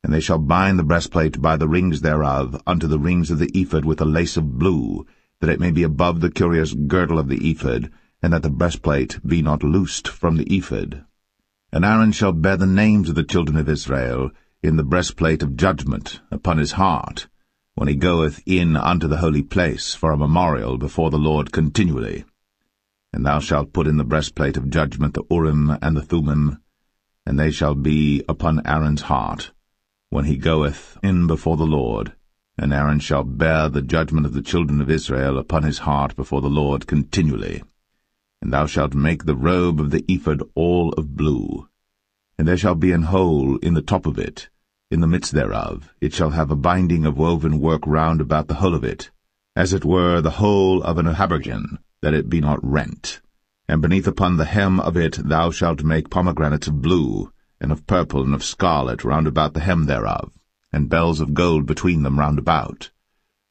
And they shall bind the breastplate by the rings thereof unto the rings of the ephod with a lace of blue, that it may be above the curious girdle of the ephod, and that the breastplate be not loosed from the ephod. And Aaron shall bear the names of the children of Israel in the breastplate of judgment upon his heart, when he goeth in unto the holy place for a memorial before the Lord continually. And thou shalt put in the breastplate of judgment the Urim and the Thummim, and they shall be upon Aaron's heart, when he goeth in before the Lord, And Aaron shall bear the judgment of the children of Israel upon his heart before the Lord continually. And thou shalt make the robe of the ephod all of blue. And there shall be an hole in the top of it, in the midst thereof. It shall have a binding of woven work round about the whole of it, as it were the whole of an habergeon, that it be not rent. And beneath upon the hem of it thou shalt make pomegranates of blue, and of purple, and of scarlet round about the hem thereof, and bells of gold between them round about,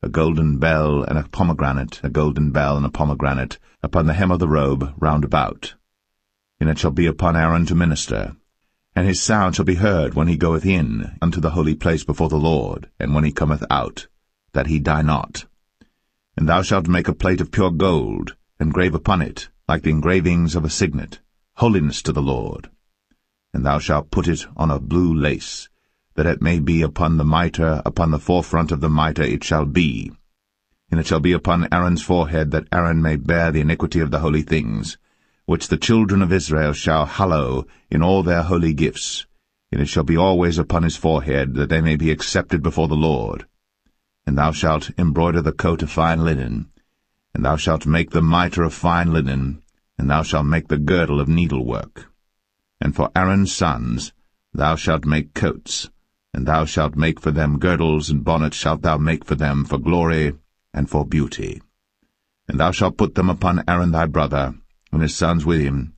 a golden bell and a pomegranate, a golden bell and a pomegranate, upon the hem of the robe round about. And it shall be upon Aaron to minister, and his sound shall be heard when he goeth in unto the holy place before the Lord, and when he cometh out, that he die not. And thou shalt make a plate of pure gold, and grave upon it, like the engravings of a signet, holiness to the Lord. And thou shalt put it on a blue lace, that it may be upon the mitre, upon the forefront of the mitre it shall be. And it shall be upon Aaron's forehead, that Aaron may bear the iniquity of the holy things, which the children of Israel shall hallow in all their holy gifts. And it shall be always upon his forehead, that they may be accepted before the Lord. And thou shalt embroider the coat of fine linen, and thou shalt make the mitre of fine linen, and thou shalt make the girdle of needlework. And for Aaron's sons thou shalt make coats, and thou shalt make for them girdles, and bonnets shalt thou make for them for glory and for beauty. And thou shalt put them upon Aaron thy brother, and his sons with him,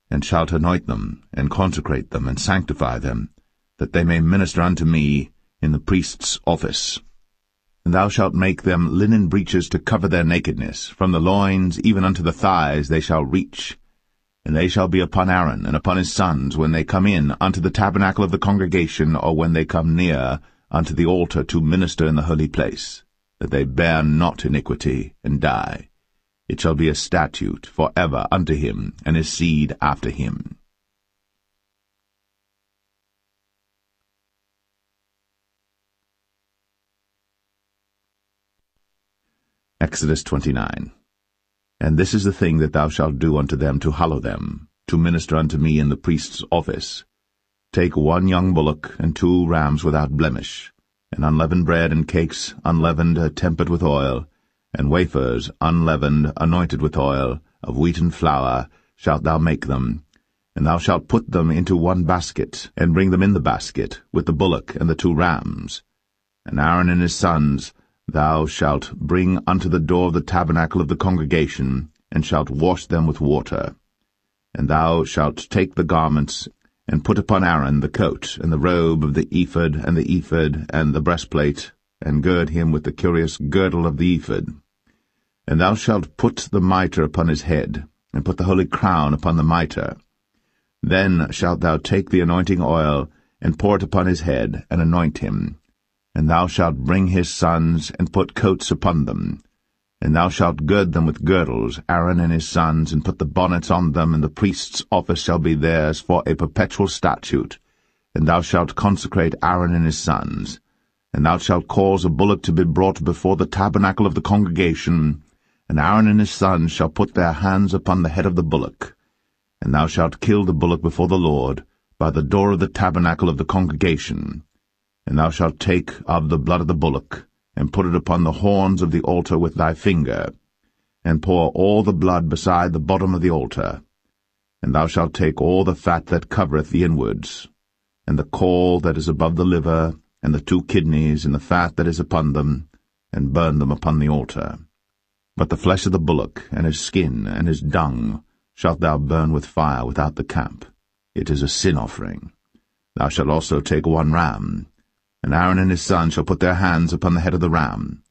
and shalt anoint them, and consecrate them, and sanctify them, that they may minister unto me in the priest's office. And thou shalt make them linen breeches to cover their nakedness, from the loins even unto the thighs they shall reach. And they shall be upon Aaron and upon his sons when they come in unto the tabernacle of the congregation, or when they come near unto the altar to minister in the holy place, that they bear not iniquity, and die. It shall be a statute for ever unto him, and his seed after him. Exodus 29. And this is the thing that thou shalt do unto them to hallow them, to minister unto me in the priest's office. Take 1 young bullock, and 2 rams without blemish, and unleavened bread and cakes unleavened tempered with oil, and wafers unleavened anointed with oil, of wheaten flour shalt thou make them. And thou shalt put them into 1 basket, and bring them in the basket, with the bullock and the 2 rams. And Aaron and his sons thou shalt bring unto the door of the tabernacle of the congregation, and shalt wash them with water. And thou shalt take the garments, and put upon Aaron the coat, and the robe of the ephod, and the breastplate, and gird him with the curious girdle of the ephod. And thou shalt put the mitre upon his head, and put the holy crown upon the mitre. Then shalt thou take the anointing oil, and pour it upon his head, and anoint him. And thou shalt bring his sons, and put coats upon them. And thou shalt gird them with girdles, Aaron and his sons, and put the bonnets on them, and the priest's office shall be theirs for a perpetual statute. And thou shalt consecrate Aaron and his sons. And thou shalt cause a bullock to be brought before the tabernacle of the congregation, and Aaron and his sons shall put their hands upon the head of the bullock. And thou shalt kill the bullock before the Lord, by the door of the tabernacle of the congregation. And thou shalt take of the blood of the bullock, and put it upon the horns of the altar with thy finger, and pour all the blood beside the bottom of the altar. And thou shalt take all the fat that covereth the inwards, and the caul that is above the liver, and the 2 kidneys, and the fat that is upon them, and burn them upon the altar. But the flesh of the bullock, and his skin, and his dung, shalt thou burn with fire without the camp. It is a sin offering. Thou shalt also take 1 ram, and Aaron and his sons shall put their hands upon the head of the ram.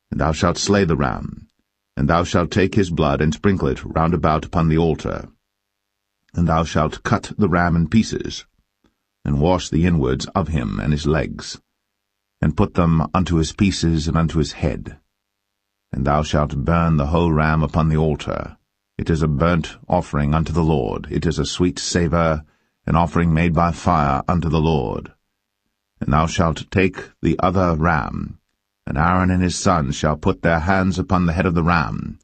And thou shalt slay the ram, and thou shalt take his blood, and sprinkle it round about upon the altar. And thou shalt cut the ram in pieces, and wash the inwards of him and his legs, and put them unto his pieces and unto his head. And thou shalt burn the whole ram upon the altar. It is a burnt offering unto the Lord. It is a sweet savour, an offering made by fire unto the Lord. And thou shalt take the other ram, and Aaron and his sons shall put their hands upon the head of the ram.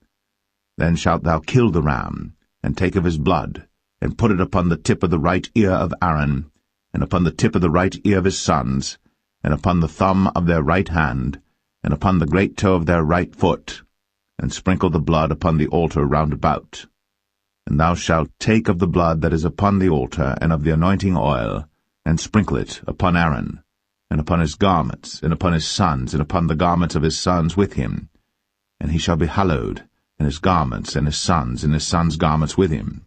Then shalt thou kill the ram, and take of his blood, and put it upon the tip of the right ear of Aaron, and upon the tip of the right ear of his sons, and upon the thumb of their right hand, and upon the great toe of their right foot, and sprinkle the blood upon the altar round about. And thou shalt take of the blood that is upon the altar, and of the anointing oil, and sprinkle it upon Aaron, and upon his garments, and upon his sons, and upon the garments of his sons with him. And he shall be hallowed, and his garments, and his sons' garments with him.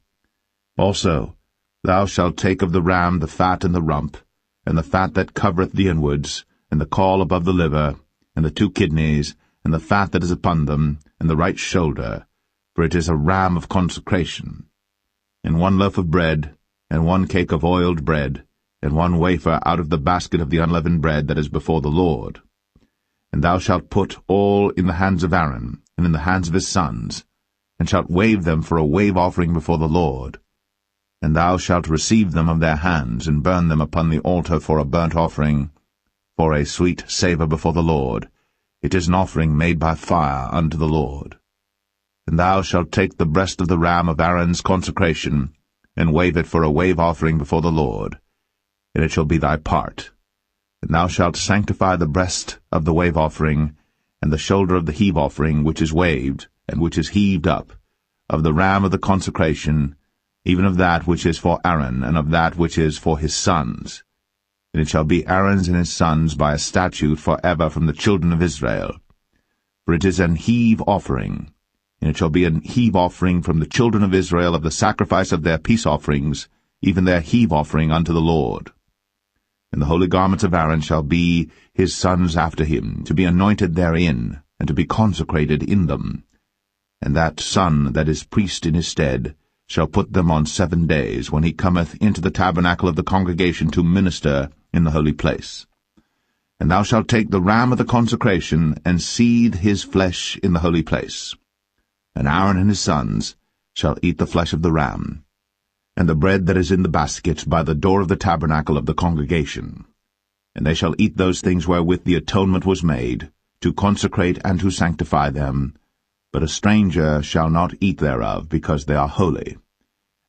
Also thou shalt take of the ram the fat and the rump, and the fat that covereth the inwards, and the caul above the liver, and the 2 kidneys, and the fat that is upon them, and the right shoulder, for it is a ram of consecration. And 1 loaf of bread, and 1 cake of oiled bread, and 1 wafer out of the basket of the unleavened bread that is before the Lord. And thou shalt put all in the hands of Aaron, and in the hands of his sons, and shalt wave them for a wave offering before the Lord. And thou shalt receive them of their hands, and burn them upon the altar for a burnt offering, for a sweet savour before the Lord. It is an offering made by fire unto the Lord. And thou shalt take the breast of the ram of Aaron's consecration, and wave it for a wave offering before the Lord, and it shall be thy part. And thou shalt sanctify the breast of the wave offering, and the shoulder of the heave offering which is waved, and which is heaved up, of the ram of the consecration, even of that which is for Aaron, and of that which is for his sons. And it shall be Aaron's and his sons by a statute for ever from the children of Israel. For it is an heave offering, and it shall be an heave offering from the children of Israel of the sacrifice of their peace offerings, even their heave offering unto the Lord. And the holy garments of Aaron shall be his sons after him, to be anointed therein, and to be consecrated in them. And that son that is priest in his stead shall put them on 7 days, when he cometh into the tabernacle of the congregation to minister in the holy place. And thou shalt take the ram of the consecration, and seethe his flesh in the holy place. And Aaron and his sons shall eat the flesh of the ram, and the bread that is in the basket by the door of the tabernacle of the congregation. And they shall eat those things wherewith the atonement was made, to consecrate and to sanctify them. But a stranger shall not eat thereof, because they are holy.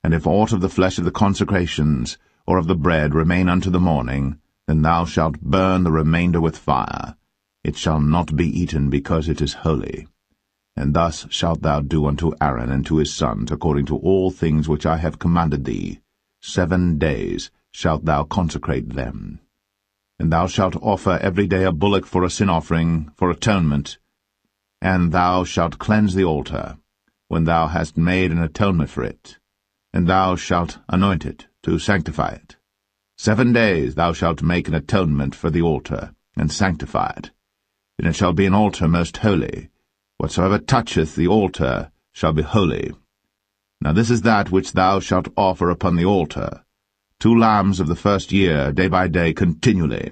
And if aught of the flesh of the consecrations, or of the bread, remain unto the morning, then thou shalt burn the remainder with fire. It shall not be eaten, because it is holy. And thus shalt thou do unto Aaron and to his sons, according to all things which I have commanded thee. 7 days shalt thou consecrate them. And thou shalt offer every day a bullock for a sin offering, for atonement. And thou shalt cleanse the altar, when thou hast made an atonement for it. And thou shalt anoint it, to sanctify it. 7 days thou shalt make an atonement for the altar, and sanctify it. And it shall be an altar most holy. Whatsoever toucheth the altar shall be holy. Now this is that which thou shalt offer upon the altar: 2 lambs of the first year, day by day, continually.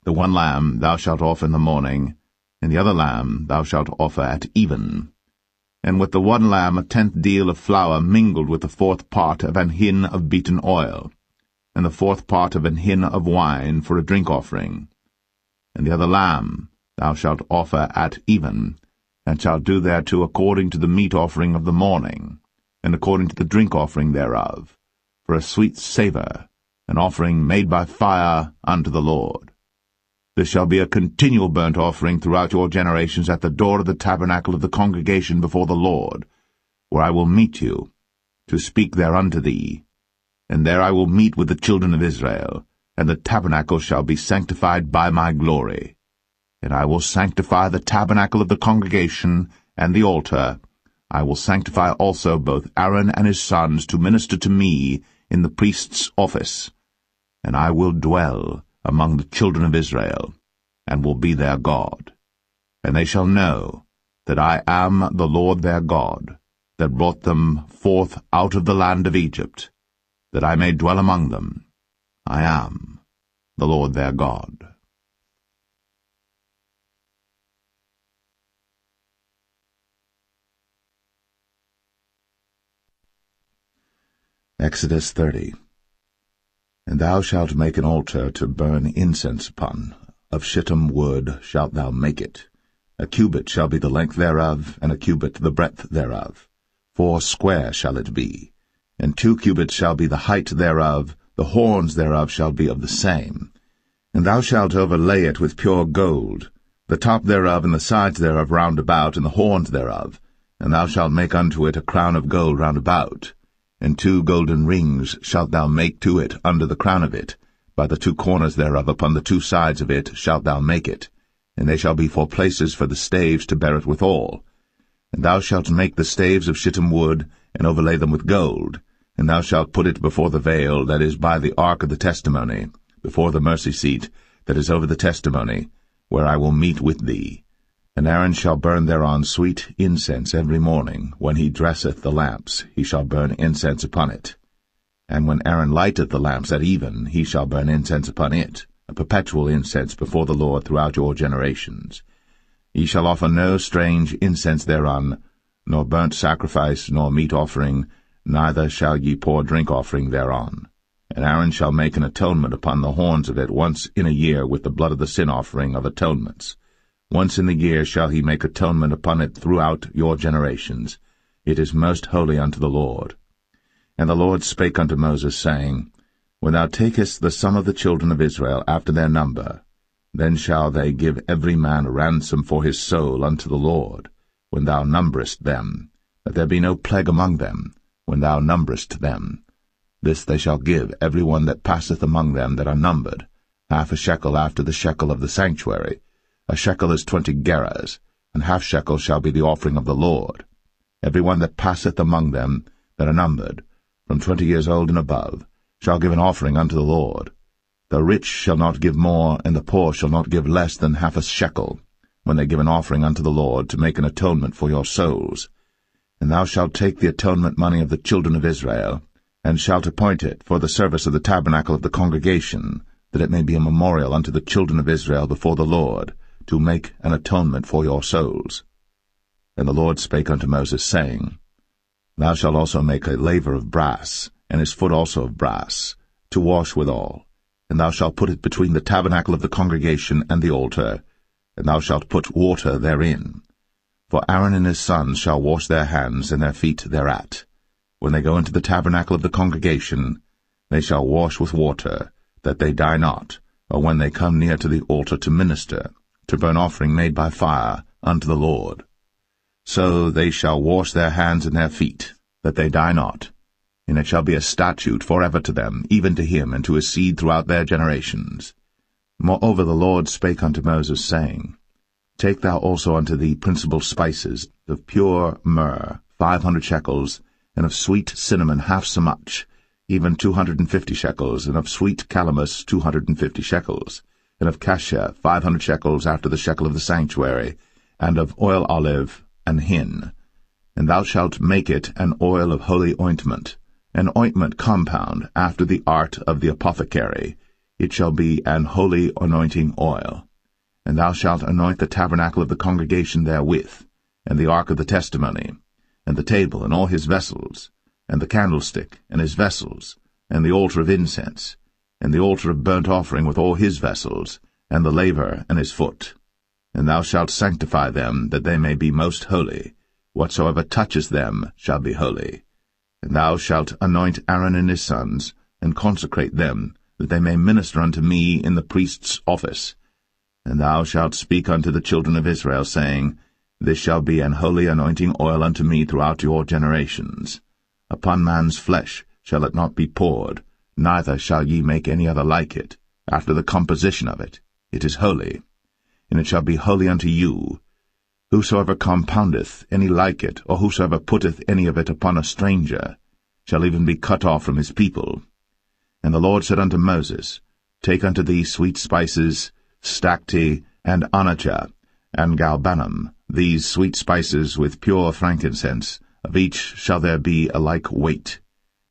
The 1 lamb thou shalt offer in the morning, and the other lamb thou shalt offer at even. And with the 1 lamb 1/10 deal of flour mingled with the 4th part of an hin of beaten oil, and the 4th part of an hin of wine for a drink offering. And the other lamb thou shalt offer at even, and shalt do thereto according to the meat offering of the morning, and according to the drink offering thereof, for a sweet savour, an offering made by fire unto the Lord. This shall be a continual burnt offering throughout your generations at the door of the tabernacle of the congregation before the Lord, where I will meet you, to speak there unto thee. And there I will meet with the children of Israel, and the tabernacle shall be sanctified by my glory. And I will sanctify the tabernacle of the congregation and the altar. I will sanctify also both Aaron and his sons to minister to me in the priest's office. And I will dwell among the children of Israel, and will be their God. And they shall know that I am the Lord their God, that brought them forth out of the land of Egypt, that I may dwell among them. I am the Lord their God. Exodus 30. And thou shalt make an altar to burn incense upon. Of shittim wood shalt thou make it. A cubit shall be the length thereof, and a cubit the breadth thereof. 4 square shall it be. And 2 cubits shall be the height thereof. The horns thereof shall be of the same. And thou shalt overlay it with pure gold. the top thereof and the sides thereof round about, and the horns thereof, and thou shalt make unto it a crown of gold round about. And 2 golden rings shalt thou make to it under the crown of it, by the 2 corners thereof upon the 2 sides of it shalt thou make it, and they shall be for places for the staves to bear it withal. And thou shalt make the staves of shittim wood, and overlay them with gold, and thou shalt put it before the veil that is by the ark of the testimony, before the mercy seat that is over the testimony, where I will meet with thee. And Aaron shall burn thereon sweet incense every morning. When he dresseth the lamps, he shall burn incense upon it. And when Aaron lighteth the lamps at even, he shall burn incense upon it, a perpetual incense before the Lord throughout your generations. Ye shall offer no strange incense thereon, nor burnt sacrifice, nor meat offering, neither shall ye pour drink offering thereon. And Aaron shall make an atonement upon the horns of it once in a year with the blood of the sin offering of atonements. Once in the year shall he make atonement upon it throughout your generations. It is most holy unto the Lord. And the Lord spake unto Moses, saying, When thou takest the sum of the children of Israel after their number, then shall they give every man a ransom for his soul unto the Lord, when thou numberest them, that there be no plague among them, when thou numberest them. This they shall give every one that passeth among them that are numbered, 1/2 shekel after the shekel of the sanctuary. A shekel is 20 gerahs, and 1/2 shekel shall be the offering of the Lord. Every one that passeth among them that are numbered, from 20 years old and above, shall give an offering unto the Lord. The rich shall not give more, and the poor shall not give less than 1/2 shekel, when they give an offering unto the Lord, to make an atonement for your souls. And thou shalt take the atonement money of the children of Israel, and shalt appoint it for the service of the tabernacle of the congregation, that it may be a memorial unto the children of Israel before the Lord, to make an atonement for your souls. And the Lord spake unto Moses, saying, Thou shalt also make a laver of brass, and his foot also of brass, to wash withal. And thou shalt put it between the tabernacle of the congregation and the altar, and thou shalt put water therein. For Aaron and his sons shall wash their hands and their feet thereat. When they go into the tabernacle of the congregation, they shall wash with water, that they die not, or when they come near to the altar to minister, to burn offering made by fire unto the Lord. So they shall wash their hands and their feet, that they die not. And it shall be a statute forever to them, even to him and to his seed throughout their generations. Moreover the Lord spake unto Moses, saying, Take thou also unto thee principal spices, of pure myrrh 500 shekels, and of sweet cinnamon half so much, even 250 shekels, and of sweet calamus 250 shekels, and of cassia 500 shekels after the shekel of the sanctuary, and of oil olive and hin. And thou shalt make it an oil of holy ointment, an ointment compound after the art of the apothecary. It shall be an holy anointing oil. And thou shalt anoint the tabernacle of the congregation therewith, and the ark of the testimony, and the table and all his vessels, and the candlestick and his vessels, and the altar of incense, and the altar of burnt offering with all his vessels, and the laver and his foot. And thou shalt sanctify them, that they may be most holy. Whatsoever toucheth them shall be holy. And thou shalt anoint Aaron and his sons, and consecrate them, that they may minister unto me in the priest's office. And thou shalt speak unto the children of Israel, saying, This shall be an holy anointing oil unto me throughout your generations. Upon man's flesh shall it not be poured, neither shall ye make any other like it, after the composition of it. It is holy, and it shall be holy unto you. Whosoever compoundeth any like it, or whosoever putteth any of it upon a stranger, shall even be cut off from his people. And the Lord said unto Moses, Take unto thee sweet spices, stacte, and onycha, and galbanum, these sweet spices with pure frankincense, of each shall there be a like weight.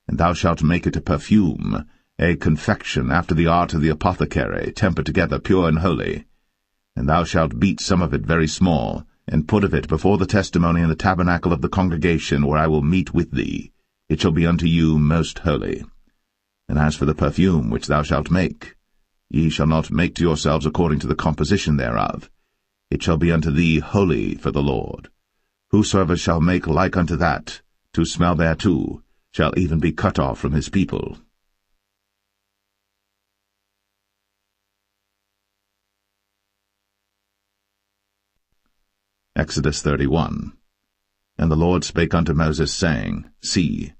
And thou shalt make it a perfume, a confection after the art of the apothecary, tempered together pure and holy. And thou shalt beat some of it very small, and put of it before the testimony in the tabernacle of the congregation, where I will meet with thee. It shall be unto you most holy. And as for the perfume which thou shalt make, ye shall not make to yourselves according to the composition thereof. It shall be unto thee holy for the Lord. Whosoever shall make like unto that, to smell thereto, shall even be cut off from his people. Exodus 31. And the Lord spake unto Moses, saying, See,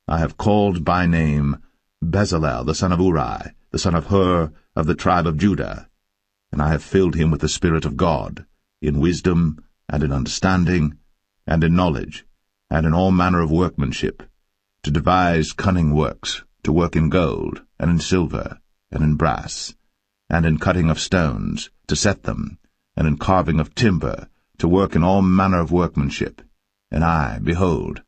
I have called by name Bezalel the son of Uri, the son of Hur, of the tribe of Judah, and I have filled him with the Spirit of God, in wisdom, and in understanding, and in knowledge, and in all manner of workmanship, to devise cunning works, to work in gold, and in silver, and in brass, and in cutting of stones, to set them, and in carving of timber, to work in all manner of workmanship. And I, behold,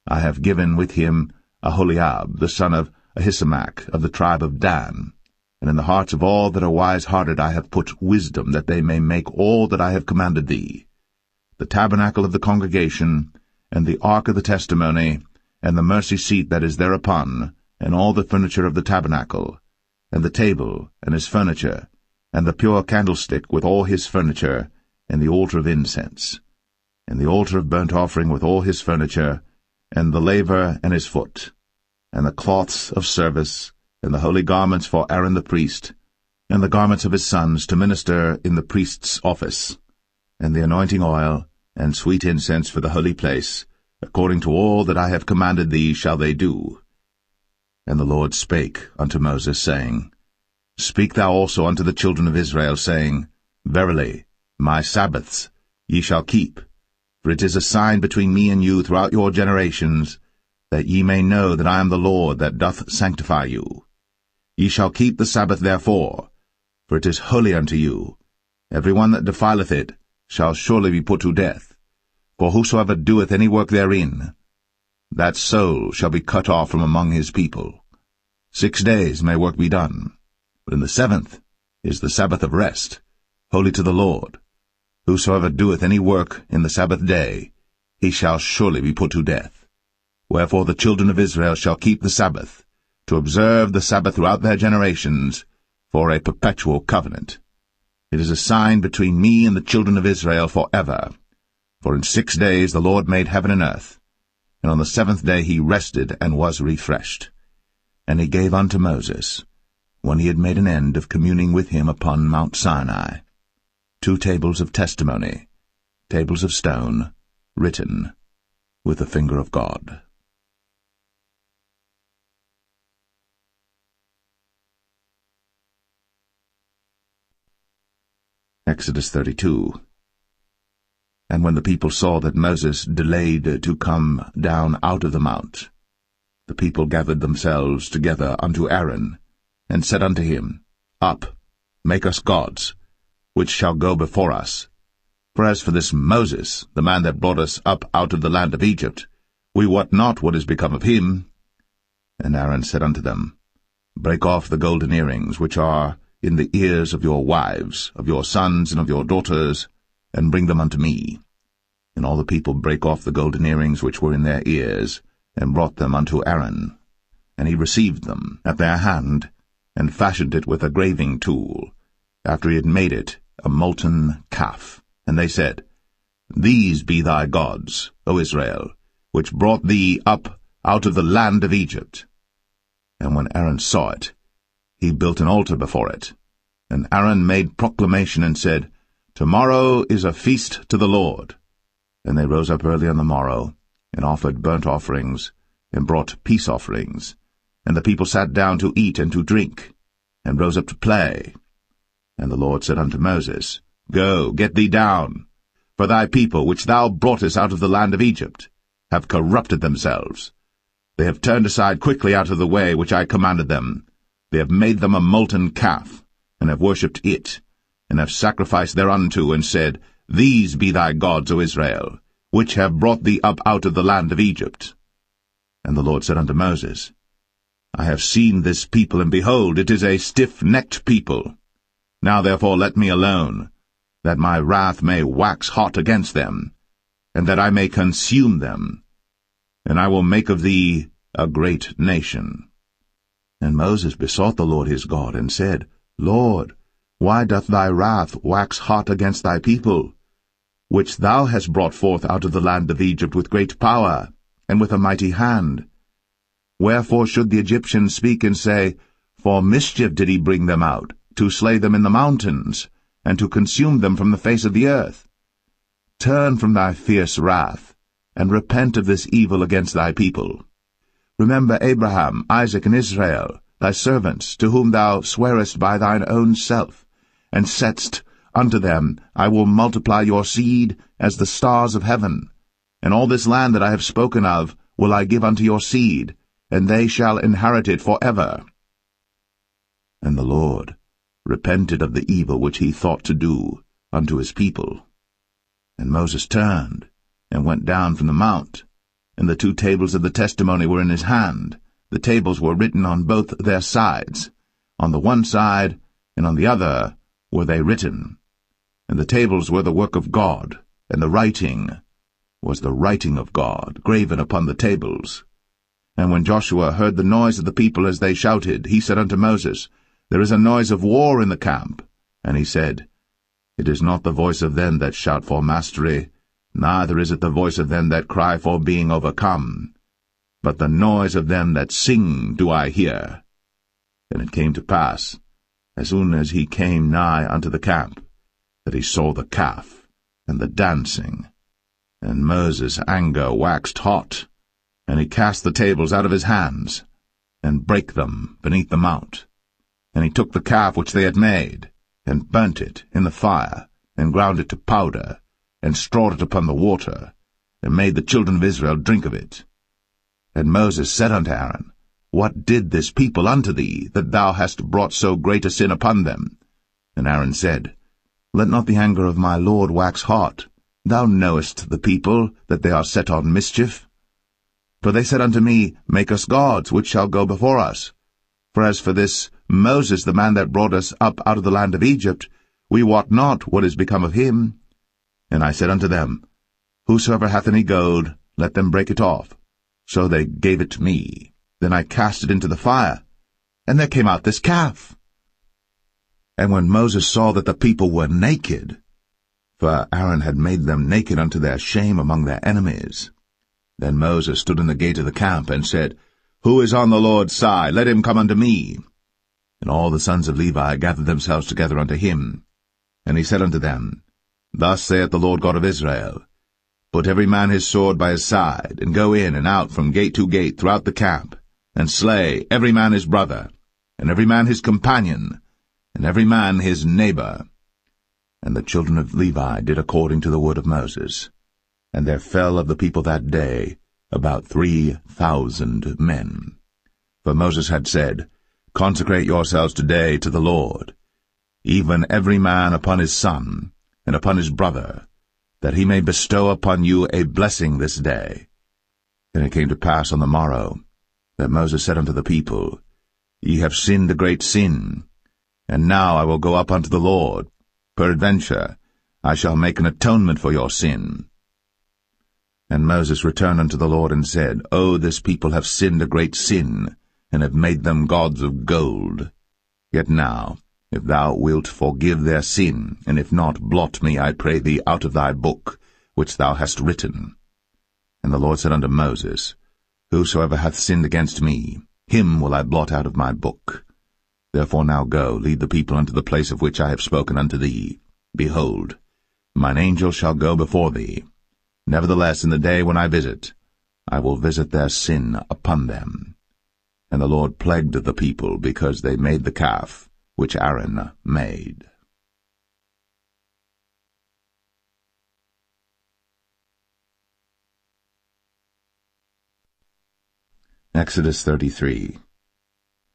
I have given with him Aholiab, the son of Ahisamach, of the tribe of Dan. And in the hearts of all that are wise-hearted I have put wisdom, that they may make all that I have commanded thee: the tabernacle of the congregation, and the ark of the testimony, and the mercy seat that is thereupon, and all the furniture of the tabernacle, and the table, and his furniture, and the pure candlestick with all his furniture, and the altar of incense, and the altar of burnt offering with all his furniture, and the laver and his foot, and the cloths of service, and the holy garments for Aaron the priest, and the garments of his sons to minister in the priest's office, and the anointing oil, and sweet incense for the holy place, according to all that I have commanded thee shall they do. And the Lord spake unto Moses, saying, Speak thou also unto the children of Israel, saying, Verily, my Sabbaths ye shall keep, for it is a sign between me and you throughout your generations, that ye may know that I am the Lord that doth sanctify you. Ye shall keep the Sabbath therefore, for it is holy unto you. Every one that defileth it shall surely be put to death. For whosoever doeth any work therein, that soul shall be cut off from among his people. 6 days may work be done, but in the 7th is the Sabbath of rest, holy to the Lord. Whosoever doeth any work in the Sabbath day, he shall surely be put to death. Wherefore the children of Israel shall keep the Sabbath, to observe the Sabbath throughout their generations, for a perpetual covenant. It is a sign between me and the children of Israel forever. For in 6 days the Lord made heaven and earth, and on the 7th day he rested and was refreshed. And he gave unto Moses, when he had made an end of communing with him upon Mount Sinai, 2 tables of testimony, tables of stone, written with the finger of God. Exodus 32. And when the people saw that Moses delayed to come down out of the mount, the people gathered themselves together unto Aaron, and said unto him, Up, make us gods, which shall go before us. For as for this Moses, the man that brought us up out of the land of Egypt, we wot not what is become of him. And Aaron said unto them, Break off the golden earrings which are in the ears of your wives, of your sons, and of your daughters, and bring them unto me. And all the people brake off the golden earrings which were in their ears, and brought them unto Aaron. And he received them at their hand, and fashioned it with a graving tool, after he had made it a molten calf. And they said, These be thy gods, O Israel, which brought thee up out of the land of Egypt. And when Aaron saw it, he built an altar before it. And Aaron made proclamation and said, Tomorrow is a feast to the Lord. And they rose up early on the morrow, and offered burnt offerings, and brought peace offerings. And the people sat down to eat and to drink, and rose up to play. And the Lord said unto Moses, Go, get thee down, for thy people, which thou broughtest out of the land of Egypt, have corrupted themselves. They have turned aside quickly out of the way which I commanded them. They have made them a molten calf, and have worshipped it, and have sacrificed thereunto, and said, These be thy gods, O Israel, which have brought thee up out of the land of Egypt. And the Lord said unto Moses, I have seen this people, and behold, it is a stiff-necked people. Now therefore let me alone, that my wrath may wax hot against them, and that I may consume them, and I will make of thee a great nation. And Moses besought the Lord his God, and said, Lord, why doth thy wrath wax hot against thy people, which thou hast brought forth out of the land of Egypt with great power, and with a mighty hand? Wherefore should the Egyptians speak and say, For mischief did he bring them out, to slay them in the mountains, and to consume them from the face of the earth? turn from thy fierce wrath, and repent of this evil against thy people. Remember Abraham, Isaac, and Israel, thy servants, to whom thou swarest by thine own self, and saidst unto them, I will multiply your seed as the stars of heaven, and all this land that I have spoken of will I give unto your seed, and they shall inherit it for ever. And the Lord repented of the evil which he thought to do unto his people. And Moses turned, and went down from the mount, and the 2 tables of the testimony were in his hand. The tables were written on both their sides. On the one side, and on the other, were they written. And the tables were the work of God, and the writing was the writing of God, graven upon the tables. And when Joshua heard the noise of the people as they shouted, he said unto Moses, There is a noise of war in the camp. And he said, It is not the voice of them that shout for mastery, neither is it the voice of them that cry for being overcome, but the noise of them that sing do I hear. And it came to pass, as soon as he came nigh unto the camp, that he saw the calf and the dancing. And Moses' anger waxed hot, and he cast the tables out of his hands, and brake them beneath the mount. And he took the calf which they had made, and burnt it in the fire, and ground it to powder, and strawed it upon the water, and made the children of Israel drink of it. And Moses said unto Aaron, What did this people unto thee, that thou hast brought so great a sin upon them? And Aaron said, Let not the anger of my Lord wax hot. Thou knowest the people, that they are set on mischief. For they said unto me, Make us gods, which shall go before us. For as for this Moses, the man that brought us up out of the land of Egypt, we wot not what is become of him. And I said unto them, Whosoever hath any gold, let them break it off. So they gave it to me. Then I cast it into the fire, and there came out this calf. And when Moses saw that the people were naked, for Aaron had made them naked unto their shame among their enemies, then Moses stood in the gate of the camp, and said, Who is on the Lord's side? Let him come unto me. And all the sons of Levi gathered themselves together unto him. And he said unto them, Thus saith the Lord God of Israel, Put every man his sword by his side, and go in and out from gate to gate throughout the camp, and slay every man his brother, and every man his companion, and every man his neighbor. And the children of Levi did according to the word of Moses. And there fell of the people that day about 3,000 men. For Moses had said, Consecrate yourselves today to the Lord, even every man upon his son, and upon his brother, that he may bestow upon you a blessing this day. And it came to pass on the morrow, that Moses said unto the people, Ye have sinned a great sin, and now I will go up unto the Lord. Peradventure I shall make an atonement for your sin. And Moses returned unto the Lord, and said, O this people have sinned a great sin, and have made them gods of gold. Yet now, if thou wilt forgive their sin, and if not, blot me, I pray thee, out of thy book, which thou hast written. And the Lord said unto Moses, Whosoever hath sinned against me, him will I blot out of my book. Therefore now go, lead the people unto the place of which I have spoken unto thee. Behold, mine angel shall go before thee. Nevertheless, in the day when I visit, I will visit their sin upon them. And the Lord plagued the people, because they made the calf which Aaron made. Exodus 33.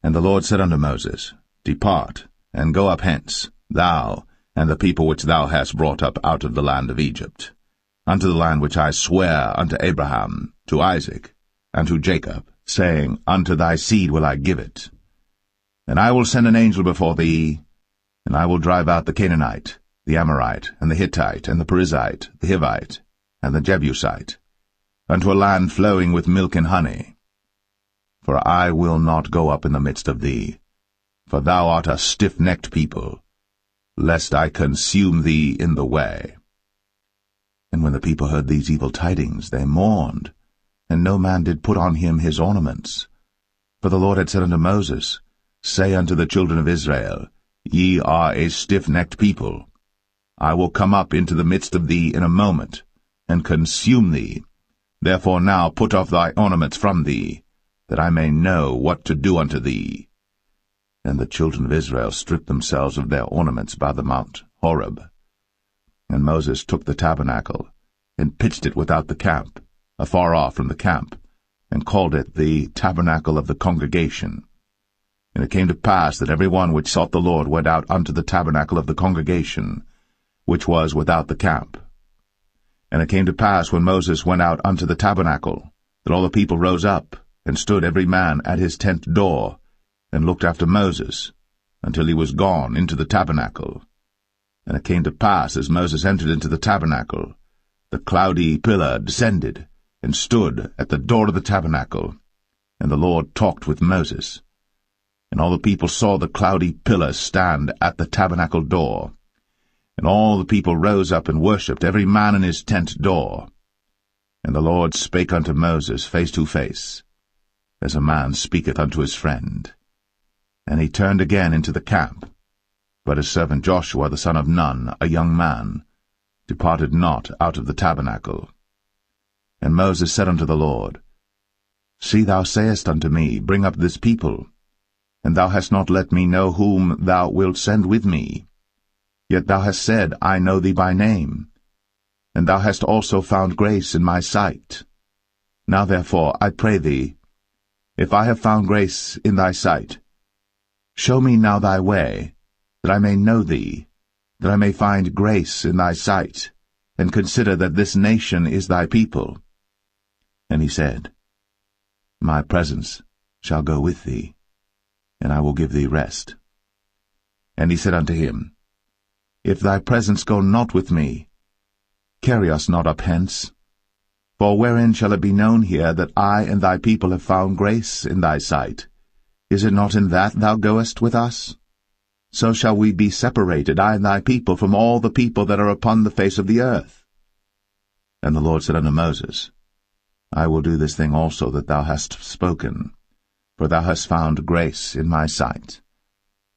And the Lord said unto Moses, Depart, and go up hence, thou, and the people which thou hast brought up out of the land of Egypt, unto the land which I sware unto Abraham, to Isaac, and to Jacob, saying, Unto thy seed will I give it. And I will send an angel before thee, and I will drive out the Canaanite, the Amorite, and the Hittite, and the Perizzite, the Hivite, and the Jebusite, unto a land flowing with milk and honey. For I will not go up in the midst of thee, for thou art a stiff-necked people, lest I consume thee in the way. And when the people heard these evil tidings, they mourned, and no man did put on him his ornaments. For the Lord had said unto Moses, Say unto the children of Israel, Ye are a stiff-necked people. I will come up into the midst of thee in a moment, and consume thee. Therefore now put off thy ornaments from thee, that I may know what to do unto thee. And the children of Israel stripped themselves of their ornaments by the mount Horeb. And Moses took the tabernacle, and pitched it without the camp, afar off from the camp, and called it the tabernacle of the congregation. And it came to pass that every one which sought the Lord went out unto the tabernacle of the congregation, which was without the camp. And it came to pass, when Moses went out unto the tabernacle, that all the people rose up, and stood every man at his tent door, and looked after Moses, until he was gone into the tabernacle. And it came to pass, as Moses entered into the tabernacle, the cloudy pillar descended, and stood at the door of the tabernacle, and the Lord talked with Moses. And all the people saw the cloudy pillar stand at the tabernacle door. And all the people rose up and worshipped, every man in his tent door. And the Lord spake unto Moses face to face, as a man speaketh unto his friend. And he turned again into the camp. But his servant Joshua the son of Nun, a young man, departed not out of the tabernacle. And Moses said unto the Lord, See, thou sayest unto me, Bring up this people, and thou hast not let me know whom thou wilt send with me. Yet thou hast said, I know thee by name, and thou hast also found grace in my sight. Now therefore, I pray thee, if I have found grace in thy sight, show me now thy way, that I may know thee, that I may find grace in thy sight, and consider that this nation is thy people. And he said, My presence shall go with thee, and I will give thee rest. And he said unto him, If thy presence go not with me, carry us not up hence. For wherein shall it be known here that I and thy people have found grace in thy sight? Is it not in that thou goest with us? So shall we be separated, I and thy people, from all the people that are upon the face of the earth. And the Lord said unto Moses, I will do this thing also that thou hast spoken, for thou hast found grace in my sight,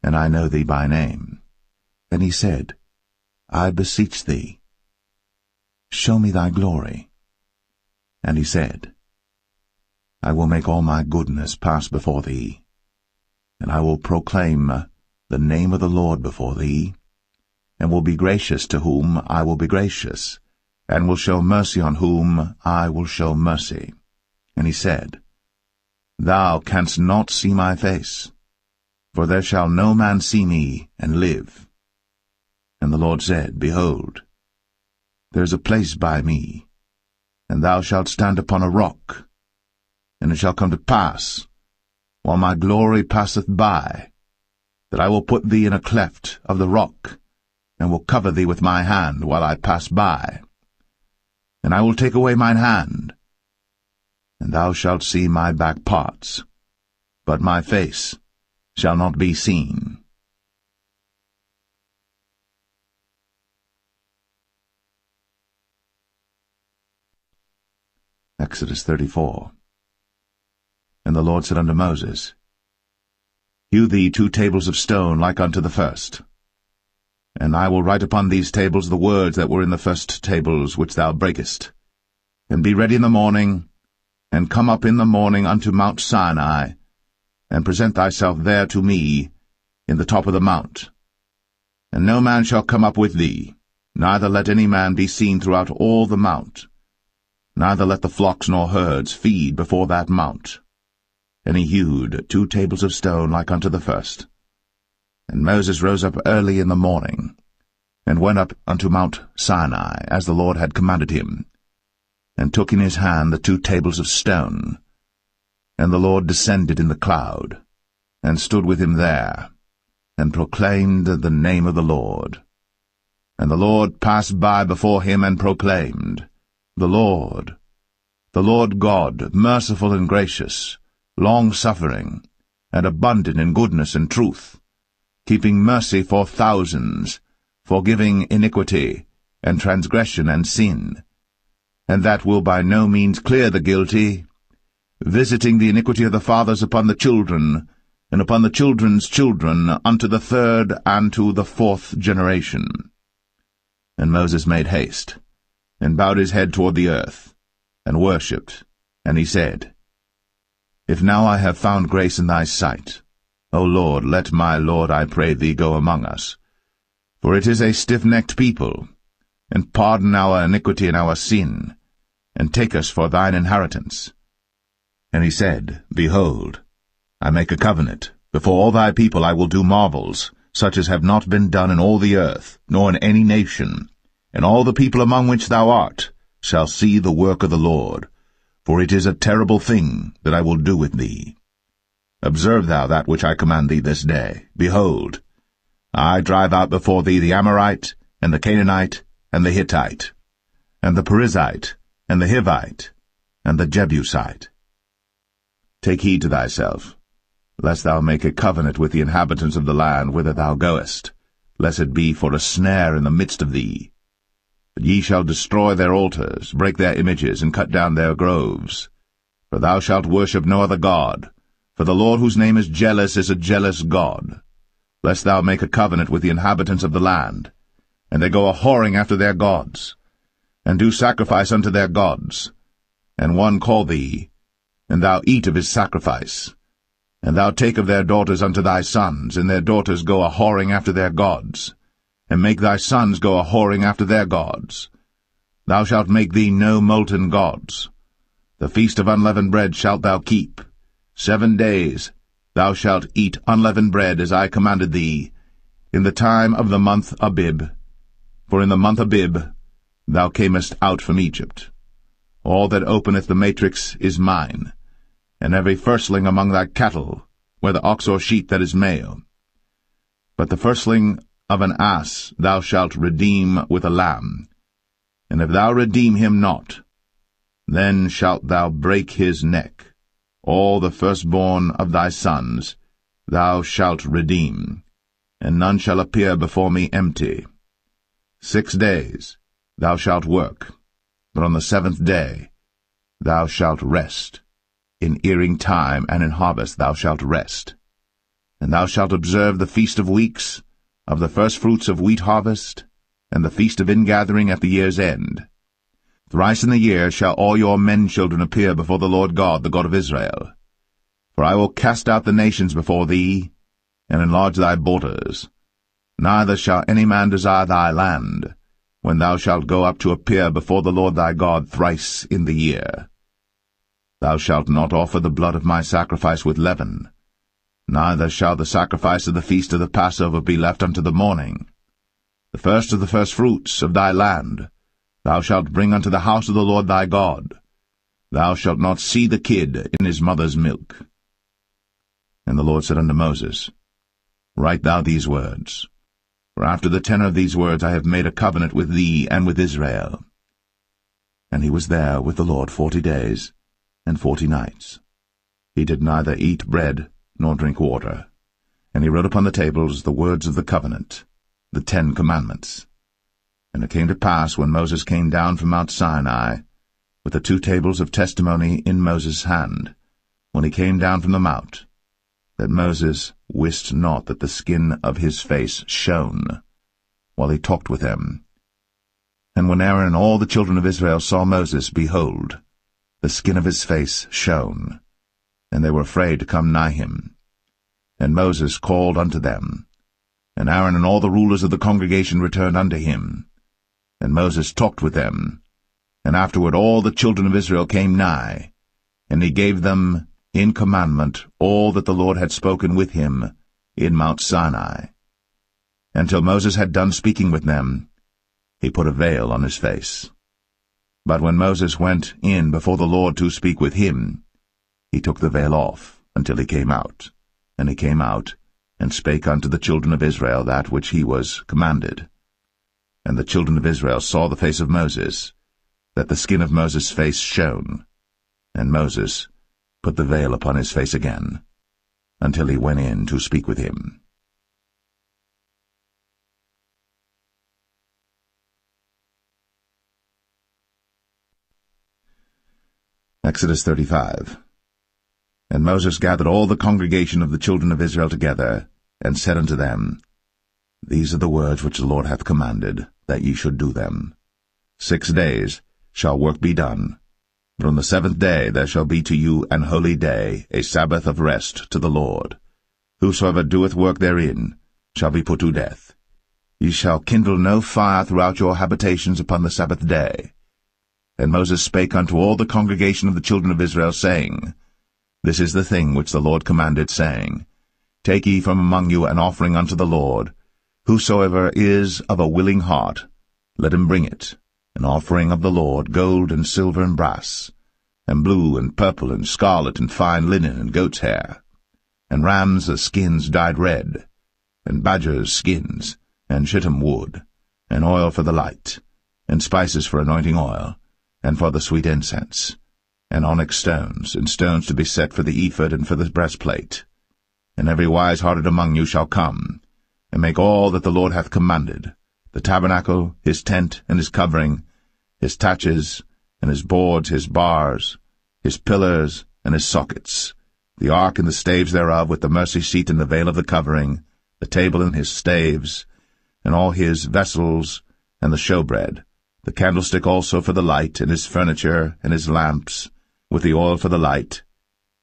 and I know thee by name. And he said, I beseech thee, show me thy glory. And he said, I will make all my goodness pass before thee, and I will proclaim the name of the Lord before thee, and will be gracious to whom I will be gracious, and will show mercy on whom I will show mercy. And he said, Thou canst not see my face, for there shall no man see me and live. And the Lord said, Behold, there is a place by me, and thou shalt stand upon a rock. And it shall come to pass, while my glory passeth by, that I will put thee in a cleft of the rock, and will cover thee with my hand while I pass by. And I will take away mine hand, and thou shalt see my back parts, but my face shall not be seen. Exodus 34. And the Lord said unto Moses, Hew thee 2 tables of stone like unto the first. And I will write upon these tables the words that were in the first tables which thou breakest. And be ready in the morning, and come up in the morning unto Mount Sinai, and present thyself there to me in the top of the mount. And no man shall come up with thee, neither let any man be seen throughout all the mount, neither let the flocks nor herds feed before that mount. And he hewed 2 tables of stone like unto the first. And Moses rose up early in the morning, and went up unto Mount Sinai, as the Lord had commanded him, and took in his hand the 2 tables of stone. And the Lord descended in the cloud, and stood with him there, and proclaimed the name of the Lord. And the Lord passed by before him, and proclaimed, the Lord God, merciful and gracious, long-suffering, and abundant in goodness and truth, keeping mercy for thousands, forgiving iniquity, and transgression and sin, and that will by no means clear the guilty, visiting the iniquity of the fathers upon the children, and upon the children's children, unto the 3rd and to the 4th generation. And Moses made haste, and bowed his head toward the earth, and worshipped. And he said, If now I have found grace in thy sight, O Lord, let my Lord, I pray thee, go among us. For it is a stiff-necked people, and pardon our iniquity and our sin, and take us for thine inheritance. And he said, Behold, I make a covenant. Before all thy people I will do marvels, such as have not been done in all the earth, nor in any nation. And all the people among which thou art shall see the work of the Lord. For it is a terrible thing that I will do with thee. Observe thou that which I command thee this day. Behold, I drive out before thee the Amorite, and the Canaanite, and the Hittite, and the Perizzite, and the Hivite, and the Jebusite. Take heed to thyself, lest thou make a covenant with the inhabitants of the land whither thou goest, lest it be for a snare in the midst of thee. But ye shall destroy their altars, break their images, and cut down their groves. For thou shalt worship no other god, for the Lord whose name is jealous is a jealous God. Lest thou make a covenant with the inhabitants of the land, and they go a-whoring after their gods, and do sacrifice unto their gods, and one call thee, and thou eat of his sacrifice, and thou take of their daughters unto thy sons, and their daughters go a-whoring after their gods, and make thy sons go a-whoring after their gods. Thou shalt make thee no molten gods. The feast of unleavened bread shalt thou keep. 7 days thou shalt eat unleavened bread, as I commanded thee, in the time of the month Abib. For in the month Abib thou camest out from Egypt. All that openeth the matrix is mine, and every firstling among thy cattle, whether ox or sheep that is male. But the firstling of an ass thou shalt redeem with a lamb. And if thou redeem him not, then shalt thou break his neck. All the firstborn of thy sons thou shalt redeem, and none shall appear before me empty. 6 days thou shalt work, but on the 7th day thou shalt rest. In earing time and in harvest thou shalt rest. And thou shalt observe the feast of weeks, of the firstfruits of wheat harvest, and the feast of ingathering at the year's end. Thrice in the year shall all your men-children appear before the Lord God, the God of Israel. For I will cast out the nations before thee, and enlarge thy borders. Neither shall any man desire thy land, when thou shalt go up to appear before the Lord thy God thrice in the year. Thou shalt not offer the blood of my sacrifice with leaven, neither shall the sacrifice of the feast of the Passover be left unto the morning. The first of the firstfruits of thy land thou shalt bring unto the house of the Lord thy God. Thou shalt not see the kid in his mother's milk. And the Lord said unto Moses, Write thou these words, for after the tenor of these words I have made a covenant with thee and with Israel. And he was there with the Lord 40 days and 40 nights. He did neither eat bread nor drink water. And he wrote upon the tables the words of the covenant, the 10 commandments. And it came to pass, when Moses came down from Mount Sinai, with the 2 tables of testimony in Moses' hand, when he came down from the mount, that Moses wist not that the skin of his face shone, while he talked with them. And when Aaron and all the children of Israel saw Moses, behold, the skin of his face shone, and they were afraid to come nigh him. And Moses called unto them, and Aaron and all the rulers of the congregation returned unto him. And Moses talked with them, and afterward all the children of Israel came nigh, and he gave them in commandment all that the Lord had spoken with him in Mount Sinai. Until Moses had done speaking with them, he put a veil on his face. But when Moses went in before the Lord to speak with him, he took the veil off until he came out. And he came out, and spake unto the children of Israel that which he was commanded. And the children of Israel saw the face of Moses, that the skin of Moses' face shone. And Moses put the veil upon his face again, until he went in to speak with him. Exodus 35. And Moses gathered all the congregation of the children of Israel together, and said unto them, These are the words which the Lord hath commanded, that ye should do them. 6 days shall work be done. But on the 7th day there shall be to you an holy day, a Sabbath of rest to the Lord. Whosoever doeth work therein shall be put to death. Ye shall kindle no fire throughout your habitations upon the Sabbath day. And Moses spake unto all the congregation of the children of Israel, saying, This is the thing which the Lord commanded, saying, Take ye from among you an offering unto the Lord. Whosoever is of a willing heart, let him bring it, an offering of the Lord, gold and silver and brass, and blue and purple and scarlet and fine linen and goat's hair, and rams' skins dyed red, and badgers' skins, and shittim wood, and oil for the light, and spices for anointing oil, and for the sweet incense, and onyx stones, and stones to be set for the ephod and for the breastplate. And every wise-hearted among you shall come, and make all that the Lord hath commanded, the tabernacle, his tent, and his covering, his taches, and his boards, his bars, his pillars, and his sockets, the ark and the staves thereof, with the mercy seat and the veil of the covering, the table and his staves, and all his vessels, and the showbread, the candlestick also for the light, and his furniture, and his lamps, with the oil for the light,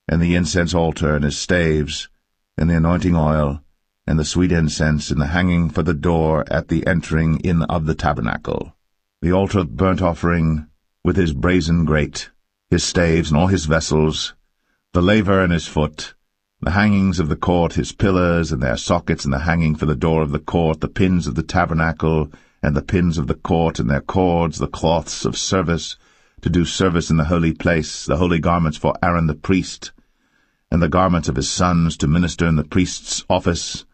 and the incense altar, and his staves, and the anointing oil, and the sweet incense, and the hanging for the door at the entering in of the tabernacle, the altar of burnt offering, with his brazen grate, his staves, and all his vessels, the laver and his foot, the hangings of the court, his pillars, and their sockets, and the hanging for the door of the court, the pins of the tabernacle, and the pins of the court, and their cords, the cloths of service, to do service in the holy place, the holy garments for Aaron the priest, and the garments of his sons to minister in the priest's office.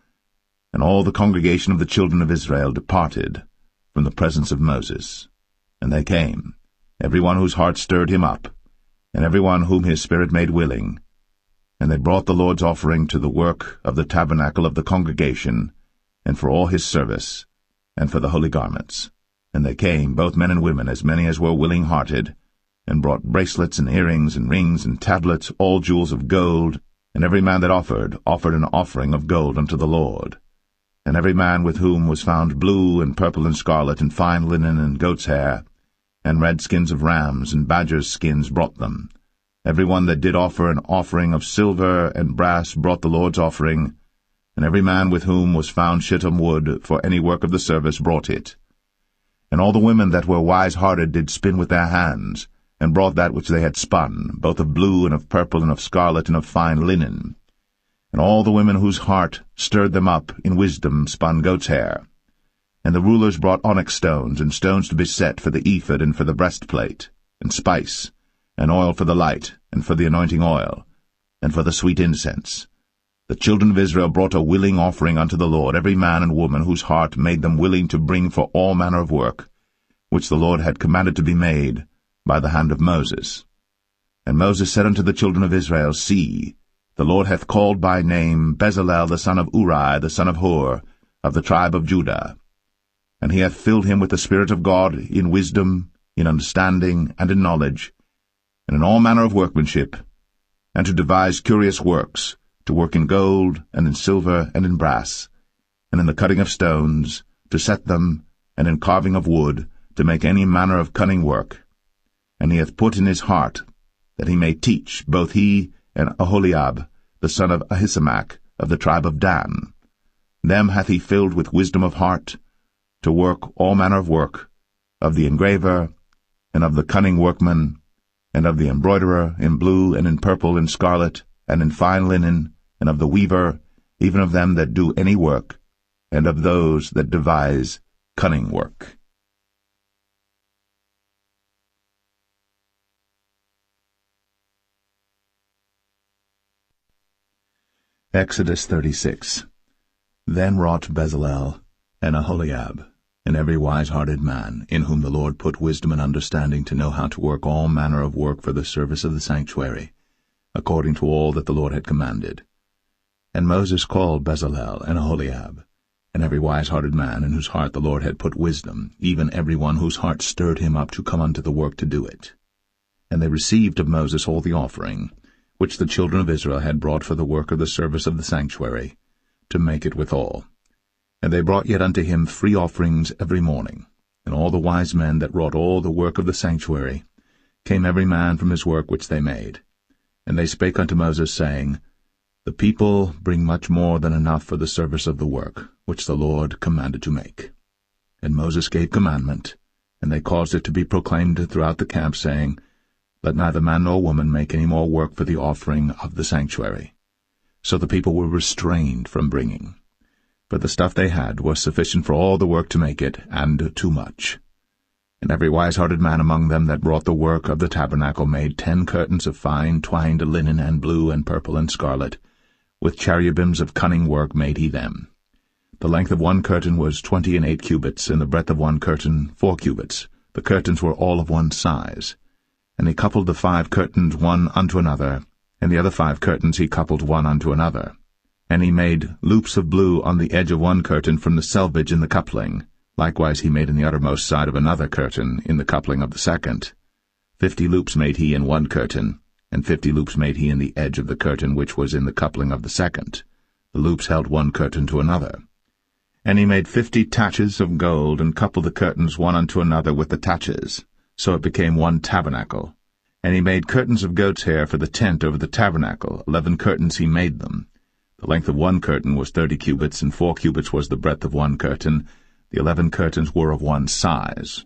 And all the congregation of the children of Israel departed from the presence of Moses. And they came, every one whose heart stirred him up, and every one whom his spirit made willing. And they brought the Lord's offering to the work of the tabernacle of the congregation, and for all his service, and for the holy garments. And they came, both men and women, as many as were willing-hearted, and brought bracelets and earrings and rings and tablets, all jewels of gold, and every man that offered an offering of gold unto the Lord. And every man with whom was found blue and purple and scarlet and fine linen and goat's hair, and red skins of rams and badgers' skins brought them. Every one that did offer an offering of silver and brass brought the Lord's offering, and every man with whom was found shittim wood for any work of the service brought it. And all the women that were wise-hearted did spin with their hands, and brought that which they had spun, both of blue and of purple and of scarlet and of fine linen. And all the women whose heart stirred them up in wisdom spun goat's hair. And the rulers brought onyx stones, and stones to be set for the ephod and for the breastplate, and spice, and oil for the light, and for the anointing oil, and for the sweet incense. The children of Israel brought a willing offering unto the Lord, every man and woman whose heart made them willing to bring for all manner of work, which the Lord had commanded to be made by the hand of Moses. And Moses said unto the children of Israel, See, the Lord hath called by name Bezalel the son of Uri, the son of Hur, of the tribe of Judah. And he hath filled him with the Spirit of God, in wisdom, in understanding, and in knowledge, and in all manner of workmanship, and to devise curious works, to work in gold, and in silver, and in brass, and in the cutting of stones, to set them, and in carving of wood, to make any manner of cunning work. And he hath put in his heart that he may teach, both he and Aholiab, the son of Ahisamach, of the tribe of Dan. Them hath he filled with wisdom of heart, to work all manner of work, of the engraver, and of the cunning workman, and of the embroiderer, in blue, and in purple, and scarlet, and in fine linen, and of the weaver, even of them that do any work, and of those that devise cunning work. Exodus 36. Then wrought Bezalel and Aholiab, and every wise-hearted man, in whom the Lord put wisdom and understanding to know how to work all manner of work for the service of the sanctuary, according to all that the Lord had commanded. And Moses called Bezalel and Aholiab, and every wise-hearted man in whose heart the Lord had put wisdom, even every one whose heart stirred him up to come unto the work to do it. And they received of Moses all the offering, which the children of Israel had brought for the work of the service of the sanctuary, to make it withal. And they brought yet unto him free offerings every morning, And all the wise men that wrought all the work of the sanctuary came every man from his work which they made. And they spake unto Moses, saying, The people bring much more than enough for the service of the work, which the Lord commanded to make. And Moses gave commandment, and they caused it to be proclaimed throughout the camp, saying, Let neither man nor woman make any more work for the offering of the sanctuary. So the people were restrained from bringing. For the stuff they had was sufficient for all the work to make it, and too much. And every wise-hearted man among them that wrought the work of the tabernacle made 10 curtains of fine twined linen and blue and purple and scarlet. With cherubims of cunning work made he them. The length of one curtain was 28 cubits, and the breadth of one curtain 4 cubits. The curtains were all of one size. And he coupled the 5 curtains one unto another, and the other 5 curtains he coupled one unto another. And he made loops of blue on the edge of one curtain from the selvage in the coupling. Likewise he made in the uttermost side of another curtain in the coupling of the second. 50 loops made he in one curtain, and 50 loops made he in the edge of the curtain which was in the coupling of the second. The loops held one curtain to another. And he made 50 taches of gold, and coupled the curtains one unto another with the taches. So it became one tabernacle. And he made curtains of goat's hair for the tent over the tabernacle. 11 curtains he made them. The length of one curtain was 30 cubits, and 4 cubits was the breadth of one curtain. The 11 curtains were of one size.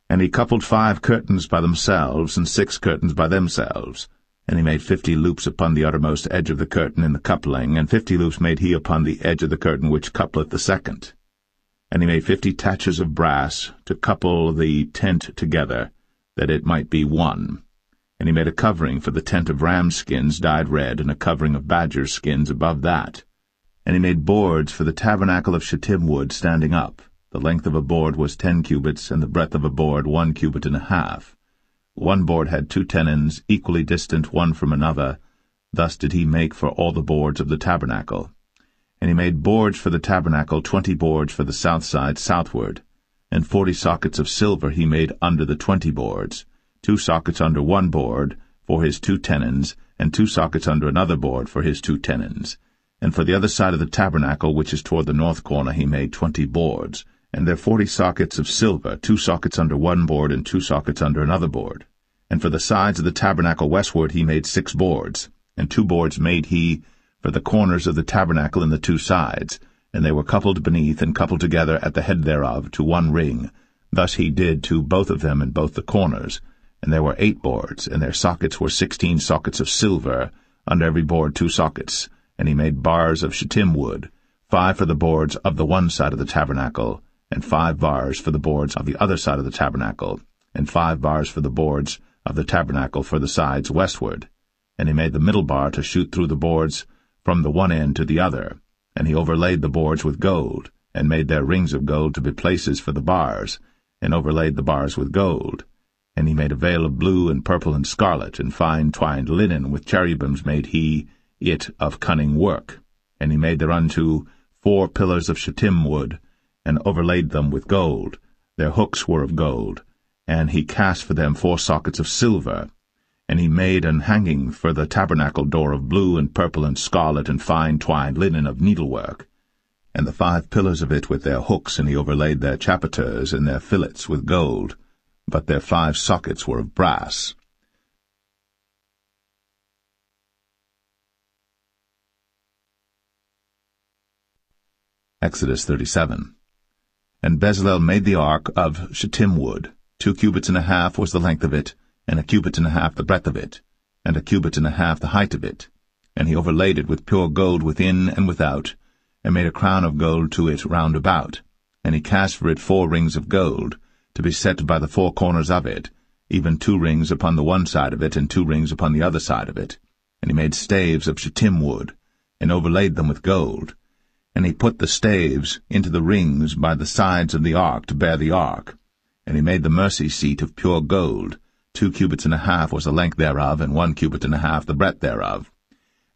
And he coupled 5 curtains by themselves, and 6 curtains by themselves. And he made 50 loops upon the uttermost edge of the curtain in the coupling, and 50 loops made he upon the edge of the curtain which coupleth the second. And he made 50 taches of brass to couple the tent together, that it might be one. And he made a covering for the tent of ram's skins dyed red, and a covering of badger's skins above that. And he made boards for the tabernacle of shittim wood standing up. The length of a board was 10 cubits, and the breadth of a board 1 cubit and a half. One board had 2 tenons, equally distant one from another. Thus did he make for all the boards of the tabernacle. And he made boards for the tabernacle, 20 boards for the south side southward. And 40 sockets of silver he made under the 20 boards, 2 sockets under one board for his 2 tenons, and 2 sockets under another board for his 2 tenons. And for the other side of the tabernacle, which is toward the north corner, he made 20 boards, and their 40 sockets of silver, 2 sockets under one board, and 2 sockets under another board. And for the sides of the tabernacle westward he made 6 boards, and 2 boards made he for the corners of the tabernacle in the 2 sides, and they were coupled beneath and coupled together at the head thereof to one ring. Thus he did to both of them in both the corners. And there were 8 boards, and their sockets were 16 sockets of silver, under every board 2 sockets. And he made bars of shittim wood, 5 for the boards of the one side of the tabernacle, and 5 bars for the boards of the other side of the tabernacle, and 5 bars for the boards of the tabernacle for the sides westward. And he made the middle bar to shoot through the boards from the one end to the other. And he overlaid the boards with gold, and made their rings of gold to be places for the bars, and overlaid the bars with gold. And he made a veil of blue and purple and scarlet, and fine twined linen with cherubims made he it of cunning work. And he made thereunto 4 pillars of shittim wood, and overlaid them with gold. Their hooks were of gold. And he cast for them 4 sockets of silver. And he made an hanging for the tabernacle door of blue and purple and scarlet and fine twined linen of needlework. And the 5 pillars of it with their hooks, and he overlaid their chapiters and their fillets with gold. But their 5 sockets were of brass. Exodus 37. And Bezalel made the ark of shittim wood. 2 cubits and a half was the length of it, and 1 cubit and a half the breadth of it, and 1 cubit and a half the height of it. And he overlaid it with pure gold within and without, and made a crown of gold to it round about. And he cast for it 4 rings of gold, to be set by the 4 corners of it, even 2 rings upon the one side of it, and 2 rings upon the other side of it. And he made staves of shittim wood, and overlaid them with gold. And he put the staves into the rings by the sides of the ark to bear the ark. And he made the mercy seat of pure gold. 2 cubits and a half was the length thereof, and 1 cubit and a half the breadth thereof.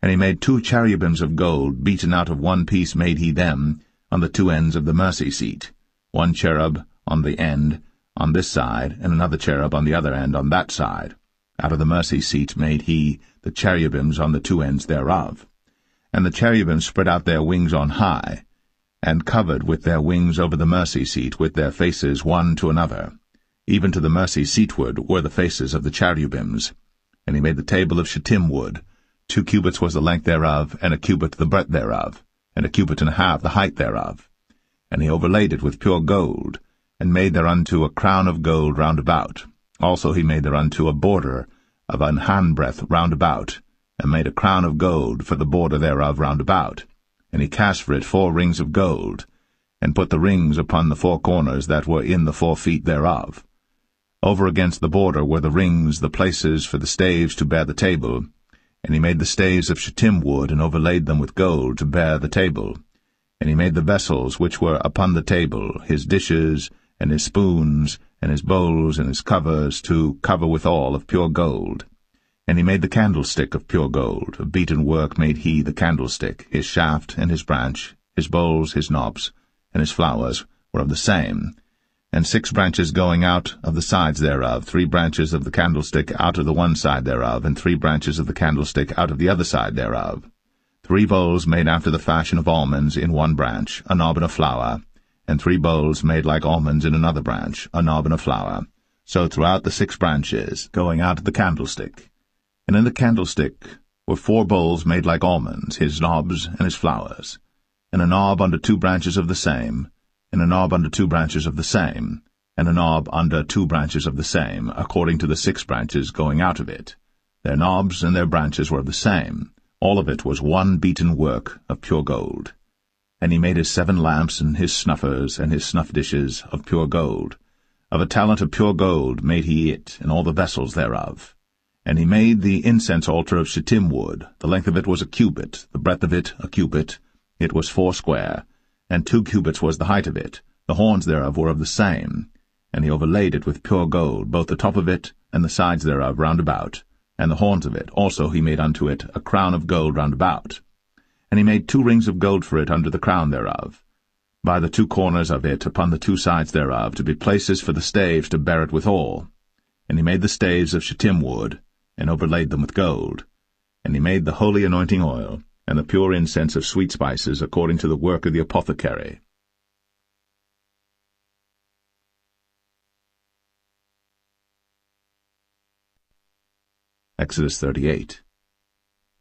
And he made 2 cherubims of gold, beaten out of one piece made he them, on the 2 ends of the mercy seat, 1 cherub on the end, on this side, and another cherub on the other end on that side. Out of the mercy seat made he the cherubims on the 2 ends thereof. And the cherubims spread out their wings on high, and covered with their wings over the mercy seat with their faces one to another. Even to the mercy seatward were the faces of the cherubims. And he made the table of shittim wood. 2 cubits was the length thereof, and a cubit the breadth thereof, and a cubit and a half the height thereof. And he overlaid it with pure gold, and made thereunto a crown of gold round about. Also he made thereunto a border of an handbreadth round about, and made a crown of gold for the border thereof round about. And he cast for it 4 rings of gold, and put the rings upon the 4 corners that were in the 4 feet thereof. Over against the border were the rings, the places for the staves to bear the table. And he made the staves of shittim wood, and overlaid them with gold to bear the table. And he made the vessels which were upon the table, his dishes, and his spoons, and his bowls, and his covers, to cover withal of pure gold. And he made the candlestick of pure gold. Of beaten work made he the candlestick. His shaft and his branch, his bowls, his knobs, and his flowers were of the same. And 6 branches going out of the sides thereof, 3 branches of the candlestick out of the one side thereof, and 3 branches of the candlestick out of the other side thereof. 3 bowls made after the fashion of almonds in one branch, a knob and a flower, and 3 bowls made like almonds in another branch, a knob and a flower. So throughout the 6 branches, going out of the candlestick. And in the candlestick were 4 bowls made like almonds, his knobs and his flowers, and a knob under 2 branches of the same, and a knob under 2 branches of the same, and a knob under 2 branches of the same, according to the 6 branches going out of it. Their knobs and their branches were of the same. All of it was one beaten work of pure gold. And he made his 7 lamps, and his snuffers, and his snuff dishes of pure gold. Of a talent of pure gold made he it, and all the vessels thereof. And he made the incense altar of shittim wood. The length of it was a cubit, the breadth of it a cubit. It was 4 square, and 2 cubits was the height of it. The horns thereof were of the same. And he overlaid it with pure gold, both the top of it and the sides thereof round about, and the horns of it. Also he made unto it a crown of gold round about. And he made 2 rings of gold for it under the crown thereof, by the 2 corners of it upon the 2 sides thereof, to be places for the staves to bear it withal. And he made the staves of shittim wood, and overlaid them with gold. And he made the holy anointing oil, and the pure incense of sweet spices, according to the work of the apothecary. Exodus 38.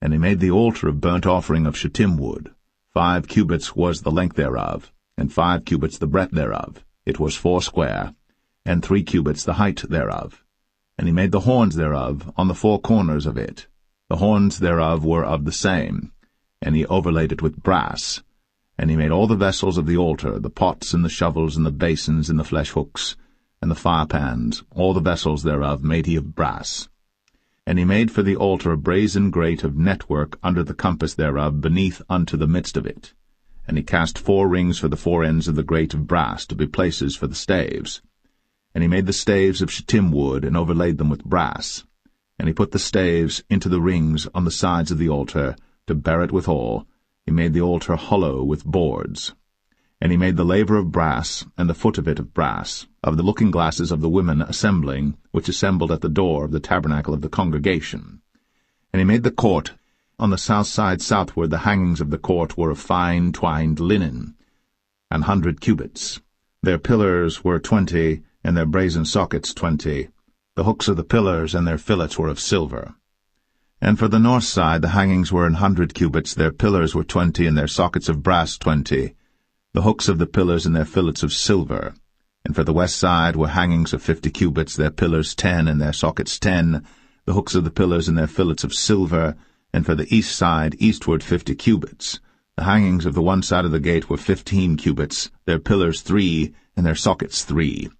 And he made the altar of burnt offering of shittim wood. 5 cubits was the length thereof, and 5 cubits the breadth thereof. It was 4 square, and 3 cubits the height thereof. And he made the horns thereof on the 4 corners of it. The horns thereof were of the same, and he overlaid it with brass. And he made all the vessels of the altar, the pots and the shovels and the basins and the flesh hooks, and the firepans, all the vessels thereof made he of brass. And he made for the altar a brazen grate of network under the compass thereof beneath unto the midst of it. And he cast 4 rings for the 4 ends of the grate of brass, to be places for the staves. And he made the staves of shittim wood, and overlaid them with brass. And he put the staves into the rings on the sides of the altar, to bear it withal. He made the altar hollow with boards. And he made the laver of brass, and the foot of it of brass, of the looking-glasses of the women assembling, which assembled at the door of the tabernacle of the congregation. And he made the court. On the south side southward the hangings of the court were of fine twined linen, 100 cubits. Their pillars were 20, and their brazen sockets 20. The hooks of the pillars and their fillets were of silver. And for the north side the hangings were 100 cubits, their pillars were 20, and their sockets of brass 20. The hooks of the pillars and their fillets of silver. And for the west side were hangings of 50 cubits, their pillars 10, and their sockets 10, the hooks of the pillars and their fillets of silver. And for the east side eastward 50 cubits. The hangings of the one side of the gate were 15 cubits, their pillars 3, and their sockets 3.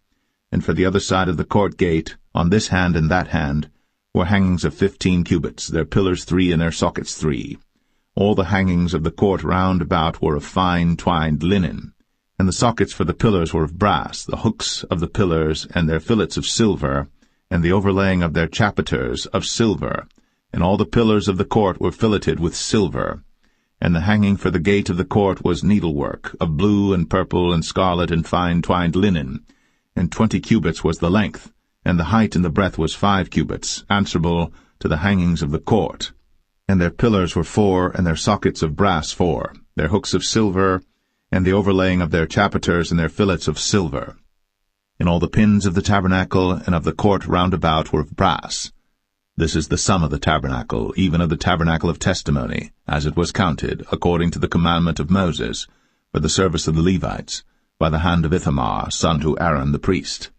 And for the other side of the court gate, on this hand and that hand, were hangings of 15 cubits, their pillars 3, and their sockets 3. All the hangings of the court round about were of fine twined linen, and the sockets for the pillars were of brass, the hooks of the pillars and their fillets of silver, and the overlaying of their chapiters of silver, and all the pillars of the court were filleted with silver. And the hanging for the gate of the court was needlework, of blue and purple and scarlet and fine twined linen, and 20 cubits was the length, and the height and the breadth was 5 cubits, answerable to the hangings of the court. And their pillars were 4, and their sockets of brass 4, their hooks of silver, and the overlaying of their chapiters and their fillets of silver. And all the pins of the tabernacle and of the court round about were of brass. This is the sum of the tabernacle, even of the tabernacle of testimony, as it was counted, according to the commandment of Moses, for the service of the Levites, by the hand of Ithamar, son to Aaron the priest.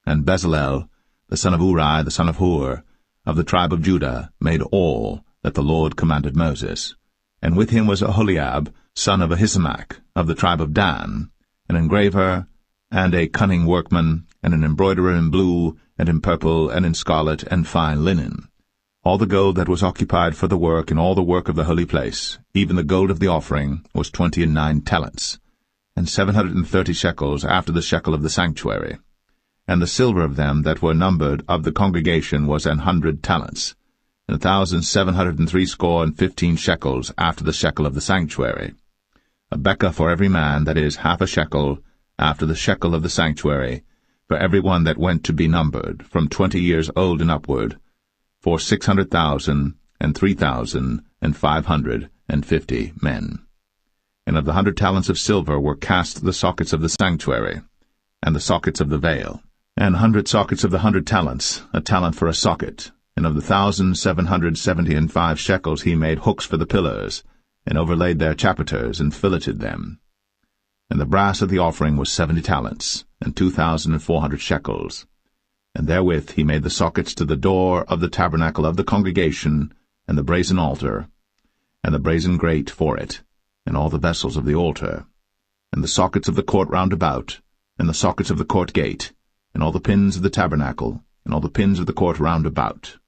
And Bezalel, the son of Uri, the son of Hur, of the tribe of Judah, made all that the Lord commanded Moses. And with him was Aholiab, son of Ahisamach, of the tribe of Dan, an engraver, and a cunning workman, and an embroiderer in blue, and in purple, and in scarlet, and fine linen. All the gold that was occupied for the work, and all the work of the holy place, even the gold of the offering, was 29 talents, and 730 shekels after the shekel of the sanctuary. And the silver of them that were numbered of the congregation was 100 talents, and 1,760 shekels after the shekel of the sanctuary. A bekah for every man, that is, half a shekel, after the shekel of the sanctuary, for every one that went to be numbered, from 20 years old and upward, for 600,000 and 3,550 men. And of the 100 talents of silver were cast the sockets of the sanctuary, and the sockets of the veil, and 100 sockets of the 100 talents, a talent for a socket. And of the 1,775 shekels he made hooks for the pillars, and overlaid their chapiters, and filleted them. And the brass of the offering was 70 talents, and 2,400 shekels. And therewith he made the sockets to the door of the tabernacle of the congregation, and the brazen altar, and the brazen grate for it, and all the vessels of the altar, and the sockets of the court round about, and the sockets of the court gate, and all the pins of the tabernacle, and all the pins of the court round about.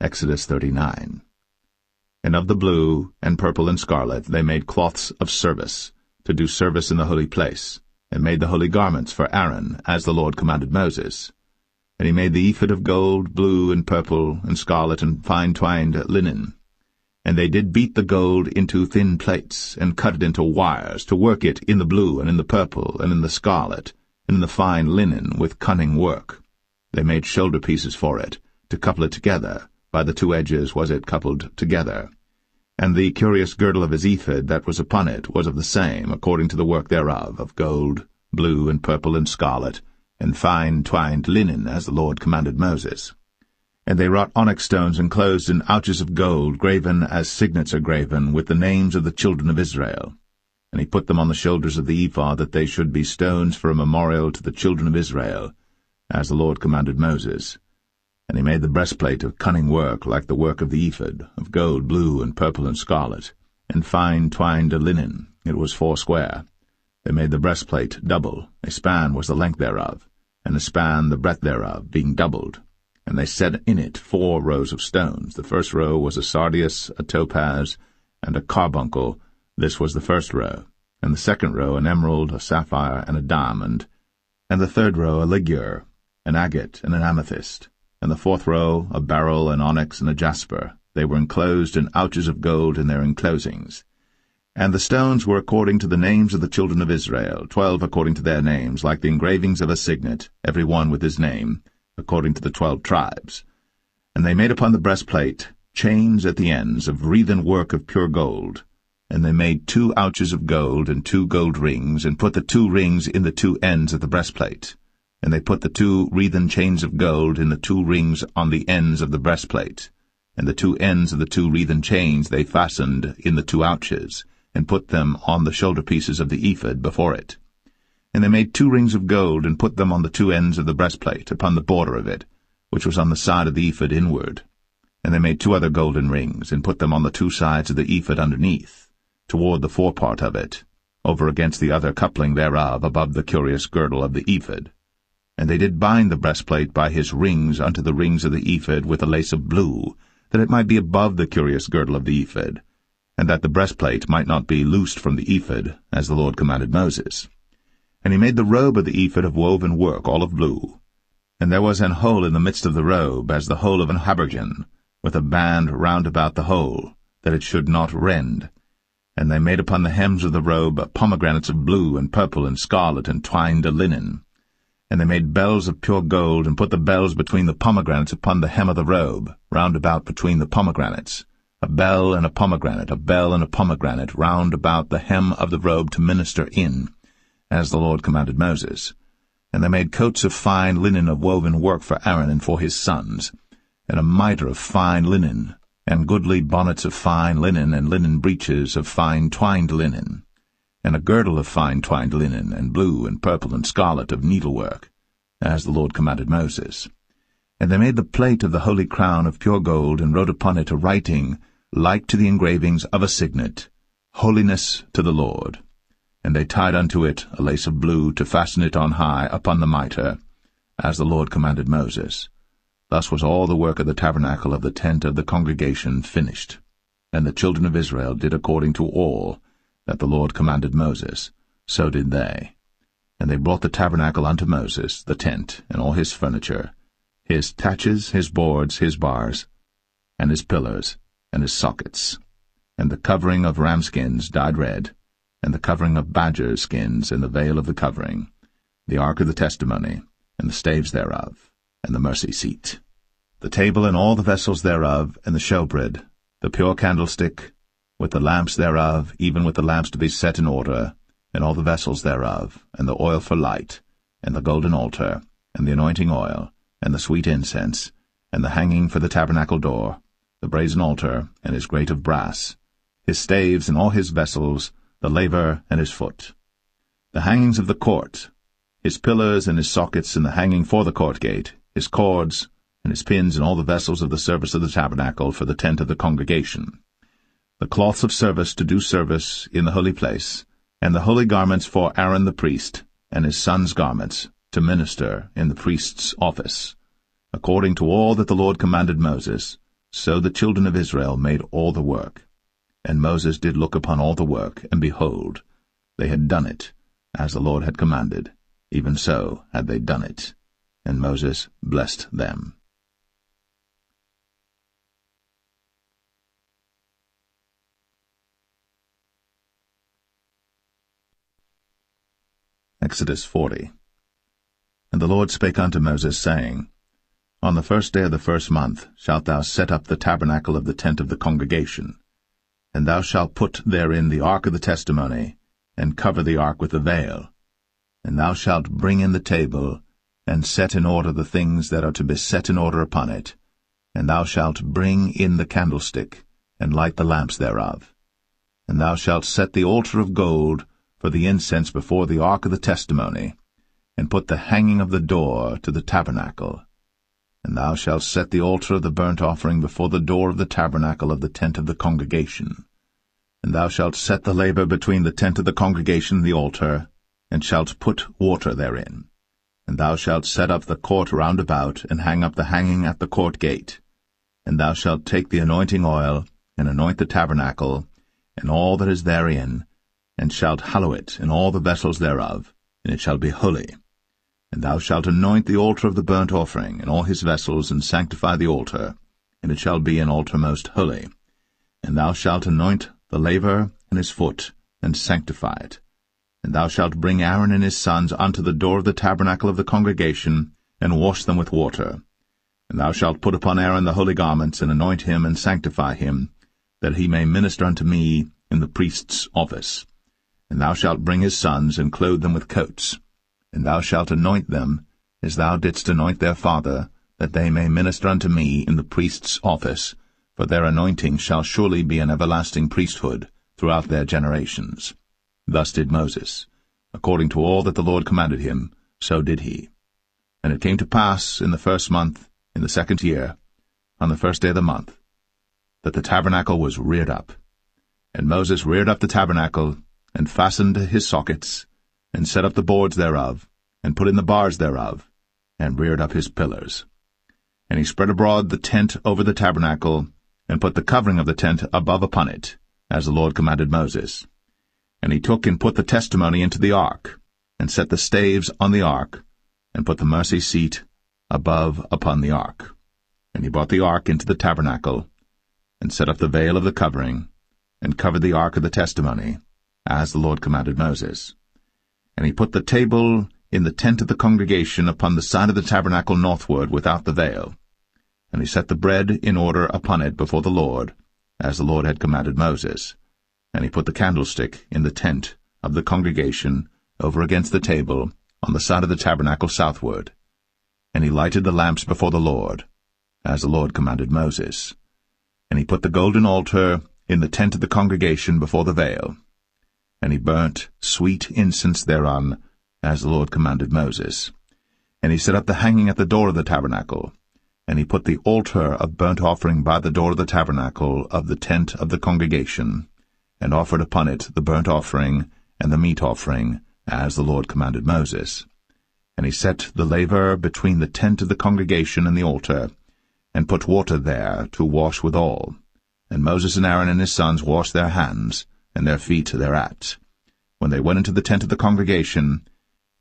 Exodus 39. And of the blue, and purple, and scarlet they made cloths of service, to do service in the holy place, and made the holy garments for Aaron, as the Lord commanded Moses. And he made the ephod of gold, blue, and purple, and scarlet, and fine-twined linen. And they did beat the gold into thin plates, and cut it into wires, to work it in the blue, and in the purple, and in the scarlet, and in the fine linen, with cunning work. They made shoulder pieces for it, to couple it together. By the two edges was it coupled together. And the curious girdle of his ephod that was upon it was of the same, according to the work thereof, of gold, blue, and purple, and scarlet, and fine twined linen, as the Lord commanded Moses. And they wrought onyx stones enclosed in ouches of gold, graven as signets are graven, with the names of the children of Israel. And he put them on the shoulders of the ephod, that they should be stones for a memorial to the children of Israel, as the Lord commanded Moses. And he made the breastplate of cunning work, like the work of the ephod, of gold, blue, and purple, and scarlet, and fine twined linen. It was foursquare. They made the breastplate double. A span was the length thereof, and a span the breadth thereof, being doubled. And they set in it 4 rows of stones. The first row was a sardius, a topaz, and a carbuncle. This was the first row. And the second row an emerald, a sapphire, and a diamond. And the third row a ligure, an agate, and an amethyst. And the fourth row a beryl, an onyx, and a jasper. They were enclosed in ouches of gold in their enclosings. And the stones were according to the names of the children of Israel, 12 according to their names, like the engravings of a signet, every one with his name, according to the 12 tribes. And they made upon the breastplate chains at the ends of wreathen work of pure gold. And they made 2 ouches of gold and 2 gold rings, and put the 2 rings in the 2 ends of the breastplate. And they put the 2 wreathen chains of gold in the 2 rings on the ends of the breastplate. And the 2 ends of the 2 wreathen chains they fastened in the 2 ouches, and put them on the shoulder pieces of the ephod before it. And they made 2 rings of gold, and put them on the 2 ends of the breastplate, upon the border of it, which was on the side of the ephod inward. And they made 2 other golden rings, and put them on the 2 sides of the ephod underneath, toward the forepart of it, over against the other coupling thereof, above the curious girdle of the ephod. And they did bind the breastplate by his rings unto the rings of the ephod with a lace of blue, that it might be above the curious girdle of the ephod, and that the breastplate might not be loosed from the ephod, as the Lord commanded Moses. And he made the robe of the ephod of woven work, all of blue. And there was an hole in the midst of the robe, as the hole of an habergeon, with a band round about the hole, that it should not rend. And they made upon the hems of the robe pomegranates of blue and purple and scarlet and twined linen. And they made bells of pure gold, and put the bells between the pomegranates upon the hem of the robe, round about between the pomegranates, a bell and a pomegranate, a bell and a pomegranate, round about the hem of the robe to minister in, as the Lord commanded Moses. And they made coats of fine linen of woven work for Aaron and for his sons, and a mitre of fine linen, and goodly bonnets of fine linen, and linen breeches of fine twined linen, and a girdle of fine twined linen, and blue and purple and scarlet of needlework, as the Lord commanded Moses. And they made the plate of the holy crown of pure gold, and wrote upon it a writing like to the engravings of a signet, Holiness to the Lord. And they tied unto it a lace of blue to fasten it on high upon the mitre, as the Lord commanded Moses. Thus was all the work of the tabernacle of the tent of the congregation finished. And the children of Israel did according to all that the Lord commanded Moses, so did they. And they brought the tabernacle unto Moses, the tent, and all his furniture, his taches, his boards, his bars, and his pillars, and his sockets, and the covering of ram skins dyed red, and the covering of badger skins, and the veil of the covering, the ark of the testimony, and the staves thereof, and the mercy seat, the table and all the vessels thereof, and the showbread, the pure candlestick, with the lamps thereof, even with the lamps to be set in order, and all the vessels thereof, and the oil for light, and the golden altar, and the anointing oil, and the sweet incense, and the hanging for the tabernacle door, the brazen altar, and his grate of brass, his staves and all his vessels, the laver and his foot, the hangings of the court, his pillars and his sockets, and the hanging for the court gate, his cords, and his pins, and all the vessels of the service of the tabernacle for the tent of the congregation, the cloths of service to do service in the holy place, and the holy garments for Aaron the priest, and his sons' garments, to minister in the priest's office. According to all that the Lord commanded Moses, so the children of Israel made all the work. And Moses did look upon all the work, and behold, they had done it, as the Lord had commanded, even so had they done it. And Moses blessed them. Exodus 40. And the Lord spake unto Moses, saying, On the first day of the first month shalt thou set up the tabernacle of the tent of the congregation, and thou shalt put therein the ark of the testimony, and cover the ark with the veil. And thou shalt bring in the table, and set in order the things that are to be set in order upon it. And thou shalt bring in the candlestick, and light the lamps thereof. And thou shalt set the altar of gold for the incense before the ark of the testimony, and put the hanging of the door to the tabernacle. And thou shalt set the altar of the burnt offering before the door of the tabernacle of the tent of the congregation. And thou shalt set the laver between the tent of the congregation and the altar, and shalt put water therein. And thou shalt set up the court round about, and hang up the hanging at the court gate. And thou shalt take the anointing oil, and anoint the tabernacle, and all that is therein, and shalt hallow it, and all the vessels thereof, and it shall be holy. And thou shalt anoint the altar of the burnt offering, and all his vessels, and sanctify the altar, and it shall be an altar most holy. And thou shalt anoint the laver and his foot, and sanctify it. And thou shalt bring Aaron and his sons unto the door of the tabernacle of the congregation, and wash them with water. And thou shalt put upon Aaron the holy garments, and anoint him, and sanctify him, that he may minister unto me in the priest's office. And thou shalt bring his sons, and clothe them with coats. And thou shalt anoint them, as thou didst anoint their father, that they may minister unto me in the priest's office, for their anointing shall surely be an everlasting priesthood throughout their generations. Thus did Moses. According to all that the Lord commanded him, so did he. And it came to pass in the first month, in the second year, on the first day of the month, that the tabernacle was reared up. And Moses reared up the tabernacle, and fastened his sockets, and set up the boards thereof, and put in the bars thereof, and reared up his pillars. And he spread abroad the tent over the tabernacle, and put the covering of the tent above upon it, as the Lord commanded Moses. And he took and put the testimony into the ark, and set the staves on the ark, and put the mercy seat above upon the ark. And he brought the ark into the tabernacle, and set up the veil of the covering, and covered the ark of the testimony, as the Lord commanded Moses. And he put the table in the tent of the congregation upon the side of the tabernacle northward without the veil. And he set the bread in order upon it before the Lord, as the Lord had commanded Moses. And he put the candlestick in the tent of the congregation over against the table on the side of the tabernacle southward. And he lighted the lamps before the Lord, as the Lord commanded Moses. And he put the golden altar in the tent of the congregation before the veil. And he burnt sweet incense thereon, as the Lord commanded Moses. And he set up the hanging at the door of the tabernacle. And he put the altar of burnt offering by the door of the tabernacle of the tent of the congregation, and offered upon it the burnt offering and the meat offering, as the Lord commanded Moses. And he set the laver between the tent of the congregation and the altar, and put water there to wash withal. And Moses and Aaron and his sons washed their hands, and their feet thereat, when they went into the tent of the congregation,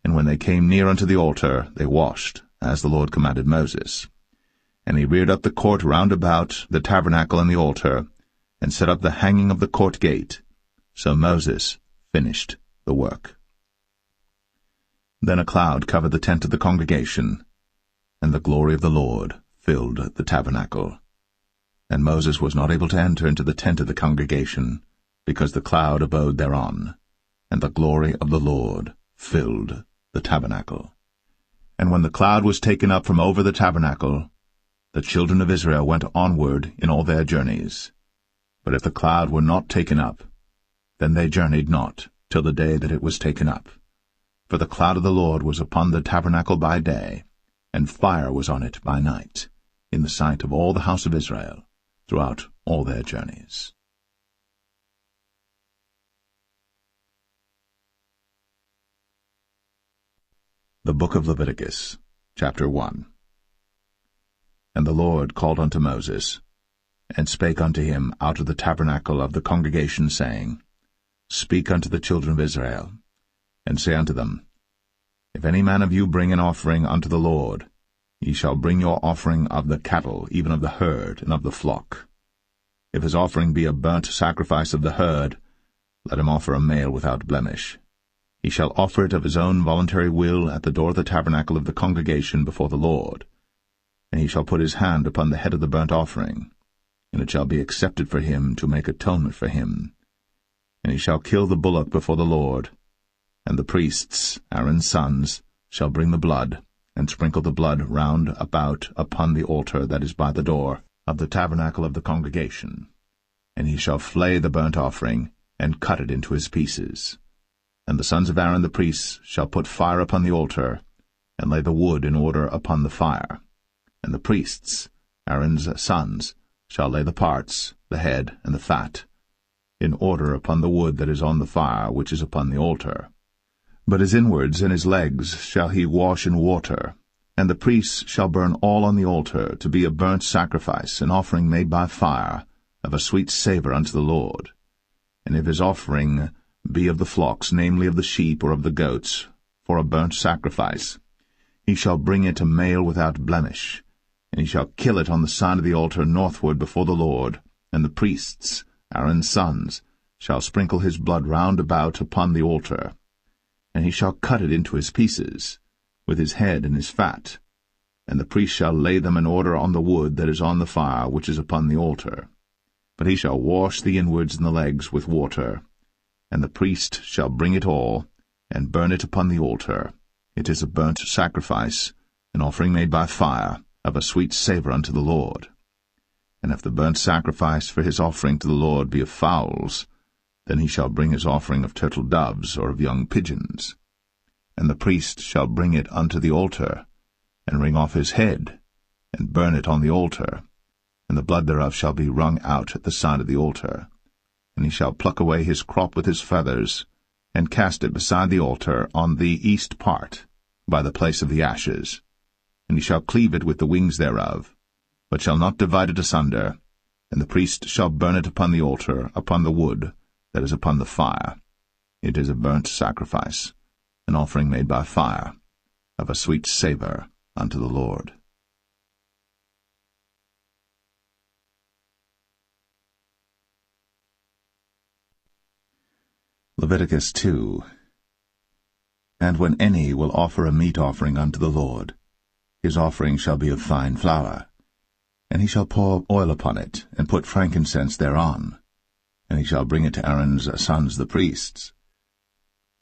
and when they came near unto the altar, they washed, as the Lord commanded Moses. And he reared up the court round about the tabernacle and the altar, and set up the hanging of the court gate. So Moses finished the work. Then a cloud covered the tent of the congregation, and the glory of the Lord filled the tabernacle. And Moses was not able to enter into the tent of the congregation, because the cloud abode thereon, and the glory of the Lord filled the tabernacle. And when the cloud was taken up from over the tabernacle, the children of Israel went onward in all their journeys. But if the cloud were not taken up, then they journeyed not till the day that it was taken up. For the cloud of the Lord was upon the tabernacle by day, and fire was on it by night, in the sight of all the house of Israel, throughout all their journeys. The Book of Leviticus, chapter 1. And the Lord called unto Moses, and spake unto him out of the tabernacle of the congregation, saying, Speak unto the children of Israel, and say unto them, If any man of you bring an offering unto the Lord, ye shall bring your offering of the cattle, even of the herd, and of the flock. If his offering be a burnt sacrifice of the herd, let him offer a male without blemish. He shall offer it of his own voluntary will at the door of the tabernacle of the congregation before the Lord. And he shall put his hand upon the head of the burnt offering, and it shall be accepted for him to make atonement for him. And he shall kill the bullock before the Lord, and the priests, Aaron's sons, shall bring the blood, and sprinkle the blood round about upon the altar that is by the door of the tabernacle of the congregation. And he shall flay the burnt offering, and cut it into his pieces. And the sons of Aaron the priests shall put fire upon the altar, and lay the wood in order upon the fire. And the priests, Aaron's sons, shall lay the parts, the head, and the fat, in order upon the wood that is on the fire which is upon the altar. But his inwards and his legs shall he wash in water, and the priests shall burn all on the altar to be a burnt sacrifice, an offering made by fire, of a sweet savour unto the Lord. And if his offering be of the flocks, namely of the sheep or of the goats, for a burnt sacrifice, he shall bring it a male without blemish, and he shall kill it on the side of the altar northward before the Lord, and the priests, Aaron's sons, shall sprinkle his blood round about upon the altar. And he shall cut it into his pieces, with his head and his fat, and the priest shall lay them in order on the wood that is on the fire which is upon the altar. But he shall wash the inwards and the legs with water, and the priest shall bring it all, and burn it upon the altar. It is a burnt sacrifice, an offering made by fire, of a sweet savour unto the Lord. And if the burnt sacrifice for his offering to the Lord be of fowls, then he shall bring his offering of turtle doves or of young pigeons. And the priest shall bring it unto the altar, and wring off his head, and burn it on the altar, and the blood thereof shall be wrung out at the side of the altar. And he shall pluck away his crop with his feathers, and cast it beside the altar on the east part, by the place of the ashes. And he shall cleave it with the wings thereof, but shall not divide it asunder. And the priest shall burn it upon the altar, upon the wood that is upon the fire. It is a burnt sacrifice, an offering made by fire, of a sweet savour unto the Lord. Leviticus 2. And when any will offer a meat offering unto the Lord, his offering shall be of fine flour. And he shall pour oil upon it, and put frankincense thereon. And he shall bring it to Aaron's sons the priests.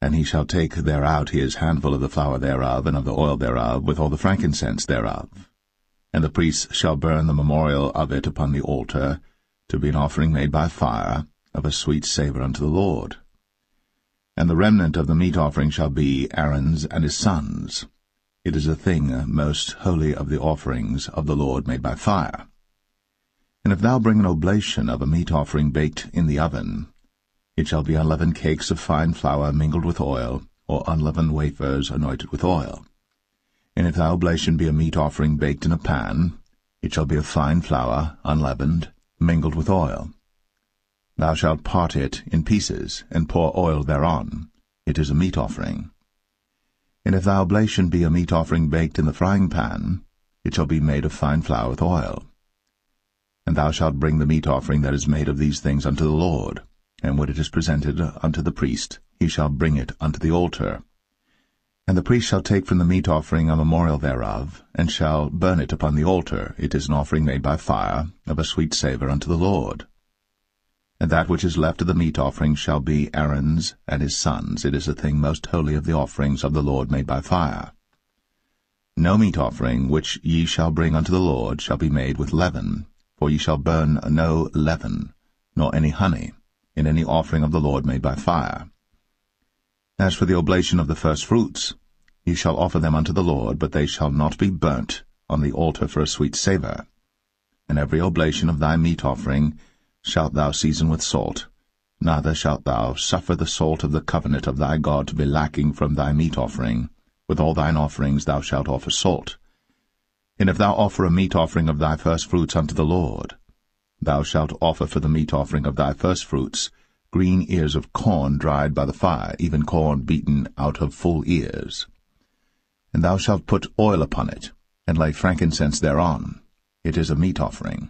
And he shall take thereout his handful of the flour thereof, and of the oil thereof, with all the frankincense thereof. And the priests shall burn the memorial of it upon the altar, to be an offering made by fire, of a sweet savour unto the Lord. And the remnant of the meat offering shall be Aaron's and his sons'. It is a thing most holy of the offerings of the Lord made by fire. And if thou bring an oblation of a meat offering baked in the oven, it shall be unleavened cakes of fine flour mingled with oil, or unleavened wafers anointed with oil. And if thy oblation be a meat offering baked in a pan, it shall be of fine flour, unleavened, mingled with oil. Thou shalt part it in pieces, and pour oil thereon. It is a meat offering. And if thy oblation be a meat offering baked in the frying pan, it shall be made of fine flour with oil. And thou shalt bring the meat offering that is made of these things unto the Lord, and when it is presented unto the priest, he shall bring it unto the altar. And the priest shall take from the meat offering a memorial thereof, and shall burn it upon the altar. It is an offering made by fire, of a sweet savour unto the Lord. And that which is left of the meat offering shall be Aaron's and his sons'. It is a thing most holy of the offerings of the Lord made by fire. No meat offering which ye shall bring unto the Lord shall be made with leaven, for ye shall burn no leaven, nor any honey, in any offering of the Lord made by fire. As for the oblation of the firstfruits, ye shall offer them unto the Lord, but they shall not be burnt on the altar for a sweet savour. And every oblation of thy meat offering shalt thou season with salt, neither shalt thou suffer the salt of the covenant of thy God to be lacking from thy meat offering. With all thine offerings thou shalt offer salt. And if thou offer a meat offering of thy firstfruits unto the Lord, thou shalt offer for the meat offering of thy firstfruits green ears of corn dried by the fire, even corn beaten out of full ears. And thou shalt put oil upon it, and lay frankincense thereon. It is a meat offering.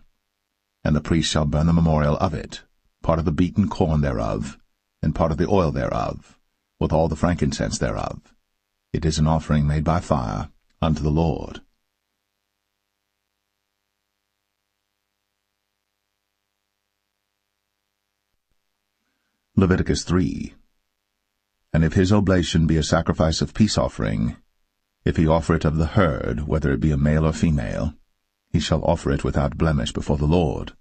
And the priest shall burn the memorial of it, part of the beaten corn thereof, and part of the oil thereof, with all the frankincense thereof. It is an offering made by fire unto the Lord. Leviticus 3. And if his oblation be a sacrifice of peace offering, if he offer it of the herd, whether it be a male or female, he shall offer it without blemish before the Lord.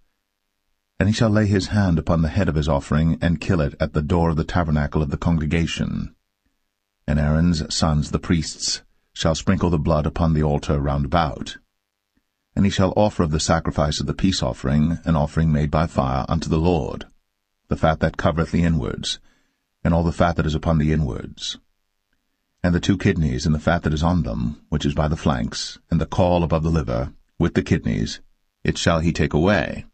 And he shall lay his hand upon the head of his offering, and kill it at the door of the tabernacle of the congregation. And Aaron's sons the priests shall sprinkle the blood upon the altar round about. And he shall offer of the sacrifice of the peace offering an offering made by fire unto the Lord, the fat that covereth the inwards, and all the fat that is upon the inwards, and the 2 kidneys, and the fat that is on them, which is by the flanks, and the caul above the liver, with the kidneys, it shall he take away.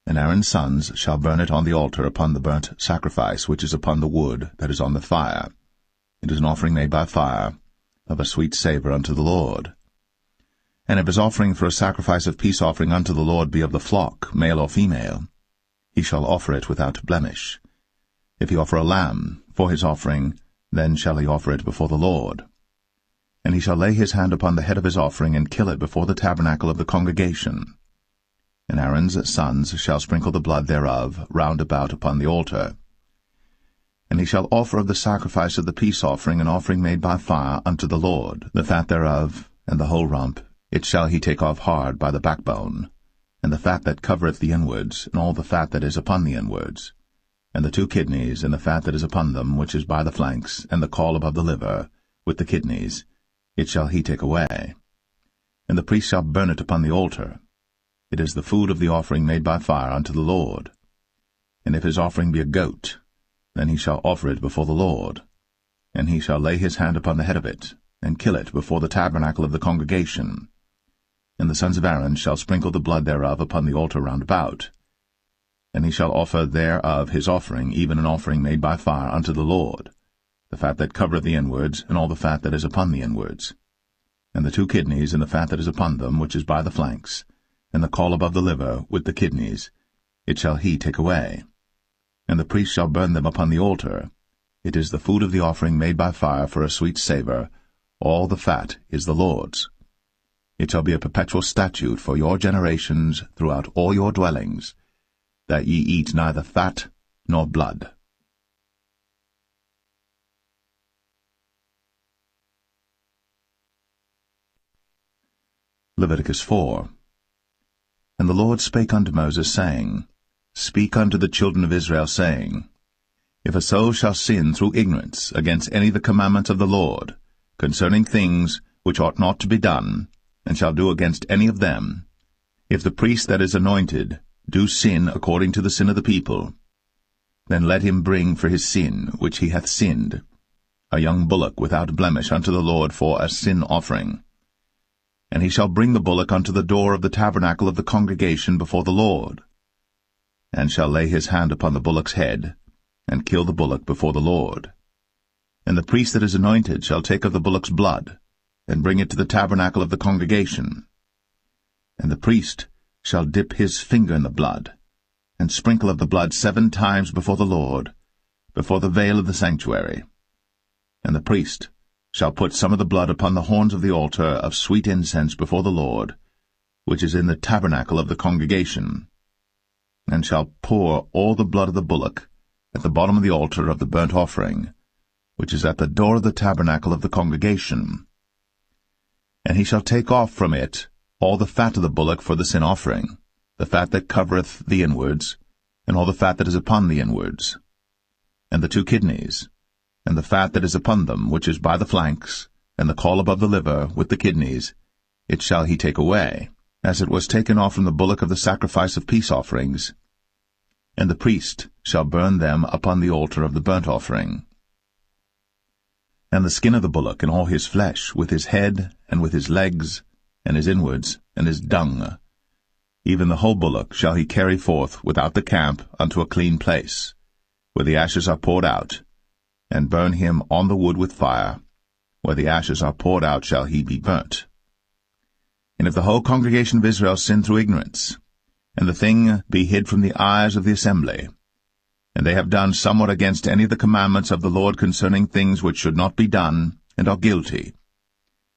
And Aaron's sons shall burn it on the altar upon the burnt sacrifice which is upon the wood that is on the fire. It is an offering made by fire, of a sweet savour unto the Lord. And if his offering for a sacrifice of peace offering unto the Lord be of the flock, male or female, he shall offer it without blemish. If he offer a lamb for his offering, then shall he offer it before the Lord. And he shall lay his hand upon the head of his offering, and kill it before the tabernacle of the congregation. And Aaron's sons shall sprinkle the blood thereof round about upon the altar. And he shall offer of the sacrifice of the peace offering an offering made by fire unto the Lord, the fat thereof, and the whole rump, it shall he take off hard by the backbone, and the fat that covereth the inwards, and all the fat that is upon the inwards, and the 2 kidneys, and the fat that is upon them, which is by the flanks, and the caul above the liver, with the kidneys, it shall he take away. And the priest shall burn it upon the altar. It is the food of the offering made by fire unto the Lord. And if his offering be a goat, then he shall offer it before the Lord. And he shall lay his hand upon the head of it, and kill it before the tabernacle of the congregation. And the sons of Aaron shall sprinkle the blood thereof upon the altar round about. And he shall offer thereof his offering, even an offering made by fire unto the Lord, the fat that covereth the inwards, and all the fat that is upon the inwards, and the 2 kidneys, and the fat that is upon them, which is by the flanks, and the caul above the liver, with the kidneys, it shall he take away. And the priest shall burn them upon the altar. It is the food of the offering made by fire for a sweet savour. All the fat is the Lord's. It shall be a perpetual statute for your generations throughout all your dwellings, that ye eat neither fat nor blood. Leviticus 4. And the Lord spake unto Moses, saying, Speak unto the children of Israel, saying, If a soul shall sin through ignorance against any of the commandments of the Lord, concerning things which ought not to be done, and shall do against any of them, if the priest that is anointed do sin according to the sin of the people, then let him bring for his sin which he hath sinned a young bullock without blemish unto the Lord for a sin offering. And he shall bring the bullock unto the door of the tabernacle of the congregation before the Lord, and shall lay his hand upon the bullock's head, and kill the bullock before the Lord. And the priest that is anointed shall take of the bullock's blood, and bring it to the tabernacle of the congregation. And the priest shall dip his finger in the blood, and sprinkle of the blood 7 times before the Lord, before the veil of the sanctuary. And the priest shall put some of the blood upon the horns of the altar of sweet incense before the Lord, which is in the tabernacle of the congregation, and shall pour all the blood of the bullock at the bottom of the altar of the burnt offering, which is at the door of the tabernacle of the congregation. And he shall take off from it all the fat of the bullock for the sin offering, the fat that covereth the inwards, and all the fat that is upon the inwards, and the 2 kidneys, and the fat that is upon them, which is by the flanks, and the caul above the liver, with the kidneys, it shall he take away, as it was taken off from the bullock of the sacrifice of peace offerings. And the priest shall burn them upon the altar of the burnt offering. And the skin of the bullock and all his flesh, with his head, and with his legs, and his inwards, and his dung, even the whole bullock shall he carry forth without the camp unto a clean place, where the ashes are poured out, and burn him on the wood with fire. Where the ashes are poured out shall he be burnt. And if the whole congregation of Israel sin through ignorance, and the thing be hid from the eyes of the assembly, and they have done somewhat against any of the commandments of the Lord concerning things which should not be done, and are guilty,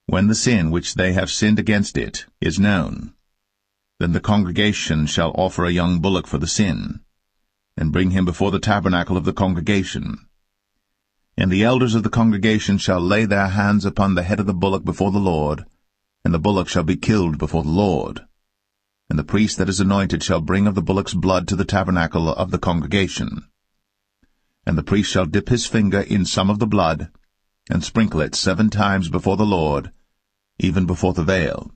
when the sin which they have sinned against it is known, then the congregation shall offer a young bullock for the sin, and bring him before the tabernacle of the congregation. And the elders of the congregation shall lay their hands upon the head of the bullock before the Lord, and the bullock shall be killed before the Lord. And the priest that is anointed shall bring of the bullock's blood to the tabernacle of the congregation. And the priest shall dip his finger in some of the blood, and sprinkle it 7 times before the Lord, even before the veil.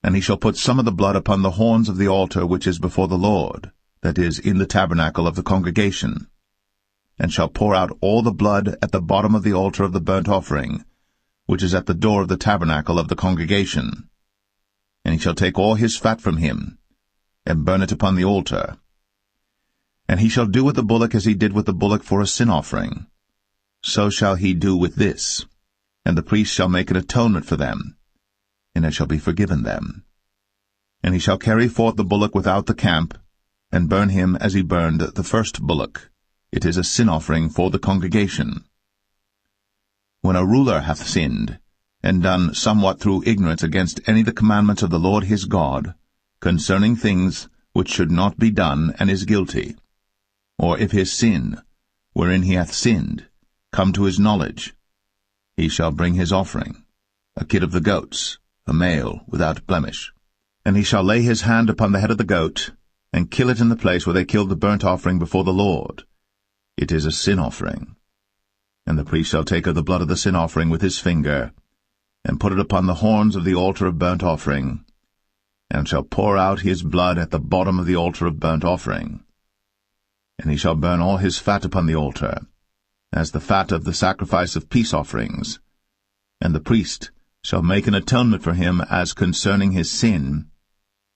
And he shall put some of the blood upon the horns of the altar which is before the Lord, that is, in the tabernacle of the congregation, and shall pour out all the blood at the bottom of the altar of the burnt offering, which is at the door of the tabernacle of the congregation. And he shall take all his fat from him, and burn it upon the altar. And he shall do with the bullock as he did with the bullock for a sin offering. So shall he do with this, and the priest shall make an atonement for them, and it shall be forgiven them. And he shall carry forth the bullock without the camp, and burn him as he burned the first bullock. It is a sin offering for the congregation. When a ruler hath sinned, and done somewhat through ignorance against any of the commandments of the Lord his God, concerning things which should not be done, and is guilty, or if his sin, wherein he hath sinned, come to his knowledge, he shall bring his offering, a kid of the goats, a male without blemish. And he shall lay his hand upon the head of the goat, and kill it in the place where they killed the burnt offering before the Lord. It is a sin offering. And the priest shall take of the blood of the sin offering with his finger, and put it upon the horns of the altar of burnt offering, and shall pour out his blood at the bottom of the altar of burnt offering. And he shall burn all his fat upon the altar, as the fat of the sacrifice of peace offerings. And the priest shall make an atonement for him as concerning his sin,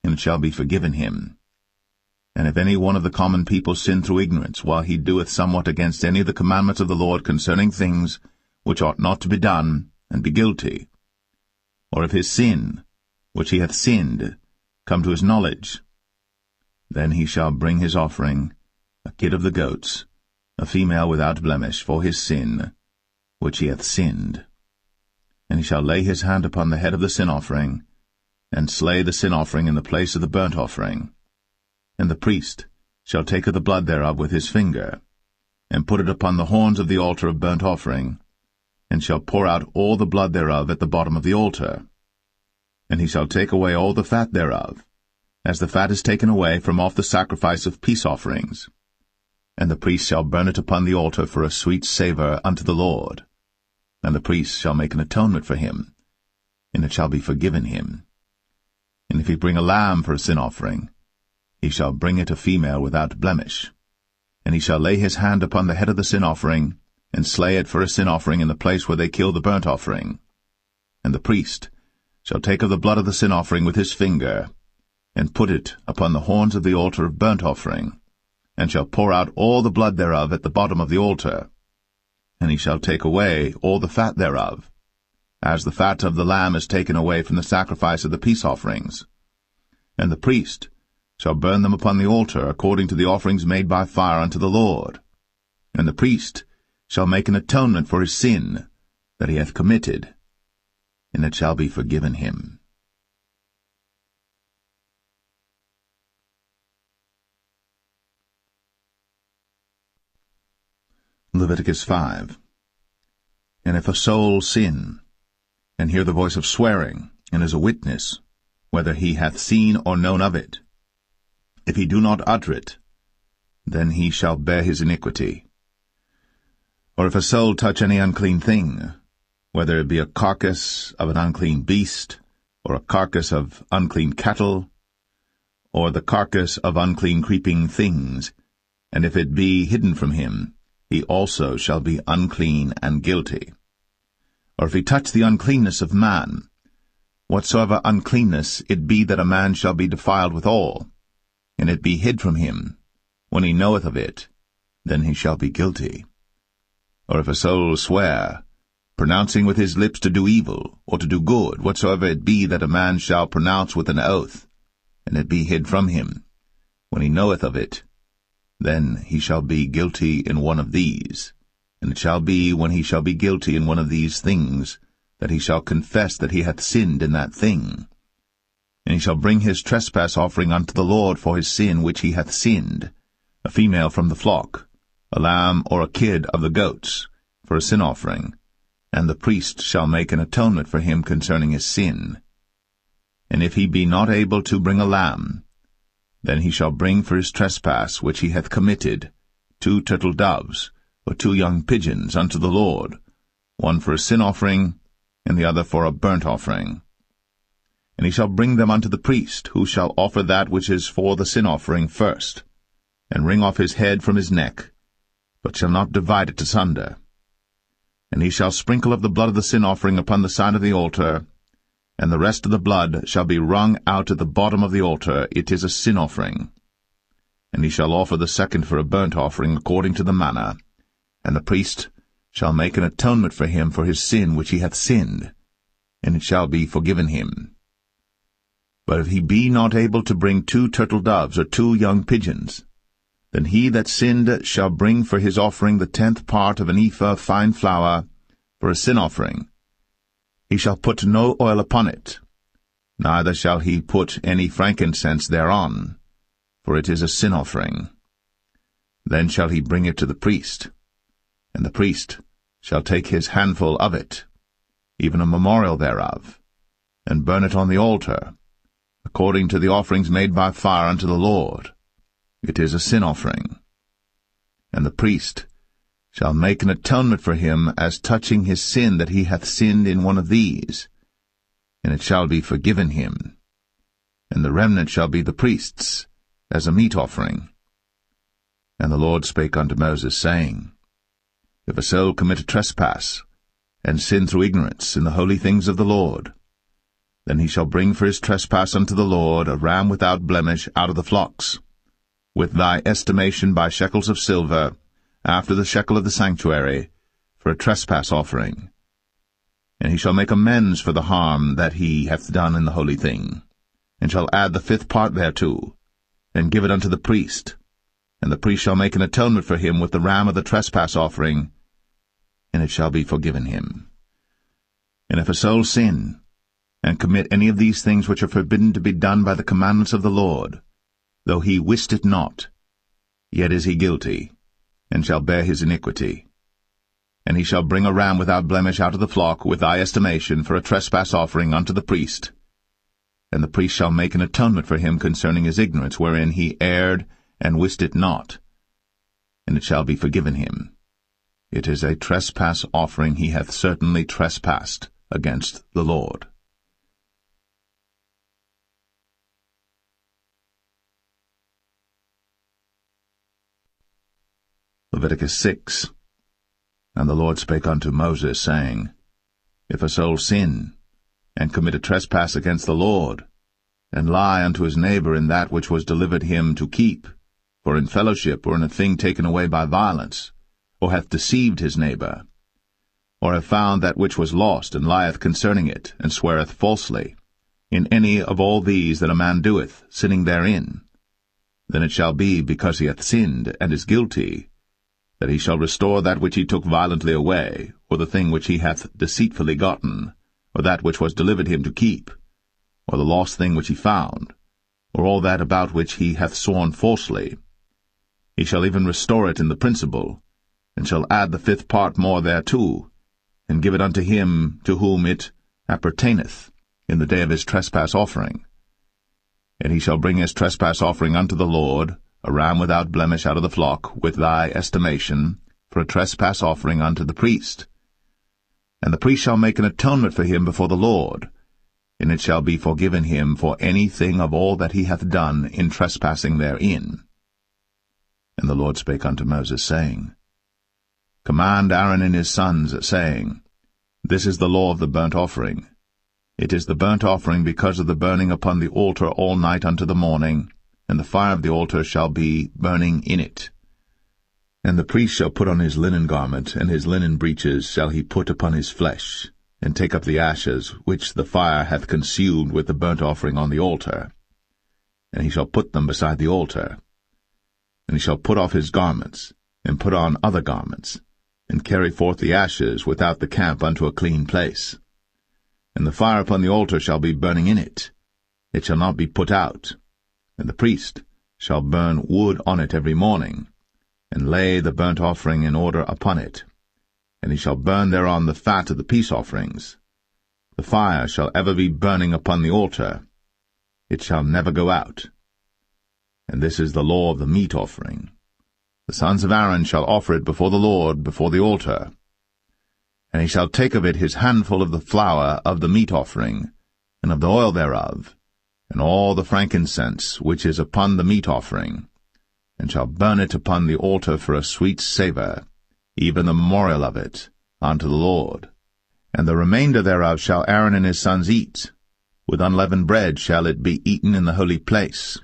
and it shall be forgiven him. And if any one of the common people sin through ignorance, while he doeth somewhat against any of the commandments of the Lord concerning things which ought not to be done, and be guilty, or if his sin, which he hath sinned, come to his knowledge, then he shall bring his offering, a kid of the goats, a female without blemish, for his sin, which he hath sinned. And he shall lay his hand upon the head of the sin offering, and slay the sin offering in the place of the burnt offering. And the priest shall take of the blood thereof with his finger, and put it upon the horns of the altar of burnt offering, and shall pour out all the blood thereof at the bottom of the altar. And he shall take away all the fat thereof, as the fat is taken away from off the sacrifice of peace offerings. And the priest shall burn it upon the altar for a sweet savour unto the Lord. And the priest shall make an atonement for him, and it shall be forgiven him. And if he bring a lamb for a sin offering, he shall bring it a female without blemish. And he shall lay his hand upon the head of the sin offering, and slay it for a sin offering in the place where they kill the burnt offering. And the priest shall take of the blood of the sin offering with his finger, and put it upon the horns of the altar of burnt offering, and shall pour out all the blood thereof at the bottom of the altar. And he shall take away all the fat thereof, as the fat of the lamb is taken away from the sacrifice of the peace offerings. And the priest shall burn them upon the altar according to the offerings made by fire unto the Lord. And the priest shall make an atonement for his sin that he hath committed, and it shall be forgiven him. Leviticus 5. And if a soul sin, and hear the voice of swearing, and is a witness, whether he hath seen or known of it, if he do not utter it, then he shall bear his iniquity. Or if a soul touch any unclean thing, whether it be a carcass of an unclean beast, or a carcass of unclean cattle, or the carcass of unclean creeping things, and if it be hidden from him, he also shall be unclean and guilty. Or if he touch the uncleanness of man, whatsoever uncleanness it be that a man shall be defiled withal, and it be hid from him, when he knoweth of it, then he shall be guilty. Or if a soul swear, pronouncing with his lips to do evil, or to do good, whatsoever it be that a man shall pronounce with an oath, and it be hid from him, when he knoweth of it, then he shall be guilty in one of these. And it shall be, when he shall be guilty in one of these things, that he shall confess that he hath sinned in that thing. And he shall bring his trespass offering unto the Lord for his sin which he hath sinned, a female from the flock, a lamb or a kid of the goats, for a sin offering, and the priest shall make an atonement for him concerning his sin. And if he be not able to bring a lamb, then he shall bring for his trespass which he hath committed 2 turtle doves, or 2 young pigeons unto the Lord, one for a sin offering, and the other for a burnt offering. And he shall bring them unto the priest, who shall offer that which is for the sin offering first, and wring off his head from his neck, but shall not divide it asunder. And he shall sprinkle of the blood of the sin offering upon the side of the altar, and the rest of the blood shall be wrung out at the bottom of the altar. It is a sin offering. And he shall offer the second for a burnt offering according to the manner, and the priest shall make an atonement for him for his sin which he hath sinned, and it shall be forgiven him. But if he be not able to bring 2 turtle doves or 2 young pigeons, then he that sinned shall bring for his offering the 10th part of an ephah of fine flour for a sin offering. He shall put no oil upon it, neither shall he put any frankincense thereon, for it is a sin offering. Then shall he bring it to the priest, and the priest shall take his handful of it, even a memorial thereof, and burn it on the altar, according to the offerings made by fire unto the Lord. It is a sin offering. And the priest shall make an atonement for him as touching his sin that he hath sinned in one of these, and it shall be forgiven him. And the remnant shall be the priest's, as a meat offering. And the Lord spake unto Moses, saying, If a soul commit a trespass, and sin through ignorance in the holy things of the Lord, then he shall bring for his trespass unto the Lord a ram without blemish out of the flocks, with thy estimation by shekels of silver, after the shekel of the sanctuary, for a trespass offering. And he shall make amends for the harm that he hath done in the holy thing, and shall add the 5th part thereto, and give it unto the priest. And the priest shall make an atonement for him with the ram of the trespass offering, and it shall be forgiven him. And if a soul sin, and commit any of these things which are forbidden to be done by the commandments of the Lord, though he wist it not, yet is he guilty, and shall bear his iniquity. And he shall bring a ram without blemish out of the flock with thy estimation for a trespass offering unto the priest. And the priest shall make an atonement for him concerning his ignorance wherein he erred and wist it not, and it shall be forgiven him. It is a trespass offering, he hath certainly trespassed against the Lord. Leviticus 6. And the Lord spake unto Moses, saying, If a soul sin, and commit a trespass against the Lord, and lie unto his neighbor in that which was delivered him to keep, for in fellowship or in a thing taken away by violence, or hath deceived his neighbor, or have found that which was lost, and lieth concerning it, and sweareth falsely, in any of all these that a man doeth, sinning therein, then it shall be, because he hath sinned, and is guilty, that he shall restore that which he took violently away, or the thing which he hath deceitfully gotten, or that which was delivered him to keep, or the lost thing which he found, or all that about which he hath sworn falsely. He shall even restore it in the principal, and shall add the 5th part more thereto, and give it unto him to whom it appertaineth in the day of his trespass offering. And he shall bring his trespass offering unto the Lord, a ram without blemish out of the flock, with thy estimation, for a trespass offering unto the priest. And the priest shall make an atonement for him before the Lord, and it shall be forgiven him for anything of all that he hath done in trespassing therein. And the Lord spake unto Moses, saying, Command Aaron and his sons, saying, This is the law of the burnt offering. It is the burnt offering because of the burning upon the altar all night unto the morning, and the fire of the altar shall be burning in it. And the priest shall put on his linen garment, and his linen breeches shall he put upon his flesh, and take up the ashes which the fire hath consumed with the burnt offering on the altar. And he shall put them beside the altar. And he shall put off his garments, and put on other garments, and carry forth the ashes without the camp unto a clean place. And the fire upon the altar shall be burning in it. It shall not be put out. And the priest shall burn wood on it every morning, and lay the burnt offering in order upon it. And he shall burn thereon the fat of the peace offerings. The fire shall ever be burning upon the altar. It shall never go out. And this is the law of the meat offering. The sons of Aaron shall offer it before the Lord, before the altar. And he shall take of it his handful of the flour of the meat offering, and of the oil thereof, and all the frankincense which is upon the meat offering, and shall burn it upon the altar for a sweet savour, even the memorial of it, unto the Lord. And the remainder thereof shall Aaron and his sons eat. With unleavened bread shall it be eaten in the holy place.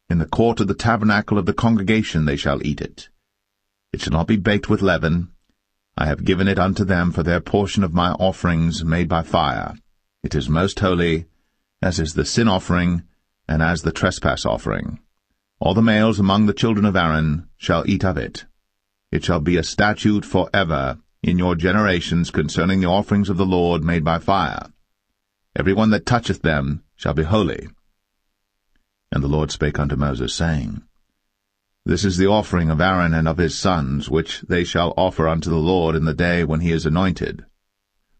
In the court of the tabernacle of the congregation they shall eat it. It shall not be baked with leaven. I have given it unto them for their portion of my offerings made by fire. It is most holy, as is the sin offering, and as the trespass offering. All the males among the children of Aaron shall eat of it. It shall be a statute for ever in your generations concerning the offerings of the Lord made by fire. Every one that toucheth them shall be holy. And the Lord spake unto Moses, saying, This is the offering of Aaron and of his sons, which they shall offer unto the Lord in the day when he is anointed.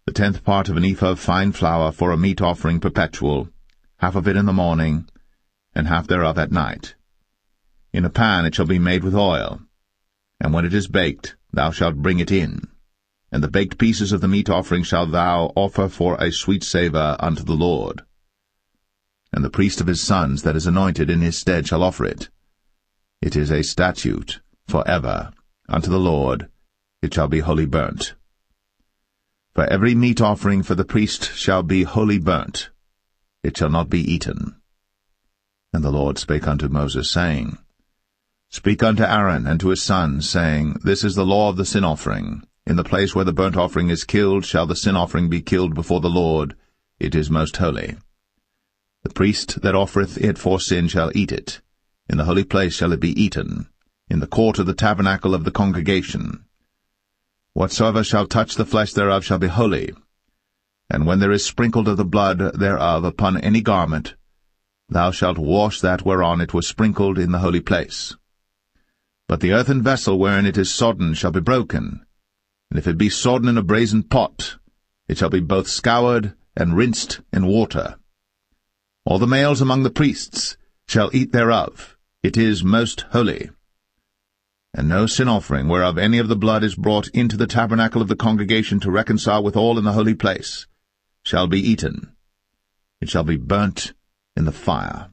The 10th part of an ephah of fine flour for a meat offering perpetual, half of it in the morning, and half thereof at night. In a pan it shall be made with oil, and when it is baked, thou shalt bring it in. And the baked pieces of the meat offering shalt thou offer for a sweet savour unto the Lord. And the priest of his sons that is anointed in his stead shall offer it. It is a statute for ever unto the Lord. It shall be wholly burnt. For every meat offering for the priest shall be wholly burnt. It shall not be eaten. And the Lord spake unto Moses, saying, Speak unto Aaron and to his sons, saying, This is the law of the sin offering. In the place where the burnt offering is killed shall the sin offering be killed before the Lord. It is most holy. The priest that offereth it for sin shall eat it. In the holy place shall it be eaten. in the court of the tabernacle of the congregation. Whatsoever shall touch the flesh thereof shall be holy. And when there is sprinkled of the blood thereof upon any garment, thou shalt wash that whereon it was sprinkled in the holy place. But the earthen vessel wherein it is sodden shall be broken, and if it be sodden in a brazen pot, it shall be both scoured and rinsed in water. All the males among the priests shall eat thereof. It is most holy. And no sin offering whereof any of the blood is brought into the tabernacle of the congregation to reconcile with all in the holy place shall be eaten. It shall be burnt in the fire.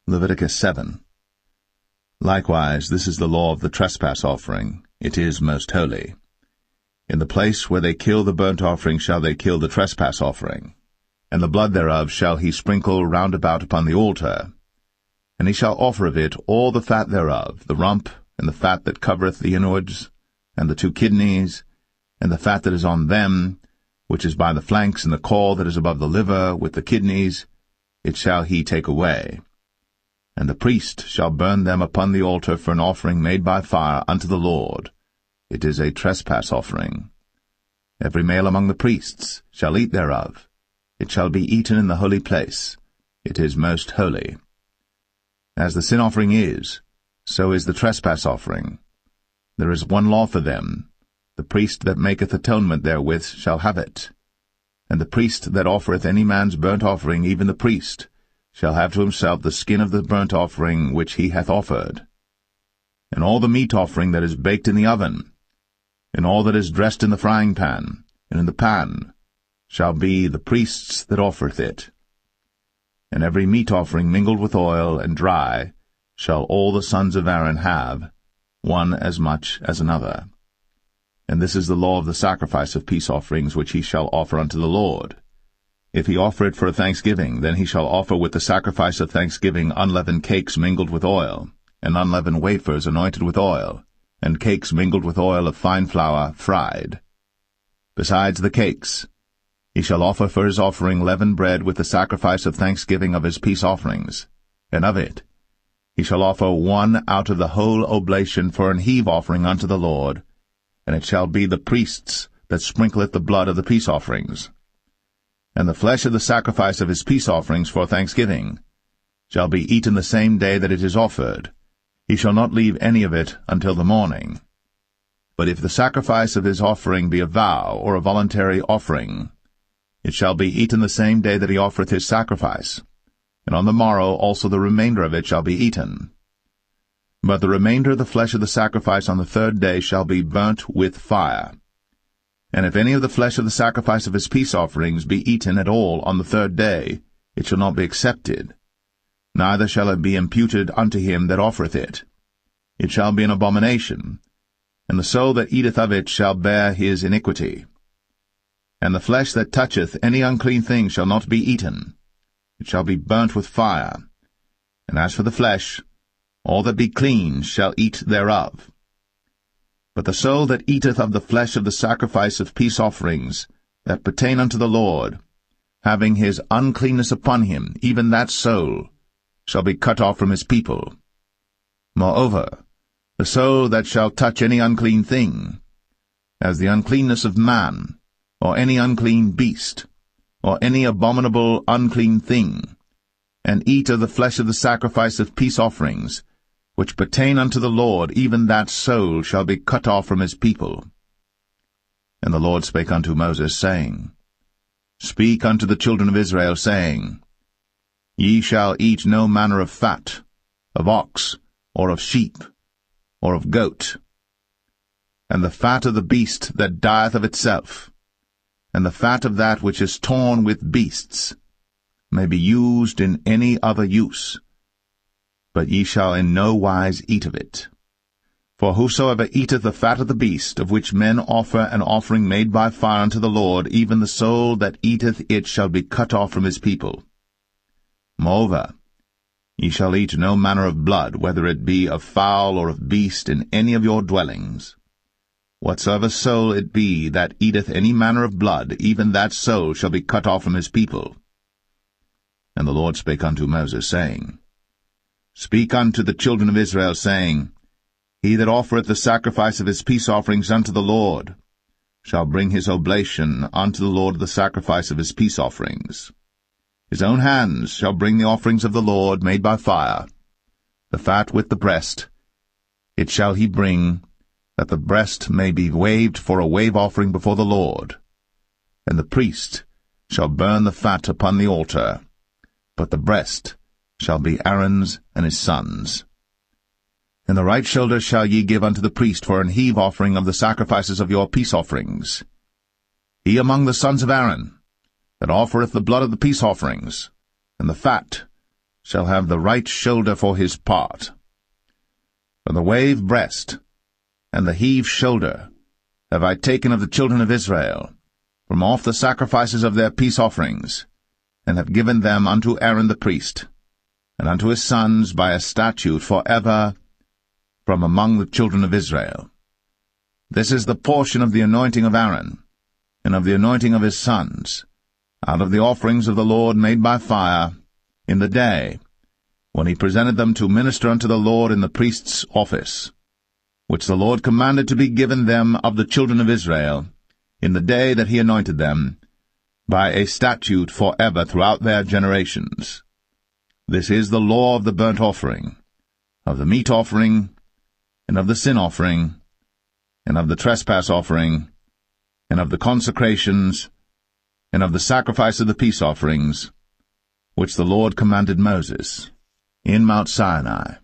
Leviticus 7. Likewise, this is the law of the trespass offering. It is most holy. In the place where they kill the burnt offering shall they kill the trespass offering, and the blood thereof shall he sprinkle round about upon the altar. And he shall offer of it all the fat thereof, the rump, and the fat that covereth the inwards, and the 2 kidneys, and the fat that is on them, which is by the flanks, and the caul that is above the liver, with the kidneys, it shall he take away. And the priest shall burn them upon the altar for an offering made by fire unto the Lord. It is a trespass offering. Every male among the priests shall eat thereof. It shall be eaten in the holy place. It is most holy. As the sin offering is, so is the trespass offering. There is one law for them. The priest that maketh atonement therewith shall have it. And the priest that offereth any man's burnt offering, even the priest, shall have to himself the skin of the burnt offering which he hath offered. And all the meat offering that is baked in the oven, and all that is dressed in the frying pan, and in the pan, shall be the priest's that offereth it. And every meat offering mingled with oil and dry shall all the sons of Aaron have, one as much as another. And this is the law of the sacrifice of peace offerings which he shall offer unto the Lord. If he offer it for a thanksgiving, then he shall offer with the sacrifice of thanksgiving unleavened cakes mingled with oil, and unleavened wafers anointed with oil, and cakes mingled with oil of fine flour fried. Besides the cakes, he shall offer for his offering leavened bread with the sacrifice of thanksgiving of his peace offerings, and of it he shall offer one out of the whole oblation for an heave offering unto the Lord, and it shall be the priest's that sprinkleth the blood of the peace offerings. And the flesh of the sacrifice of his peace offerings for thanksgiving shall be eaten the same day that it is offered. He shall not leave any of it until the morning. But if the sacrifice of his offering be a vow or a voluntary offering, it shall be eaten the same day that he offereth his sacrifice, and on the morrow also the remainder of it shall be eaten. But the remainder of the flesh of the sacrifice on the 3rd day shall be burnt with fire. And if any of the flesh of the sacrifice of his peace offerings be eaten at all on the 3rd day, it shall not be accepted, neither shall it be imputed unto him that offereth it. It shall be an abomination, and the soul that eateth of it shall bear his iniquity. And the flesh that toucheth any unclean thing shall not be eaten. It shall be burnt with fire. And as for the flesh, all that be clean shall eat thereof. But the soul that eateth of the flesh of the sacrifice of peace offerings, that pertain unto the Lord, having his uncleanness upon him, even that soul, shall be cut off from his people. Moreover, the soul that shall touch any unclean thing, as the uncleanness of man, or any unclean beast, or any abominable unclean thing, and eat of the flesh of the sacrifice of peace offerings, which pertain unto the Lord, even that soul shall be cut off from his people. And the Lord spake unto Moses, saying, Speak unto the children of Israel, saying, Ye shall eat no manner of fat, of ox, or of sheep, or of goat, and the fat of the beast that dieth of itself, and the fat of that which is torn with beasts, may be used in any other use, but ye shall in no wise eat of it. For whosoever eateth the fat of the beast, of which men offer an offering made by fire unto the Lord, even the soul that eateth it shall be cut off from his people. Moreover, ye shall eat no manner of blood, whether it be of fowl or of beast, in any of your dwellings. Whatsoever soul it be that eateth any manner of blood, even that soul shall be cut off from his people. And the Lord spake unto Moses, saying, Speak unto the children of Israel, saying, He that offereth the sacrifice of his peace offerings unto the Lord shall bring his oblation unto the Lord the sacrifice of his peace offerings. His own hands shall bring the offerings of the Lord made by fire, the fat with the breast. It shall he bring, that the breast may be waved for a wave offering before the Lord. And the priest shall burn the fat upon the altar, but the breast shall be Aaron's and his sons'. And the right shoulder shall ye give unto the priest for an heave offering of the sacrifices of your peace offerings. He among the sons of Aaron, that offereth the blood of the peace offerings, and the fat, shall have the right shoulder for his part. For the wave breast, and the heave shoulder, have I taken of the children of Israel, from off the sacrifices of their peace offerings, and have given them unto Aaron the priest, and unto his sons by a statute for ever from among the children of Israel. This is the portion of the anointing of Aaron, and of the anointing of his sons, out of the offerings of the Lord made by fire, in the day when he presented them to minister unto the Lord in the priest's office, which the Lord commanded to be given them of the children of Israel, in the day that he anointed them, by a statute for ever throughout their generations. This is the law of the burnt offering, of the meat offering, and of the sin offering, and of the trespass offering, and of the consecrations, and of the sacrifice of the peace offerings, which the Lord commanded Moses, in Mount Sinai,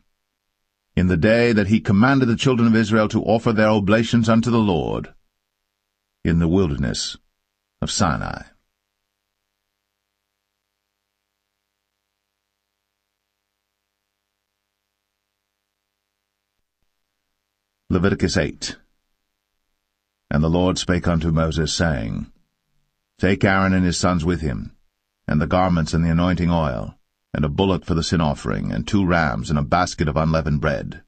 in the day that he commanded the children of Israel to offer their oblations unto the Lord, in the wilderness of Sinai. Leviticus 8. And the Lord spake unto Moses, saying, Take Aaron and his sons with him, and the garments and the anointing oil, and a bullock for the sin offering, and 2 rams, and a basket of unleavened bread.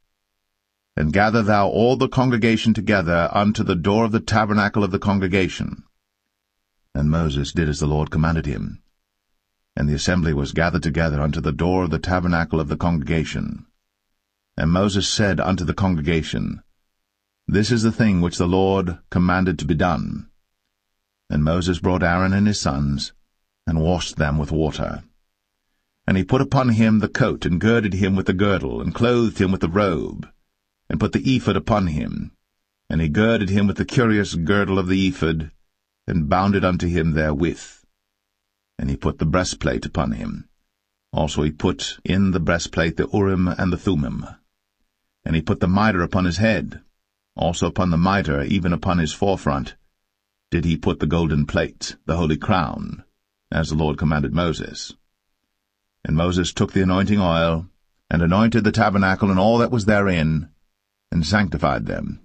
And gather thou all the congregation together unto the door of the tabernacle of the congregation. And Moses did as the Lord commanded him. And the assembly was gathered together unto the door of the tabernacle of the congregation. And Moses said unto the congregation, This is the thing which the Lord commanded to be done. And Moses brought Aaron and his sons, and washed them with water. And he put upon him the coat, and girded him with the girdle, and clothed him with the robe, and put the ephod upon him. And he girded him with the curious girdle of the ephod, and bound it unto him therewith. And he put the breastplate upon him. Also he put in the breastplate the Urim and the Thummim. And he put the mitre upon his head. Also upon the mitre, even upon his forefront, did he put the golden plate, the holy crown, as the Lord commanded Moses. And Moses took the anointing oil, and anointed the tabernacle and all that was therein, and sanctified them.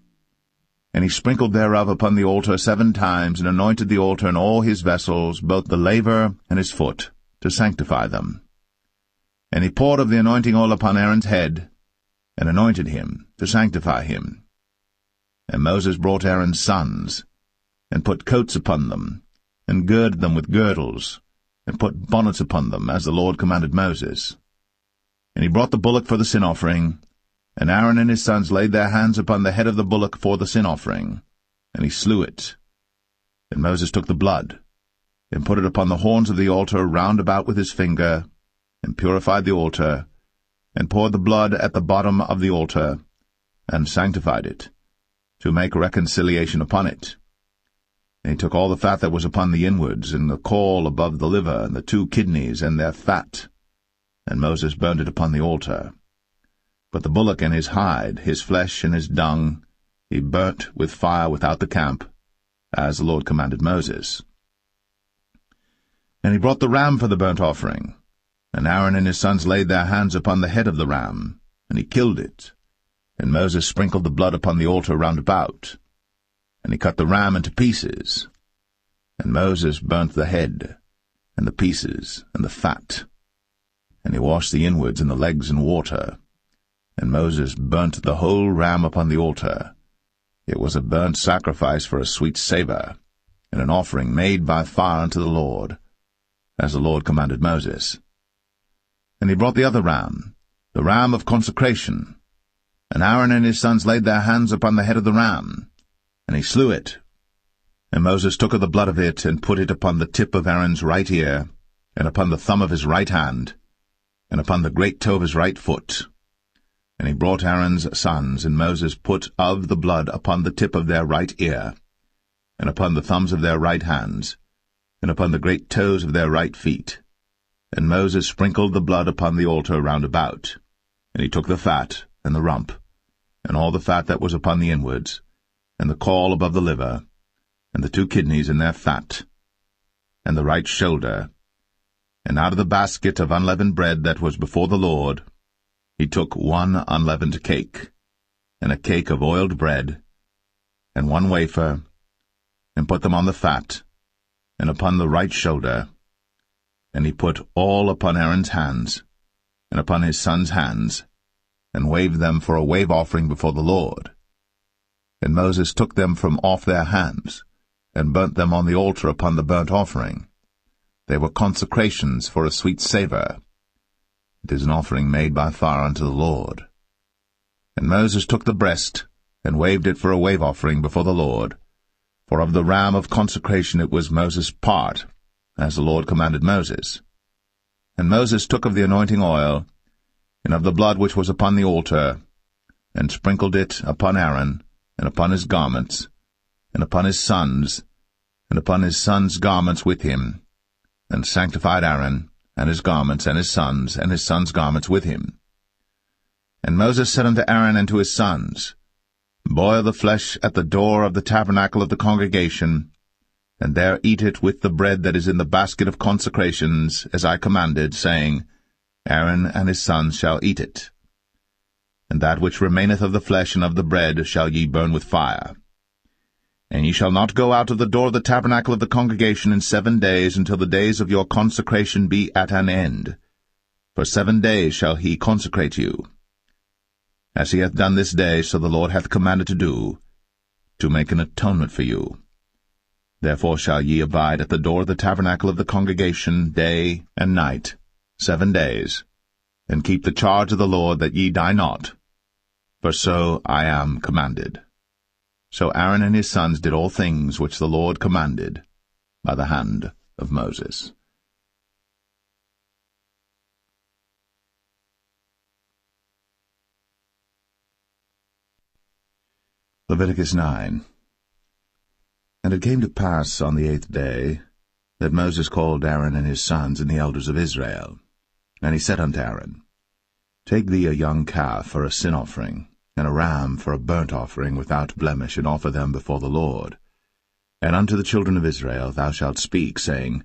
And he sprinkled thereof upon the altar 7 times, and anointed the altar and all his vessels, both the laver and his foot, to sanctify them. And he poured of the anointing oil upon Aaron's head, and anointed him, to sanctify him. And Moses brought Aaron's sons, and put coats upon them, and girded them with girdles, and put bonnets upon them, as the Lord commanded Moses. And he brought the bullock for the sin offering, and Aaron and his sons laid their hands upon the head of the bullock for the sin offering, and he slew it. And Moses took the blood, and put it upon the horns of the altar round about with his finger, and purified the altar, and poured the blood at the bottom of the altar, and sanctified it, to make reconciliation upon it. And he took all the fat that was upon the inwards, and the caul above the liver, and the 2 kidneys, and their fat, and Moses burned it upon the altar. But the bullock and his hide, his flesh and his dung, he burnt with fire without the camp, as the Lord commanded Moses. And he brought the ram for the burnt offering, and Aaron and his sons laid their hands upon the head of the ram, and he killed it. And Moses sprinkled the blood upon the altar round about. And he cut the ram into pieces. And Moses burnt the head, and the pieces, and the fat. And he washed the inwards and the legs in water. And Moses burnt the whole ram upon the altar, It was a burnt sacrifice for a sweet savour, and an offering made by fire unto the Lord, as the Lord commanded Moses. And he brought the other ram, the ram of consecration. And Aaron and his sons laid their hands upon the head of the ram, and he slew it. And Moses took of the blood of it, and put it upon the tip of Aaron's right ear, and upon the thumb of his right hand, and upon the great toe of his right foot. And he brought Aaron's sons, and Moses put of the blood upon the tip of their right ear, and upon the thumbs of their right hands, and upon the great toes of their right feet. And Moses sprinkled the blood upon the altar round about. And he took the fat, and the rump, and all the fat that was upon the inwards, and the caul above the liver, and the 2 kidneys in their fat, and the right shoulder, and out of the basket of unleavened bread that was before the Lord, he took 1 unleavened cake, and a cake of oiled bread, and 1 wafer, and put them on the fat, and upon the right shoulder. And he put all upon Aaron's hands, and upon his sons' hands, and waved them for a wave offering before the Lord. And Moses took them from off their hands, and burnt them on the altar upon the burnt offering. They were consecrations for a sweet savour. It is an offering made by fire unto the Lord. And Moses took the breast, and waved it for a wave offering before the Lord. For of the ram of consecration it was Moses' part, as the Lord commanded Moses. And Moses took of the anointing oil, and of the blood which was upon the altar, and sprinkled it upon Aaron, and upon his garments, and upon his sons, and upon his sons' garments with him, and sanctified Aaron, and his garments, and his sons' garments with him. And Moses said unto Aaron and to his sons, Boil the flesh at the door of the tabernacle of the congregation, and there eat it with the bread that is in the basket of consecrations, as I commanded, saying, Aaron and his sons shall eat it. And that which remaineth of the flesh and of the bread shall ye burn with fire. And ye shall not go out of the door of the tabernacle of the congregation in 7 days, until the days of your consecration be at an end. For 7 days shall he consecrate you. As he hath done this day, so the Lord hath commanded to do, to make an atonement for you. Therefore shall ye abide at the door of the tabernacle of the congregation day and night, 7 days, and keep the charge of the Lord, that ye die not, for so I am commanded. So Aaron and his sons did all things which the Lord commanded by the hand of Moses. Leviticus 9. And it came to pass on the 8th day that Moses called Aaron and his sons and the elders of Israel. And he said unto Aaron, Take thee a young calf for a sin offering, and a ram for a burnt offering without blemish, and offer them before the Lord. And unto the children of Israel thou shalt speak, saying,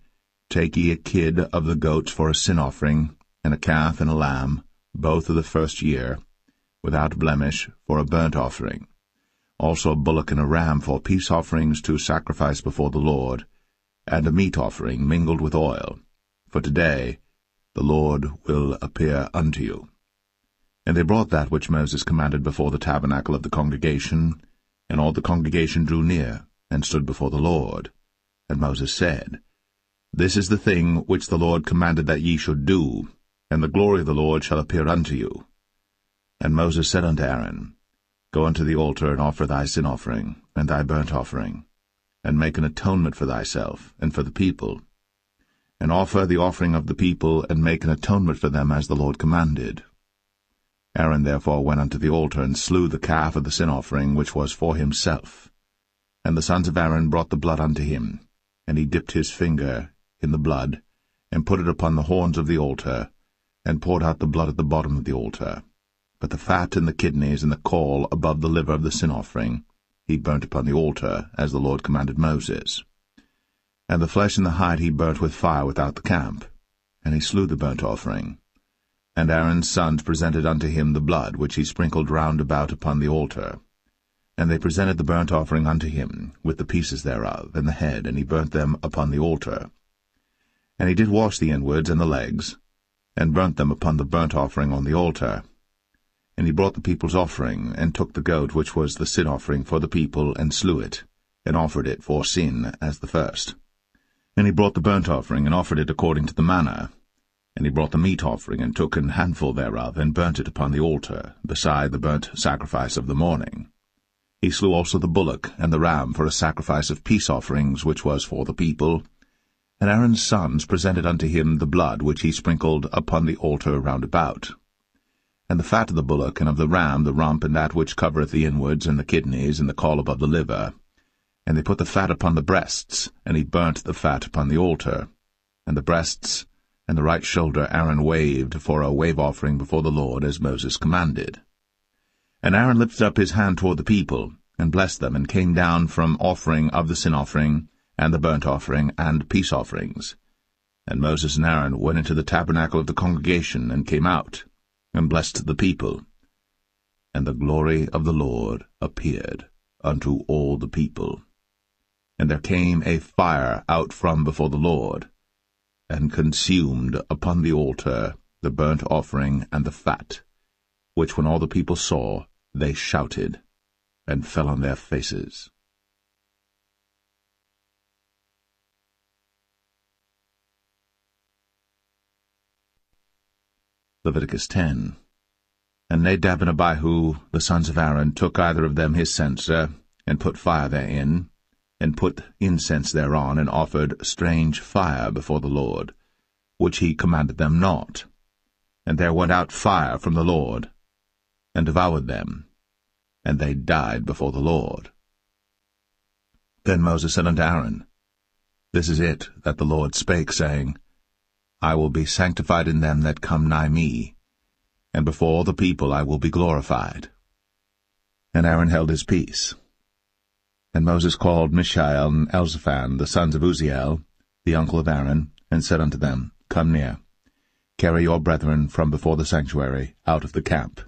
Take ye a kid of the goats for a sin offering, and a calf and a lamb, both of the first year, without blemish, for a burnt offering. Also a bullock and a ram for peace offerings to sacrifice before the Lord, and a meat offering mingled with oil. For today the Lord will appear unto you. And they brought that which Moses commanded before the tabernacle of the congregation, and all the congregation drew near, and stood before the Lord. And Moses said, This is the thing which the Lord commanded that ye should do, and the glory of the Lord shall appear unto you. And Moses said unto Aaron, Go unto the altar, and offer thy sin offering, and thy burnt offering, and make an atonement for thyself, and for the people. And offer the offering of the people, and make an atonement for them, as the Lord commanded. Aaron therefore went unto the altar, and slew the calf of the sin offering, which was for himself. And the sons of Aaron brought the blood unto him, and he dipped his finger in the blood, and put it upon the horns of the altar, and poured out the blood at the bottom of the altar. But the fat and the kidneys and the caul above the liver of the sin offering he burnt upon the altar, as the Lord commanded Moses. And the flesh and the hide he burnt with fire without the camp, and he slew the burnt offering. And Aaron's sons presented unto him the blood, which he sprinkled round about upon the altar. And they presented the burnt offering unto him, with the pieces thereof, and the head, and he burnt them upon the altar. And he did wash the inwards and the legs, and burnt them upon the burnt offering on the altar. And he brought the people's offering, and took the goat which was the sin offering for the people, and slew it, and offered it for sin as the first. And he brought the burnt offering, and offered it according to the manner. And he brought the meat offering, and took an handful thereof, and burnt it upon the altar, beside the burnt sacrifice of the morning. He slew also the bullock and the ram for a sacrifice of peace offerings, which was for the people. And Aaron's sons presented unto him the blood which he sprinkled upon the altar round about. And the fat of the bullock and of the ram, the rump, and that which covereth the inwards, and the kidneys, and the caul above the liver. And they put the fat upon the breasts, and he burnt the fat upon the altar. And the breasts and the right shoulder Aaron waved for a wave offering before the Lord, as Moses commanded. And Aaron lifted up his hand toward the people, and blessed them, and came down from offering of the sin offering, and the burnt offering, and peace offerings. And Moses and Aaron went into the tabernacle of the congregation, and came out, and blessed the people. And the glory of the Lord appeared unto all the people. And there came a fire out from before the Lord, and consumed upon the altar the burnt offering and the fat, which when all the people saw, they shouted, and fell on their faces. Leviticus 10. And Nadab and Abihu, the sons of Aaron, took either of them his censer, and put fire therein, and put incense thereon, and offered strange fire before the Lord, which he commanded them not. And there went out fire from the Lord, and devoured them, and they died before the Lord. Then Moses said unto Aaron, This is it that the Lord spake, saying, I will be sanctified in them that come nigh me, and before all the people I will be glorified. And Aaron held his peace. And Moses called Mishael and Elzaphan, the sons of Uzziel, the uncle of Aaron, and said unto them, Come near, carry your brethren from before the sanctuary out of the camp.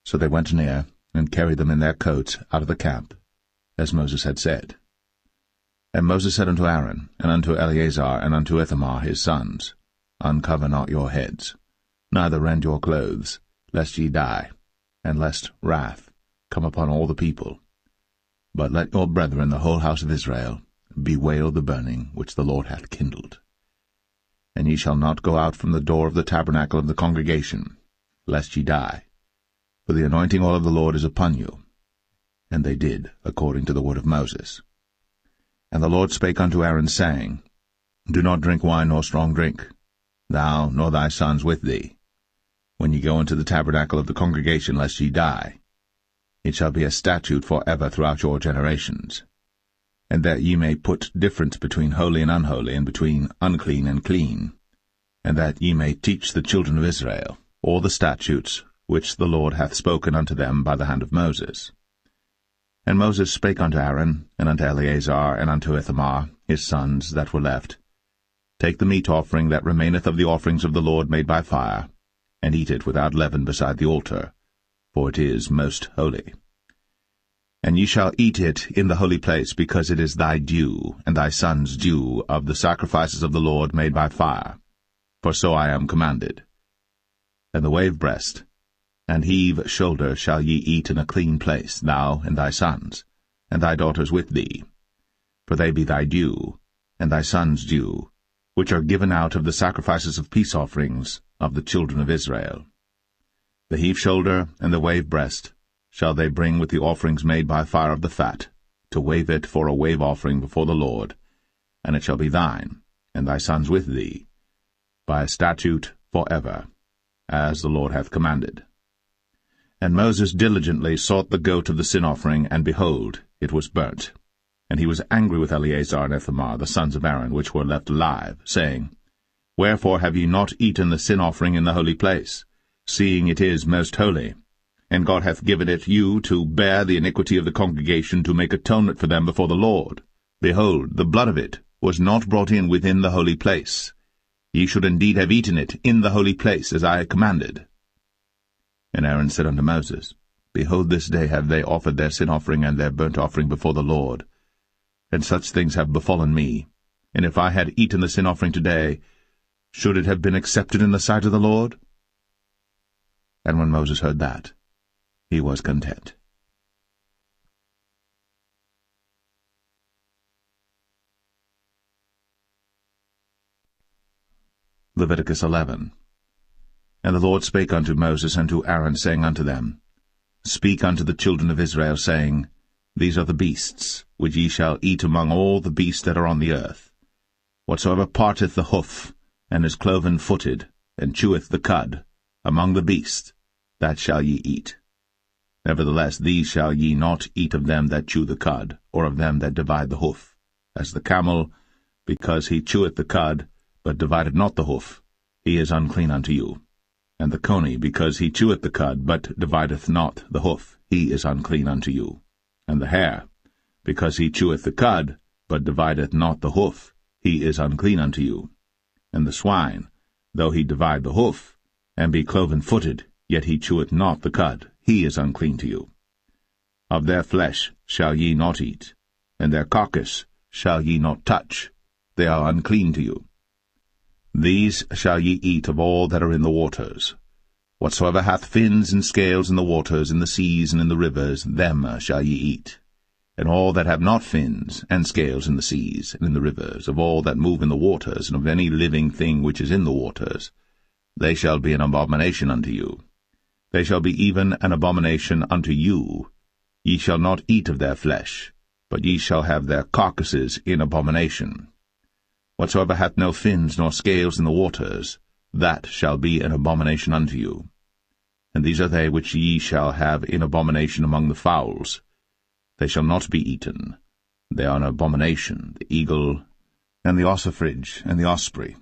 So they went near, and carried them in their coats out of the camp, as Moses had said. And Moses said unto Aaron, and unto Eleazar, and unto Ithamar his sons, Uncover not your heads, neither rend your clothes, lest ye die, and lest wrath come upon all the people. But let your brethren, the whole house of Israel, bewail the burning which the Lord hath kindled. And ye shall not go out from the door of the tabernacle of the congregation, lest ye die. For the anointing oil of the Lord is upon you. And they did according to the word of Moses. And the Lord spake unto Aaron, saying, Do not drink wine nor strong drink, thou nor thy sons with thee, when ye go into the tabernacle of the congregation, lest ye die. It shall be a statute for ever throughout your generations. And that ye may put difference between holy and unholy, and between unclean and clean, and that ye may teach the children of Israel all the statutes which the Lord hath spoken unto them by the hand of Moses. And Moses spake unto Aaron, and unto Eleazar, and unto Ithamar, his sons that were left, Take the meat offering that remaineth of the offerings of the Lord made by fire, and eat it without leaven beside the altar, for it is most holy. And ye shall eat it in the holy place, because it is thy due, and thy son's due, of the sacrifices of the Lord made by fire, for so I am commanded. And the wave breast and heave shoulder shall ye eat in a clean place, thou and thy sons, and thy daughters with thee, for they be thy due, and thy son's due, which are given out of the sacrifices of peace offerings of the children of Israel. The heave shoulder and the wave breast shall they bring with the offerings made by fire of the fat, to wave it for a wave offering before the Lord, and it shall be thine, and thy sons with thee, by a statute for ever, as the Lord hath commanded. And Moses diligently sought the goat of the sin offering, and behold, it was burnt. And he was angry with Eleazar and Ithamar, the sons of Aaron, which were left alive, saying, Wherefore have ye not eaten the sin offering in the holy place, seeing it is most holy? And God hath given it you to bear the iniquity of the congregation, to make atonement for them before the Lord. Behold, the blood of it was not brought in within the holy place. Ye should indeed have eaten it in the holy place, as I commanded. And Aaron said unto Moses, Behold, this day have they offered their sin offering and their burnt offering before the Lord. And such things have befallen me. And if I had eaten the sin offering today, should it have been accepted in the sight of the Lord? And when Moses heard that, he was content. Leviticus 11. And the Lord spake unto Moses and to Aaron, saying unto them, Speak unto the children of Israel, saying, These are the beasts, which ye shall eat among all the beasts that are on the earth. Whatsoever parteth the hoof, and is cloven-footed, and cheweth the cud, among the beasts, that shall ye eat. Nevertheless these shall ye not eat of them that chew the cud, or of them that divide the hoof, as the camel, because he cheweth the cud, but divided not the hoof, he is unclean unto you. And the coney, because he cheweth the cud, but divideth not the hoof, he is unclean unto you. And the hare, because he cheweth the cud, but divideth not the hoof, he is unclean unto you. And the swine, though he divide the hoof, and be cloven-footed, yet he cheweth not the cud, he is unclean to you. Of their flesh shall ye not eat, and their carcass shall ye not touch, they are unclean to you. These shall ye eat of all that are in the waters. Whatsoever hath fins and scales in the waters, in the seas, and in the rivers, them shall ye eat. And all that have not fins and scales in the seas, and in the rivers, of all that move in the waters, and of any living thing which is in the waters, they shall be an abomination unto you. They shall be even an abomination unto you. Ye shall not eat of their flesh, but ye shall have their carcasses in abomination. Whatsoever hath no fins nor scales in the waters, that shall be an abomination unto you. And these are they which ye shall have in abomination among the fowls. They shall not be eaten. They are an abomination, the eagle, and the ossifrage, and the osprey,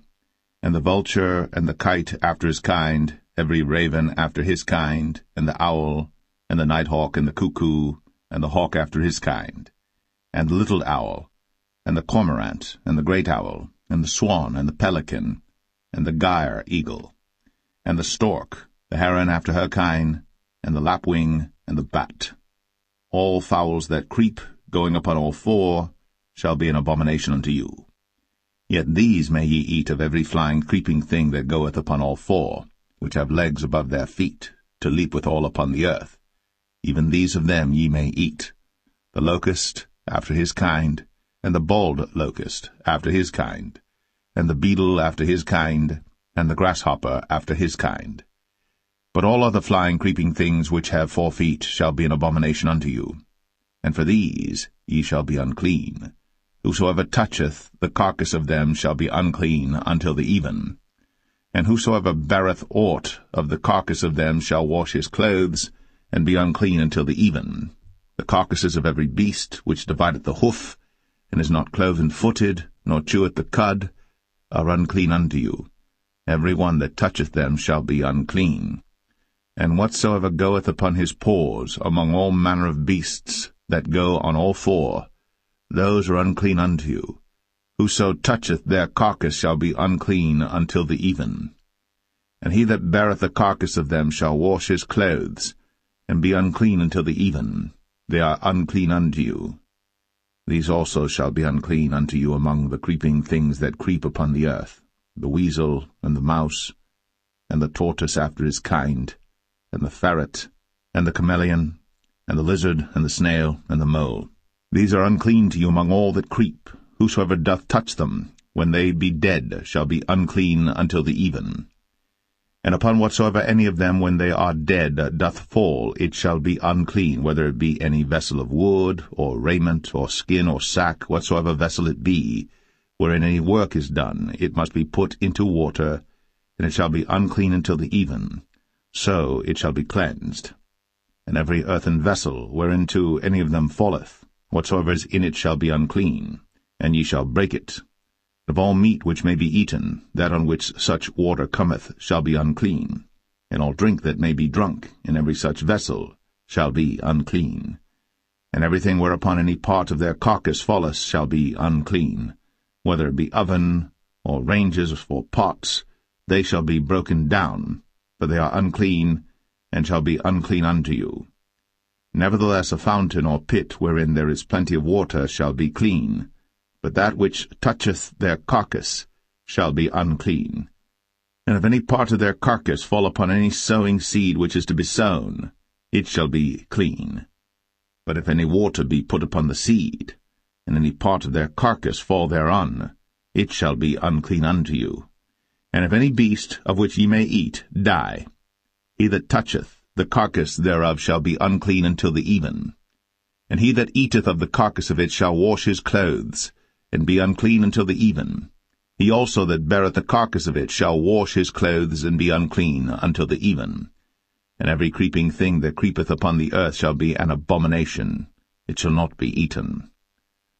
and the vulture, and the kite after his kind, every raven after his kind, and the owl, and the nighthawk, and the cuckoo, and the hawk after his kind, and the little owl, and the cormorant, and the great owl, and the swan, and the pelican, and the gyre eagle, and the stork, the heron after her kind, and the lapwing, and the bat. All fowls that creep, going upon all four, shall be an abomination unto you. Yet these may ye eat of every flying creeping thing that goeth upon all four, which have legs above their feet, to leap withal upon the earth. Even these of them ye may eat, the locust after his kind, and the bald locust after his kind, and the beetle after his kind, and the grasshopper after his kind. But all other flying creeping things which have 4 feet shall be an abomination unto you. And for these ye shall be unclean. Whosoever toucheth the carcass of them shall be unclean until the even. And whosoever beareth aught of the carcass of them shall wash his clothes, and be unclean until the even. The carcasses of every beast which divideth the hoof, and is not cloven-footed, nor cheweth the cud, are unclean unto you. Every one that toucheth them shall be unclean. And whatsoever goeth upon his paws among all manner of beasts that go on all four, those are unclean unto you. Whoso toucheth their carcass shall be unclean until the even. And he that beareth the carcass of them shall wash his clothes, and be unclean until the even. They are unclean unto you. These also shall be unclean unto you among the creeping things that creep upon the earth, the weasel, and the mouse, and the tortoise after his kind, and the ferret, and the chameleon, and the lizard, and the snail, and the mole. These are unclean to you among all that creep. Whosoever doth touch them, when they be dead, shall be unclean until the even. And upon whatsoever any of them, when they are dead, doth fall, it shall be unclean, whether it be any vessel of wood, or raiment, or skin, or sack, whatsoever vessel it be, wherein any work is done, it must be put into water, and it shall be unclean until the even. So it shall be cleansed. And every earthen vessel, whereinto any of them falleth, whatsoever is in it shall be unclean, and ye shall break it. Of all meat which may be eaten, that on which such water cometh shall be unclean, and all drink that may be drunk in every such vessel shall be unclean. And everything whereupon any part of their carcass falleth shall be unclean, whether it be oven, or ranges, or pots, they shall be broken down, for they are unclean, and shall be unclean unto you. Nevertheless a fountain or pit wherein there is plenty of water shall be clean, but that which toucheth their carcass shall be unclean. And if any part of their carcass fall upon any sowing seed which is to be sown, it shall be clean. But if any water be put upon the seed, and any part of their carcass fall thereon, it shall be unclean unto you. And if any beast, of which ye may eat, die, he that toucheth the carcass thereof shall be unclean until the even. And he that eateth of the carcass of it shall wash his clothes, and be unclean until the even. He also that beareth the carcass of it shall wash his clothes, and be unclean until the even. And every creeping thing that creepeth upon the earth shall be an abomination, it shall not be eaten.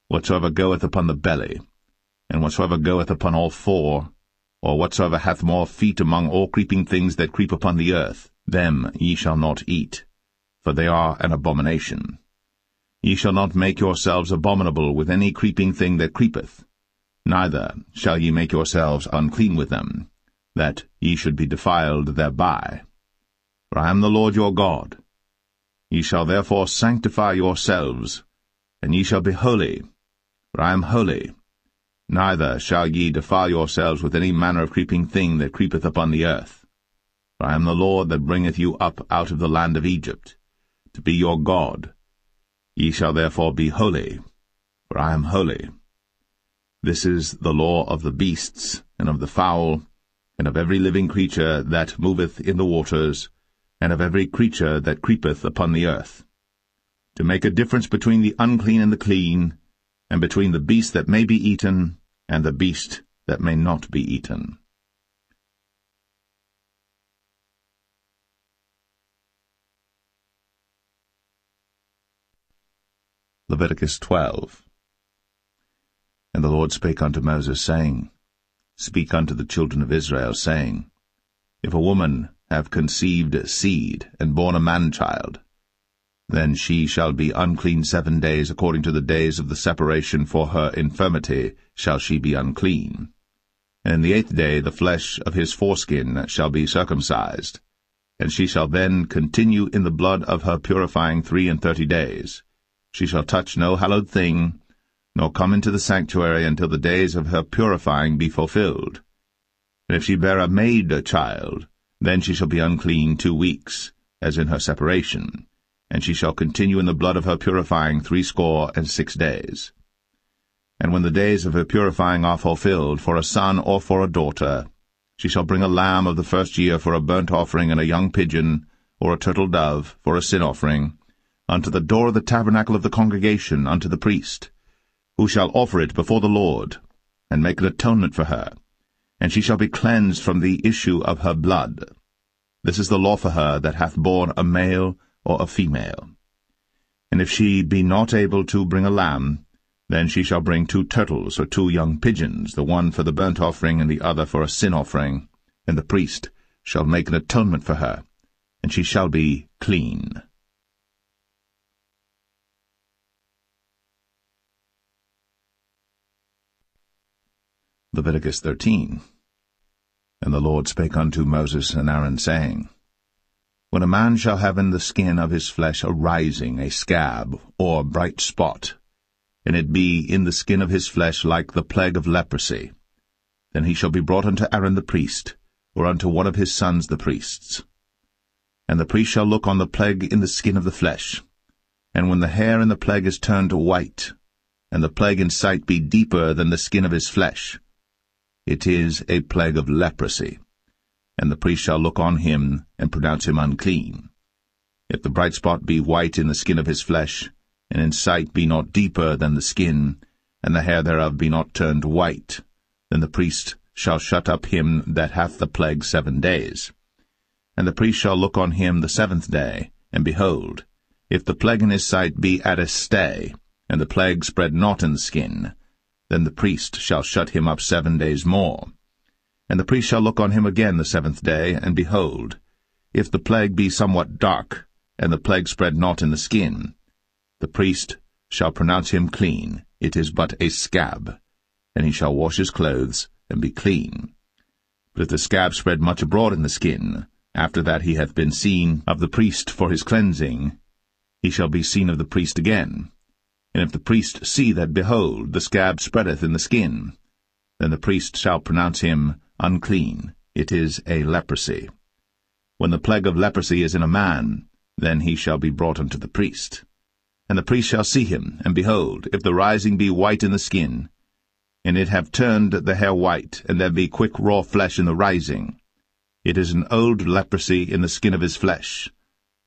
Whatsoever goeth upon the belly, and whatsoever goeth upon all four, or whatsoever hath more feet among all creeping things that creep upon the earth, them ye shall not eat, for they are an abomination. Ye shall not make yourselves abominable with any creeping thing that creepeth, neither shall ye make yourselves unclean with them, that ye should be defiled thereby. For I am the Lord your God. Ye shall therefore sanctify yourselves, and ye shall be holy, for I am holy. Neither shall ye defile yourselves with any manner of creeping thing that creepeth upon the earth. For I am the Lord that bringeth you up out of the land of Egypt, to be your God. Ye shall therefore be holy, for I am holy. This is the law of the beasts, and of the fowl, and of every living creature that moveth in the waters, and of every creature that creepeth upon the earth, to make a difference between the unclean and the clean, and between the beast that may be eaten and the beast that may not be eaten. Leviticus 12. And the Lord spake unto Moses, saying, Speak unto the children of Israel, saying, If a woman have conceived seed, and born a man-child, then she shall be unclean 7 days, according to the days of the separation for her infirmity shall she be unclean. And in the 8th day the flesh of his foreskin shall be circumcised, and she shall then continue in the blood of her purifying 33 days. She shall touch no hallowed thing, nor come into the sanctuary until the days of her purifying be fulfilled. And if she bear a maid-child, then she shall be unclean 2 weeks, as in her separation, and she shall continue in the blood of her purifying 66 days. And when the days of her purifying are fulfilled, for a son or for a daughter, she shall bring a lamb of the first year for a burnt offering, and a young pigeon, or a turtle dove, for a sin offering, unto the door of the tabernacle of the congregation, unto the priest, who shall offer it before the Lord, and make an atonement for her, and she shall be cleansed from the issue of her blood. This is the law for her that hath borne a male or a female. And if she be not able to bring a lamb, then she shall bring 2 turtles or 2 young pigeons, the one for the burnt offering and the other for a sin offering, and the priest shall make an atonement for her, and she shall be clean. Leviticus 13. And the Lord spake unto Moses and Aaron, saying, When a man shall have in the skin of his flesh a rising, a scab, or bright spot, and it be in the skin of his flesh like the plague of leprosy, then he shall be brought unto Aaron the priest, or unto one of his sons the priests. And the priest shall look on the plague in the skin of the flesh, and when the hair in the plague is turned white, and the plague in sight be deeper than the skin of his flesh, it is a plague of leprosy, and the priest shall look on him, and pronounce him unclean. If the bright spot be white in the skin of his flesh, and in sight be not deeper than the skin, and the hair thereof be not turned white, then the priest shall shut up him that hath the plague 7 days. And the priest shall look on him the 7th day, and behold, if the plague in his sight be at a stay, and the plague spread not in the skin, then the priest shall shut him up 7 days more. And the priest shall look on him again the 7th day, and behold, if the plague be somewhat dark, and the plague spread not in the skin, the priest shall pronounce him clean, it is but a scab, and he shall wash his clothes, and be clean. But if the scab spread much abroad in the skin, after that he hath been seen of the priest for his cleansing, he shall be seen of the priest again. And if the priest see that, behold, the scab spreadeth in the skin, then the priest shall pronounce him unclean, it is a leprosy. When the plague of leprosy is in a man, then he shall be brought unto the priest. And the priest shall see him, and behold, if the rising be white in the skin, and it have turned the hair white, and there be quick raw flesh in the rising, it is an old leprosy in the skin of his flesh.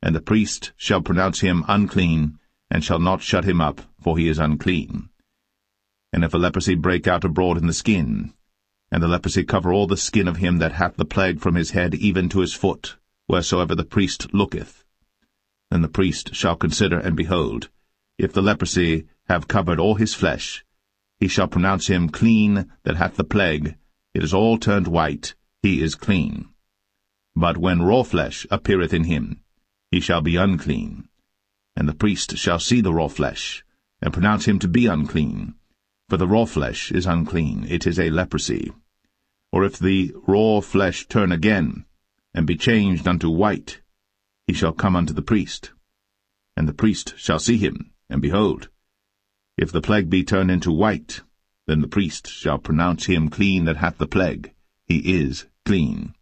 And the priest shall pronounce him unclean, and shall not shut him up, for he is unclean. And if a leprosy break out abroad in the skin, and the leprosy cover all the skin of him that hath the plague from his head even to his foot, wheresoever the priest looketh, then the priest shall consider, and behold, if the leprosy have covered all his flesh, he shall pronounce him clean that hath the plague, it is all turned white, he is clean. But when raw flesh appeareth in him, he shall be unclean. And the priest shall see the raw flesh, and pronounce him to be unclean. For the raw flesh is unclean, it is a leprosy. Or if the raw flesh turn again, and be changed unto white, he shall come unto the priest. And the priest shall see him, and behold, if the plague be turned into white, then the priest shall pronounce him clean that hath the plague, he is clean.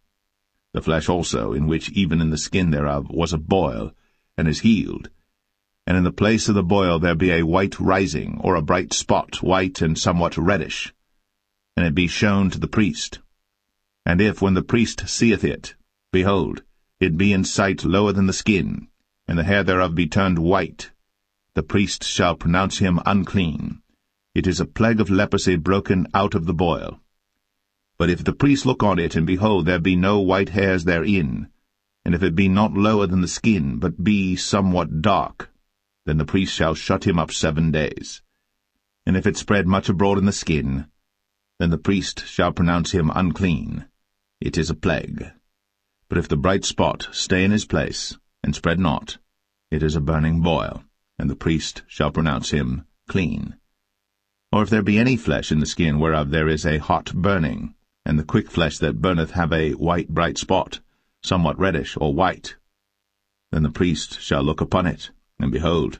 The flesh also, in which even in the skin thereof was a boil, and is healed, and in the place of the boil there be a white rising, or a bright spot, white and somewhat reddish, and it be shown to the priest. And if, when the priest seeth it, behold, it be in sight lower than the skin, and the hair thereof be turned white, the priest shall pronounce him unclean. It is a plague of leprosy broken out of the boil. But if the priest look on it, and behold, there be no white hairs therein, and if it be not lower than the skin, but be somewhat dark, then the priest shall shut him up 7 days. And if it spread much abroad in the skin, then the priest shall pronounce him unclean. It is a plague. But if the bright spot stay in his place, and spread not, it is a burning boil, and the priest shall pronounce him clean. Or if there be any flesh in the skin whereof there is a hot burning, and the quick flesh that burneth have a white bright spot, somewhat reddish or white, then the priest shall look upon it, and behold,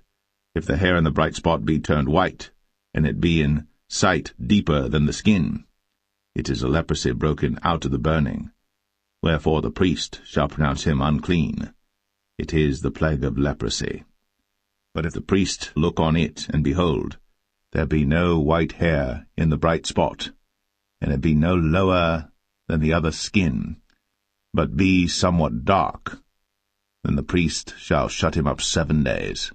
if the hair in the bright spot be turned white, and it be in sight deeper than the skin, it is a leprosy broken out of the burning. Wherefore the priest shall pronounce him unclean. It is the plague of leprosy. But if the priest look on it, and behold, there be no white hair in the bright spot, and it be no lower than the other skin, but be somewhat dark, then the priest shall shut him up 7 days.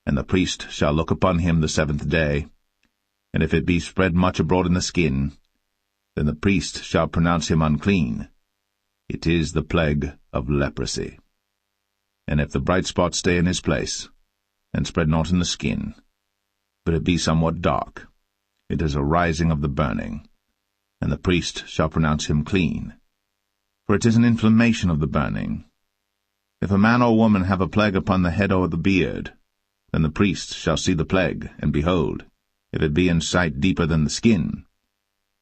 And the priest shall look upon him the 7th day, and if it be spread much abroad in the skin, then the priest shall pronounce him unclean. It is the plague of leprosy. And if the bright spot stay in his place, and spread not in the skin, but it be somewhat dark, it is a rising of the burning, and the priest shall pronounce him clean. For it is an inflammation of the burning. If a man or woman have a plague upon the head or the beard, then the priest shall see the plague, and behold, if it be in sight deeper than the skin,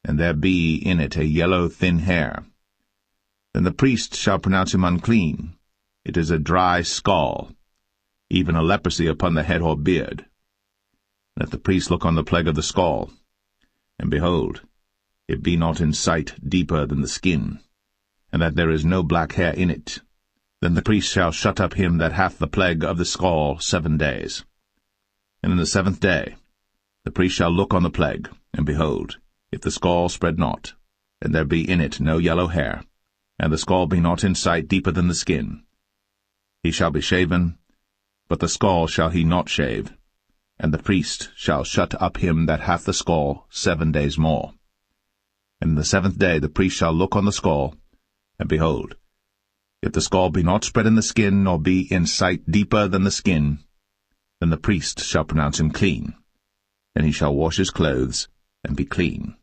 and there be in it a yellow thin hair, then the priest shall pronounce him unclean. It is a dry scall, even a leprosy upon the head or beard. And if the priest look on the plague of the scall, and behold, it be not in sight deeper than the skin, and that there is no black hair in it, then the priest shall shut up him that hath the plague of the scall 7 days. And in the 7th day the priest shall look on the plague, and behold, if the scall spread not, and there be in it no yellow hair, and the scall be not in sight deeper than the skin, he shall be shaven, but the scall shall he not shave, and the priest shall shut up him that hath the scall 7 days more. And in the 7th day the priest shall look on the scall, and behold, if the scall be not spread in the skin, nor be in sight deeper than the skin, then the priest shall pronounce him clean, and he shall wash his clothes, and be clean.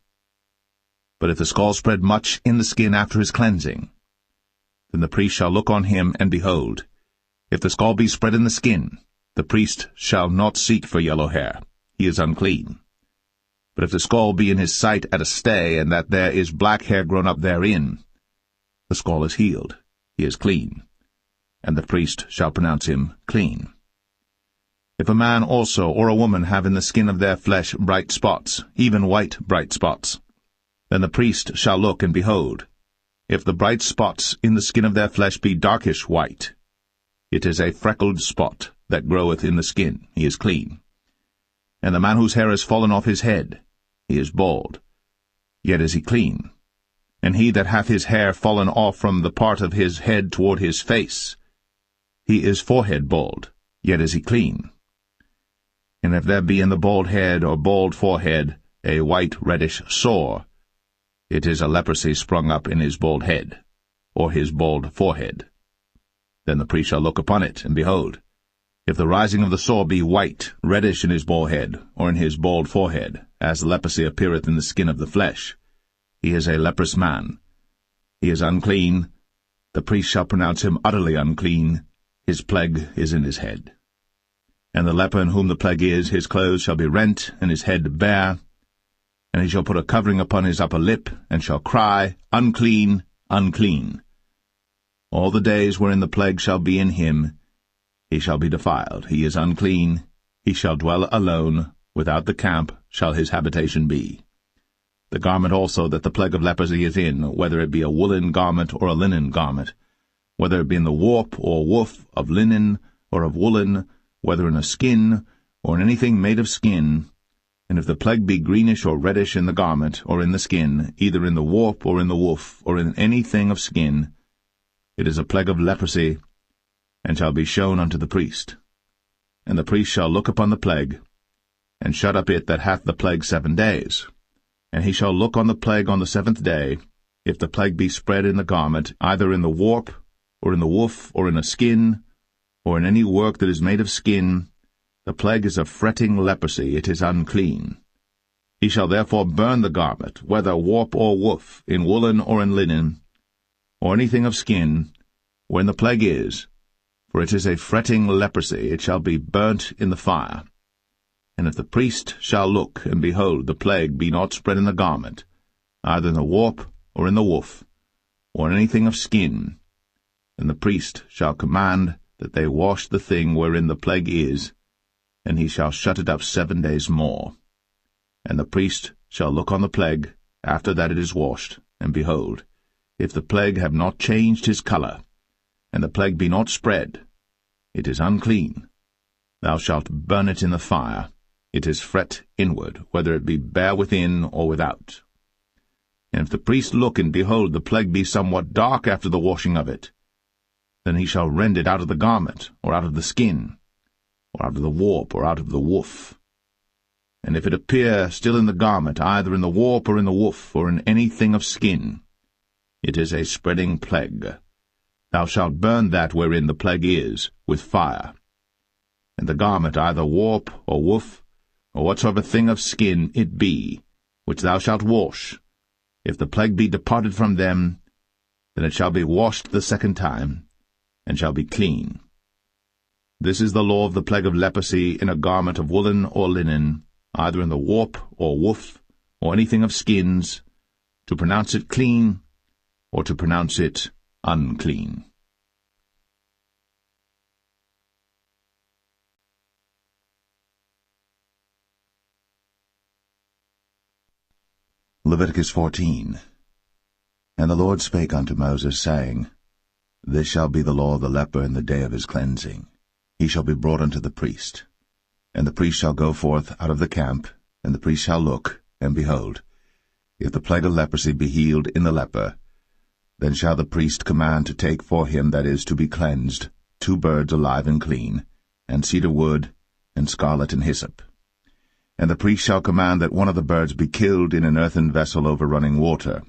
But if the scall spread much in the skin after his cleansing, then the priest shall look on him, and behold, if the scall be spread in the skin, the priest shall not seek for yellow hair, he is unclean. But if the scall be in his sight at a stay, and that there is black hair grown up therein, the scall is healed, he is clean, and the priest shall pronounce him clean. If a man also or a woman have in the skin of their flesh bright spots, even white bright spots, then the priest shall look, and behold, if the bright spots in the skin of their flesh be darkish white, It is a freckled spot that groweth in the skin. He is clean. And the man whose hair is fallen off his head, he is bald, yet is he clean. And he that hath his hair fallen off from the part of his head toward his face, he is forehead bald, yet is he clean. And if there be in the bald head or bald forehead a white reddish sore, it is a leprosy sprung up in his bald head, or his bald forehead. Then the priest shall look upon it, and behold, if the rising of the sore be white, reddish in his bald head, or in his bald forehead, as leprosy appeareth in the skin of the flesh, he is a leprous man. He is unclean. The priest shall pronounce him utterly unclean. His plague is in his head. And the leper in whom the plague is, his clothes shall be rent, and his head bare. And he shall put a covering upon his upper lip, and shall cry, Unclean, unclean. All the days wherein the plague shall be in him, he shall be defiled. He is unclean. He shall dwell alone. Without the camp shall his habitation be. The garment also that the plague of leprosy is in, whether it be a woolen garment or a linen garment, whether it be in the warp or woof of linen or of woolen, whether in a skin or in anything made of skin, and if the plague be greenish or reddish in the garment or in the skin, either in the warp or in the woof or in anything of skin, it is a plague of leprosy, and shall be shown unto the priest. And the priest shall look upon the plague, and shut up it that hath the plague 7 days. And he shall look on the plague on the 7th day, if the plague be spread in the garment, either in the warp, or in the woof, or in a skin, or in any work that is made of skin, the plague is a fretting leprosy, it is unclean. He shall therefore burn the garment, whether warp or woof, in woolen or in linen, or anything of skin, wherein the plague is, for it is a fretting leprosy, it shall be burnt in the fire. And if the priest shall look, and behold, the plague be not spread in the garment, either in the warp, or in the woof, or in anything of skin, then the priest shall command that they wash the thing wherein the plague is, and he shall shut it up 7 days more. And the priest shall look on the plague, after that it is washed, and behold, if the plague have not changed his colour, and the plague be not spread, it is unclean. Thou shalt burn it in the fire. It is fret inward, whether it be bare within or without. And if the priest look, and behold, the plague be somewhat dark after the washing of it, then he shall rend it out of the garment, or out of the skin, or out of the warp, or out of the woof. And if it appear still in the garment, either in the warp, or in the woof, or in anything of skin, it is a spreading plague. Thou shalt burn that wherein the plague is, with fire. And the garment, either warp, or woof, or whatsoever thing of skin it be, which thou shalt wash, if the plague be departed from them, then it shall be washed the 2nd time, and shall be clean. This is the law of the plague of leprosy in a garment of woolen or linen, either in the warp or woof, or anything of skins, to pronounce it clean, or to pronounce it unclean. Leviticus 14. And the Lord spake unto Moses, saying, This shall be the law of the leper in the day of his cleansing. He shall be brought unto the priest. And the priest shall go forth out of the camp, and the priest shall look, and behold, if the plague of leprosy be healed in the leper, then shall the priest command to take for him that is to be cleansed 2 birds alive and clean, and cedar wood, and scarlet and hyssop. And the priest shall command that one of the birds be killed in an earthen vessel over running water.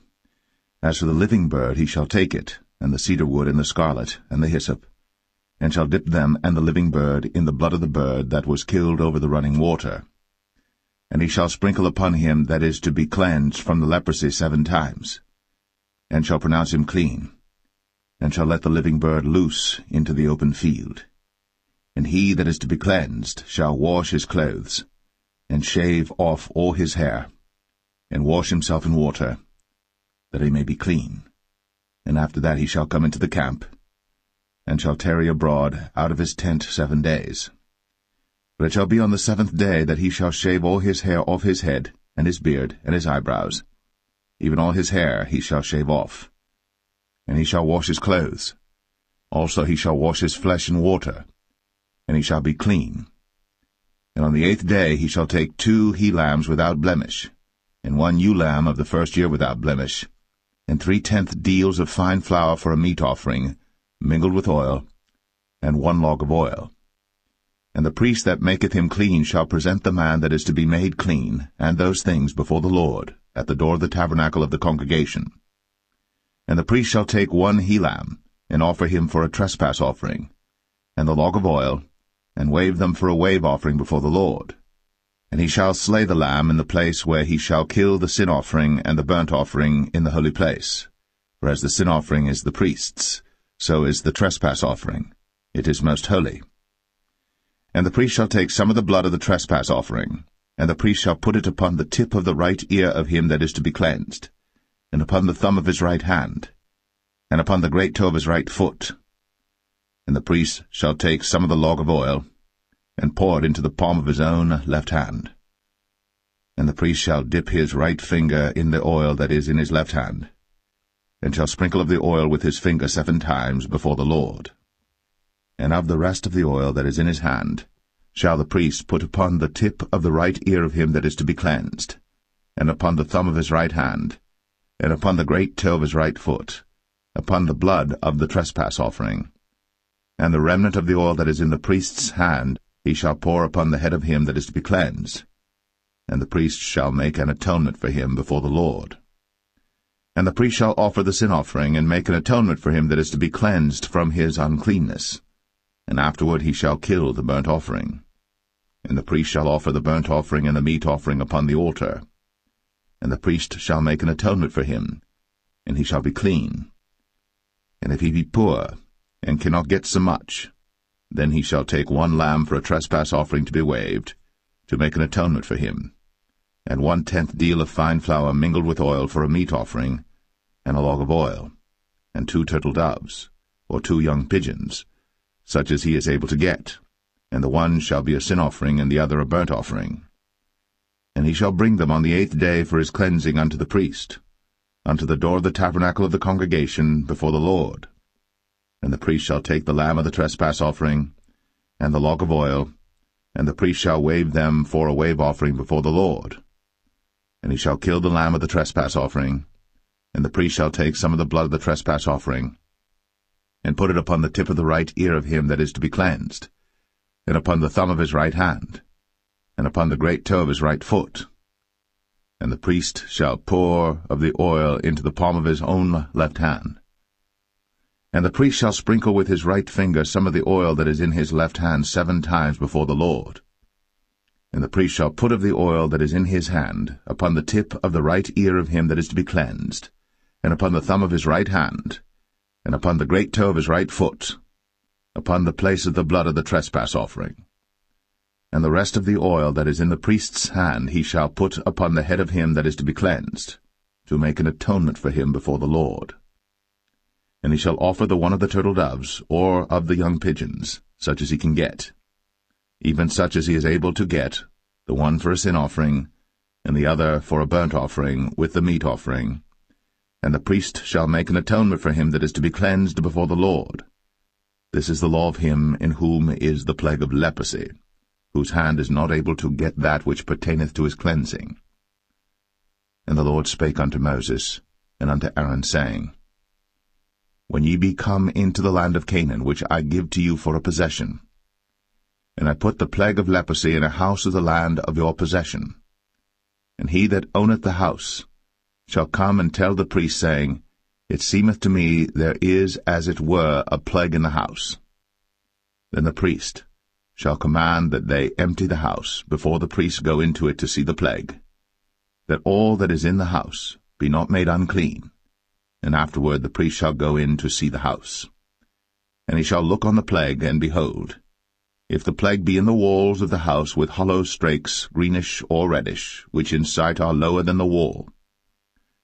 As for the living bird, he shall take it, and the cedar wood, and the scarlet, and the hyssop, and shall dip them and the living bird in the blood of the bird that was killed over the running water. And he shall sprinkle upon him that is to be cleansed from the leprosy 7 times, and shall pronounce him clean, and shall let the living bird loose into the open field. And he that is to be cleansed shall wash his clothes, and shave off all his hair, and wash himself in water, that he may be clean. And after that he shall come into the camp, and shall tarry abroad out of his tent 7 days. But it shall be on the 7th day that he shall shave all his hair off his head, and his beard, and his eyebrows. Even all his hair he shall shave off. And he shall wash his clothes, Also he shall wash his flesh in water, and he shall be clean. And on the 8th day he shall take 2 he-lambs without blemish, and 1 ewe-lamb of the first year without blemish, and 3/10 deals of fine flour for a meat offering, mingled with oil, and 1 log of oil. And the priest that maketh him clean shall present the man that is to be made clean, and those things before the Lord, at the door of the tabernacle of the congregation. And the priest shall take 1 he-lamb, and offer him for a trespass offering, and the log of oil, and wave them for a wave offering before the Lord. And he shall slay the lamb in the place where he shall kill the sin offering and the burnt offering in the holy place. For as the sin offering is the priest's, so is the trespass offering. It is most holy. And the priest shall take some of the blood of the trespass offering, and the priest shall put it upon the tip of the right ear of him that is to be cleansed, and upon the thumb of his right hand, and upon the great toe of his right foot. And the priest shall take some of the log of oil, and pour it into the palm of his own left hand. And the priest shall dip his right finger in the oil that is in his left hand, and shall sprinkle of the oil with his finger 7 times before the Lord. And of the rest of the oil that is in his hand shall the priest put upon the tip of the right ear of him that is to be cleansed, and upon the thumb of his right hand, and upon the great toe of his right foot, upon the blood of the trespass offering. And the remnant of the oil that is in the priest's hand he shall pour upon the head of him that is to be cleansed, and the priest shall make an atonement for him before the Lord. And the priest shall offer the sin offering, and make an atonement for him that is to be cleansed from his uncleanness. And afterward he shall kill the burnt offering. And the priest shall offer the burnt offering and the meat offering upon the altar. And the priest shall make an atonement for him, and he shall be clean. And if he be poor, and cannot get so much, then he shall take 1 lamb for a trespass offering to be waved, to make an atonement for him, and 1/10 deal of fine flour mingled with oil for a meat offering, and a log of oil, and 2 turtle doves, or 2 young pigeons, such as he is able to get, and the one shall be a sin offering, and the other a burnt offering. And he shall bring them on the 8th day for his cleansing unto the priest, unto the door of the tabernacle of the congregation before the Lord. And the priest shall take the lamb of the trespass offering, and the log of oil, and the priest shall wave them for a wave offering before the Lord. And he shall kill the lamb of the trespass offering, and the priest shall take some of the blood of the trespass offering, and put it upon the tip of the right ear of him that is to be cleansed, and upon the thumb of his right hand, and upon the great toe of his right foot. And the priest shall pour of the oil into the palm of his own left hand. And the priest shall sprinkle with his right finger some of the oil that is in his left hand 7 times before the Lord. And the priest shall put of the oil that is in his hand upon the tip of the right ear of him that is to be cleansed, and upon the thumb of his right hand, and upon the great toe of his right foot, upon the place of the blood of the trespass offering. And the rest of the oil that is in the priest's hand he shall put upon the head of him that is to be cleansed, to make an atonement for him before the Lord. And he shall offer the one of the turtle doves, or of the young pigeons, such as he can get, even such as he is able to get, the one for a sin offering, and the other for a burnt offering, with the meat offering. And the priest shall make an atonement for him that is to be cleansed before the Lord. This is the law of him in whom is the plague of leprosy, whose hand is not able to get that which pertaineth to his cleansing. And the Lord spake unto Moses and unto Aaron, saying, When ye be come into the land of Canaan, which I give to you for a possession, and I put the plague of leprosy in a house of the land of your possession, and he that owneth the house shall come and tell the priest, saying, It seemeth to me there is as it were a plague in the house. Then the priest shall command that they empty the house, before the priests go into it to see the plague, that all that is in the house be not made unclean, and afterward the priest shall go in to see the house. And he shall look on the plague, and behold, if the plague be in the walls of the house with hollow strakes, greenish or reddish, which in sight are lower than the wall,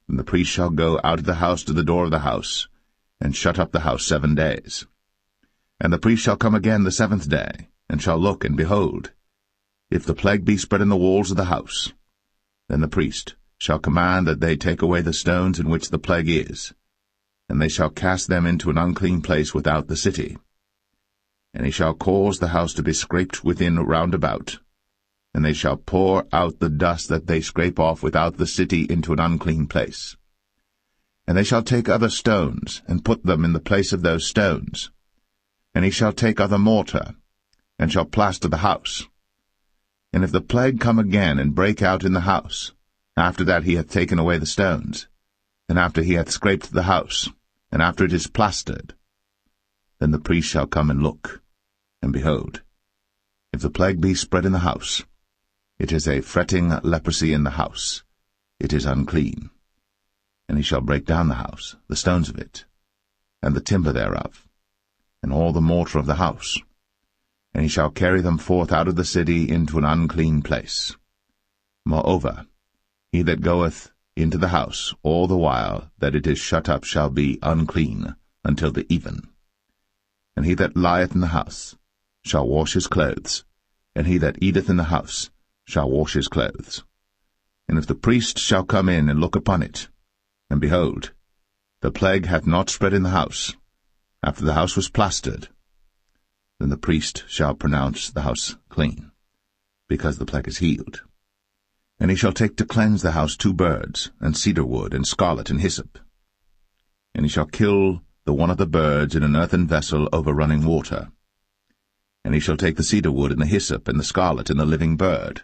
then the priest shall go out of the house to the door of the house, and shut up the house 7 days. And the priest shall come again the 7th day, and shall look, and behold, if the plague be spread in the walls of the house, then the priest shall command that they take away the stones in which the plague is, and they shall cast them into an unclean place without the city. And he shall cause the house to be scraped within round about, and they shall pour out the dust that they scrape off without the city into an unclean place. And they shall take other stones, and put them in the place of those stones. And he shall take other mortar, and shall plaster the house. And if the plague come again, and break out in the house, after that he hath taken away the stones, and after he hath scraped the house, and after it is plastered, then the priest shall come and look, and behold, if the plague be spread in the house, it is a fretting leprosy in the house, it is unclean. And he shall break down the house, the stones of it, and the timber thereof, and all the mortar of the house, and he shall carry them forth out of the city into an unclean place. Moreover, he that goeth into the house all the while that it is shut up shall be unclean until the even. And he that lieth in the house shall wash his clothes, and he that eateth in the house shall wash his clothes. And if the priest shall come in and look upon it, and behold, the plague hath not spread in the house, after the house was plastered, then the priest shall pronounce the house clean, because the plague is healed. And he shall take to cleanse the house 2 birds, and cedar wood, and scarlet, and hyssop. And he shall kill the one of the birds in an earthen vessel over running water. And he shall take the cedar wood, and the hyssop, and the scarlet, and the living bird,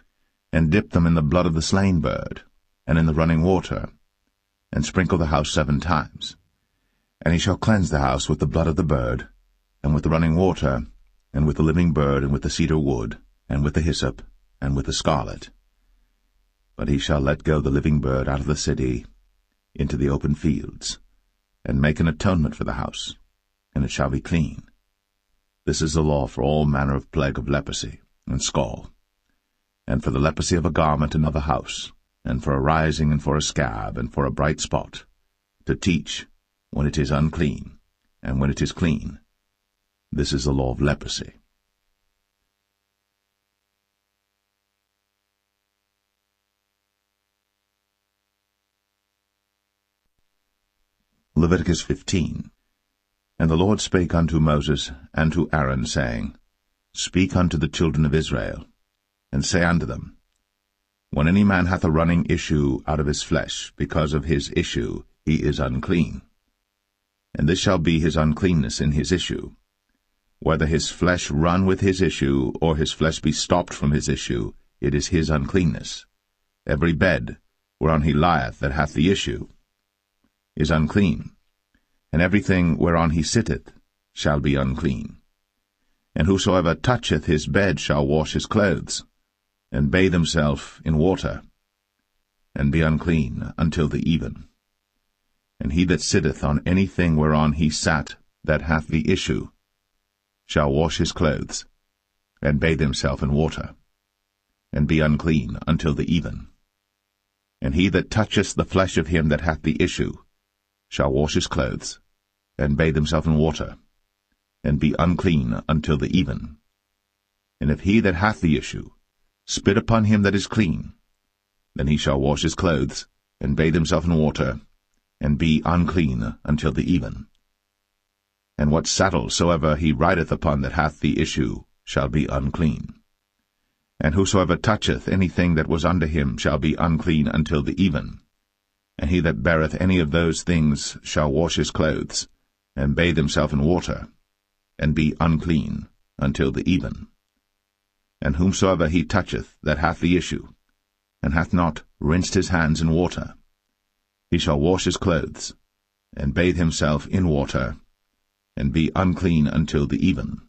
and dip them in the blood of the slain bird, and in the running water, and sprinkle the house 7 times. And he shall cleanse the house with the blood of the bird, and with the running water, and with the living bird, and with the cedar wood, and with the hyssop, and with the scarlet. But he shall let go the living bird out of the city into the open fields, and make an atonement for the house, and it shall be clean. This is the law for all manner of plague of leprosy, and scall, and for the leprosy of a garment and of a house, and for a rising, and for a scab, and for a bright spot, to teach when it is unclean, and when it is clean. This is the law of leprosy. Leviticus 15. And the Lord spake unto Moses and to Aaron, saying, Speak unto the children of Israel, and say unto them, When any man hath a running issue out of his flesh, because of his issue he is unclean. And this shall be his uncleanness in his issue, whether his flesh run with his issue, or his flesh be stopped from his issue, it is his uncleanness. Every bed whereon he lieth that hath the issue is unclean, and everything whereon he sitteth shall be unclean. And whosoever toucheth his bed shall wash his clothes, and bathe himself in water, and be unclean until the even. And he that sitteth on anything whereon he sat that hath the issue shall wash his clothes, and bathe himself in water, and be unclean until the even. And he that toucheth the flesh of him that hath the issue shall wash his clothes, and bathe himself in water, and be unclean until the even. And if he that hath the issue spit upon him that is clean, then he shall wash his clothes, and bathe himself in water, and be unclean until the even. And what saddle soever he rideth upon that hath the issue shall be unclean. And whosoever toucheth anything that was under him shall be unclean until the even. And he that beareth any of those things shall wash his clothes, and bathe himself in water, and be unclean until the even. And whomsoever he toucheth that hath the issue, and hath not rinsed his hands in water, he shall wash his clothes, and bathe himself in water, and be unclean until the even.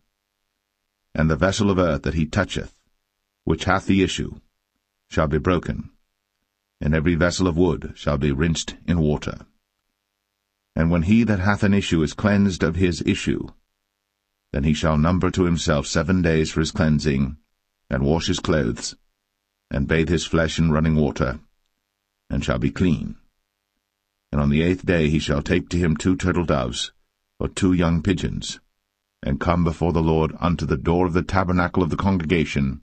And the vessel of earth that he toucheth, which hath the issue, shall be broken, and every vessel of wood shall be rinsed in water. And when he that hath an issue is cleansed of his issue, then he shall number to himself 7 days for his cleansing, and wash his clothes, and bathe his flesh in running water, and shall be clean. And on the 8th day he shall take to him 2 turtle doves, or 2 young pigeons, and come before the Lord unto the door of the tabernacle of the congregation,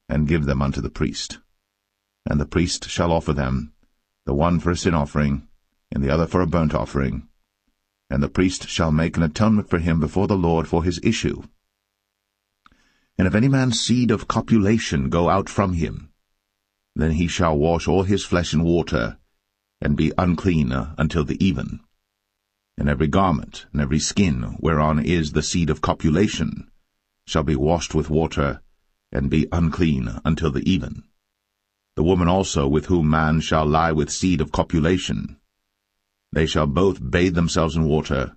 and give them unto the priest. And the priest shall offer them, the one for a sin offering, and the other for a burnt offering, and the priest shall make an atonement for him before the Lord for his issue. And if any man's seed of copulation go out from him, then he shall wash all his flesh in water, and be unclean until the even. And every garment and every skin whereon is the seed of copulation shall be washed with water, and be unclean until the even. The woman also with whom man shall lie with seed of copulation, they shall both bathe themselves in water,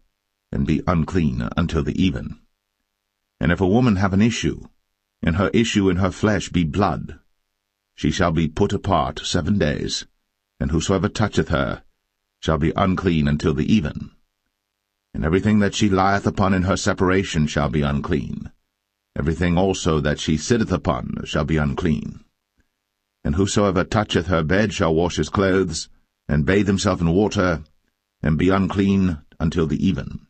and be unclean until the even. And if a woman have an issue, and her issue in her flesh be blood, she shall be put apart 7 days, and whosoever toucheth her shall be unclean until the even. And everything that she lieth upon in her separation shall be unclean. Everything also that she sitteth upon shall be unclean. And whosoever toucheth her bed shall wash his clothes, and bathe himself in water, and be unclean until the even.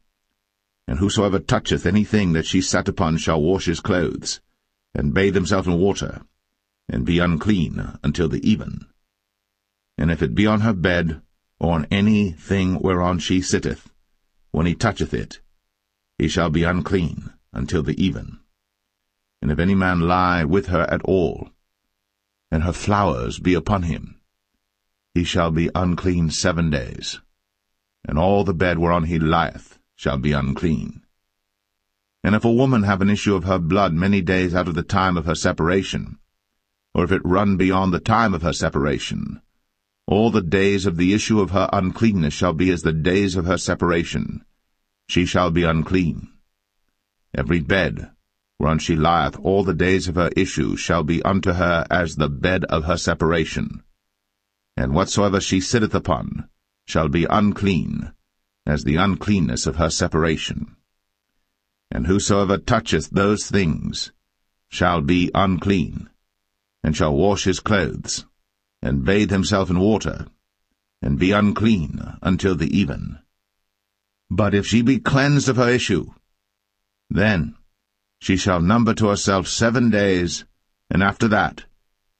And whosoever toucheth anything that she sat upon shall wash his clothes, and bathe himself in water, and be unclean until the even. And if it be on her bed, or on any thing whereon she sitteth, when he toucheth it, he shall be unclean until the even. And if any man lie with her at all, and her flowers be upon him, he shall be unclean 7 days, and all the bed whereon he lieth shall be unclean. And if a woman have an issue of her blood many days out of the time of her separation, or if it run beyond the time of her separation, all the days of the issue of her uncleanness shall be as the days of her separation. She shall be unclean. Every bed whereon she lieth all the days of her issue shall be unto her as the bed of her separation. And whatsoever she sitteth upon shall be unclean, as the uncleanness of her separation. And whosoever toucheth those things shall be unclean, and shall wash his clothes, and bathe himself in water, and be unclean until the even. But if she be cleansed of her issue, then she shall number to herself 7 days, and after that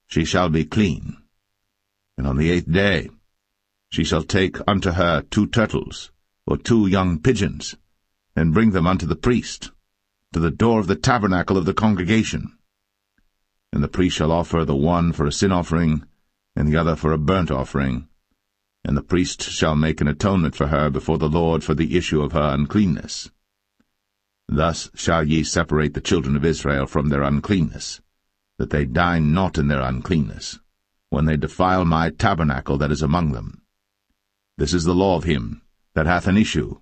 she shall be clean. And on the 8th day she shall take unto her 2 turtles, or 2 young pigeons, and bring them unto the priest, to the door of the tabernacle of the congregation. And the priest shall offer the one for a sin offering, and the other for a burnt offering, and the priest shall make an atonement for her before the Lord for the issue of her uncleanness. Thus shall ye separate the children of Israel from their uncleanness, that they die not in their uncleanness, when they defile my tabernacle that is among them. This is the law of him that hath an issue,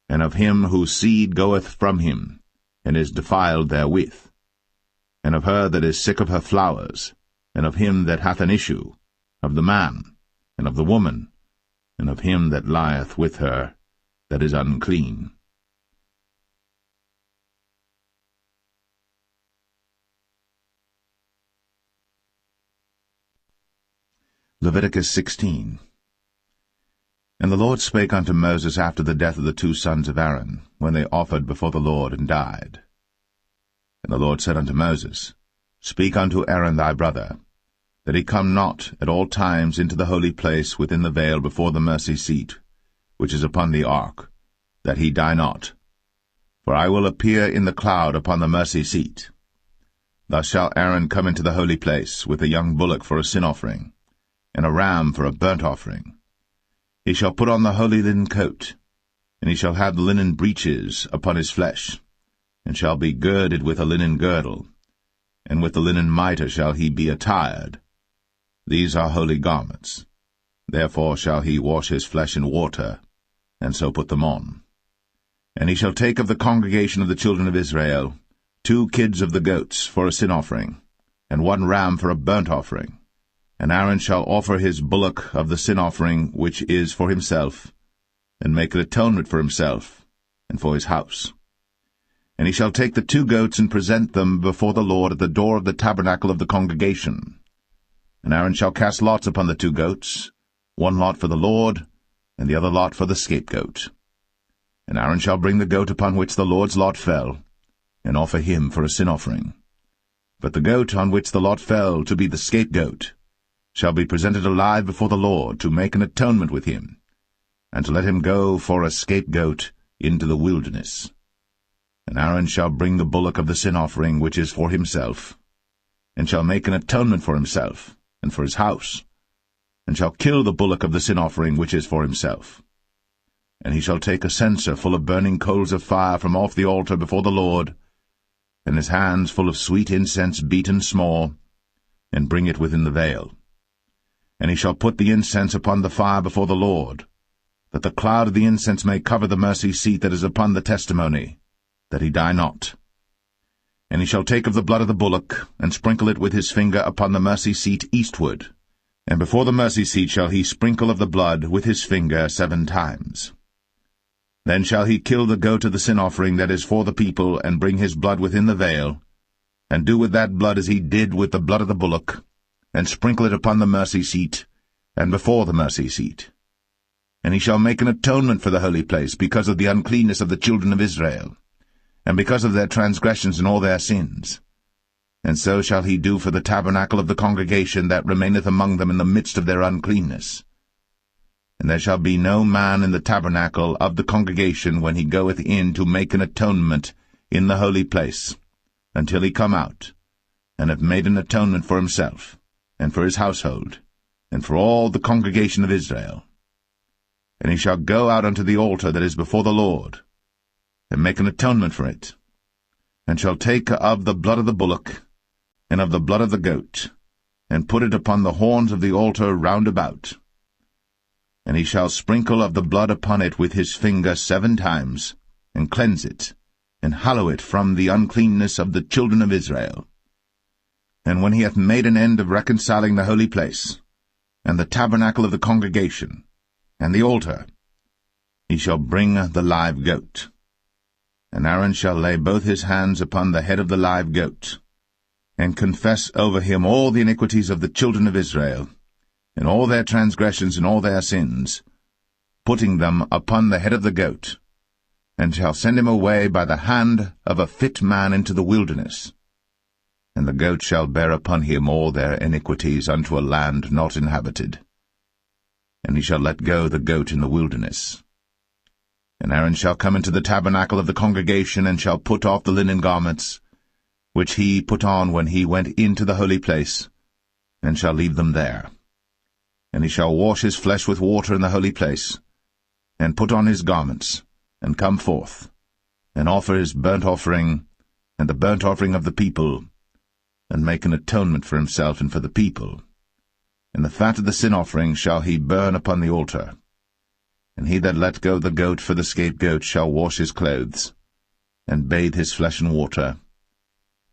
and of him whose seed goeth from him, and is defiled therewith, and of her that is sick of her flowers, and of him that hath an issue, of the man, and of the woman, and of him that lieth with her, that is unclean. Leviticus 16. And the Lord spake unto Moses after the death of the 2 sons of Aaron, when they offered before the Lord and died. And the Lord said unto Moses, Speak unto Aaron thy brother, that he come not at all times into the holy place within the veil before the mercy seat, which is upon the ark, that he die not. For I will appear in the cloud upon the mercy seat. Thus shall Aaron come into the holy place with a young bullock for a sin offering, and a ram for a burnt offering. He shall put on the holy linen coat, and he shall have the linen breeches upon his flesh, and shall be girded with a linen girdle, and with the linen mitre shall he be attired. These are holy garments. Therefore shall he wash his flesh in water, and so put them on. And he shall take of the congregation of the children of Israel 2 kids of the goats for a sin offering, and 1 ram for a burnt offering. And Aaron shall offer his bullock of the sin offering which is for himself, and make an atonement for himself, and for his house. And he shall take the 2 goats and present them before the Lord at the door of the tabernacle of the congregation. And Aaron shall cast lots upon the 2 goats, 1 lot for the Lord, and the other lot for the scapegoat. And Aaron shall bring the goat upon which the Lord's lot fell, and offer him for a sin offering. But the goat on which the lot fell to be the scapegoat shall be presented alive before the Lord to make an atonement with him, and to let him go for a scapegoat into the wilderness. And Aaron shall bring the bullock of the sin offering which is for himself, and shall make an atonement for himself, and for his house, and shall kill the bullock of the sin offering which is for himself. And he shall take a censer full of burning coals of fire from off the altar before the Lord, and his hands full of sweet incense beaten small, and bring it within the veil. And he shall put the incense upon the fire before the Lord, that the cloud of the incense may cover the mercy seat that is upon the testimony, that he die not. And he shall take of the blood of the bullock, and sprinkle it with his finger upon the mercy seat eastward, and before the mercy seat shall he sprinkle of the blood with his finger 7 times. Then shall he kill the goat of the sin offering that is for the people, and bring his blood within the veil, and do with that blood as he did with the blood of the bullock, and sprinkle it upon the mercy seat, and before the mercy seat. And he shall make an atonement for the holy place, because of the uncleanness of the children of Israel, and because of their transgressions and all their sins. And so shall he do for the tabernacle of the congregation that remaineth among them in the midst of their uncleanness. And there shall be no man in the tabernacle of the congregation when he goeth in to make an atonement in the holy place, until he come out, and have made an atonement for himself, and for his household, and for all the congregation of Israel. And he shall go out unto the altar that is before the Lord, and make an atonement for it, and shall take of the blood of the bullock, and of the blood of the goat, and put it upon the horns of the altar round about. And he shall sprinkle of the blood upon it with his finger 7 times, and cleanse it, and hallow it from the uncleanness of the children of Israel. And when he hath made an end of reconciling the holy place, and the tabernacle of the congregation, and the altar, he shall bring the live goat. And Aaron shall lay both his hands upon the head of the live goat, and confess over him all the iniquities of the children of Israel, and all their transgressions and all their sins, putting them upon the head of the goat, and shall send him away by the hand of a fit man into the wilderness. And the goat shall bear upon him all their iniquities unto a land not inhabited. And he shall let go the goat in the wilderness. And Aaron shall come into the tabernacle of the congregation, and shall put off the linen garments, which he put on when he went into the holy place, and shall leave them there. And he shall wash his flesh with water in the holy place, and put on his garments, and come forth, and offer his burnt offering, and the burnt offering of the people, and make an atonement for himself and for the people. And the fat of the sin offering shall he burn upon the altar. And he that let go the goat for the scapegoat shall wash his clothes, and bathe his flesh in water,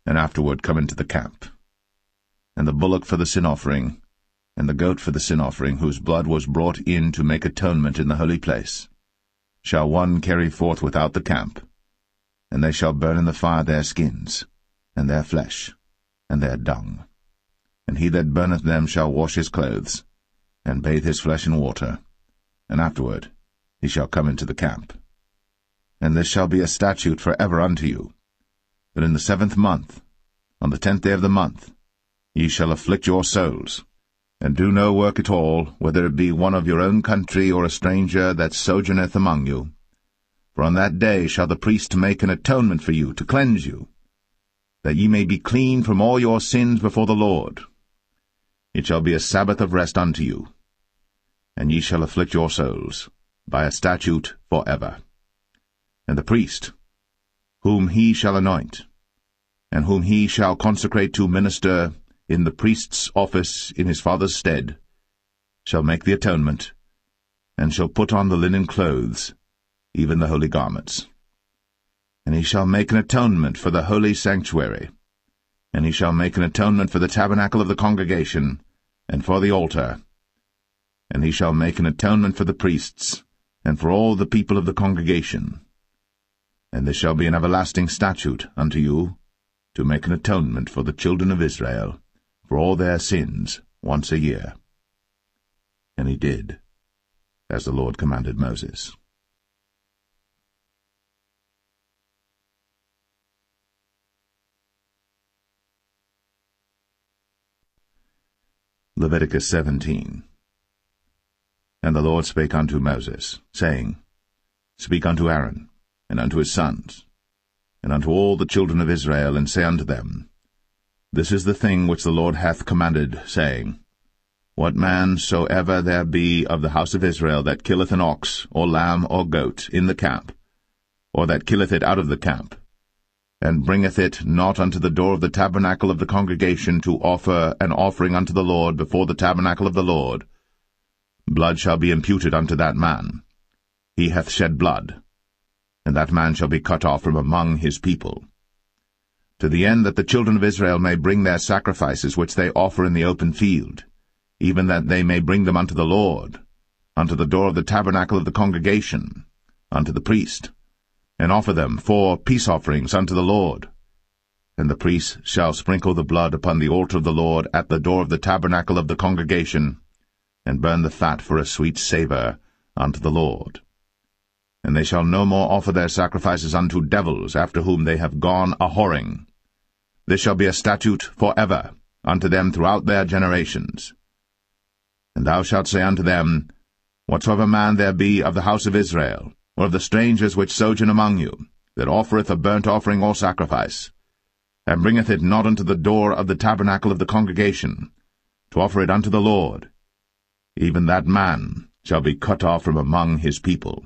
and afterward come into the camp. And the bullock for the sin offering, and the goat for the sin offering, whose blood was brought in to make atonement in the holy place, shall one carry forth without the camp, and they shall burn in the fire their skins, and their flesh, and their dung. And he that burneth them shall wash his clothes, and bathe his flesh in water, and afterward he shall come into the camp. And this shall be a statute for ever unto you, that in the 7th month, on the 10th day of the month, ye shall afflict your souls, and do no work at all, whether it be one of your own country or a stranger that sojourneth among you. For on that day shall the priest make an atonement for you, to cleanse you, that ye may be clean from all your sins before the Lord. It shall be a Sabbath of rest unto you, and ye shall afflict your souls, by a statute for ever. And the priest, whom he shall anoint, and whom he shall consecrate to minister in the priest's office in his father's stead, shall make the atonement, and shall put on the linen clothes, even the holy garments. And he shall make an atonement for the holy sanctuary, and he shall make an atonement for the tabernacle of the congregation, and for the altar, and he shall make an atonement for the priests, and for all the people of the congregation. And this shall be an everlasting statute unto you, to make an atonement for the children of Israel, for all their sins, once a year. And he did, as the Lord commanded Moses. Leviticus 17. And the Lord spake unto Moses, saying, Speak unto Aaron, and unto his sons, and unto all the children of Israel, and say unto them, This is the thing which the Lord hath commanded, saying, What man soever there be of the house of Israel that killeth an ox, or lamb, or goat, in the camp, or that killeth it out of the camp, and bringeth it not unto the door of the tabernacle of the congregation to offer an offering unto the Lord before the tabernacle of the Lord, blood shall be imputed unto that man. He hath shed blood, and that man shall be cut off from among his people. To the end that the children of Israel may bring their sacrifices which they offer in the open field, even that they may bring them unto the Lord, unto the door of the tabernacle of the congregation, unto the priest, and offer them for peace offerings unto the Lord. And the priest shall sprinkle the blood upon the altar of the Lord at the door of the tabernacle of the congregation, and burn the fat for a sweet savour unto the Lord. And they shall no more offer their sacrifices unto devils, after whom they have gone a-whoring. This shall be a statute for ever unto them throughout their generations. And thou shalt say unto them, Whatsoever man there be of the house of Israel, or of the strangers which sojourn among you, that offereth a burnt offering or sacrifice, and bringeth it not unto the door of the tabernacle of the congregation, to offer it unto the Lord, even that man shall be cut off from among his people.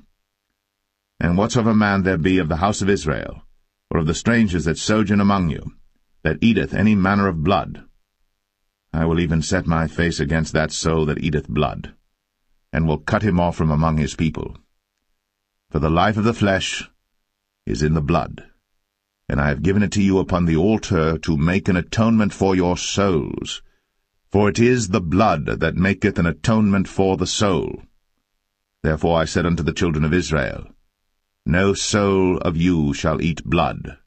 And whatsoever man there be of the house of Israel, or of the strangers that sojourn among you, that eateth any manner of blood, I will even set my face against that soul that eateth blood, and will cut him off from among his people. For the life of the flesh is in the blood, and I have given it to you upon the altar to make an atonement for your souls. For it is the blood that maketh an atonement for the soul. Therefore I said unto the children of Israel, No soul of you shall eat blood,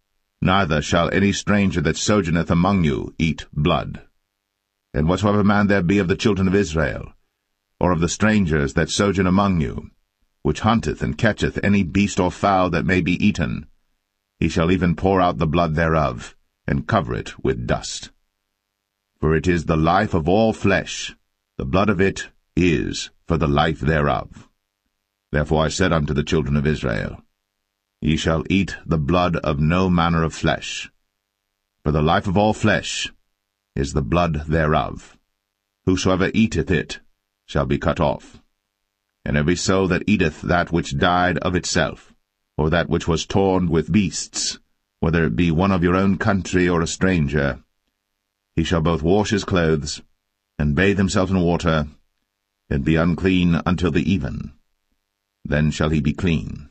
neither shall any stranger that sojourneth among you eat blood. And whatsoever man there be of the children of Israel, or of the strangers that sojourn among you, which hunteth and catcheth any beast or fowl that may be eaten, he shall even pour out the blood thereof, and cover it with dust. For it is the life of all flesh, the blood of it is for the life thereof. Therefore I said unto the children of Israel, Ye shall eat the blood of no manner of flesh, for the life of all flesh is the blood thereof. Whosoever eateth it shall be cut off. And every soul that eateth that which died of itself, or that which was torn with beasts, whether it be one of your own country or a stranger, he shall both wash his clothes, and bathe himself in water, and be unclean until the even. Then shall he be clean.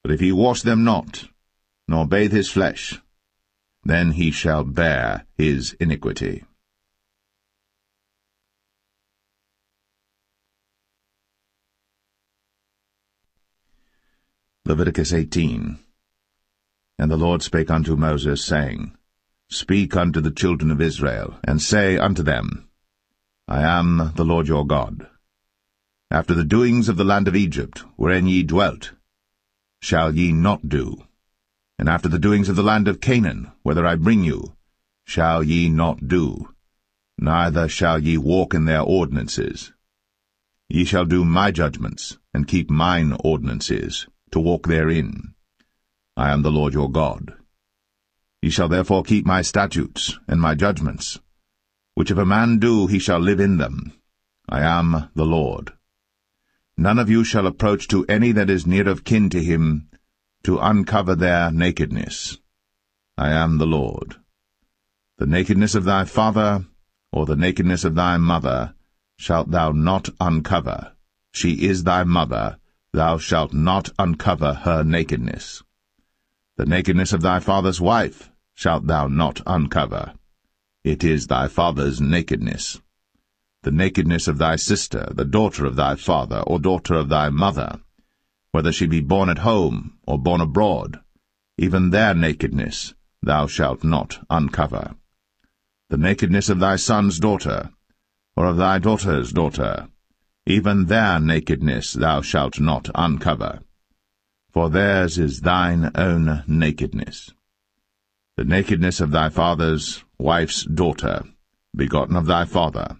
But if he wash them not, nor bathe his flesh, then he shall bear his iniquity. Leviticus 18. And the Lord spake unto Moses, saying, Speak unto the children of Israel, and say unto them, I am the Lord your God. After the doings of the land of Egypt, wherein ye dwelt, shall ye not do, and after the doings of the land of Canaan, whither I bring you, shall ye not do, neither shall ye walk in their ordinances. Ye shall do my judgments, and keep mine ordinances, to walk therein. I am the Lord your God. Ye shall therefore keep my statutes and my judgments, which if a man do, he shall live in them. I am the Lord. None of you shall approach to any that is near of kin to him, to uncover their nakedness. I am the Lord. The nakedness of thy father, or the nakedness of thy mother, shalt thou not uncover. She is thy mother, thou shalt not uncover her nakedness. The nakedness of thy father's wife shalt thou not uncover. It is thy father's nakedness. The nakedness of thy sister, the daughter of thy father, or daughter of thy mother, whether she be born at home, or born abroad, even their nakedness thou shalt not uncover. The nakedness of thy son's daughter, or of thy daughter's daughter, even their nakedness thou shalt not uncover. For theirs is thine own nakedness. The nakedness of thy father's wife's daughter, begotten of thy father,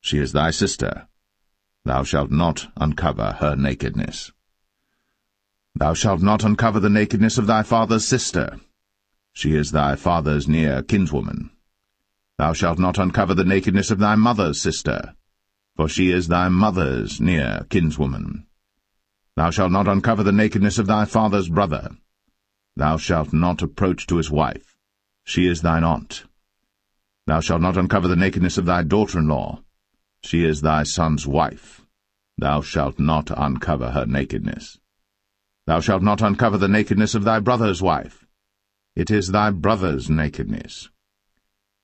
she is thy sister. Thou shalt not uncover her nakedness. Thou shalt not uncover the nakedness of thy father's sister. She is thy father's near kinswoman. Thou shalt not uncover the nakedness of thy mother's sister, for she is thy mother's near kinswoman. Thou shalt not uncover the nakedness of thy father's brother. Thou shalt not approach to his wife. She is thine aunt. Thou shalt not uncover the nakedness of thy daughter-in-law. She is thy son's wife. Thou shalt not uncover her nakedness. Thou shalt not uncover the nakedness of thy brother's wife. It is thy brother's nakedness.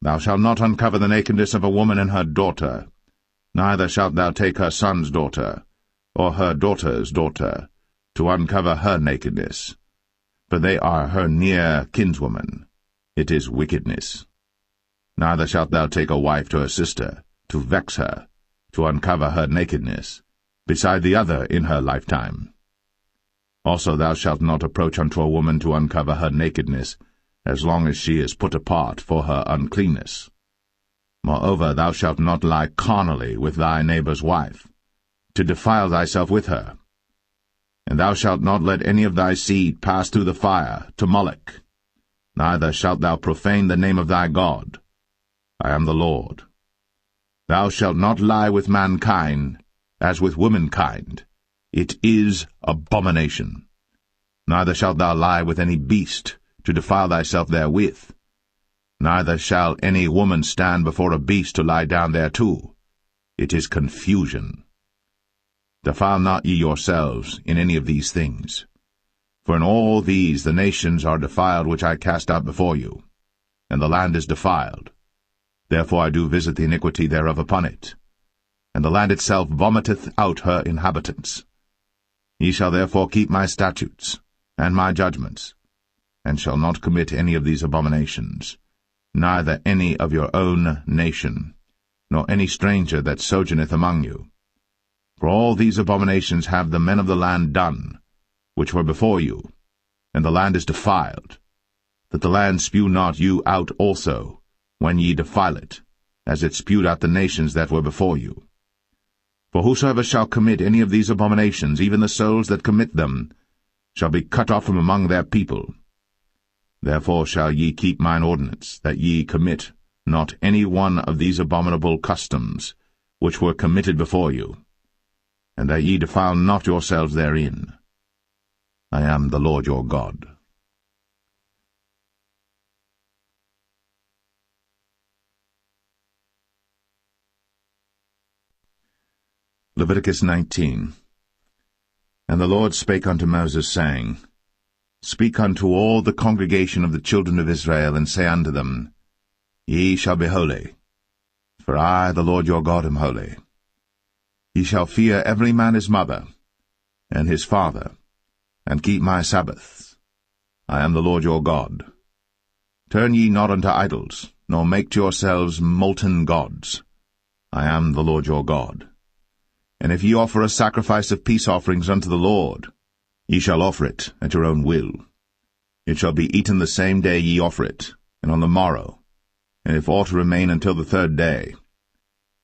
Thou shalt not uncover the nakedness of a woman and her daughter, neither shalt thou take her son's daughter, or her daughter's daughter, to uncover her nakedness, for they are her near kinswoman. It is wickedness. Neither shalt thou take a wife to her sister, to vex her, to uncover her nakedness, beside the other in her lifetime. Also thou shalt not approach unto a woman to uncover her nakedness, as long as she is put apart for her uncleanness. Moreover, thou shalt not lie carnally with thy neighbor's wife, to defile thyself with her. And thou shalt not let any of thy seed pass through the fire to Moloch, neither shalt thou profane the name of thy God. I am the Lord. Thou shalt not lie with mankind, as with womankind. It is abomination. Neither shalt thou lie with any beast, to defile thyself therewith. Neither shall any woman stand before a beast to lie down thereto. It is confusion. Defile not ye yourselves in any of these things. For in all these the nations are defiled which I cast out before you, and the land is defiled. Therefore I do visit the iniquity thereof upon it, and the land itself vomiteth out her inhabitants. Ye shall therefore keep my statutes, and my judgments, and shall not commit any of these abominations, neither any of your own nation, nor any stranger that sojourneth among you. For all these abominations have the men of the land done, which were before you, and the land is defiled, that the land spew not you out also, when ye defile it, as it spewed out the nations that were before you. For whosoever shall commit any of these abominations, even the souls that commit them, shall be cut off from among their people. Therefore shall ye keep mine ordinance, that ye commit not any one of these abominable customs, which were committed before you, and that ye defile not yourselves therein. I am the Lord your God. Leviticus 19. And the Lord spake unto Moses, saying, Speak unto all the congregation of the children of Israel, and say unto them, Ye shall be holy, for I, the Lord your God, am holy. Ye shall fear every man his mother, and his father, and keep my Sabbaths. I am the Lord your God. Turn ye not unto idols, nor make to yourselves molten gods. I am the Lord your God. And if ye offer a sacrifice of peace offerings unto the Lord, ye shall offer it at your own will. It shall be eaten the same day ye offer it, and on the morrow. And if aught remain until the third day,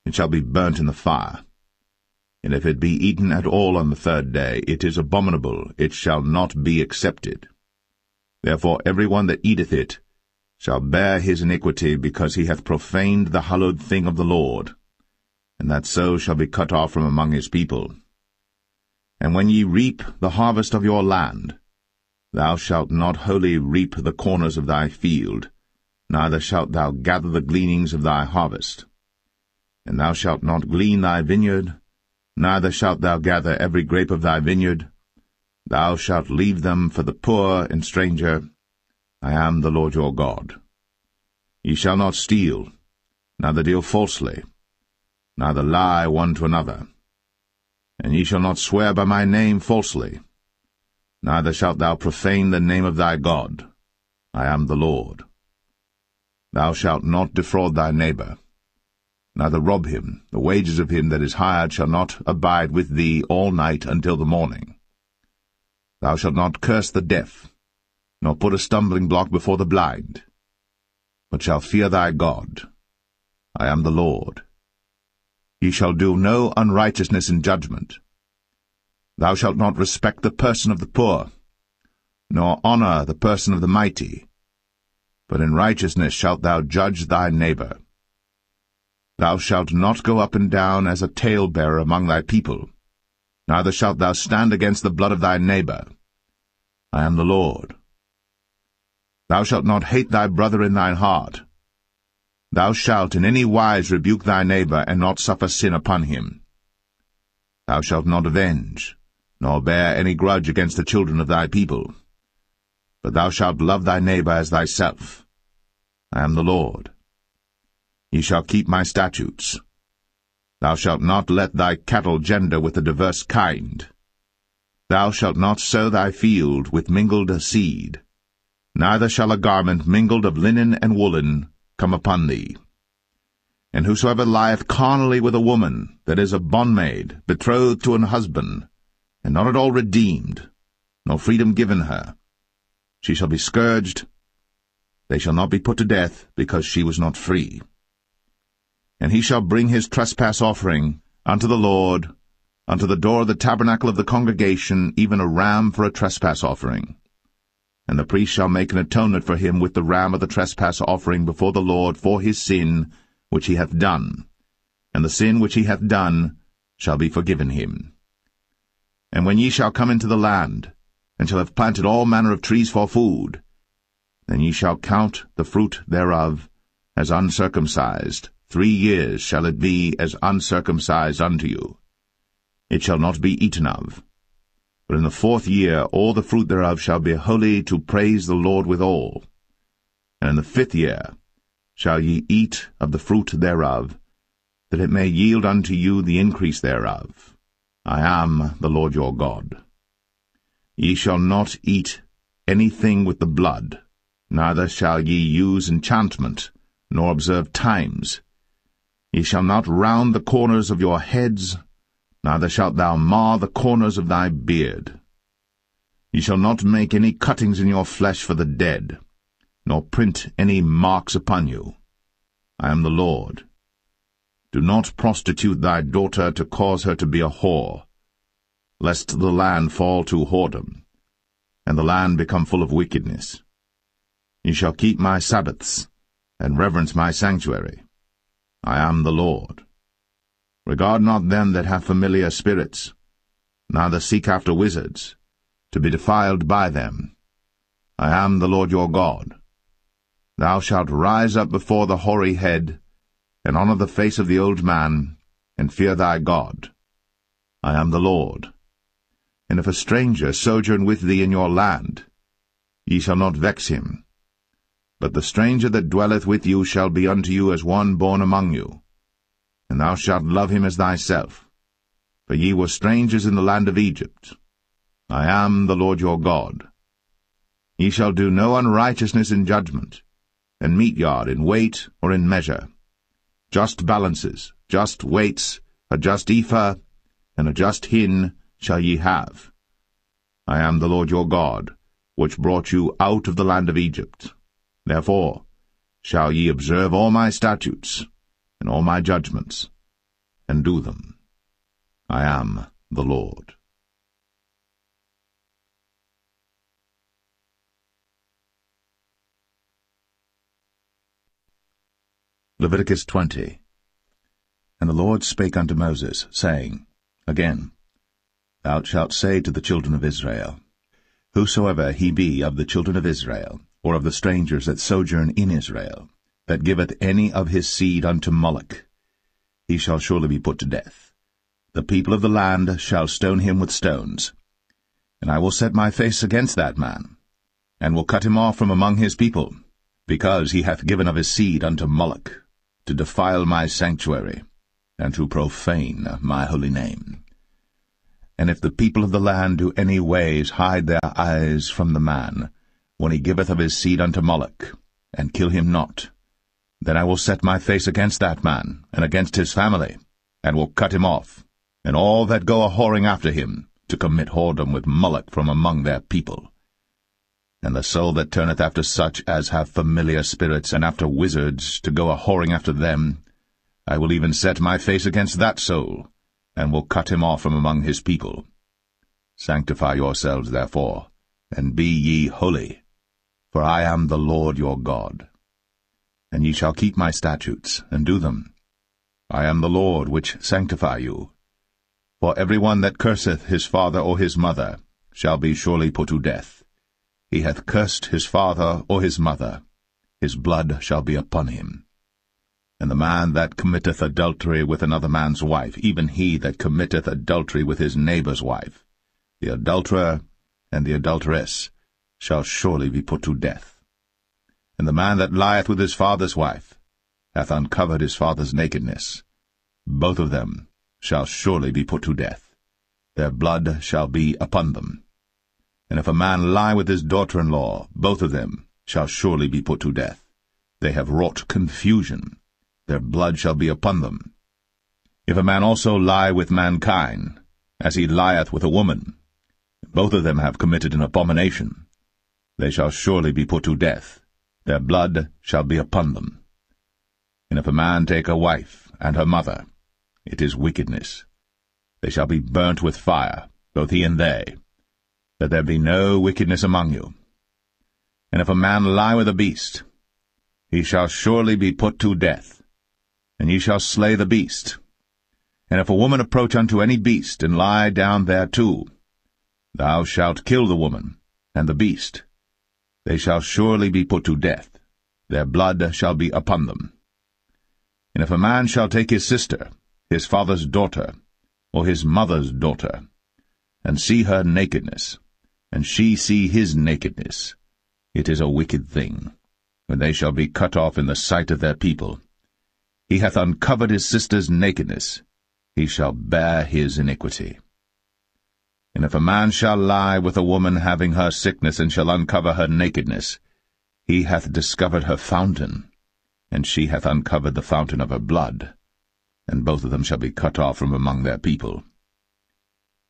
it shall be burnt in the fire. And if it be eaten at all on the third day, it is abominable, it shall not be accepted. Therefore every one that eateth it shall bear his iniquity, because he hath profaned the hallowed thing of the Lord, and that so shall be cut off from among his people. And when ye reap the harvest of your land, thou shalt not wholly reap the corners of thy field, neither shalt thou gather the gleanings of thy harvest. And thou shalt not glean thy vineyard, neither shalt thou gather every grape of thy vineyard. Thou shalt leave them for the poor and stranger. I am the Lord your God. Ye shall not steal, neither deal falsely, neither lie one to another. And ye shall not swear by my name falsely, neither shalt thou profane the name of thy God. I am the Lord. Thou shalt not defraud thy neighbor, neither rob him. The wages of him that is hired shall not abide with thee all night until the morning. Thou shalt not curse the deaf, nor put a stumbling block before the blind, but shalt fear thy God. I am the Lord. Ye shall do no unrighteousness in judgment. Thou shalt not respect the person of the poor, nor honor the person of the mighty, but in righteousness shalt thou judge thy neighbor. Thou shalt not go up and down as a talebearer among thy people, neither shalt thou stand against the blood of thy neighbor. I am the Lord. Thou shalt not hate thy brother in thine heart. Thou shalt in any wise rebuke thy neighbor, and not suffer sin upon him. Thou shalt not avenge, nor bear any grudge against the children of thy people, but thou shalt love thy neighbor as thyself. I am the Lord. Ye shall keep my statutes. Thou shalt not let thy cattle gender with a diverse kind. Thou shalt not sow thy field with mingled seed, neither shall a garment mingled of linen and woolen come upon thee. And whosoever lieth carnally with a woman that is a bondmaid, betrothed to an husband, and not at all redeemed, nor freedom given her, she shall be scourged. They shall not be put to death, because she was not free. And he shall bring his trespass offering unto the Lord, unto the door of the tabernacle of the congregation, even a ram for a trespass offering. And the priest shall make an atonement for him with the ram of the trespass offering before the Lord for his sin which he hath done, and the sin which he hath done shall be forgiven him. And when ye shall come into the land, and shall have planted all manner of trees for food, then ye shall count the fruit thereof as uncircumcised. 3 years shall it be as uncircumcised unto you. It shall not be eaten of. But in the 4th year all the fruit thereof shall be holy to praise the Lord withal. And in the 5th year shall ye eat of the fruit thereof, that it may yield unto you the increase thereof. I am the Lord your God. Ye shall not eat anything with the blood, neither shall ye use enchantment, nor observe times. Ye shall not round the corners of your heads, neither shalt thou mar the corners of thy beard. Ye shall not make any cuttings in your flesh for the dead, nor print any marks upon you. I am the Lord. Do not prostitute thy daughter to cause her to be a whore, lest the land fall to whoredom, and the land become full of wickedness. Ye shall keep my Sabbaths, and reverence my sanctuary. I am the Lord. Regard not them that have familiar spirits, neither seek after wizards, to be defiled by them. I am the Lord your God. Thou shalt rise up before the hoary head, and honor the face of the old man, and fear thy God. I am the Lord. And if a stranger sojourn with thee in your land, ye shall not vex him. But the stranger that dwelleth with you shall be unto you as one born among you, and thou shalt love him as thyself. For ye were strangers in the land of Egypt. I am the Lord your God. Ye shall do no unrighteousness in judgment, and mete yard in weight or in measure. Just balances, just weights, a just ephah, and a just hin shall ye have. I am the Lord your God, which brought you out of the land of Egypt. Therefore shall ye observe all my statutes, and all my judgments, and do them. I am the Lord. Leviticus 20. And the Lord spake unto Moses, saying, Again, thou shalt say to the children of Israel, Whosoever he be of the children of Israel, or of the strangers that sojourn in Israel, that giveth any of his seed unto Moloch, he shall surely be put to death. The people of the land shall stone him with stones. And I will set my face against that man, and will cut him off from among his people, because he hath given of his seed unto Moloch, to defile my sanctuary, and to profane my holy name. And if the people of the land do any ways hide their eyes from the man, when he giveth of his seed unto Moloch, and kill him not, then I will set my face against that man, and against his family, and will cut him off, and all that go a-whoring after him, to commit whoredom with Moloch from among their people. And the soul that turneth after such as have familiar spirits, and after wizards, to go a-whoring after them, I will even set my face against that soul, and will cut him off from among his people. Sanctify yourselves, therefore, and be ye holy, for I am the Lord your God. And ye shall keep my statutes, and do them. I am the Lord which sanctify you. For every one that curseth his father or his mother shall be surely put to death. He hath cursed his father or his mother, his blood shall be upon him. And the man that committeth adultery with another man's wife, even he that committeth adultery with his neighbour's wife, the adulterer and the adulteress shall surely be put to death. And the man that lieth with his father's wife hath uncovered his father's nakedness. Both of them shall surely be put to death. Their blood shall be upon them. And if a man lie with his daughter-in-law, both of them shall surely be put to death. They have wrought confusion. Their blood shall be upon them. If a man also lie with mankind, as he lieth with a woman, both of them have committed an abomination. They shall surely be put to death. Their blood shall be upon them. And if a man take a wife and her mother, it is wickedness. They shall be burnt with fire, both he and they, that there be no wickedness among you. And if a man lie with a beast, he shall surely be put to death, and ye shall slay the beast. And if a woman approach unto any beast, and lie down thereto, thou shalt kill the woman and the beast. They shall surely be put to death. Their blood shall be upon them. And if a man shall take his sister, his father's daughter, or his mother's daughter, and see her nakedness, and she see his nakedness, it is a wicked thing, and they shall be cut off in the sight of their people. He hath uncovered his sister's nakedness, he shall bear his iniquity. And if a man shall lie with a woman having her sickness, and shall uncover her nakedness, he hath discovered her fountain, and she hath uncovered the fountain of her blood, and both of them shall be cut off from among their people.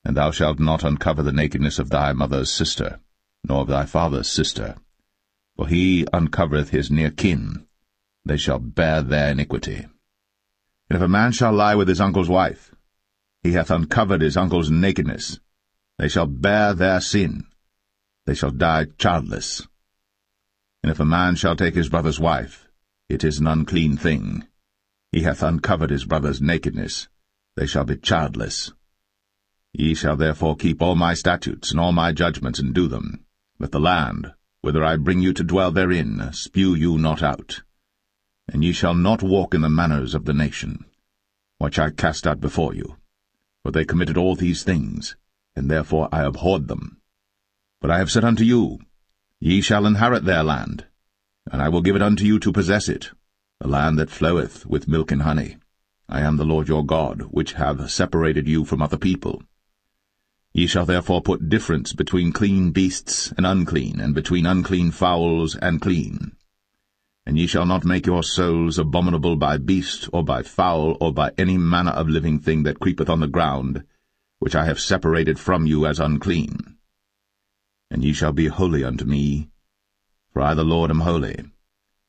And thou shalt not uncover the nakedness of thy mother's sister, nor of thy father's sister, for he uncovereth his near kin. They shall bear their iniquity. And if a man shall lie with his uncle's wife, he hath uncovered his uncle's nakedness. They shall bear their sin. They shall die childless. And if a man shall take his brother's wife, it is an unclean thing. He hath uncovered his brother's nakedness. They shall be childless. Ye shall therefore keep all my statutes and all my judgments, and do them, that the land, whither I bring you to dwell therein, spew you not out. And ye shall not walk in the manners of the nation, which I cast out before you. For they committed all these things, and therefore I abhorred them. But I have said unto you, Ye shall inherit their land, and I will give it unto you to possess it, a land that floweth with milk and honey. I am the Lord your God, which have separated you from other people. Ye shall therefore put difference between clean beasts and unclean, and between unclean fowls and clean. And ye shall not make your souls abominable by beast, or by fowl, or by any manner of living thing that creepeth on the ground, which I have separated from you as unclean. And ye shall be holy unto me, for I the Lord am holy,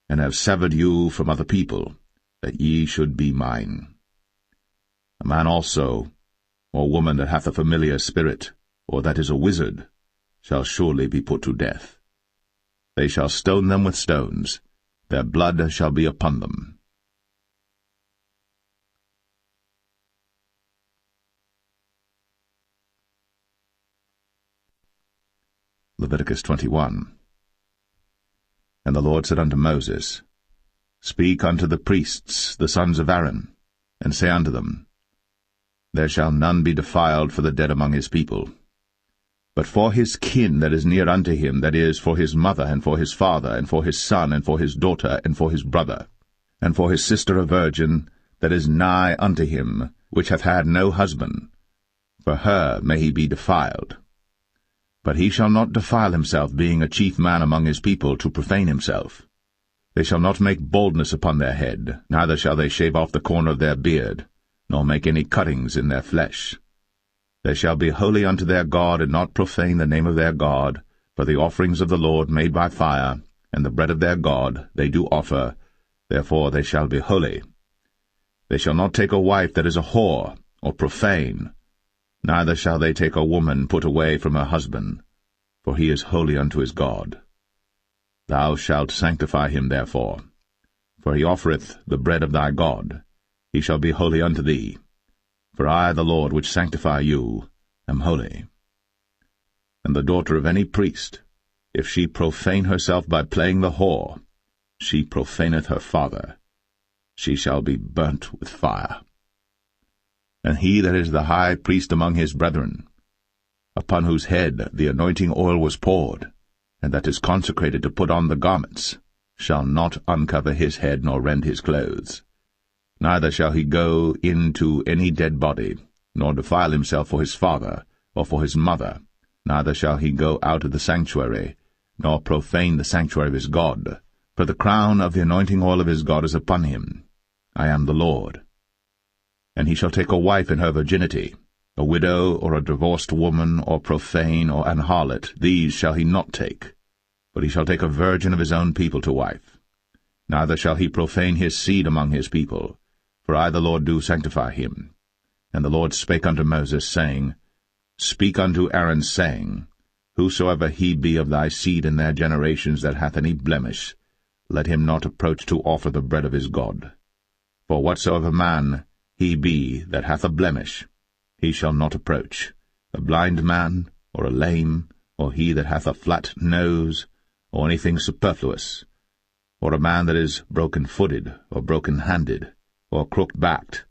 and have severed you from other people, that ye should be mine. A man also, or woman that hath a familiar spirit, or that is a wizard, shall surely be put to death. They shall stone them with stones, their blood shall be upon them. Leviticus 21. And the Lord said unto Moses, Speak unto the priests, the sons of Aaron, and say unto them, There shall none be defiled for the dead among his people. But for his kin that is near unto him, that is, for his mother, and for his father, and for his son, and for his daughter, and for his brother, and for his sister a virgin, that is nigh unto him, which hath had no husband, for her may he be defiled. But he shall not defile himself, being a chief man among his people, to profane himself. They shall not make baldness upon their head, neither shall they shave off the corner of their beard, nor make any cuttings in their flesh. They shall be holy unto their God, and not profane the name of their God, for the offerings of the Lord made by fire, and the bread of their God they do offer, therefore they shall be holy. They shall not take a wife that is a whore, or profane, neither shall they take a woman put away from her husband, for he is holy unto his God. Thou shalt sanctify him therefore, for he offereth the bread of thy God. He shall be holy unto thee. For I, the Lord, which sanctify you, am holy. And the daughter of any priest, if she profane herself by playing the whore, she profaneth her father. She shall be burnt with fire. And he that is the high priest among his brethren, upon whose head the anointing oil was poured, and that is consecrated to put on the garments, shall not uncover his head nor rend his clothes. Neither shall he go into any dead body, nor defile himself for his father, or for his mother. Neither shall he go out of the sanctuary, nor profane the sanctuary of his God. For the crown of the anointing oil of his God is upon him. I am the Lord. And he shall take a wife in her virginity, a widow, or a divorced woman, or profane, or an harlot. These shall he not take, but he shall take a virgin of his own people to wife. Neither shall he profane his seed among his people, for I the Lord do sanctify him. And the Lord spake unto Moses, saying, Speak unto Aaron, saying, Whosoever he be of thy seed in their generations that hath any blemish, let him not approach to offer the bread of his God. For whatsoever man he be that hath a blemish, he shall not approach, a blind man, or a lame, or he that hath a flat nose, or anything superfluous, or a man that is broken-footed, or broken-handed, or crooked-backed,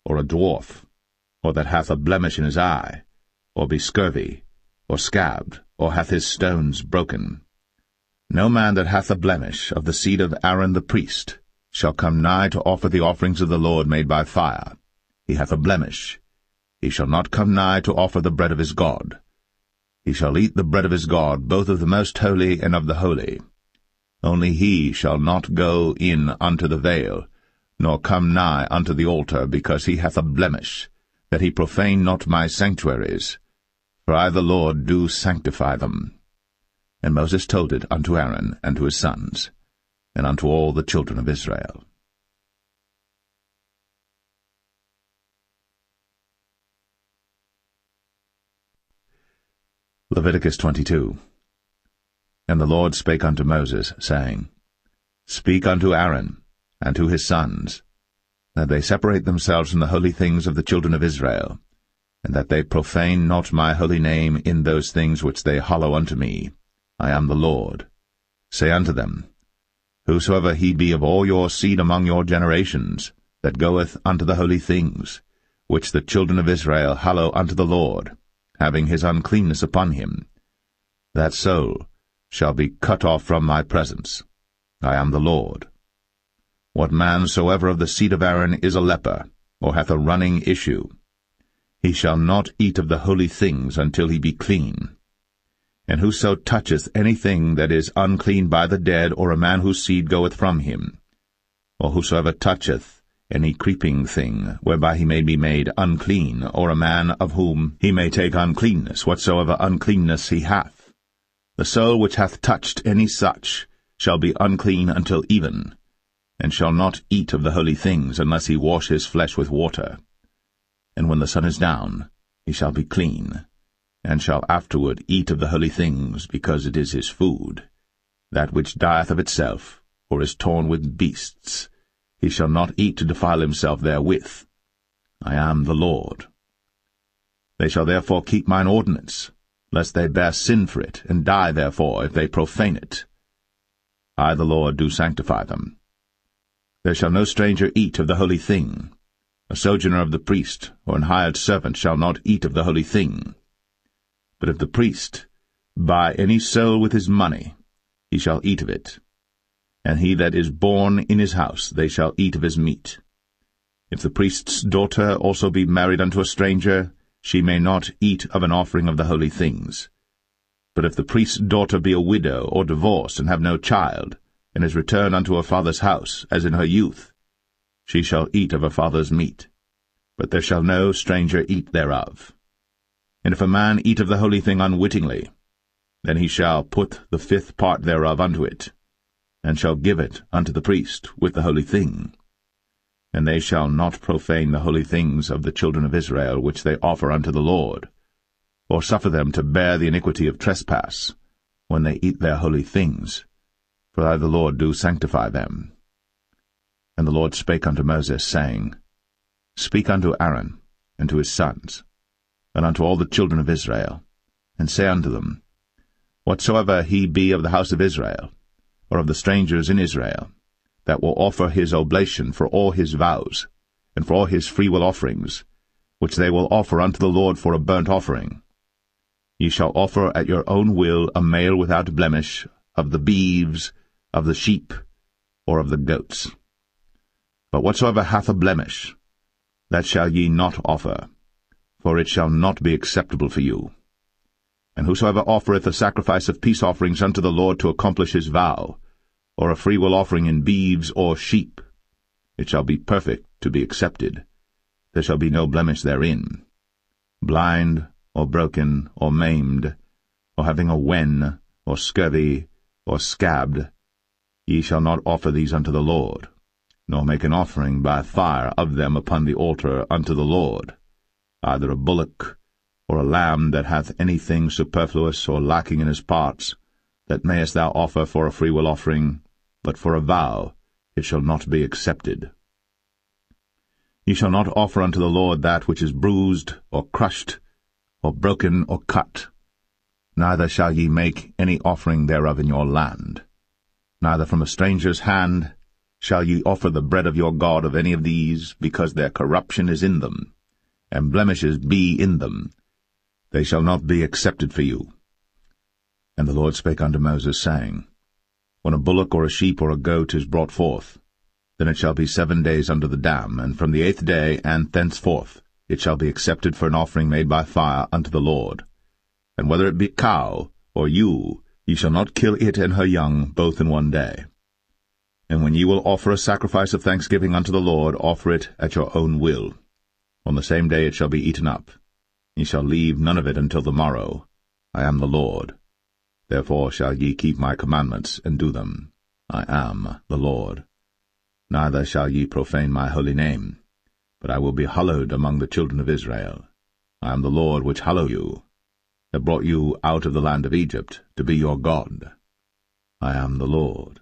or a dwarf, or that hath a blemish in his eye, or be scurvy, or scabbed, or hath his stones broken. No man that hath a blemish of the seed of Aaron the priest shall come nigh to offer the offerings of the Lord made by fire. He hath a blemish. He shall not come nigh to offer the bread of his God. He shall eat the bread of his God, both of the most holy and of the holy. Only he shall not go in unto the veil, nor come nigh unto the altar, because he hath a blemish, that he profane not my sanctuaries. For I the Lord do sanctify them. And Moses told it unto Aaron and to his sons, and unto all the children of Israel. Leviticus 22. And the Lord spake unto Moses, saying, Speak unto Aaron and to his sons, that they separate themselves from the holy things of the children of Israel, and that they profane not my holy name in those things which they hallow unto me. I am the Lord. Say unto them, Whosoever he be of all your seed among your generations, that goeth unto the holy things, which the children of Israel hallow unto the Lord, having his uncleanness upon him, that soul shall be cut off from my presence. I am the Lord. What man soever of the seed of Aaron is a leper, or hath a running issue, he shall not eat of the holy things until he be clean. And whoso toucheth anything that is unclean by the dead, or a man whose seed goeth from him, or whosoever toucheth any creeping thing, whereby he may be made unclean, or a man of whom he may take uncleanness, whatsoever uncleanness he hath, the soul which hath touched any such shall be unclean until even, and shall not eat of the holy things, unless he wash his flesh with water. And when the sun is down, he shall be clean, and shall afterward eat of the holy things, because it is his food. That which dieth of itself, or is torn with beasts, he shall not eat to defile himself therewith. I am the Lord. They shall therefore keep mine ordinance, lest they bear sin for it, and die therefore, if they profane it. I the Lord do sanctify them. There shall no stranger eat of the holy thing. A sojourner of the priest, or an hired servant, shall not eat of the holy thing. But if the priest buy any soul with his money, he shall eat of it. And he that is born in his house, they shall eat of his meat. If the priest's daughter also be married unto a stranger, she may not eat of an offering of the holy things. But if the priest's daughter be a widow, or divorced, and have no child, and is returned unto her father's house, as in her youth, she shall eat of her father's meat, but there shall no stranger eat thereof. And if a man eat of the holy thing unwittingly, then he shall put the 5th part thereof unto it, and shall give it unto the priest with the holy thing. And they shall not profane the holy things of the children of Israel which they offer unto the Lord, or suffer them to bear the iniquity of trespass, when they eat their holy things, for I the Lord do sanctify them. And the Lord spake unto Moses, saying, Speak unto Aaron, and to his sons, and unto all the children of Israel, and say unto them, Whatsoever he be of the house of Israel, or of the strangers in Israel, that will offer his oblation for all his vows, and for all his freewill offerings, which they will offer unto the Lord for a burnt offering, ye shall offer at your own will a male without blemish, of the beeves, of the sheep, or of the goats. But whatsoever hath a blemish, that shall ye not offer, for it shall not be acceptable for you. And whosoever offereth a sacrifice of peace offerings unto the Lord to accomplish his vow, or a freewill offering in beeves or sheep, it shall be perfect to be accepted. There shall be no blemish therein. Blind, or broken, or maimed, or having a wen, or scurvy, or scabbed, ye shall not offer these unto the Lord, nor make an offering by fire of them upon the altar unto the Lord, either a bullock, or a lamb that hath anything superfluous or lacking in his parts, that mayest thou offer for a freewill offering, but for a vow it shall not be accepted. Ye shall not offer unto the Lord that which is bruised, or crushed, or broken, or cut. Neither shall ye make any offering thereof in your land. Neither from a stranger's hand shall ye offer the bread of your God of any of these, because their corruption is in them, and blemishes be in them. They shall not be accepted for you. And the Lord spake unto Moses, saying, When a bullock or a sheep or a goat is brought forth, then it shall be 7 days under the dam, and from the 8th day and thenceforth it shall be accepted for an offering made by fire unto the Lord. And whether it be cow or ewe, ye shall not kill it and her young both in 1 day. And when ye will offer a sacrifice of thanksgiving unto the Lord, offer it at your own will. On the same day it shall be eaten up. Ye shall leave none of it until the morrow. I am the Lord. Therefore shall ye keep my commandments, and do them. I am the Lord. Neither shall ye profane my holy name, but I will be hallowed among the children of Israel. I am the Lord which hallow you, that brought you out of the land of Egypt, to be your God. I am the Lord.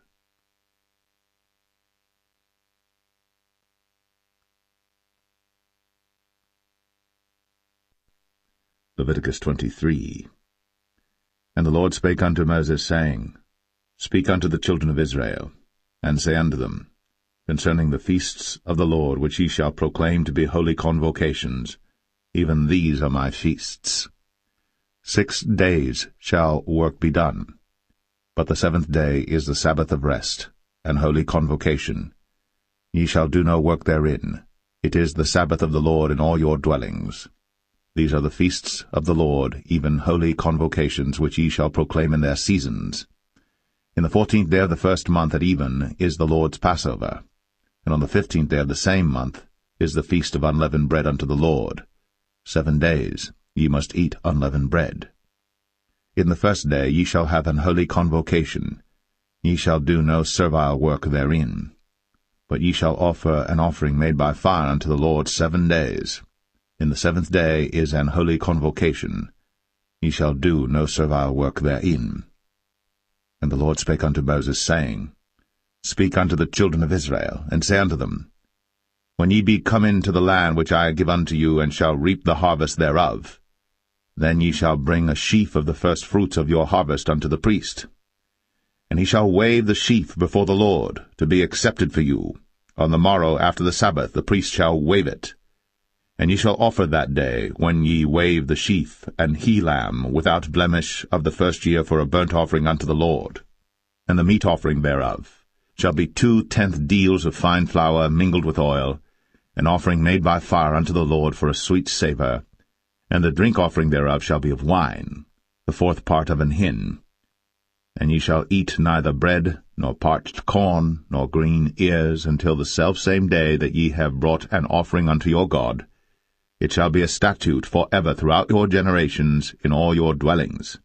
Leviticus 23. And the Lord spake unto Moses, saying, Speak unto the children of Israel, and say unto them, Concerning the feasts of the Lord, which ye shall proclaim to be holy convocations, even these are my feasts. 6 days shall work be done, but the 7th day is the Sabbath of rest, and holy convocation. Ye shall do no work therein. It is the Sabbath of the Lord in all your dwellings. These are the feasts of the Lord, even holy convocations, which ye shall proclaim in their seasons. In the 14th day of the 1st month at even is the Lord's Passover, and on the 15th day of the same month is the feast of unleavened bread unto the Lord. 7 days ye must eat unleavened bread. In the 1st day ye shall have an holy convocation. Ye shall do no servile work therein, but ye shall offer an offering made by fire unto the Lord 7 days. In the 7th day is an holy convocation. Ye shall do no servile work therein. And the Lord spake unto Moses, saying, Speak unto the children of Israel, and say unto them, When ye be come into the land which I give unto you, and shall reap the harvest thereof, then ye shall bring a sheaf of the firstfruits of your harvest unto the priest. And he shall wave the sheaf before the Lord, to be accepted for you. On the morrow after the Sabbath the priest shall wave it. And ye shall offer that day, when ye wave the sheaf, an he-lamb without blemish of the 1st year for a burnt offering unto the Lord. And the meat offering thereof shall be 2/10 deals of fine flour mingled with oil, an offering made by fire unto the Lord for a sweet savour. And the drink offering thereof shall be of wine, the 4th part of an hin. And ye shall eat neither bread, nor parched corn, nor green ears, until the selfsame day that ye have brought an offering unto your God. It shall be a statute for ever throughout your generations in all your dwellings.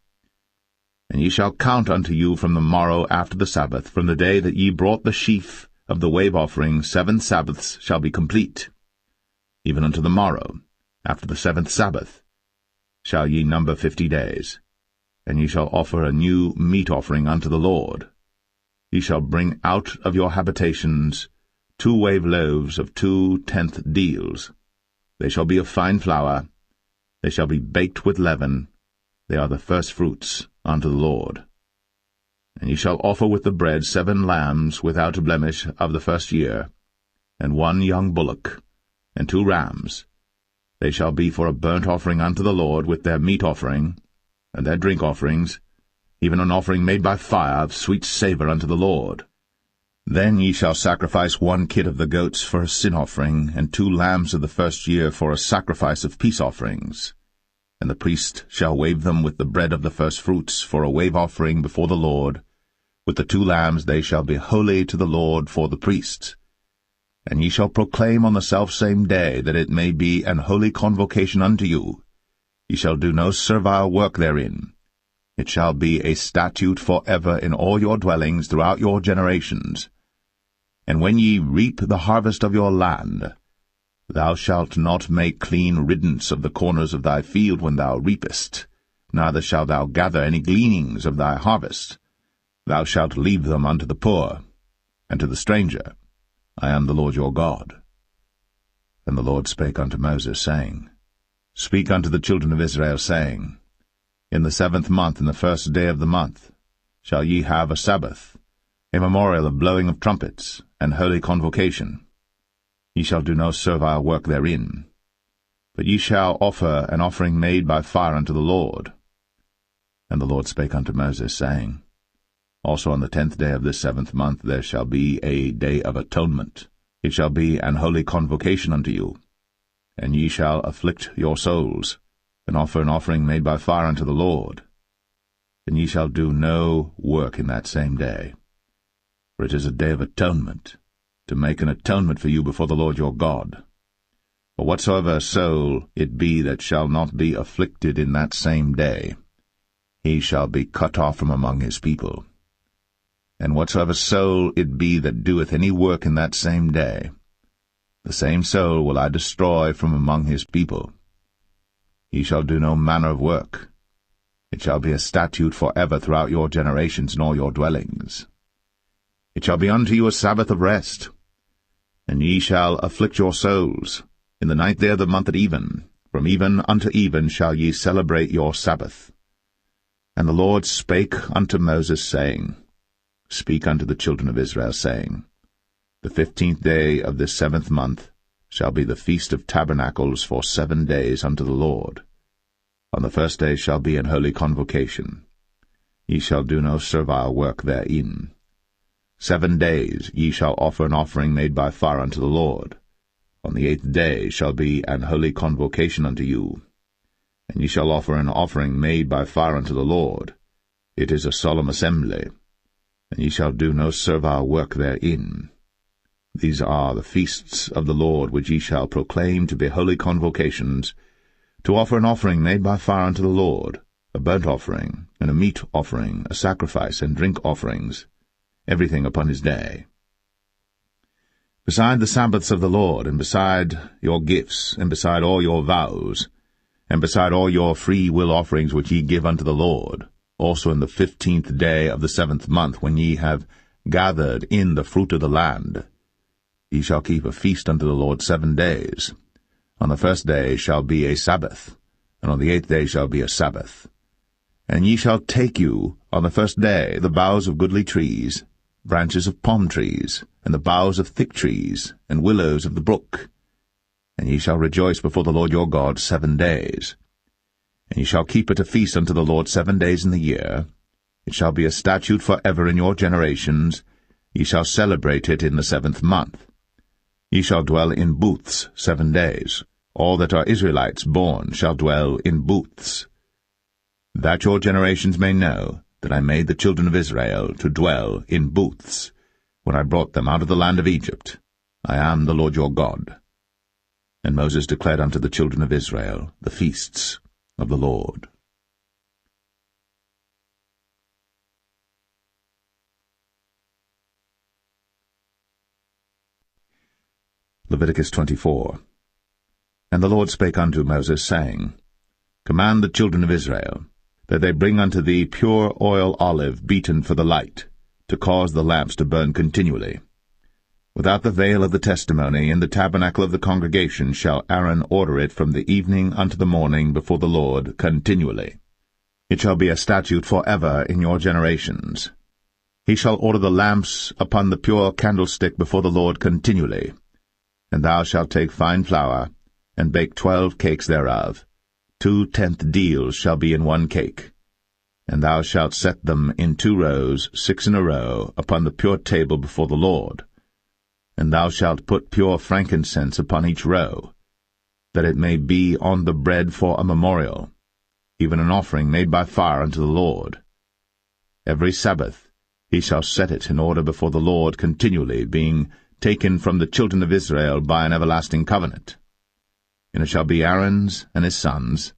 And ye shall count unto you from the morrow after the Sabbath, from the day that ye brought the sheaf of the wave offering 7 Sabbaths shall be complete. Even unto the morrow, after the 7th Sabbath, shall ye number 50 days. And ye shall offer a new meat offering unto the Lord. Ye shall bring out of your habitations 2 wave loaves of 2 tenth deals. They shall be of fine flour. They shall be baked with leaven. They are the first fruits unto the Lord. And ye shall offer with the bread 7 lambs without blemish of the first year, and 1 young bullock, and 2 rams. They shall be for a burnt offering unto the Lord with their meat offering, and their drink offerings, even an offering made by fire of sweet savour unto the Lord. Then ye shall sacrifice 1 kid of the goats for a sin offering, and 2 lambs of the first year for a sacrifice of peace offerings. And the priest shall wave them with the bread of the firstfruits for a wave offering before the Lord. With the 2 lambs they shall be holy to the Lord for the priests. And ye shall proclaim on the selfsame day that it may be an holy convocation unto you. Ye shall do no servile work therein. It shall be a statute for ever in all your dwellings throughout your generations. And when ye reap the harvest of your land, thou shalt not make clean riddance of the corners of thy field when thou reapest, neither shalt thou gather any gleanings of thy harvest. Thou shalt leave them unto the poor, and to the stranger. I am the Lord your God. And the Lord spake unto Moses, saying, Speak unto the children of Israel, saying, In the 7th month, in the 1st day of the month, shall ye have a Sabbath, a memorial of blowing of trumpets, and holy convocation. Ye shall do no servile work therein, but ye shall offer an offering made by fire unto the Lord. And the Lord spake unto Moses, saying, Also on the 10th day of this 7th month there shall be a day of atonement. It shall be an holy convocation unto you. And ye shall afflict your souls, and offer an offering made by fire unto the Lord. And ye shall do no work in that same day. For it is a day of atonement, to make an atonement for you before the Lord your God. For whatsoever soul it be that shall not be afflicted in that same day, he shall be cut off from among his people. And whatsoever soul it be that doeth any work in that same day, the same soul will I destroy from among his people. He shall do no manner of work. It shall be a statute for ever throughout your generations in all your dwellings. It shall be unto you a Sabbath of rest. And ye shall afflict your souls. In the 9th day of the month at even, from even unto even shall ye celebrate your Sabbath. And the Lord spake unto Moses, saying, Speak unto the children of Israel, saying, The 15th day of this 7th month shall be the feast of tabernacles for 7 days unto the Lord. On the 1st day shall be an holy convocation. Ye shall do no servile work therein. 7 days ye shall offer an offering made by fire unto the Lord. On the 8th day shall be an holy convocation unto you. And ye shall offer an offering made by fire unto the Lord. It is a solemn assembly. And ye shall do no servile work therein. These are the feasts of the Lord which ye shall proclaim to be holy convocations, to offer an offering made by fire unto the Lord, a burnt offering, and a meat offering, a sacrifice, and drink offerings, everything upon his day. Beside the Sabbaths of the Lord, and beside your gifts, and beside all your vows, and beside all your free will offerings which ye give unto the Lord, also in the 15th day of the 7th month, when ye have gathered in the fruit of the land, ye shall keep a feast unto the Lord 7 days. On the 1st day shall be a Sabbath, and on the 8th day shall be a Sabbath. And ye shall take you on the 1st day the boughs of goodly trees, branches of palm trees, and the boughs of thick trees, and willows of the brook. And ye shall rejoice before the Lord your God 7 days. And ye shall keep it a feast unto the Lord 7 days in the year. It shall be a statute for ever in your generations. Ye shall celebrate it in the 7th month. Ye shall dwell in booths 7 days. All that are Israelites born shall dwell in booths. That your generations may know that I made the children of Israel to dwell in booths, when I brought them out of the land of Egypt. I am the Lord your God. And Moses declared unto the children of Israel the feasts of the Lord. Leviticus 24. And the Lord spake unto Moses, saying, Command the children of Israel, that they bring unto thee pure oil olive beaten for the light, to cause the lamps to burn continually. Without the veil of the testimony, in the tabernacle of the congregation, shall Aaron order it from the evening unto the morning before the Lord continually. It shall be a statute for ever in your generations. He shall order the lamps upon the pure candlestick before the Lord continually. And thou shalt take fine flour, and bake 12 cakes thereof. 2 tenth deals shall be in one cake. And thou shalt set them in 2 rows, 6 in a row, upon the pure table before the Lord. And thou shalt put pure frankincense upon each row, that it may be on the bread for a memorial, even an offering made by fire unto the Lord. Every Sabbath he shall set it in order before the Lord continually, being taken from the children of Israel by an everlasting covenant. And it shall be Aaron's and his sons,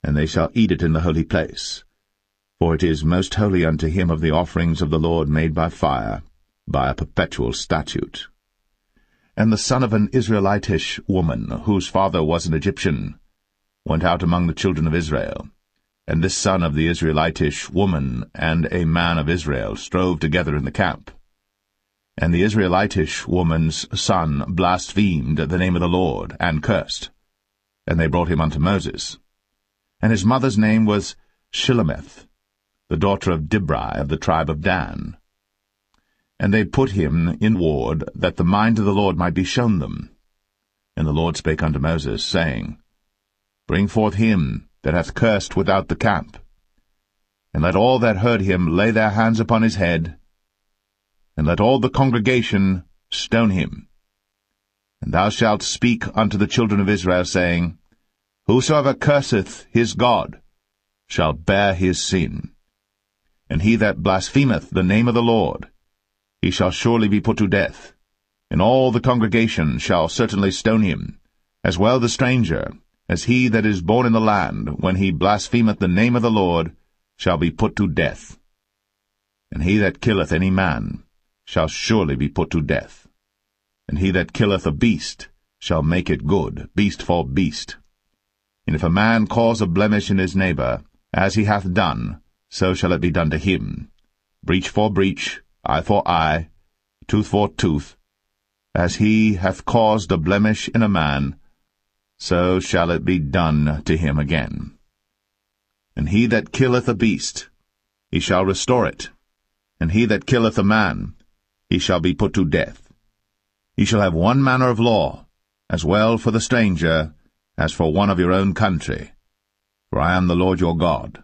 and they shall eat it in the holy place. For it is most holy unto him of the offerings of the Lord made by fire, by a perpetual statute. And the son of an Israelitish woman, whose father was an Egyptian, went out among the children of Israel. And this son of the Israelitish woman and a man of Israel strove together in the camp. And the Israelitish woman's son blasphemed the name of the Lord, and cursed. And they brought him unto Moses. And his mother's name was Shilemeth, the daughter of Dibri of the tribe of Dan. And they put him in ward, that the mind of the Lord might be shown them. And the Lord spake unto Moses, saying, Bring forth him that hath cursed without the camp, and let all that heard him lay their hands upon his head, and let all the congregation stone him. And thou shalt speak unto the children of Israel, saying, Whosoever curseth his God shall bear his sin. And he that blasphemeth the name of the Lord, he shall surely be put to death. And all the congregation shall certainly stone him, as well the stranger, as he that is born in the land, when he blasphemeth the name of the Lord, shall be put to death. And he that killeth any man shall surely be put to death. And he that killeth a beast shall make it good, beast for beast. And if a man cause a blemish in his neighbor, as he hath done, so shall it be done to him. Breach for breach, eye for eye, tooth for tooth. As he hath caused a blemish in a man, so shall it be done to him again. And he that killeth a beast, he shall restore it. And he that killeth a man, he shall be put to death. Ye shall have one manner of law, as well for the stranger as for one of your own country. For I am the Lord your God.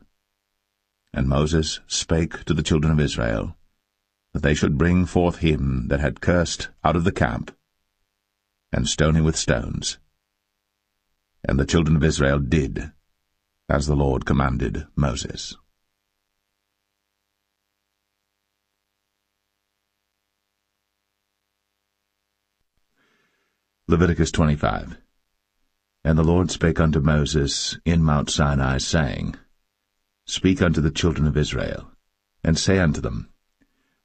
And Moses spake to the children of Israel, that they should bring forth him that had cursed out of the camp, and stone him with stones. And the children of Israel did as the Lord commanded Moses. Leviticus 25. And the Lord spake unto Moses in Mount Sinai, saying, Speak unto the children of Israel, and say unto them,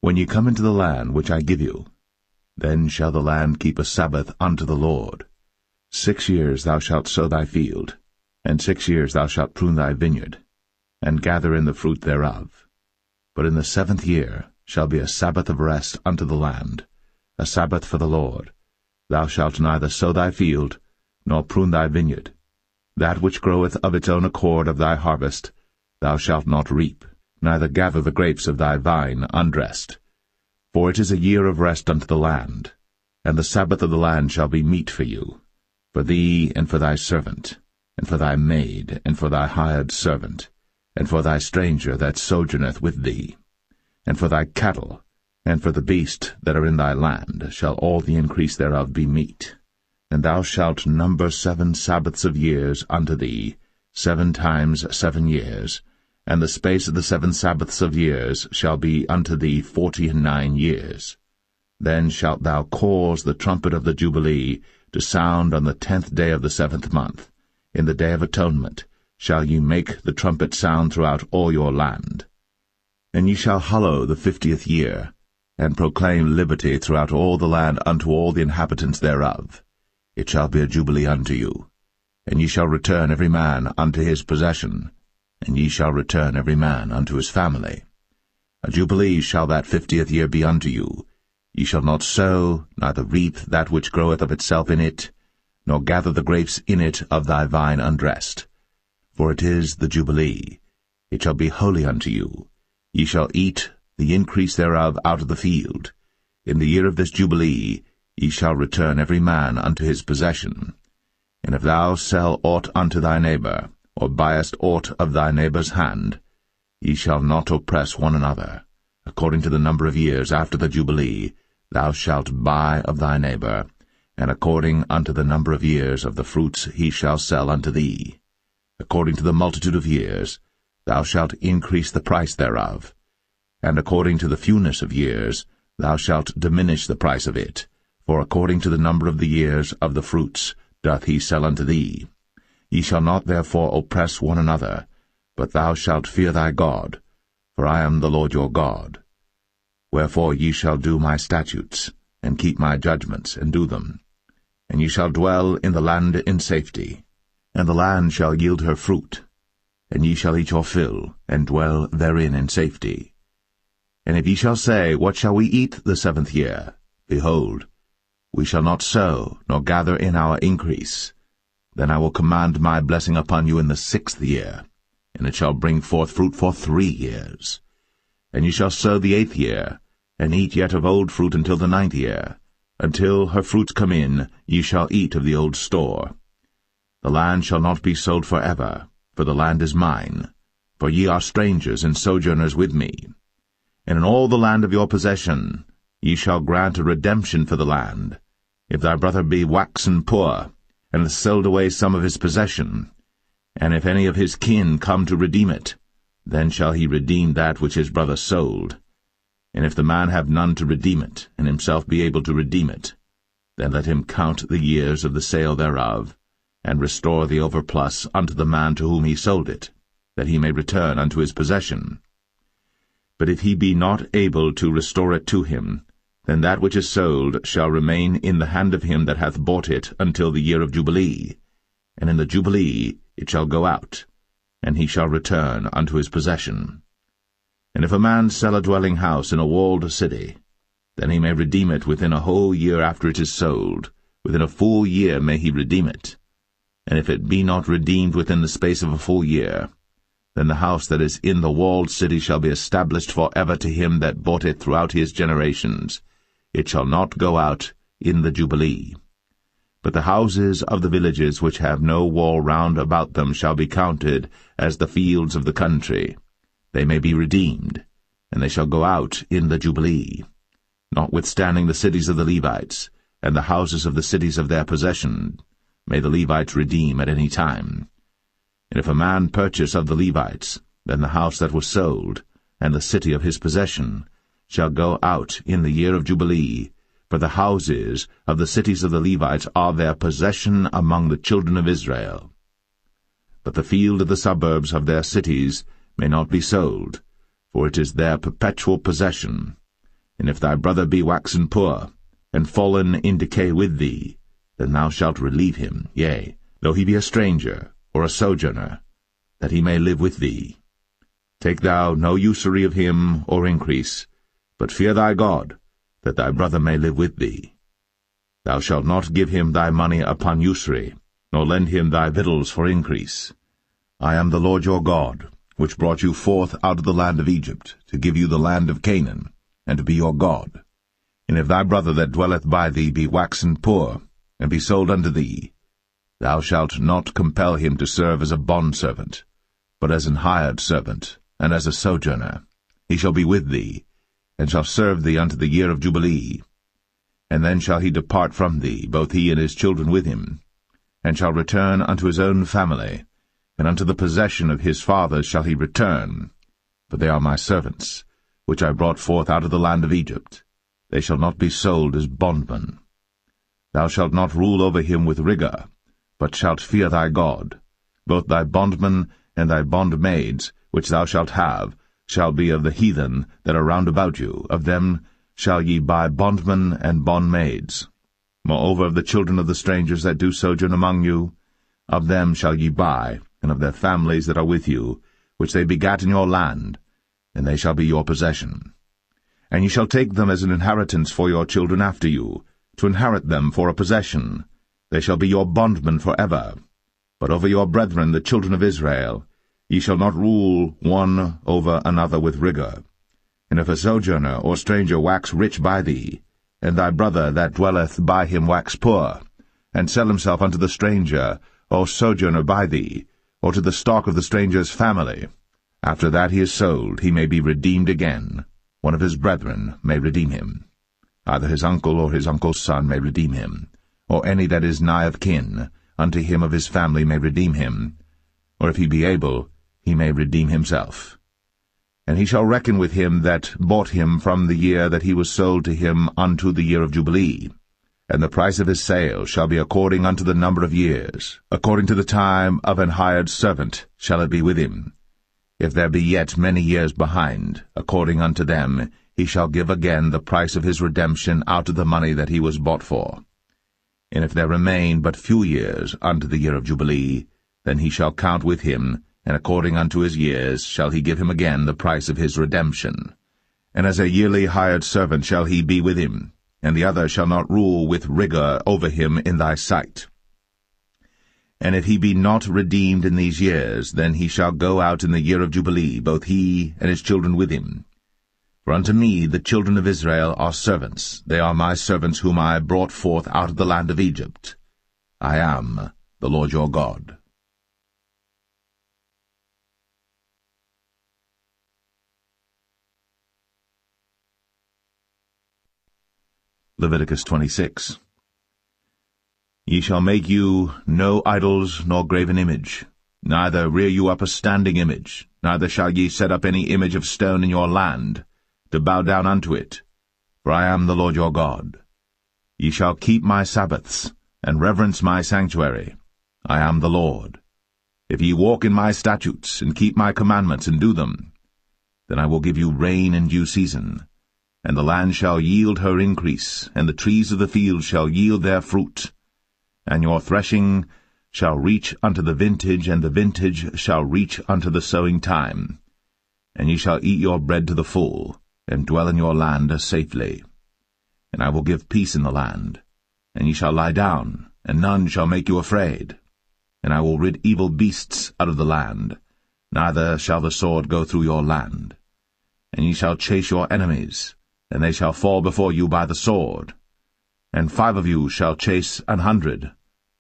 When ye come into the land which I give you, then shall the land keep a Sabbath unto the Lord. 6 years thou shalt sow thy field, and 6 years thou shalt prune thy vineyard, and gather in the fruit thereof. But in the 7th year shall be a Sabbath of rest unto the land, a Sabbath for the Lord. Thou shalt neither sow thy field, nor prune thy vineyard. That which groweth of its own accord of thy harvest thou shalt not reap, neither gather the grapes of thy vine undressed. For it is a year of rest unto the land, and the Sabbath of the land shall be meat for you, for thee and for thy servant, and for thy maid, and for thy hired servant, and for thy stranger that sojourneth with thee, and for thy cattle, and for the beasts that are in thy land shall all the increase thereof be meat. And thou shalt number 7 Sabbaths of years unto thee, 7 times 7 years, and the space of the 7 Sabbaths of years shall be unto thee 49 years. Then shalt thou cause the trumpet of the Jubilee to sound on the 10th day of the 7th month. In the day of atonement shall ye make the trumpet sound throughout all your land. And ye shall hallow the 50th year, and proclaim liberty throughout all the land unto all the inhabitants thereof. It shall be a jubilee unto you. And ye shall return every man unto his possession, and ye shall return every man unto his family. A jubilee shall that 50th year be unto you. Ye shall not sow, neither reap that which groweth of itself in it, nor gather the grapes in it of thy vine undressed. For it is the jubilee. It shall be holy unto you. Ye shall eat the increase thereof out of the field. In the year of this jubilee ye shall return every man unto his possession. And if thou sell aught unto thy neighbor, or buyest aught of thy neighbor's hand, ye shall not oppress one another. According to the number of years after the jubilee thou shalt buy of thy neighbor, and according unto the number of years of the fruits he shall sell unto thee. According to the multitude of years thou shalt increase the price thereof, and according to the fewness of years thou shalt diminish the price of it, for according to the number of the years of the fruits doth he sell unto thee. Ye shall not therefore oppress one another, but thou shalt fear thy God, for I am the Lord your God. Wherefore ye shall do my statutes, and keep my judgments, and do them. And ye shall dwell in the land in safety, and the land shall yield her fruit, and ye shall eat your fill, and dwell therein in safety. And if ye shall say, What shall we eat the 7th year? Behold, we shall not sow, nor gather in our increase. Then I will command my blessing upon you in the 6th year, and it shall bring forth fruit for 3 years. And ye shall sow the 8th year, and eat yet of old fruit until the 9th year. Until her fruits come in, ye shall eat of the old store. The land shall not be sold forever, for the land is mine. For ye are strangers and sojourners with me. And in all the land of your possession ye shall grant a redemption for the land. If thy brother be waxen poor, and hath sold away some of his possession, and if any of his kin come to redeem it, then shall he redeem that which his brother sold. And if the man have none to redeem it, and himself be able to redeem it, then let him count the years of the sale thereof, and restore the overplus unto the man to whom he sold it, that he may return unto his possession. But if he be not able to restore it to him, then that which is sold shall remain in the hand of him that hath bought it until the year of Jubilee, and in the Jubilee it shall go out, and he shall return unto his possession. And if a man sell a dwelling house in a walled city, then he may redeem it within a whole year after it is sold. Within a full year may he redeem it. And if it be not redeemed within the space of a full year, then the house that is in the walled city shall be established for ever to him that bought it throughout his generations. It shall not go out in the Jubilee. But the houses of the villages which have no wall round about them shall be counted as the fields of the country. They may be redeemed, and they shall go out in the Jubilee. Notwithstanding the cities of the Levites, and the houses of the cities of their possession, may the Levites redeem at any time. And if a man purchase of the Levites, then the house that was sold, and the city of his possession, shall go out in the year of Jubilee, for the houses of the cities of the Levites are their possession among the children of Israel. But the field of the suburbs of their cities may not be sold, for it is their perpetual possession. And if thy brother be waxen poor, and fallen in decay with thee, then thou shalt relieve him, yea, though he be a stranger, or a sojourner, that he may live with thee. Take thou no usury of him, or increase, but fear thy God, that thy brother may live with thee. Thou shalt not give him thy money upon usury, nor lend him thy victuals for increase. I am the Lord your God, which brought you forth out of the land of Egypt, to give you the land of Canaan, and to be your God. And if thy brother that dwelleth by thee be waxen poor, and be sold unto thee, thou shalt not compel him to serve as a bondservant, but as an hired servant, and as a sojourner. He shall be with thee, and shall serve thee unto the year of Jubilee. And then shall he depart from thee, both he and his children with him, and shall return unto his own family, and unto the possession of his fathers shall he return. For they are my servants, which I brought forth out of the land of Egypt. They shall not be sold as bondmen. Thou shalt not rule over him with rigor, but shalt fear thy God. Both thy bondmen and thy bondmaids, which thou shalt have, shall be of the heathen that are round about you. Of them shall ye buy bondmen and bondmaids. Moreover, of the children of the strangers that do sojourn among you, of them shall ye buy, and of their families that are with you, which they begat in your land, and they shall be your possession. And ye shall take them as an inheritance for your children after you, to inherit them for a possession. They shall be your bondmen for ever. But over your brethren, the children of Israel, ye shall not rule one over another with rigor. And if a sojourner or stranger wax rich by thee, and thy brother that dwelleth by him wax poor, and sell himself unto the stranger or sojourner by thee, or to the stock of the stranger's family, after that he is sold, he may be redeemed again. One of his brethren may redeem him. Either his uncle or his uncle's son may redeem him, or any that is nigh of kin unto him of his family may redeem him, or if he be able, he may redeem himself. And he shall reckon with him that bought him from the year that he was sold to him unto the year of Jubilee. And the price of his sale shall be according unto the number of years, according to the time of an hired servant shall it be with him. If there be yet many years behind, according unto them, he shall give again the price of his redemption out of the money that he was bought for. And if there remain but few years unto the year of Jubilee, then he shall count with him, and according unto his years shall he give him again the price of his redemption. And as a yearly hired servant shall he be with him, and the other shall not rule with rigor over him in thy sight. And if he be not redeemed in these years, then he shall go out in the year of Jubilee, both he and his children with him. For unto me the children of Israel are servants. They are my servants whom I brought forth out of the land of Egypt. I am the Lord your God. Leviticus 26. Ye shall make you no idols nor graven image, neither rear you up a standing image, neither shall ye set up any image of stone in your land, to bow down unto it, for I am the Lord your God. Ye shall keep my Sabbaths, and reverence my sanctuary. I am the Lord. If ye walk in my statutes, and keep my commandments, and do them, then I will give you rain in due season, and the land shall yield her increase, and the trees of the field shall yield their fruit. And your threshing shall reach unto the vintage, and the vintage shall reach unto the sowing time. And ye shall eat your bread to the full, and dwell in your land safely. And I will give peace in the land, and ye shall lie down, and none shall make you afraid. And I will rid evil beasts out of the land, neither shall the sword go through your land. And ye shall chase your enemies, and they shall fall before you by the sword. And 5 of you shall chase 100,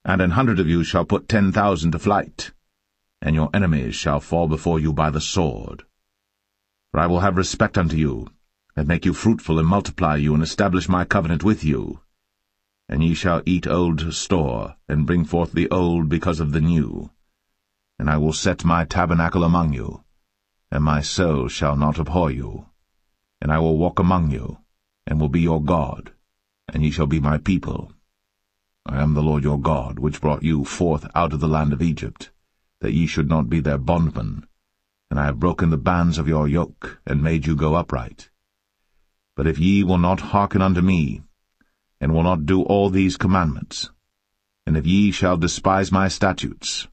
and 100 of you shall put 10,000 to flight. And your enemies shall fall before you by the sword. For I will have respect unto you, and make you fruitful, and multiply you, and establish my covenant with you. And ye shall eat old store, and bring forth the old because of the new. And I will set my tabernacle among you, and my soul shall not abhor you. And I will walk among you, and will be your God, and ye shall be my people. I am the Lord your God, which brought you forth out of the land of Egypt, that ye should not be their bondmen. And I have broken the bands of your yoke, and made you go upright. But if ye will not hearken unto me, and will not do all these commandments, and if ye shall despise my statutes,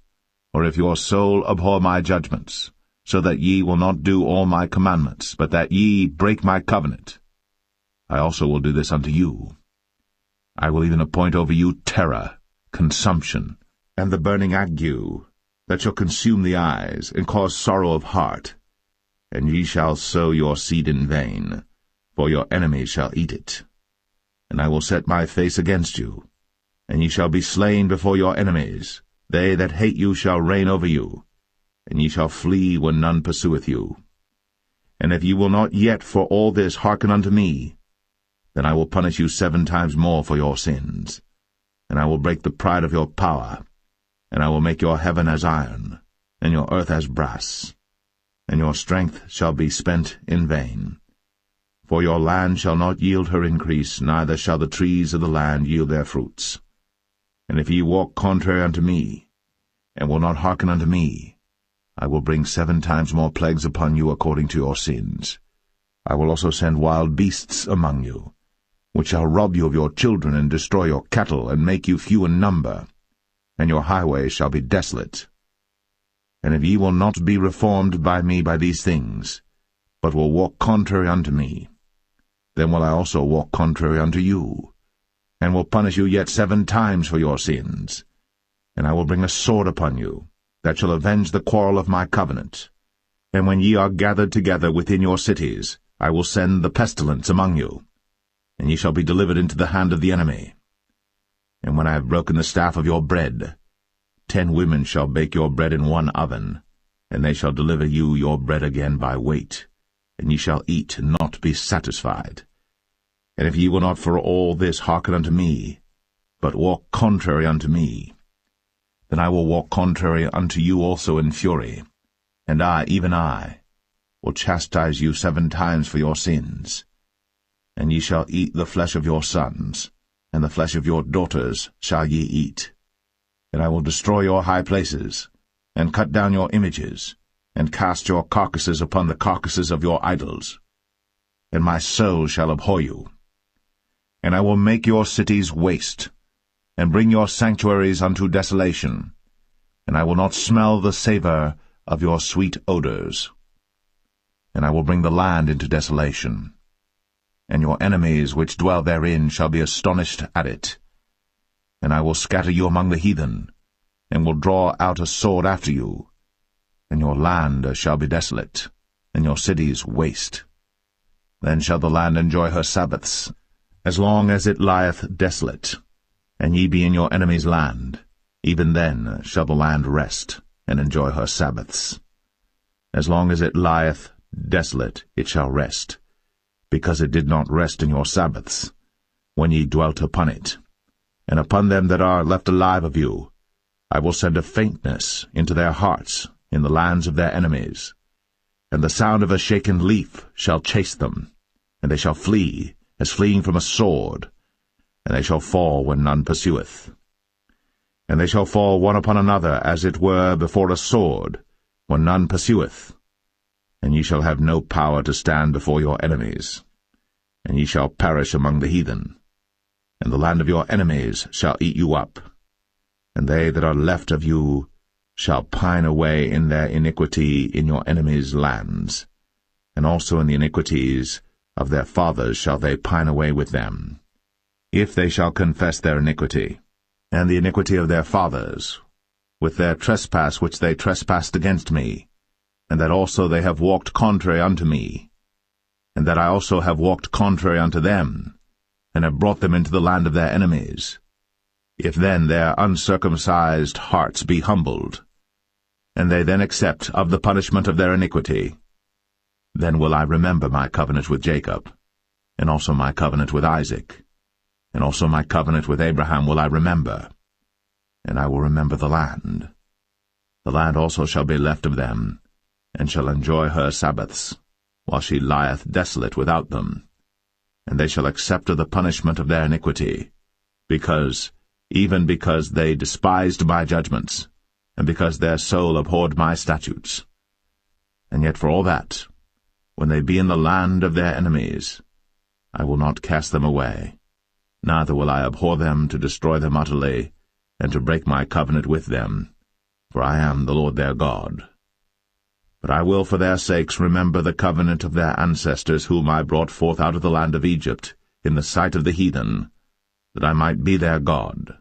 or if your soul abhor my judgments, so that ye will not do all my commandments, but that ye break my covenant, I also will do this unto you. I will even appoint over you terror, consumption, and the burning ague, that shall consume the eyes, and cause sorrow of heart. And ye shall sow your seed in vain, for your enemies shall eat it. And I will set my face against you, and ye shall be slain before your enemies. They that hate you shall reign over you, and ye shall flee when none pursueth you. And if ye will not yet for all this hearken unto me, then I will punish you 7 times more for your sins. And I will break the pride of your power, and I will make your heaven as iron, and your earth as brass. And your strength shall be spent in vain. For your land shall not yield her increase, neither shall the trees of the land yield their fruits. And if ye walk contrary unto me, and will not hearken unto me, I will bring 7 times more plagues upon you according to your sins. I will also send wild beasts among you, which shall rob you of your children and destroy your cattle, and make you few in number, and your highways shall be desolate. And if ye will not be reformed by me by these things, but will walk contrary unto me, then will I also walk contrary unto you, and will punish you yet 7 times for your sins. And I will bring a sword upon you, that shall avenge the quarrel of my covenant. And when ye are gathered together within your cities, I will send the pestilence among you, and ye shall be delivered into the hand of the enemy. And when I have broken the staff of your bread, 10 women shall bake your bread in one oven, and they shall deliver you your bread again by weight, and ye shall eat and not be satisfied. And if ye will not for all this hearken unto me, but walk contrary unto me, then I will walk contrary unto you also in fury, and I, even I, will chastise you 7 times for your sins. And ye shall eat the flesh of your sons, and the flesh of your daughters shall ye eat. And I will destroy your high places, and cut down your images, and cast your carcasses upon the carcasses of your idols. And my soul shall abhor you. And I will make your cities waste, and bring your sanctuaries unto desolation, and I will not smell the savour of your sweet odours. And I will bring the land into desolation, and your enemies which dwell therein shall be astonished at it. And I will scatter you among the heathen, and will draw out a sword after you, and your land shall be desolate, and your cities waste. Then shall the land enjoy her Sabbaths, as long as it lieth desolate, and ye be in your enemy's land. Even then shall the land rest, and enjoy her Sabbaths. As long as it lieth desolate it shall rest, because it did not rest in your Sabbaths, when ye dwelt upon it. And upon them that are left alive of you I will send a faintness into their hearts in the lands of their enemies, and the sound of a shaken leaf shall chase them, and they shall flee, as fleeing from a sword, and they shall fall when none pursueth. And they shall fall one upon another, as it were before a sword, when none pursueth. And ye shall have no power to stand before your enemies, and ye shall perish among the heathen. And the land of your enemies shall eat you up, and they that are left of you shall pine away in their iniquity in your enemies' lands, and also in the iniquities of their fathers shall they pine away with them, if they shall confess their iniquity, and the iniquity of their fathers, with their trespass which they trespassed against me, and that also they have walked contrary unto me, and that I also have walked contrary unto them, and have brought them into the land of their enemies. If then their uncircumcised hearts be humbled, and they then accept of the punishment of their iniquity, then will I remember my covenant with Jacob, and also my covenant with Isaac, and also my covenant with Abraham will I remember, and I will remember the land. The land also shall be left of them, and shall enjoy her Sabbaths, while she lieth desolate without them. And they shall accept of the punishment of their iniquity, even because they despised my judgments, and because their soul abhorred my statutes. And yet for all that, when they be in the land of their enemies, I will not cast them away, neither will I abhor them to destroy them utterly, and to break my covenant with them, for I am the Lord their God. But I will for their sakes remember the covenant of their ancestors, whom I brought forth out of the land of Egypt, in the sight of the heathen, that I might be their God.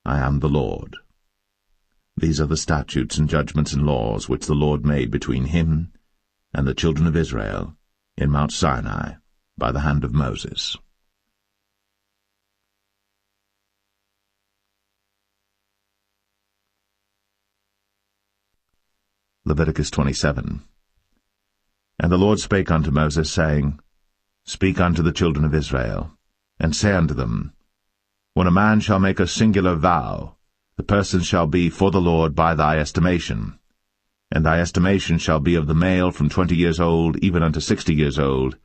I am the Lord. These are the statutes and judgments and laws which the Lord made between him and the children of Israel in Mount Sinai by the hand of Moses. Leviticus 27. And the Lord spake unto Moses, saying, Speak unto the children of Israel, and say unto them, When a man shall make a singular vow, the person shall be for the Lord by thy estimation. And thy estimation shall be of the male from 20 years old even unto 60 years old.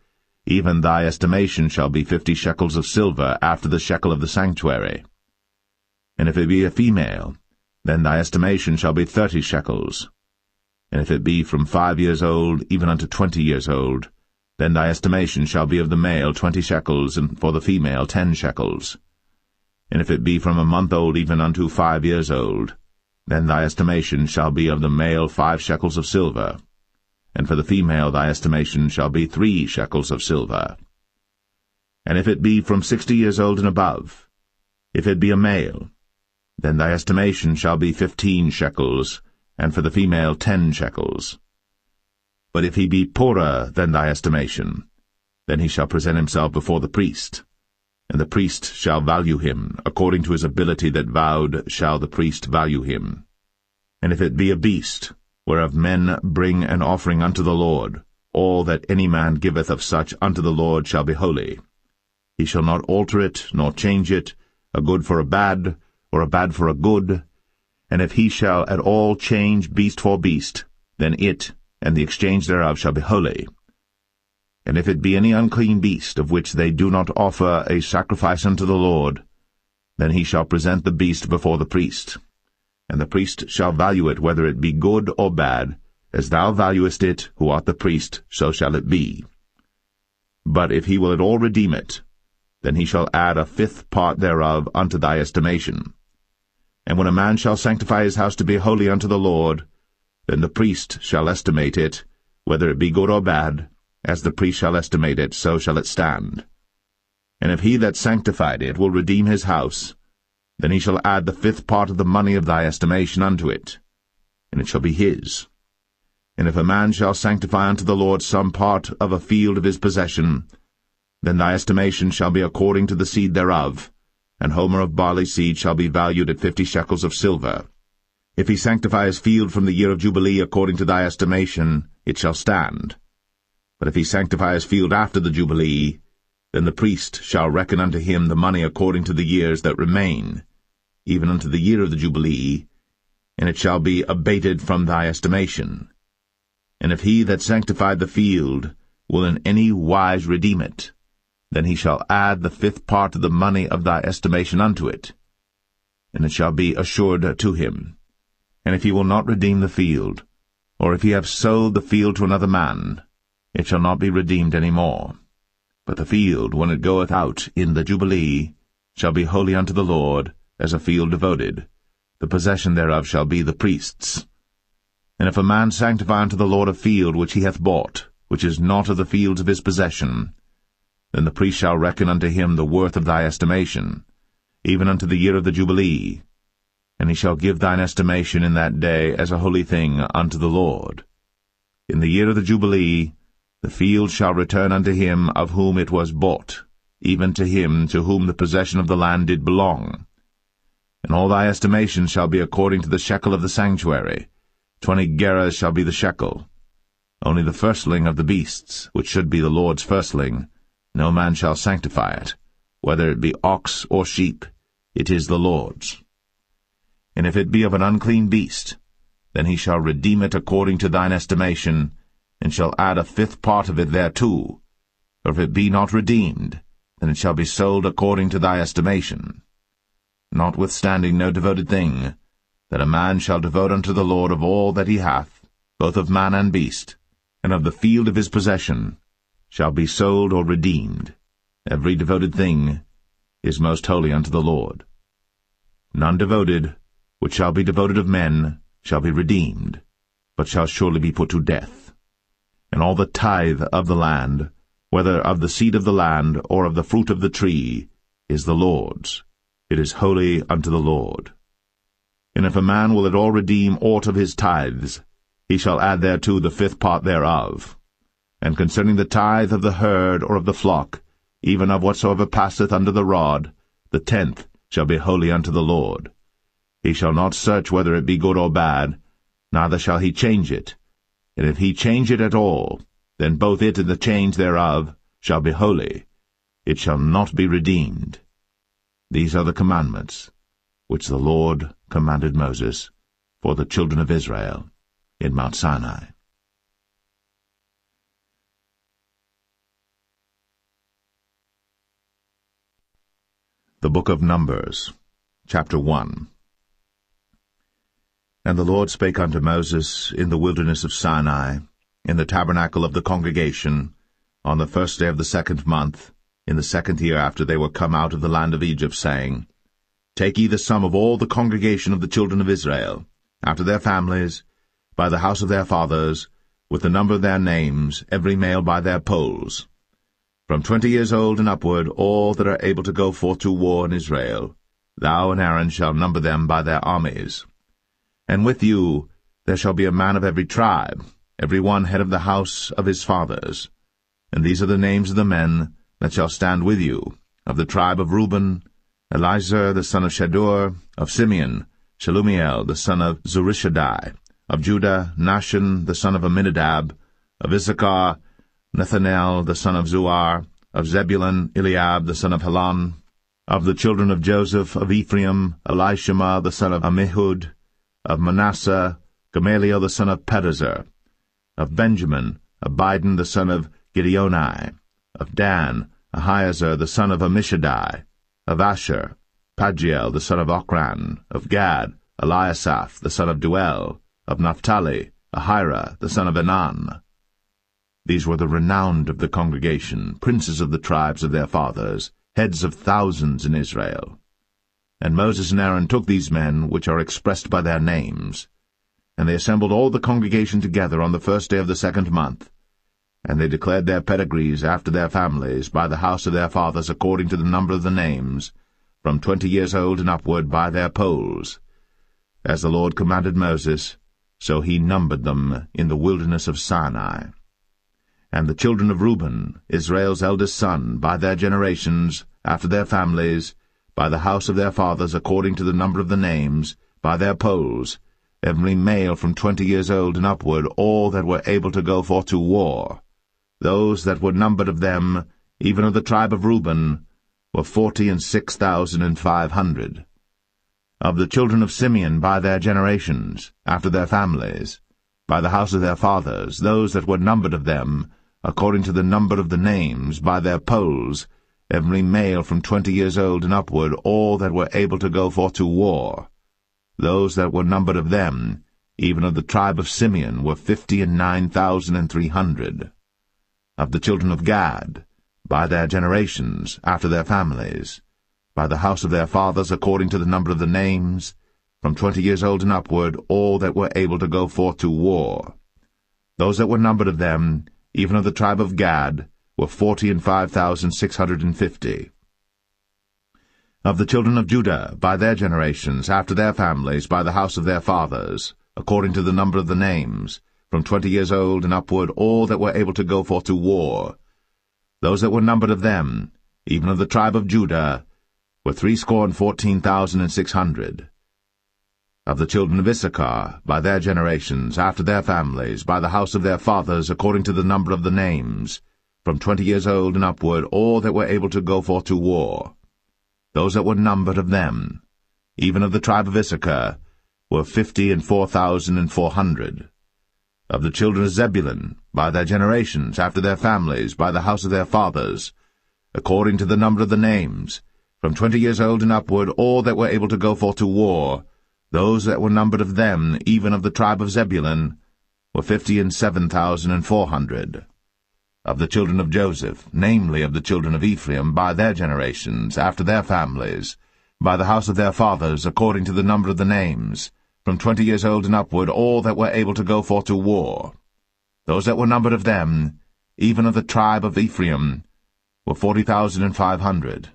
Even thy estimation shall be 50 shekels of silver after the shekel of the sanctuary. And if it be a female, then thy estimation shall be 30 shekels. And if it be from 5 years old even unto 20 years old, then thy estimation shall be of the male 20 shekels, and for the female 10 shekels. And if it be from a month old even unto 5 years old, then thy estimation shall be of the male 5 shekels of silver, and for the female thy estimation shall be 3 shekels of silver. And if it be from 60 years old and above, if it be a male, then thy estimation shall be 15 shekels, and for the female 10 shekels. But if he be poorer than thy estimation, then he shall present himself before the priest, and the priest shall value him, according to his ability that vowed shall the priest value him. And if it be a beast, whereof men bring an offering unto the Lord, all that any man giveth of such unto the Lord shall be holy. He shall not alter it, nor change it, a good for a bad, or a bad for a good. And if he shall at all change beast for beast, then it, and the exchange thereof, shall be holy. And if it be any unclean beast, of which they do not offer a sacrifice unto the Lord, then he shall present the beast before the priest. And the priest shall value it, whether it be good or bad, as thou valuest it, who art the priest, so shall it be. But if he will at all redeem it, then he shall add a 5th part thereof unto thy estimation. And when a man shall sanctify his house to be holy unto the Lord, then the priest shall estimate it, whether it be good or bad, as the priest shall estimate it, so shall it stand. And if he that sanctified it will redeem his house, then he shall add the 5th part of the money of thy estimation unto it, and it shall be his. And if a man shall sanctify unto the Lord some part of a field of his possession, then thy estimation shall be according to the seed thereof, and homer of barley seed shall be valued at 50 shekels of silver. If he sanctify his field from the year of Jubilee according to thy estimation, it shall stand. But if he sanctify his field after the Jubilee, then the priest shall reckon unto him the money according to the years that remain, even unto the year of the Jubilee, and it shall be abated from thy estimation. And if he that sanctified the field will in any wise redeem it, then he shall add the 5th part of the money of thy estimation unto it, and it shall be assured to him. And if he will not redeem the field, or if he have sold the field to another man, it shall not be redeemed any more. But the field, when it goeth out in the Jubilee, shall be holy unto the Lord, as a field devoted. The possession thereof shall be the priest's. And if a man sanctify unto the Lord a field which he hath bought, which is not of the fields of his possession, then the priest shall reckon unto him the worth of thy estimation, even unto the year of the Jubilee, and he shall give thine estimation in that day as a holy thing unto the Lord. In the year of the Jubilee the field shall return unto him of whom it was bought, even to him to whom the possession of the land did belong. And all thy estimation shall be according to the shekel of the sanctuary. 20 gerahs shall be the shekel. Only the firstling of the beasts, which should be the Lord's firstling, no man shall sanctify it, whether it be ox or sheep, it is the Lord's. And if it be of an unclean beast, then he shall redeem it according to thine estimation, and shall add a 5th part of it thereto. Or if it be not redeemed, then it shall be sold according to thy estimation. Notwithstanding no devoted thing, that a man shall devote unto the Lord of all that he hath, both of man and beast, and of the field of his possession, shall be sold or redeemed. Every devoted thing is most holy unto the Lord. None devoted, which shall be devoted of men, shall be redeemed, but shall surely be put to death. And all the tithe of the land, whether of the seed of the land or of the fruit of the tree, is the Lord's. It is holy unto the Lord. And if a man will at all redeem aught of his tithes, he shall add thereto the 5th part thereof. And concerning the tithe of the herd or of the flock, even of whatsoever passeth under the rod, the 10th shall be holy unto the Lord. He shall not search whether it be good or bad, neither shall he change it. And if he change it at all, then both it and the change thereof shall be holy. It shall not be redeemed. These are the commandments which the Lord commanded Moses for the children of Israel in Mount Sinai. The Book of Numbers, chapter 1. And the Lord spake unto Moses in the wilderness of Sinai, in the tabernacle of the congregation, on the 1st day of the 2nd month, in the 2nd year after they were come out of the land of Egypt, saying, Take ye the sum of all the congregation of the children of Israel, after their families, by the house of their fathers, with the number of their names, every male by their polls. From 20 years old and upward, all that are able to go forth to war in Israel, thou and Aaron shall number them by their armies. And with you there shall be a man of every tribe, every one head of the house of his fathers. And these are the names of the men that shall stand with you. Of the tribe of Reuben, Elizur the son of Shadur; of Simeon, Shelumiel the son of Zurishaddai; of Judah, Nahshon the son of Amminadab; of Issachar, Nethanel the son of Zuar; of Zebulun, Eliab the son of Helon; of the children of Joseph; of Ephraim, Elishama the son of Ammihud; of Manasseh, Gamaliel the son of Pedazur; of Benjamin, Abidan the son of Gideoni; of Dan, Ahiezer the son of Ammishaddai; of Asher, Pagiel the son of Ochran; of Gad, Eliasaph the son of Duel; of Naphtali, Ahira the son of Enan. These were the renowned of the congregation, princes of the tribes of their fathers, heads of thousands in Israel. And Moses and Aaron took these men, which are expressed by their names, and they assembled all the congregation together on the 1st day of the 2nd month, and they declared their pedigrees after their families, by the house of their fathers, according to the number of the names, from 20 years old and upward, by their polls. As the Lord commanded Moses, so he numbered them in the wilderness of Sinai. And the children of Reuben, Israel's eldest son, by their generations, after their families, by the house of their fathers, according to the number of the names, by their polls, every male from 20 years old and upward, all that were able to go forth to war. Those that were numbered of them, even of the tribe of Reuben, were 46,500. Of the children of Simeon by their generations, after their families, by the house of their fathers, those that were numbered of them, according to the number of the names, by their polls, every male from 20 years old and upward, all that were able to go forth to war. Those that were numbered of them, even of the tribe of Simeon, were 59,300. Of the children of Gad, by their generations, after their families, by the house of their fathers, according to the number of the names, from 20 years old and upward, all that were able to go forth to war. Those that were numbered of them, even of the tribe of Gad, were 45,650. Of the children of Judah, by their generations, after their families, by the house of their fathers, according to the number of the names, from 20 years old and upward, all that were able to go forth to war. Those that were numbered of them, even of the tribe of Judah, were 314,600. Of the children of Issachar, by their generations, after their families, by the house of their fathers, according to the number of the names, from 20 years old and upward, all that were able to go forth to war. Those that were numbered of them, even of the tribe of Issachar, were 54,400. Of the children of Zebulun, by their generations, after their families, by the house of their fathers, according to the number of the names, from 20 years old and upward, all that were able to go forth to war, those that were numbered of them, even of the tribe of Zebulun, were 57,400. Of the children of Joseph, namely of the children of Ephraim, by their generations, after their families, by the house of their fathers, according to the number of the names, from 20 years old and upward, all that were able to go forth to war. Those that were numbered of them, even of the tribe of Ephraim, were 40,500.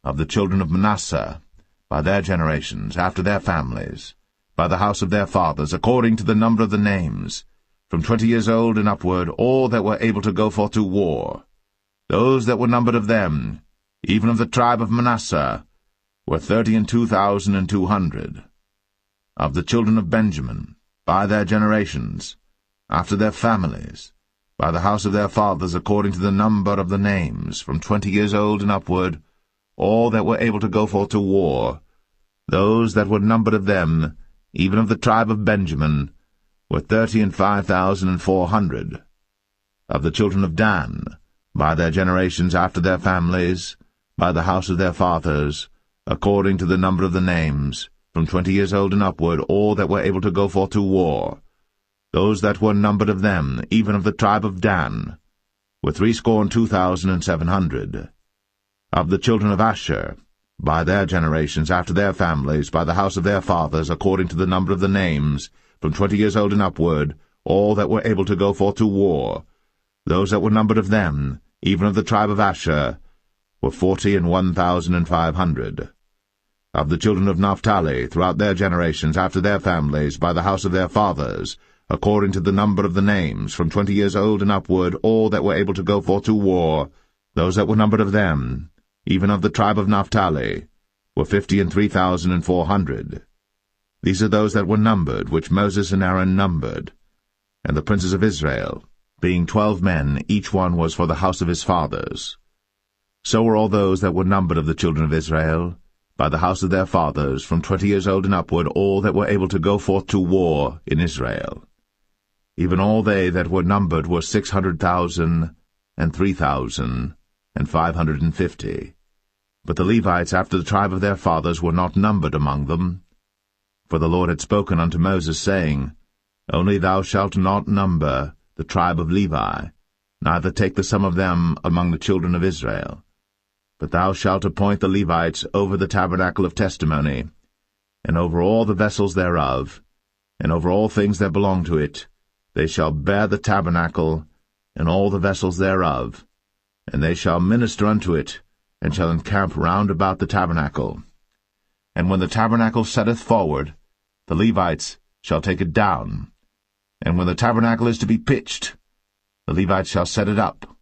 Of the children of Manasseh, by their generations, after their families, by the house of their fathers, according to the number of the names, from 20 years old and upward, all that were able to go forth to war. Those that were numbered of them, even of the tribe of Manasseh, were 32,200. Of the children of Benjamin, by their generations, after their families, by the house of their fathers, according to the number of the names, from 20 years old and upward, all that were able to go forth to war, those that were numbered of them, even of the tribe of Benjamin, were 35,400. Of the children of Dan, by their generations, after their families, by the house of their fathers, according to the number of the names, from 20 years old and upward, all that were able to go forth to war, those that were numbered of them, even of the tribe of Dan, were 62,700. Of the children of Asher, by their generations, after their families, by the house of their fathers, according to the number of the names, from 20 years old and upward, all that were able to go forth to war, those that were numbered of them, even of the tribe of Asher, were 41,500. Of the children of Naphtali, throughout their generations, after their families, by the house of their fathers, according to the number of the names, from 20 years old and upward, all that were able to go forth to war, those that were numbered of them, even of the tribe of Naphtali, were 53,400. These are those that were numbered, which Moses and Aaron numbered. And the princes of Israel, being 12 men, each one was for the house of his fathers. So were all those that were numbered of the children of Israel, by the house of their fathers, from 20 years old and upward, all that were able to go forth to war in Israel. Even all they that were numbered were 600,000 and 3,550. But the Levites after the tribe of their fathers were not numbered among them. For the Lord had spoken unto Moses, saying, Only thou shalt not number the tribe of Levi, neither take the sum of them among the children of Israel. But thou shalt appoint the Levites over the tabernacle of testimony, and over all the vessels thereof, and over all things that belong to it. They shall bear the tabernacle, and all the vessels thereof, and they shall minister unto it, and shall encamp round about the tabernacle. And when the tabernacle setteth forward, the Levites shall take it down. And when the tabernacle is to be pitched, the Levites shall set it up,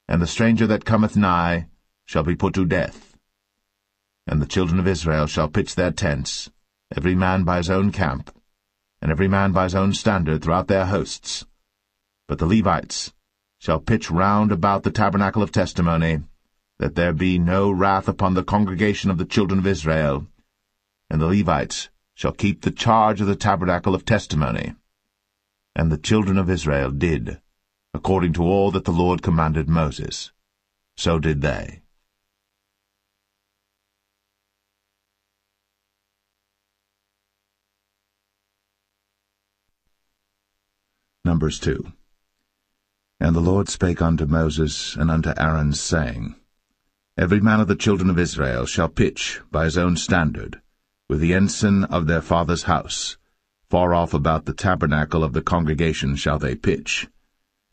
and the stranger that cometh nigh shall be put to death. And the children of Israel shall pitch their tents, every man by his own camp, and every man by his own standard throughout their hosts. But the Levites shall pitch round about the tabernacle of testimony, that there be no wrath upon the congregation of the children of Israel, and the Levites shall keep the charge of the tabernacle of testimony. And the children of Israel did, according to all that the Lord commanded Moses. So did they. Numbers 2. And the Lord spake unto Moses and unto Aaron, saying, Every man of the children of Israel shall pitch by his own standard, with the ensign of their father's house. Far off about the tabernacle of the congregation shall they pitch.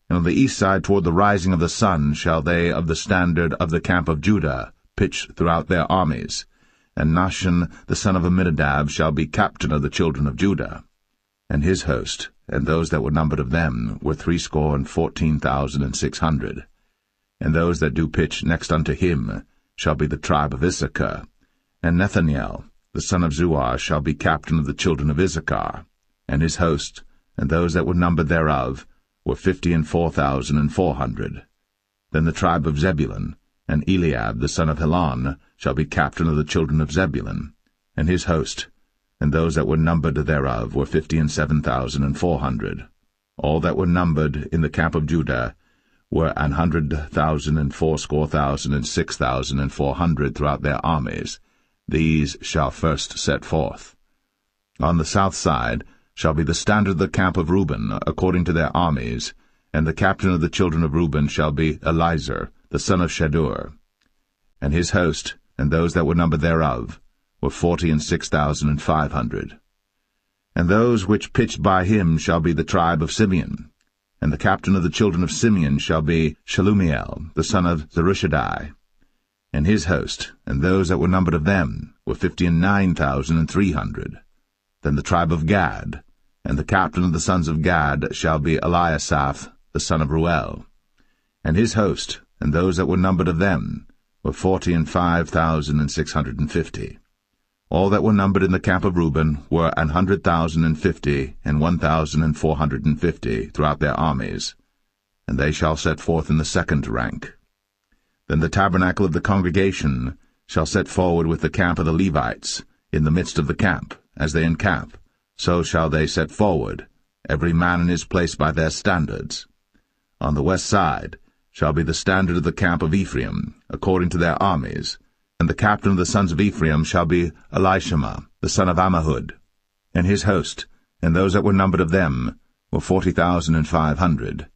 And on the east side toward the rising of the sun shall they of the standard of the camp of Judah pitch throughout their armies. And Nahshon the son of Amminadab shall be captain of the children of Judah. And his host, and those that were numbered of them, were 314,600. And those that do pitch next unto him shall be the tribe of Issachar. And Nethaniel the son of Zuar shall be captain of the children of Issachar. And his host, and those that were numbered thereof, were 54,400. Then the tribe of Zebulun, and Eliab the son of Helon, shall be captain of the children of Zebulun. And his host, and those that were numbered thereof, were 57,400. All that were numbered in the camp of Judah were 100,000 and 6,400 throughout their armies. These shall first set forth. On the south side shall be the standard of the camp of Reuben, according to their armies, and the captain of the children of Reuben shall be Elizur, the son of Shedeur. And his host, and those that were numbered thereof, were 46,500. And those which pitched by him shall be the tribe of Simeon. And the captain of the children of Simeon shall be Shelumiel, the son of Zerushadai. And his host, and those that were numbered of them, were 59,300. Then the tribe of Gad, and the captain of the sons of Gad shall be Eliasaph, the son of Ruel. And his host, and those that were numbered of them, were 45,650. All that were numbered in the camp of Reuben were 100,050 and 1,450 throughout their armies, and they shall set forth in the second rank. Then the tabernacle of the congregation shall set forward with the camp of the Levites, in the midst of the camp, as they encamp, so shall they set forward, every man in his place by their standards. On the west side shall be the standard of the camp of Ephraim, according to their armies, and the captain of the sons of Ephraim shall be Elishama, the son of Ammihud. And his host, and those that were numbered of them, were 40,500.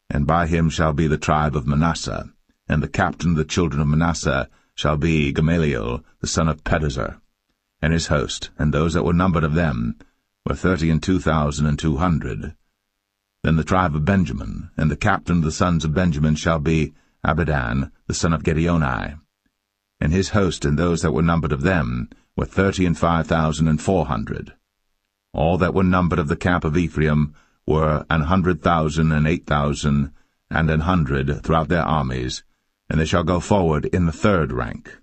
and by him shall be the tribe of Manasseh, and the captain of the children of Manasseh shall be Gamaliel the son of Pedazur, and his host, and those that were numbered of them were 32,200. Then the tribe of Benjamin, and the captain of the sons of Benjamin shall be Abidan the son of Gideoni, and his host, and those that were numbered of them were 35,400. All that were numbered of the camp of Ephraim were 100,000 and 8,000 and 100 throughout their armies, and they shall go forward in the third rank.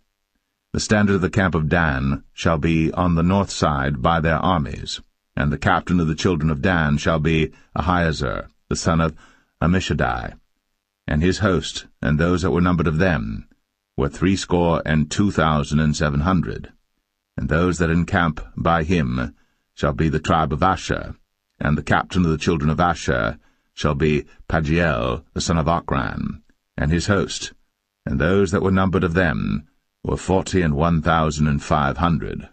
The standard of the camp of Dan shall be on the north side by their armies, and the captain of the children of Dan shall be Ahiezer the son of Ammishaddai, and his host, and those that were numbered of them were 62,700. And those that encamp by him shall be the tribe of Asher, and the captain of the children of Asher shall be Pagiel the son of Ochran, and his host, and those that were numbered of them were 41,500.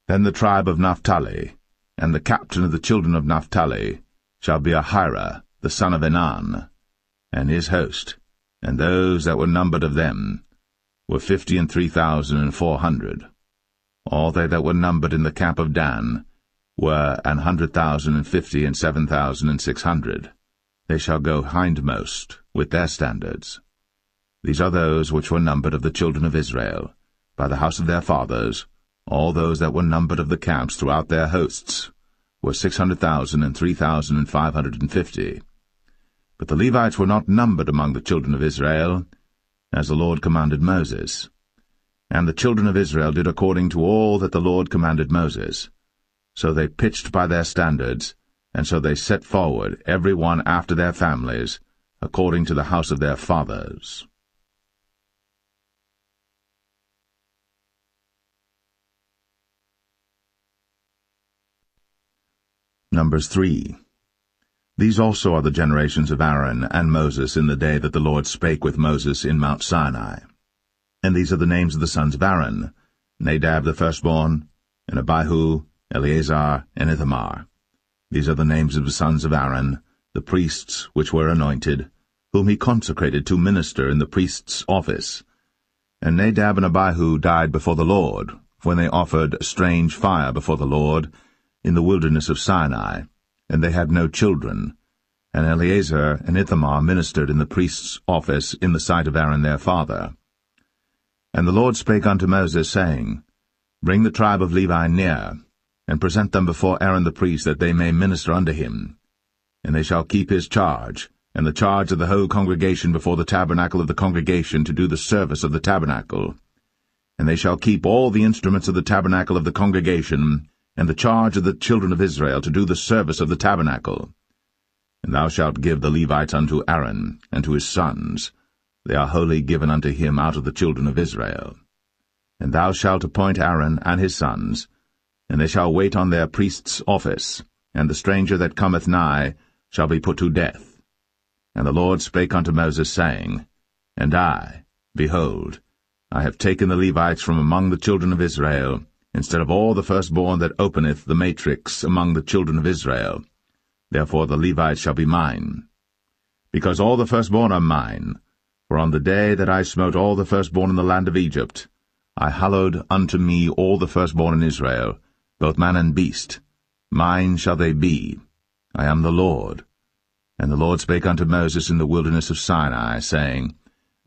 Then the tribe of Naphtali, and the captain of the children of Naphtali shall be Ahira the son of Enan, and his host, and those that were numbered of them were 53,400. All they that were numbered in the camp of Dan were 100,050 and 7,600. They shall go hindmost with their standards. These are those which were numbered of the children of Israel, by the house of their fathers. All those that were numbered of the camps throughout their hosts were 600,000 and 3,550. But the Levites were not numbered among the children of Israel, as the Lord commanded Moses. And the children of Israel did according to all that the Lord commanded Moses. So they pitched by their standards, and so they set forward, every one after their families, according to the house of their fathers. Numbers 3. These also are the generations of Aaron and Moses in the day that the Lord spake with Moses in Mount Sinai. And these are the names of the sons of Aaron: Nadab the firstborn, and Abihu, Eleazar, and Ithamar. These are the names of the sons of Aaron, the priests which were anointed, whom he consecrated to minister in the priest's office. And Nadab and Abihu died before the Lord, when they offered strange fire before the Lord in the wilderness of Sinai, and they had no children. And Eleazar and Ithamar ministered in the priest's office in the sight of Aaron their father. And the Lord spake unto Moses, saying, Bring the tribe of Levi near, and present them before Aaron the priest, that they may minister unto him. And they shall keep his charge, and the charge of the whole congregation before the tabernacle of the congregation, to do the service of the tabernacle. And they shall keep all the instruments of the tabernacle of the congregation, and the charge of the children of Israel, to do the service of the tabernacle. And thou shalt give the Levites unto Aaron, and to his sons. They are wholly given unto him out of the children of Israel. And thou shalt appoint Aaron and his sons, and they shall wait on their priest's office, and the stranger that cometh nigh shall be put to death. And the Lord spake unto Moses, saying, And I, behold, I have taken the Levites from among the children of Israel, instead of all the firstborn that openeth the matrix among the children of Israel. Therefore the Levites shall be mine. Because all the firstborn are mine, for on the day that I smote all the firstborn in the land of Egypt, I hallowed unto me all the firstborn in Israel, both man and beast. Mine shall they be. I am the Lord. And the Lord spake unto Moses in the wilderness of Sinai, saying,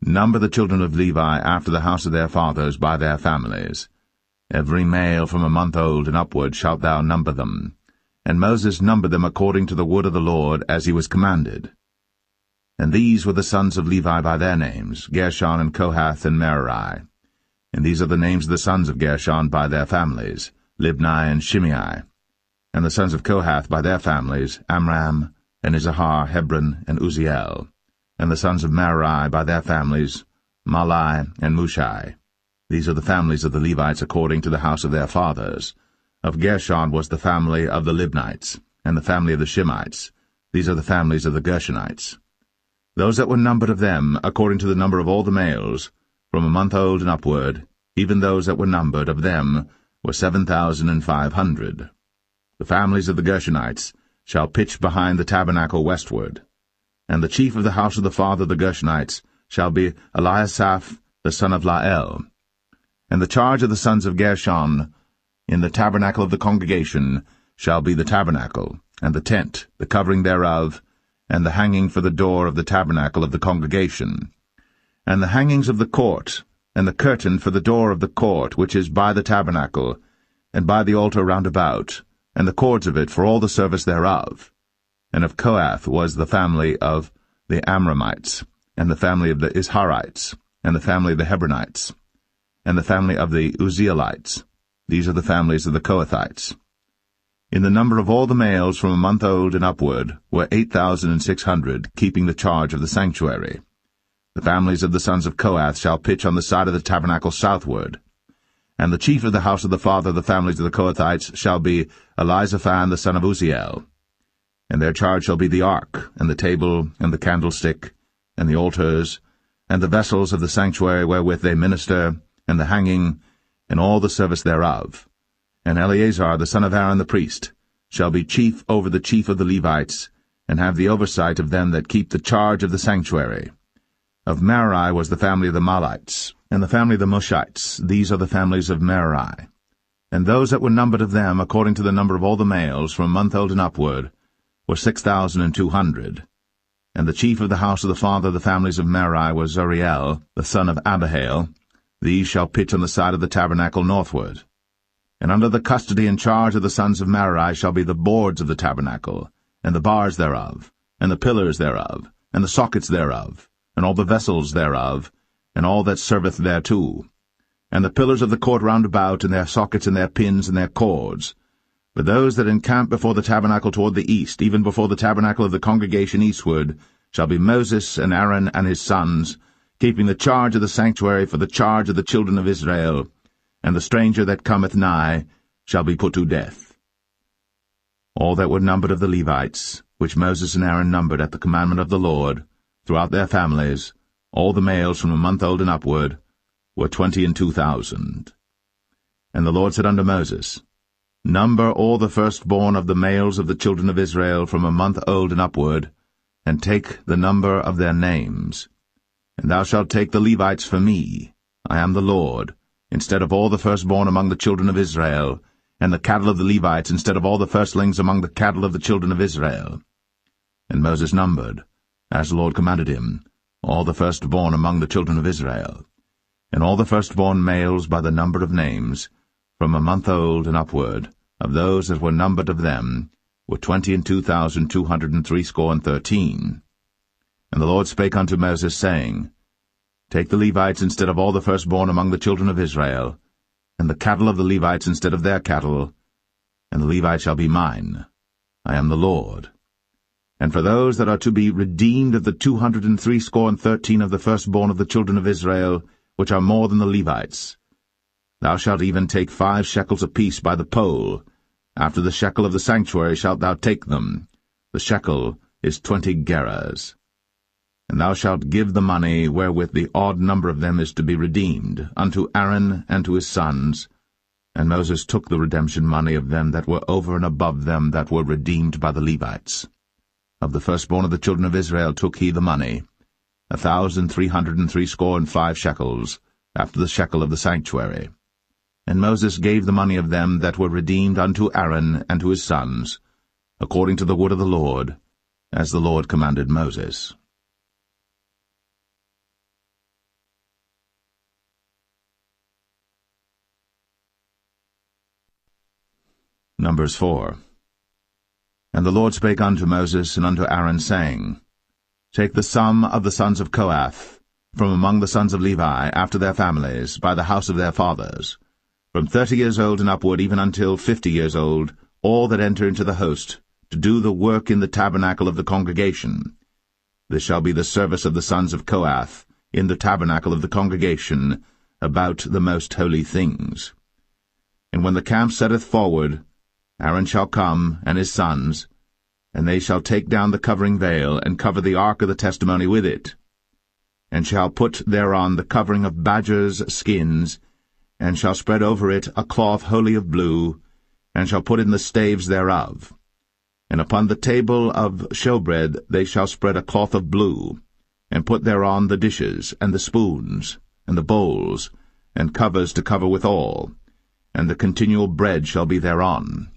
Number the children of Levi after the house of their fathers by their families. Every male from a month old and upward shalt thou number them. And Moses numbered them according to the word of the Lord, as he was commanded. And these were the sons of Levi by their names, Gershon and Kohath and Merari. And these are the names of the sons of Gershon by their families, Libni and Shimei. And the sons of Kohath by their families, Amram, and Izahar, Hebron, and Uzziel. And the sons of Merari by their families, Mahli and Mushai. These are the families of the Levites according to the house of their fathers. Of Gershon was the family of the Libnites, and the family of the Shimites. These are the families of the Gershonites. Those that were numbered of them, according to the number of all the males, from a month old and upward, even those that were numbered of them, were 7,500. The families of the Gershonites shall pitch behind the tabernacle westward. And the chief of the house of the father of the Gershonites shall be Eliasaph the son of Lael. And the charge of the sons of Gershon in the tabernacle of the congregation shall be the tabernacle, and the tent, the covering thereof, and the hanging for the door of the tabernacle of the congregation, and the hangings of the court, and the curtain for the door of the court which is by the tabernacle, and by the altar round about, and the cords of it for all the service thereof. And of Kohath was the family of the Amramites, and the family of the Isharites, and the family of the Hebronites, and the family of the Uzzielites. These are the families of the Kohathites. In the number of all the males from a month old and upward were 8,600, keeping the charge of the sanctuary. The families of the sons of Kohath shall pitch on the side of the tabernacle southward. And the chief of the house of the father of the families of the Kohathites shall be Elizaphan the son of Uzziel. And their charge shall be the ark, and the table, and the candlestick, and the altars, and the vessels of the sanctuary wherewith they minister, and the hanging, and all the service thereof. And Eleazar the son of Aaron the priest shall be chief over the chief of the Levites, and have the oversight of them that keep the charge of the sanctuary. Of Merari was the family of the Mahlites, and the family of the Mushites. These are the families of Merari. And those that were numbered of them, according to the number of all the males, from a month old and upward, were 6,200. And the chief of the house of the father of the families of Merari was Zuriel, the son of Abihail. These shall pitch on the side of the tabernacle northward. And under the custody and charge of the sons of Merari shall be the boards of the tabernacle, and the bars thereof, and the pillars thereof, and the sockets thereof, and all the vessels thereof, and all that serveth thereto, and the pillars of the court round about, and their sockets, and their pins, and their cords. But those that encamp before the tabernacle toward the east, even before the tabernacle of the congregation eastward, shall be Moses and Aaron and his sons, keeping the charge of the sanctuary for the charge of the children of Israel, and the stranger that cometh nigh shall be put to death. All that were numbered of the Levites, which Moses and Aaron numbered at the commandment of the Lord, throughout their families, all the males from a month old and upward, were 22,000. And the Lord said unto Moses, Number all the firstborn of the males of the children of Israel from a month old and upward, and take the number of their names. And thou shalt take the Levites for me, I am the Lord, instead of all the firstborn among the children of Israel, and the cattle of the Levites instead of all the firstlings among the cattle of the children of Israel. And Moses numbered, as the Lord commanded him, all the firstborn among the children of Israel, and all the firstborn males by the number of names, from a month old and upward, of those that were numbered of them, were 22,213. And the Lord spake unto Moses, saying, Take the Levites instead of all the firstborn among the children of Israel, and the cattle of the Levites instead of their cattle, and the Levites shall be mine. I am the Lord. And for those that are to be redeemed of the 213 of the firstborn of the children of Israel, which are more than the Levites, thou shalt even take 5 shekels apiece by the poll. After the shekel of the sanctuary shalt thou take them. The shekel is 20 gerahs. And thou shalt give the money wherewith the odd number of them is to be redeemed, unto Aaron and to his sons. And Moses took the redemption money of them that were over and above them that were redeemed by the Levites. Of the firstborn of the children of Israel took he the money, 1,365 shekels, after the shekel of the sanctuary. And Moses gave the money of them that were redeemed unto Aaron and to his sons, according to the word of the Lord, as the Lord commanded Moses. Numbers 4. And the Lord spake unto Moses and unto Aaron, saying, Take the sum of the sons of Kohath, from among the sons of Levi, after their families, by the house of their fathers, from 30 years old and upward, even until 50 years old, all that enter into the host, to do the work in the tabernacle of the congregation. This shall be the service of the sons of Kohath, in the tabernacle of the congregation, about the most holy things. And when the camp setteth forward, Aaron shall come, and his sons, and they shall take down the covering veil, and cover the ark of the testimony with it, and shall put thereon the covering of badgers' skins, and shall spread over it a cloth wholly of blue, and shall put in the staves thereof. And upon the table of shewbread they shall spread a cloth of blue, and put thereon the dishes, and the spoons, and the bowls, and covers to cover withal, and the continual bread shall be thereon.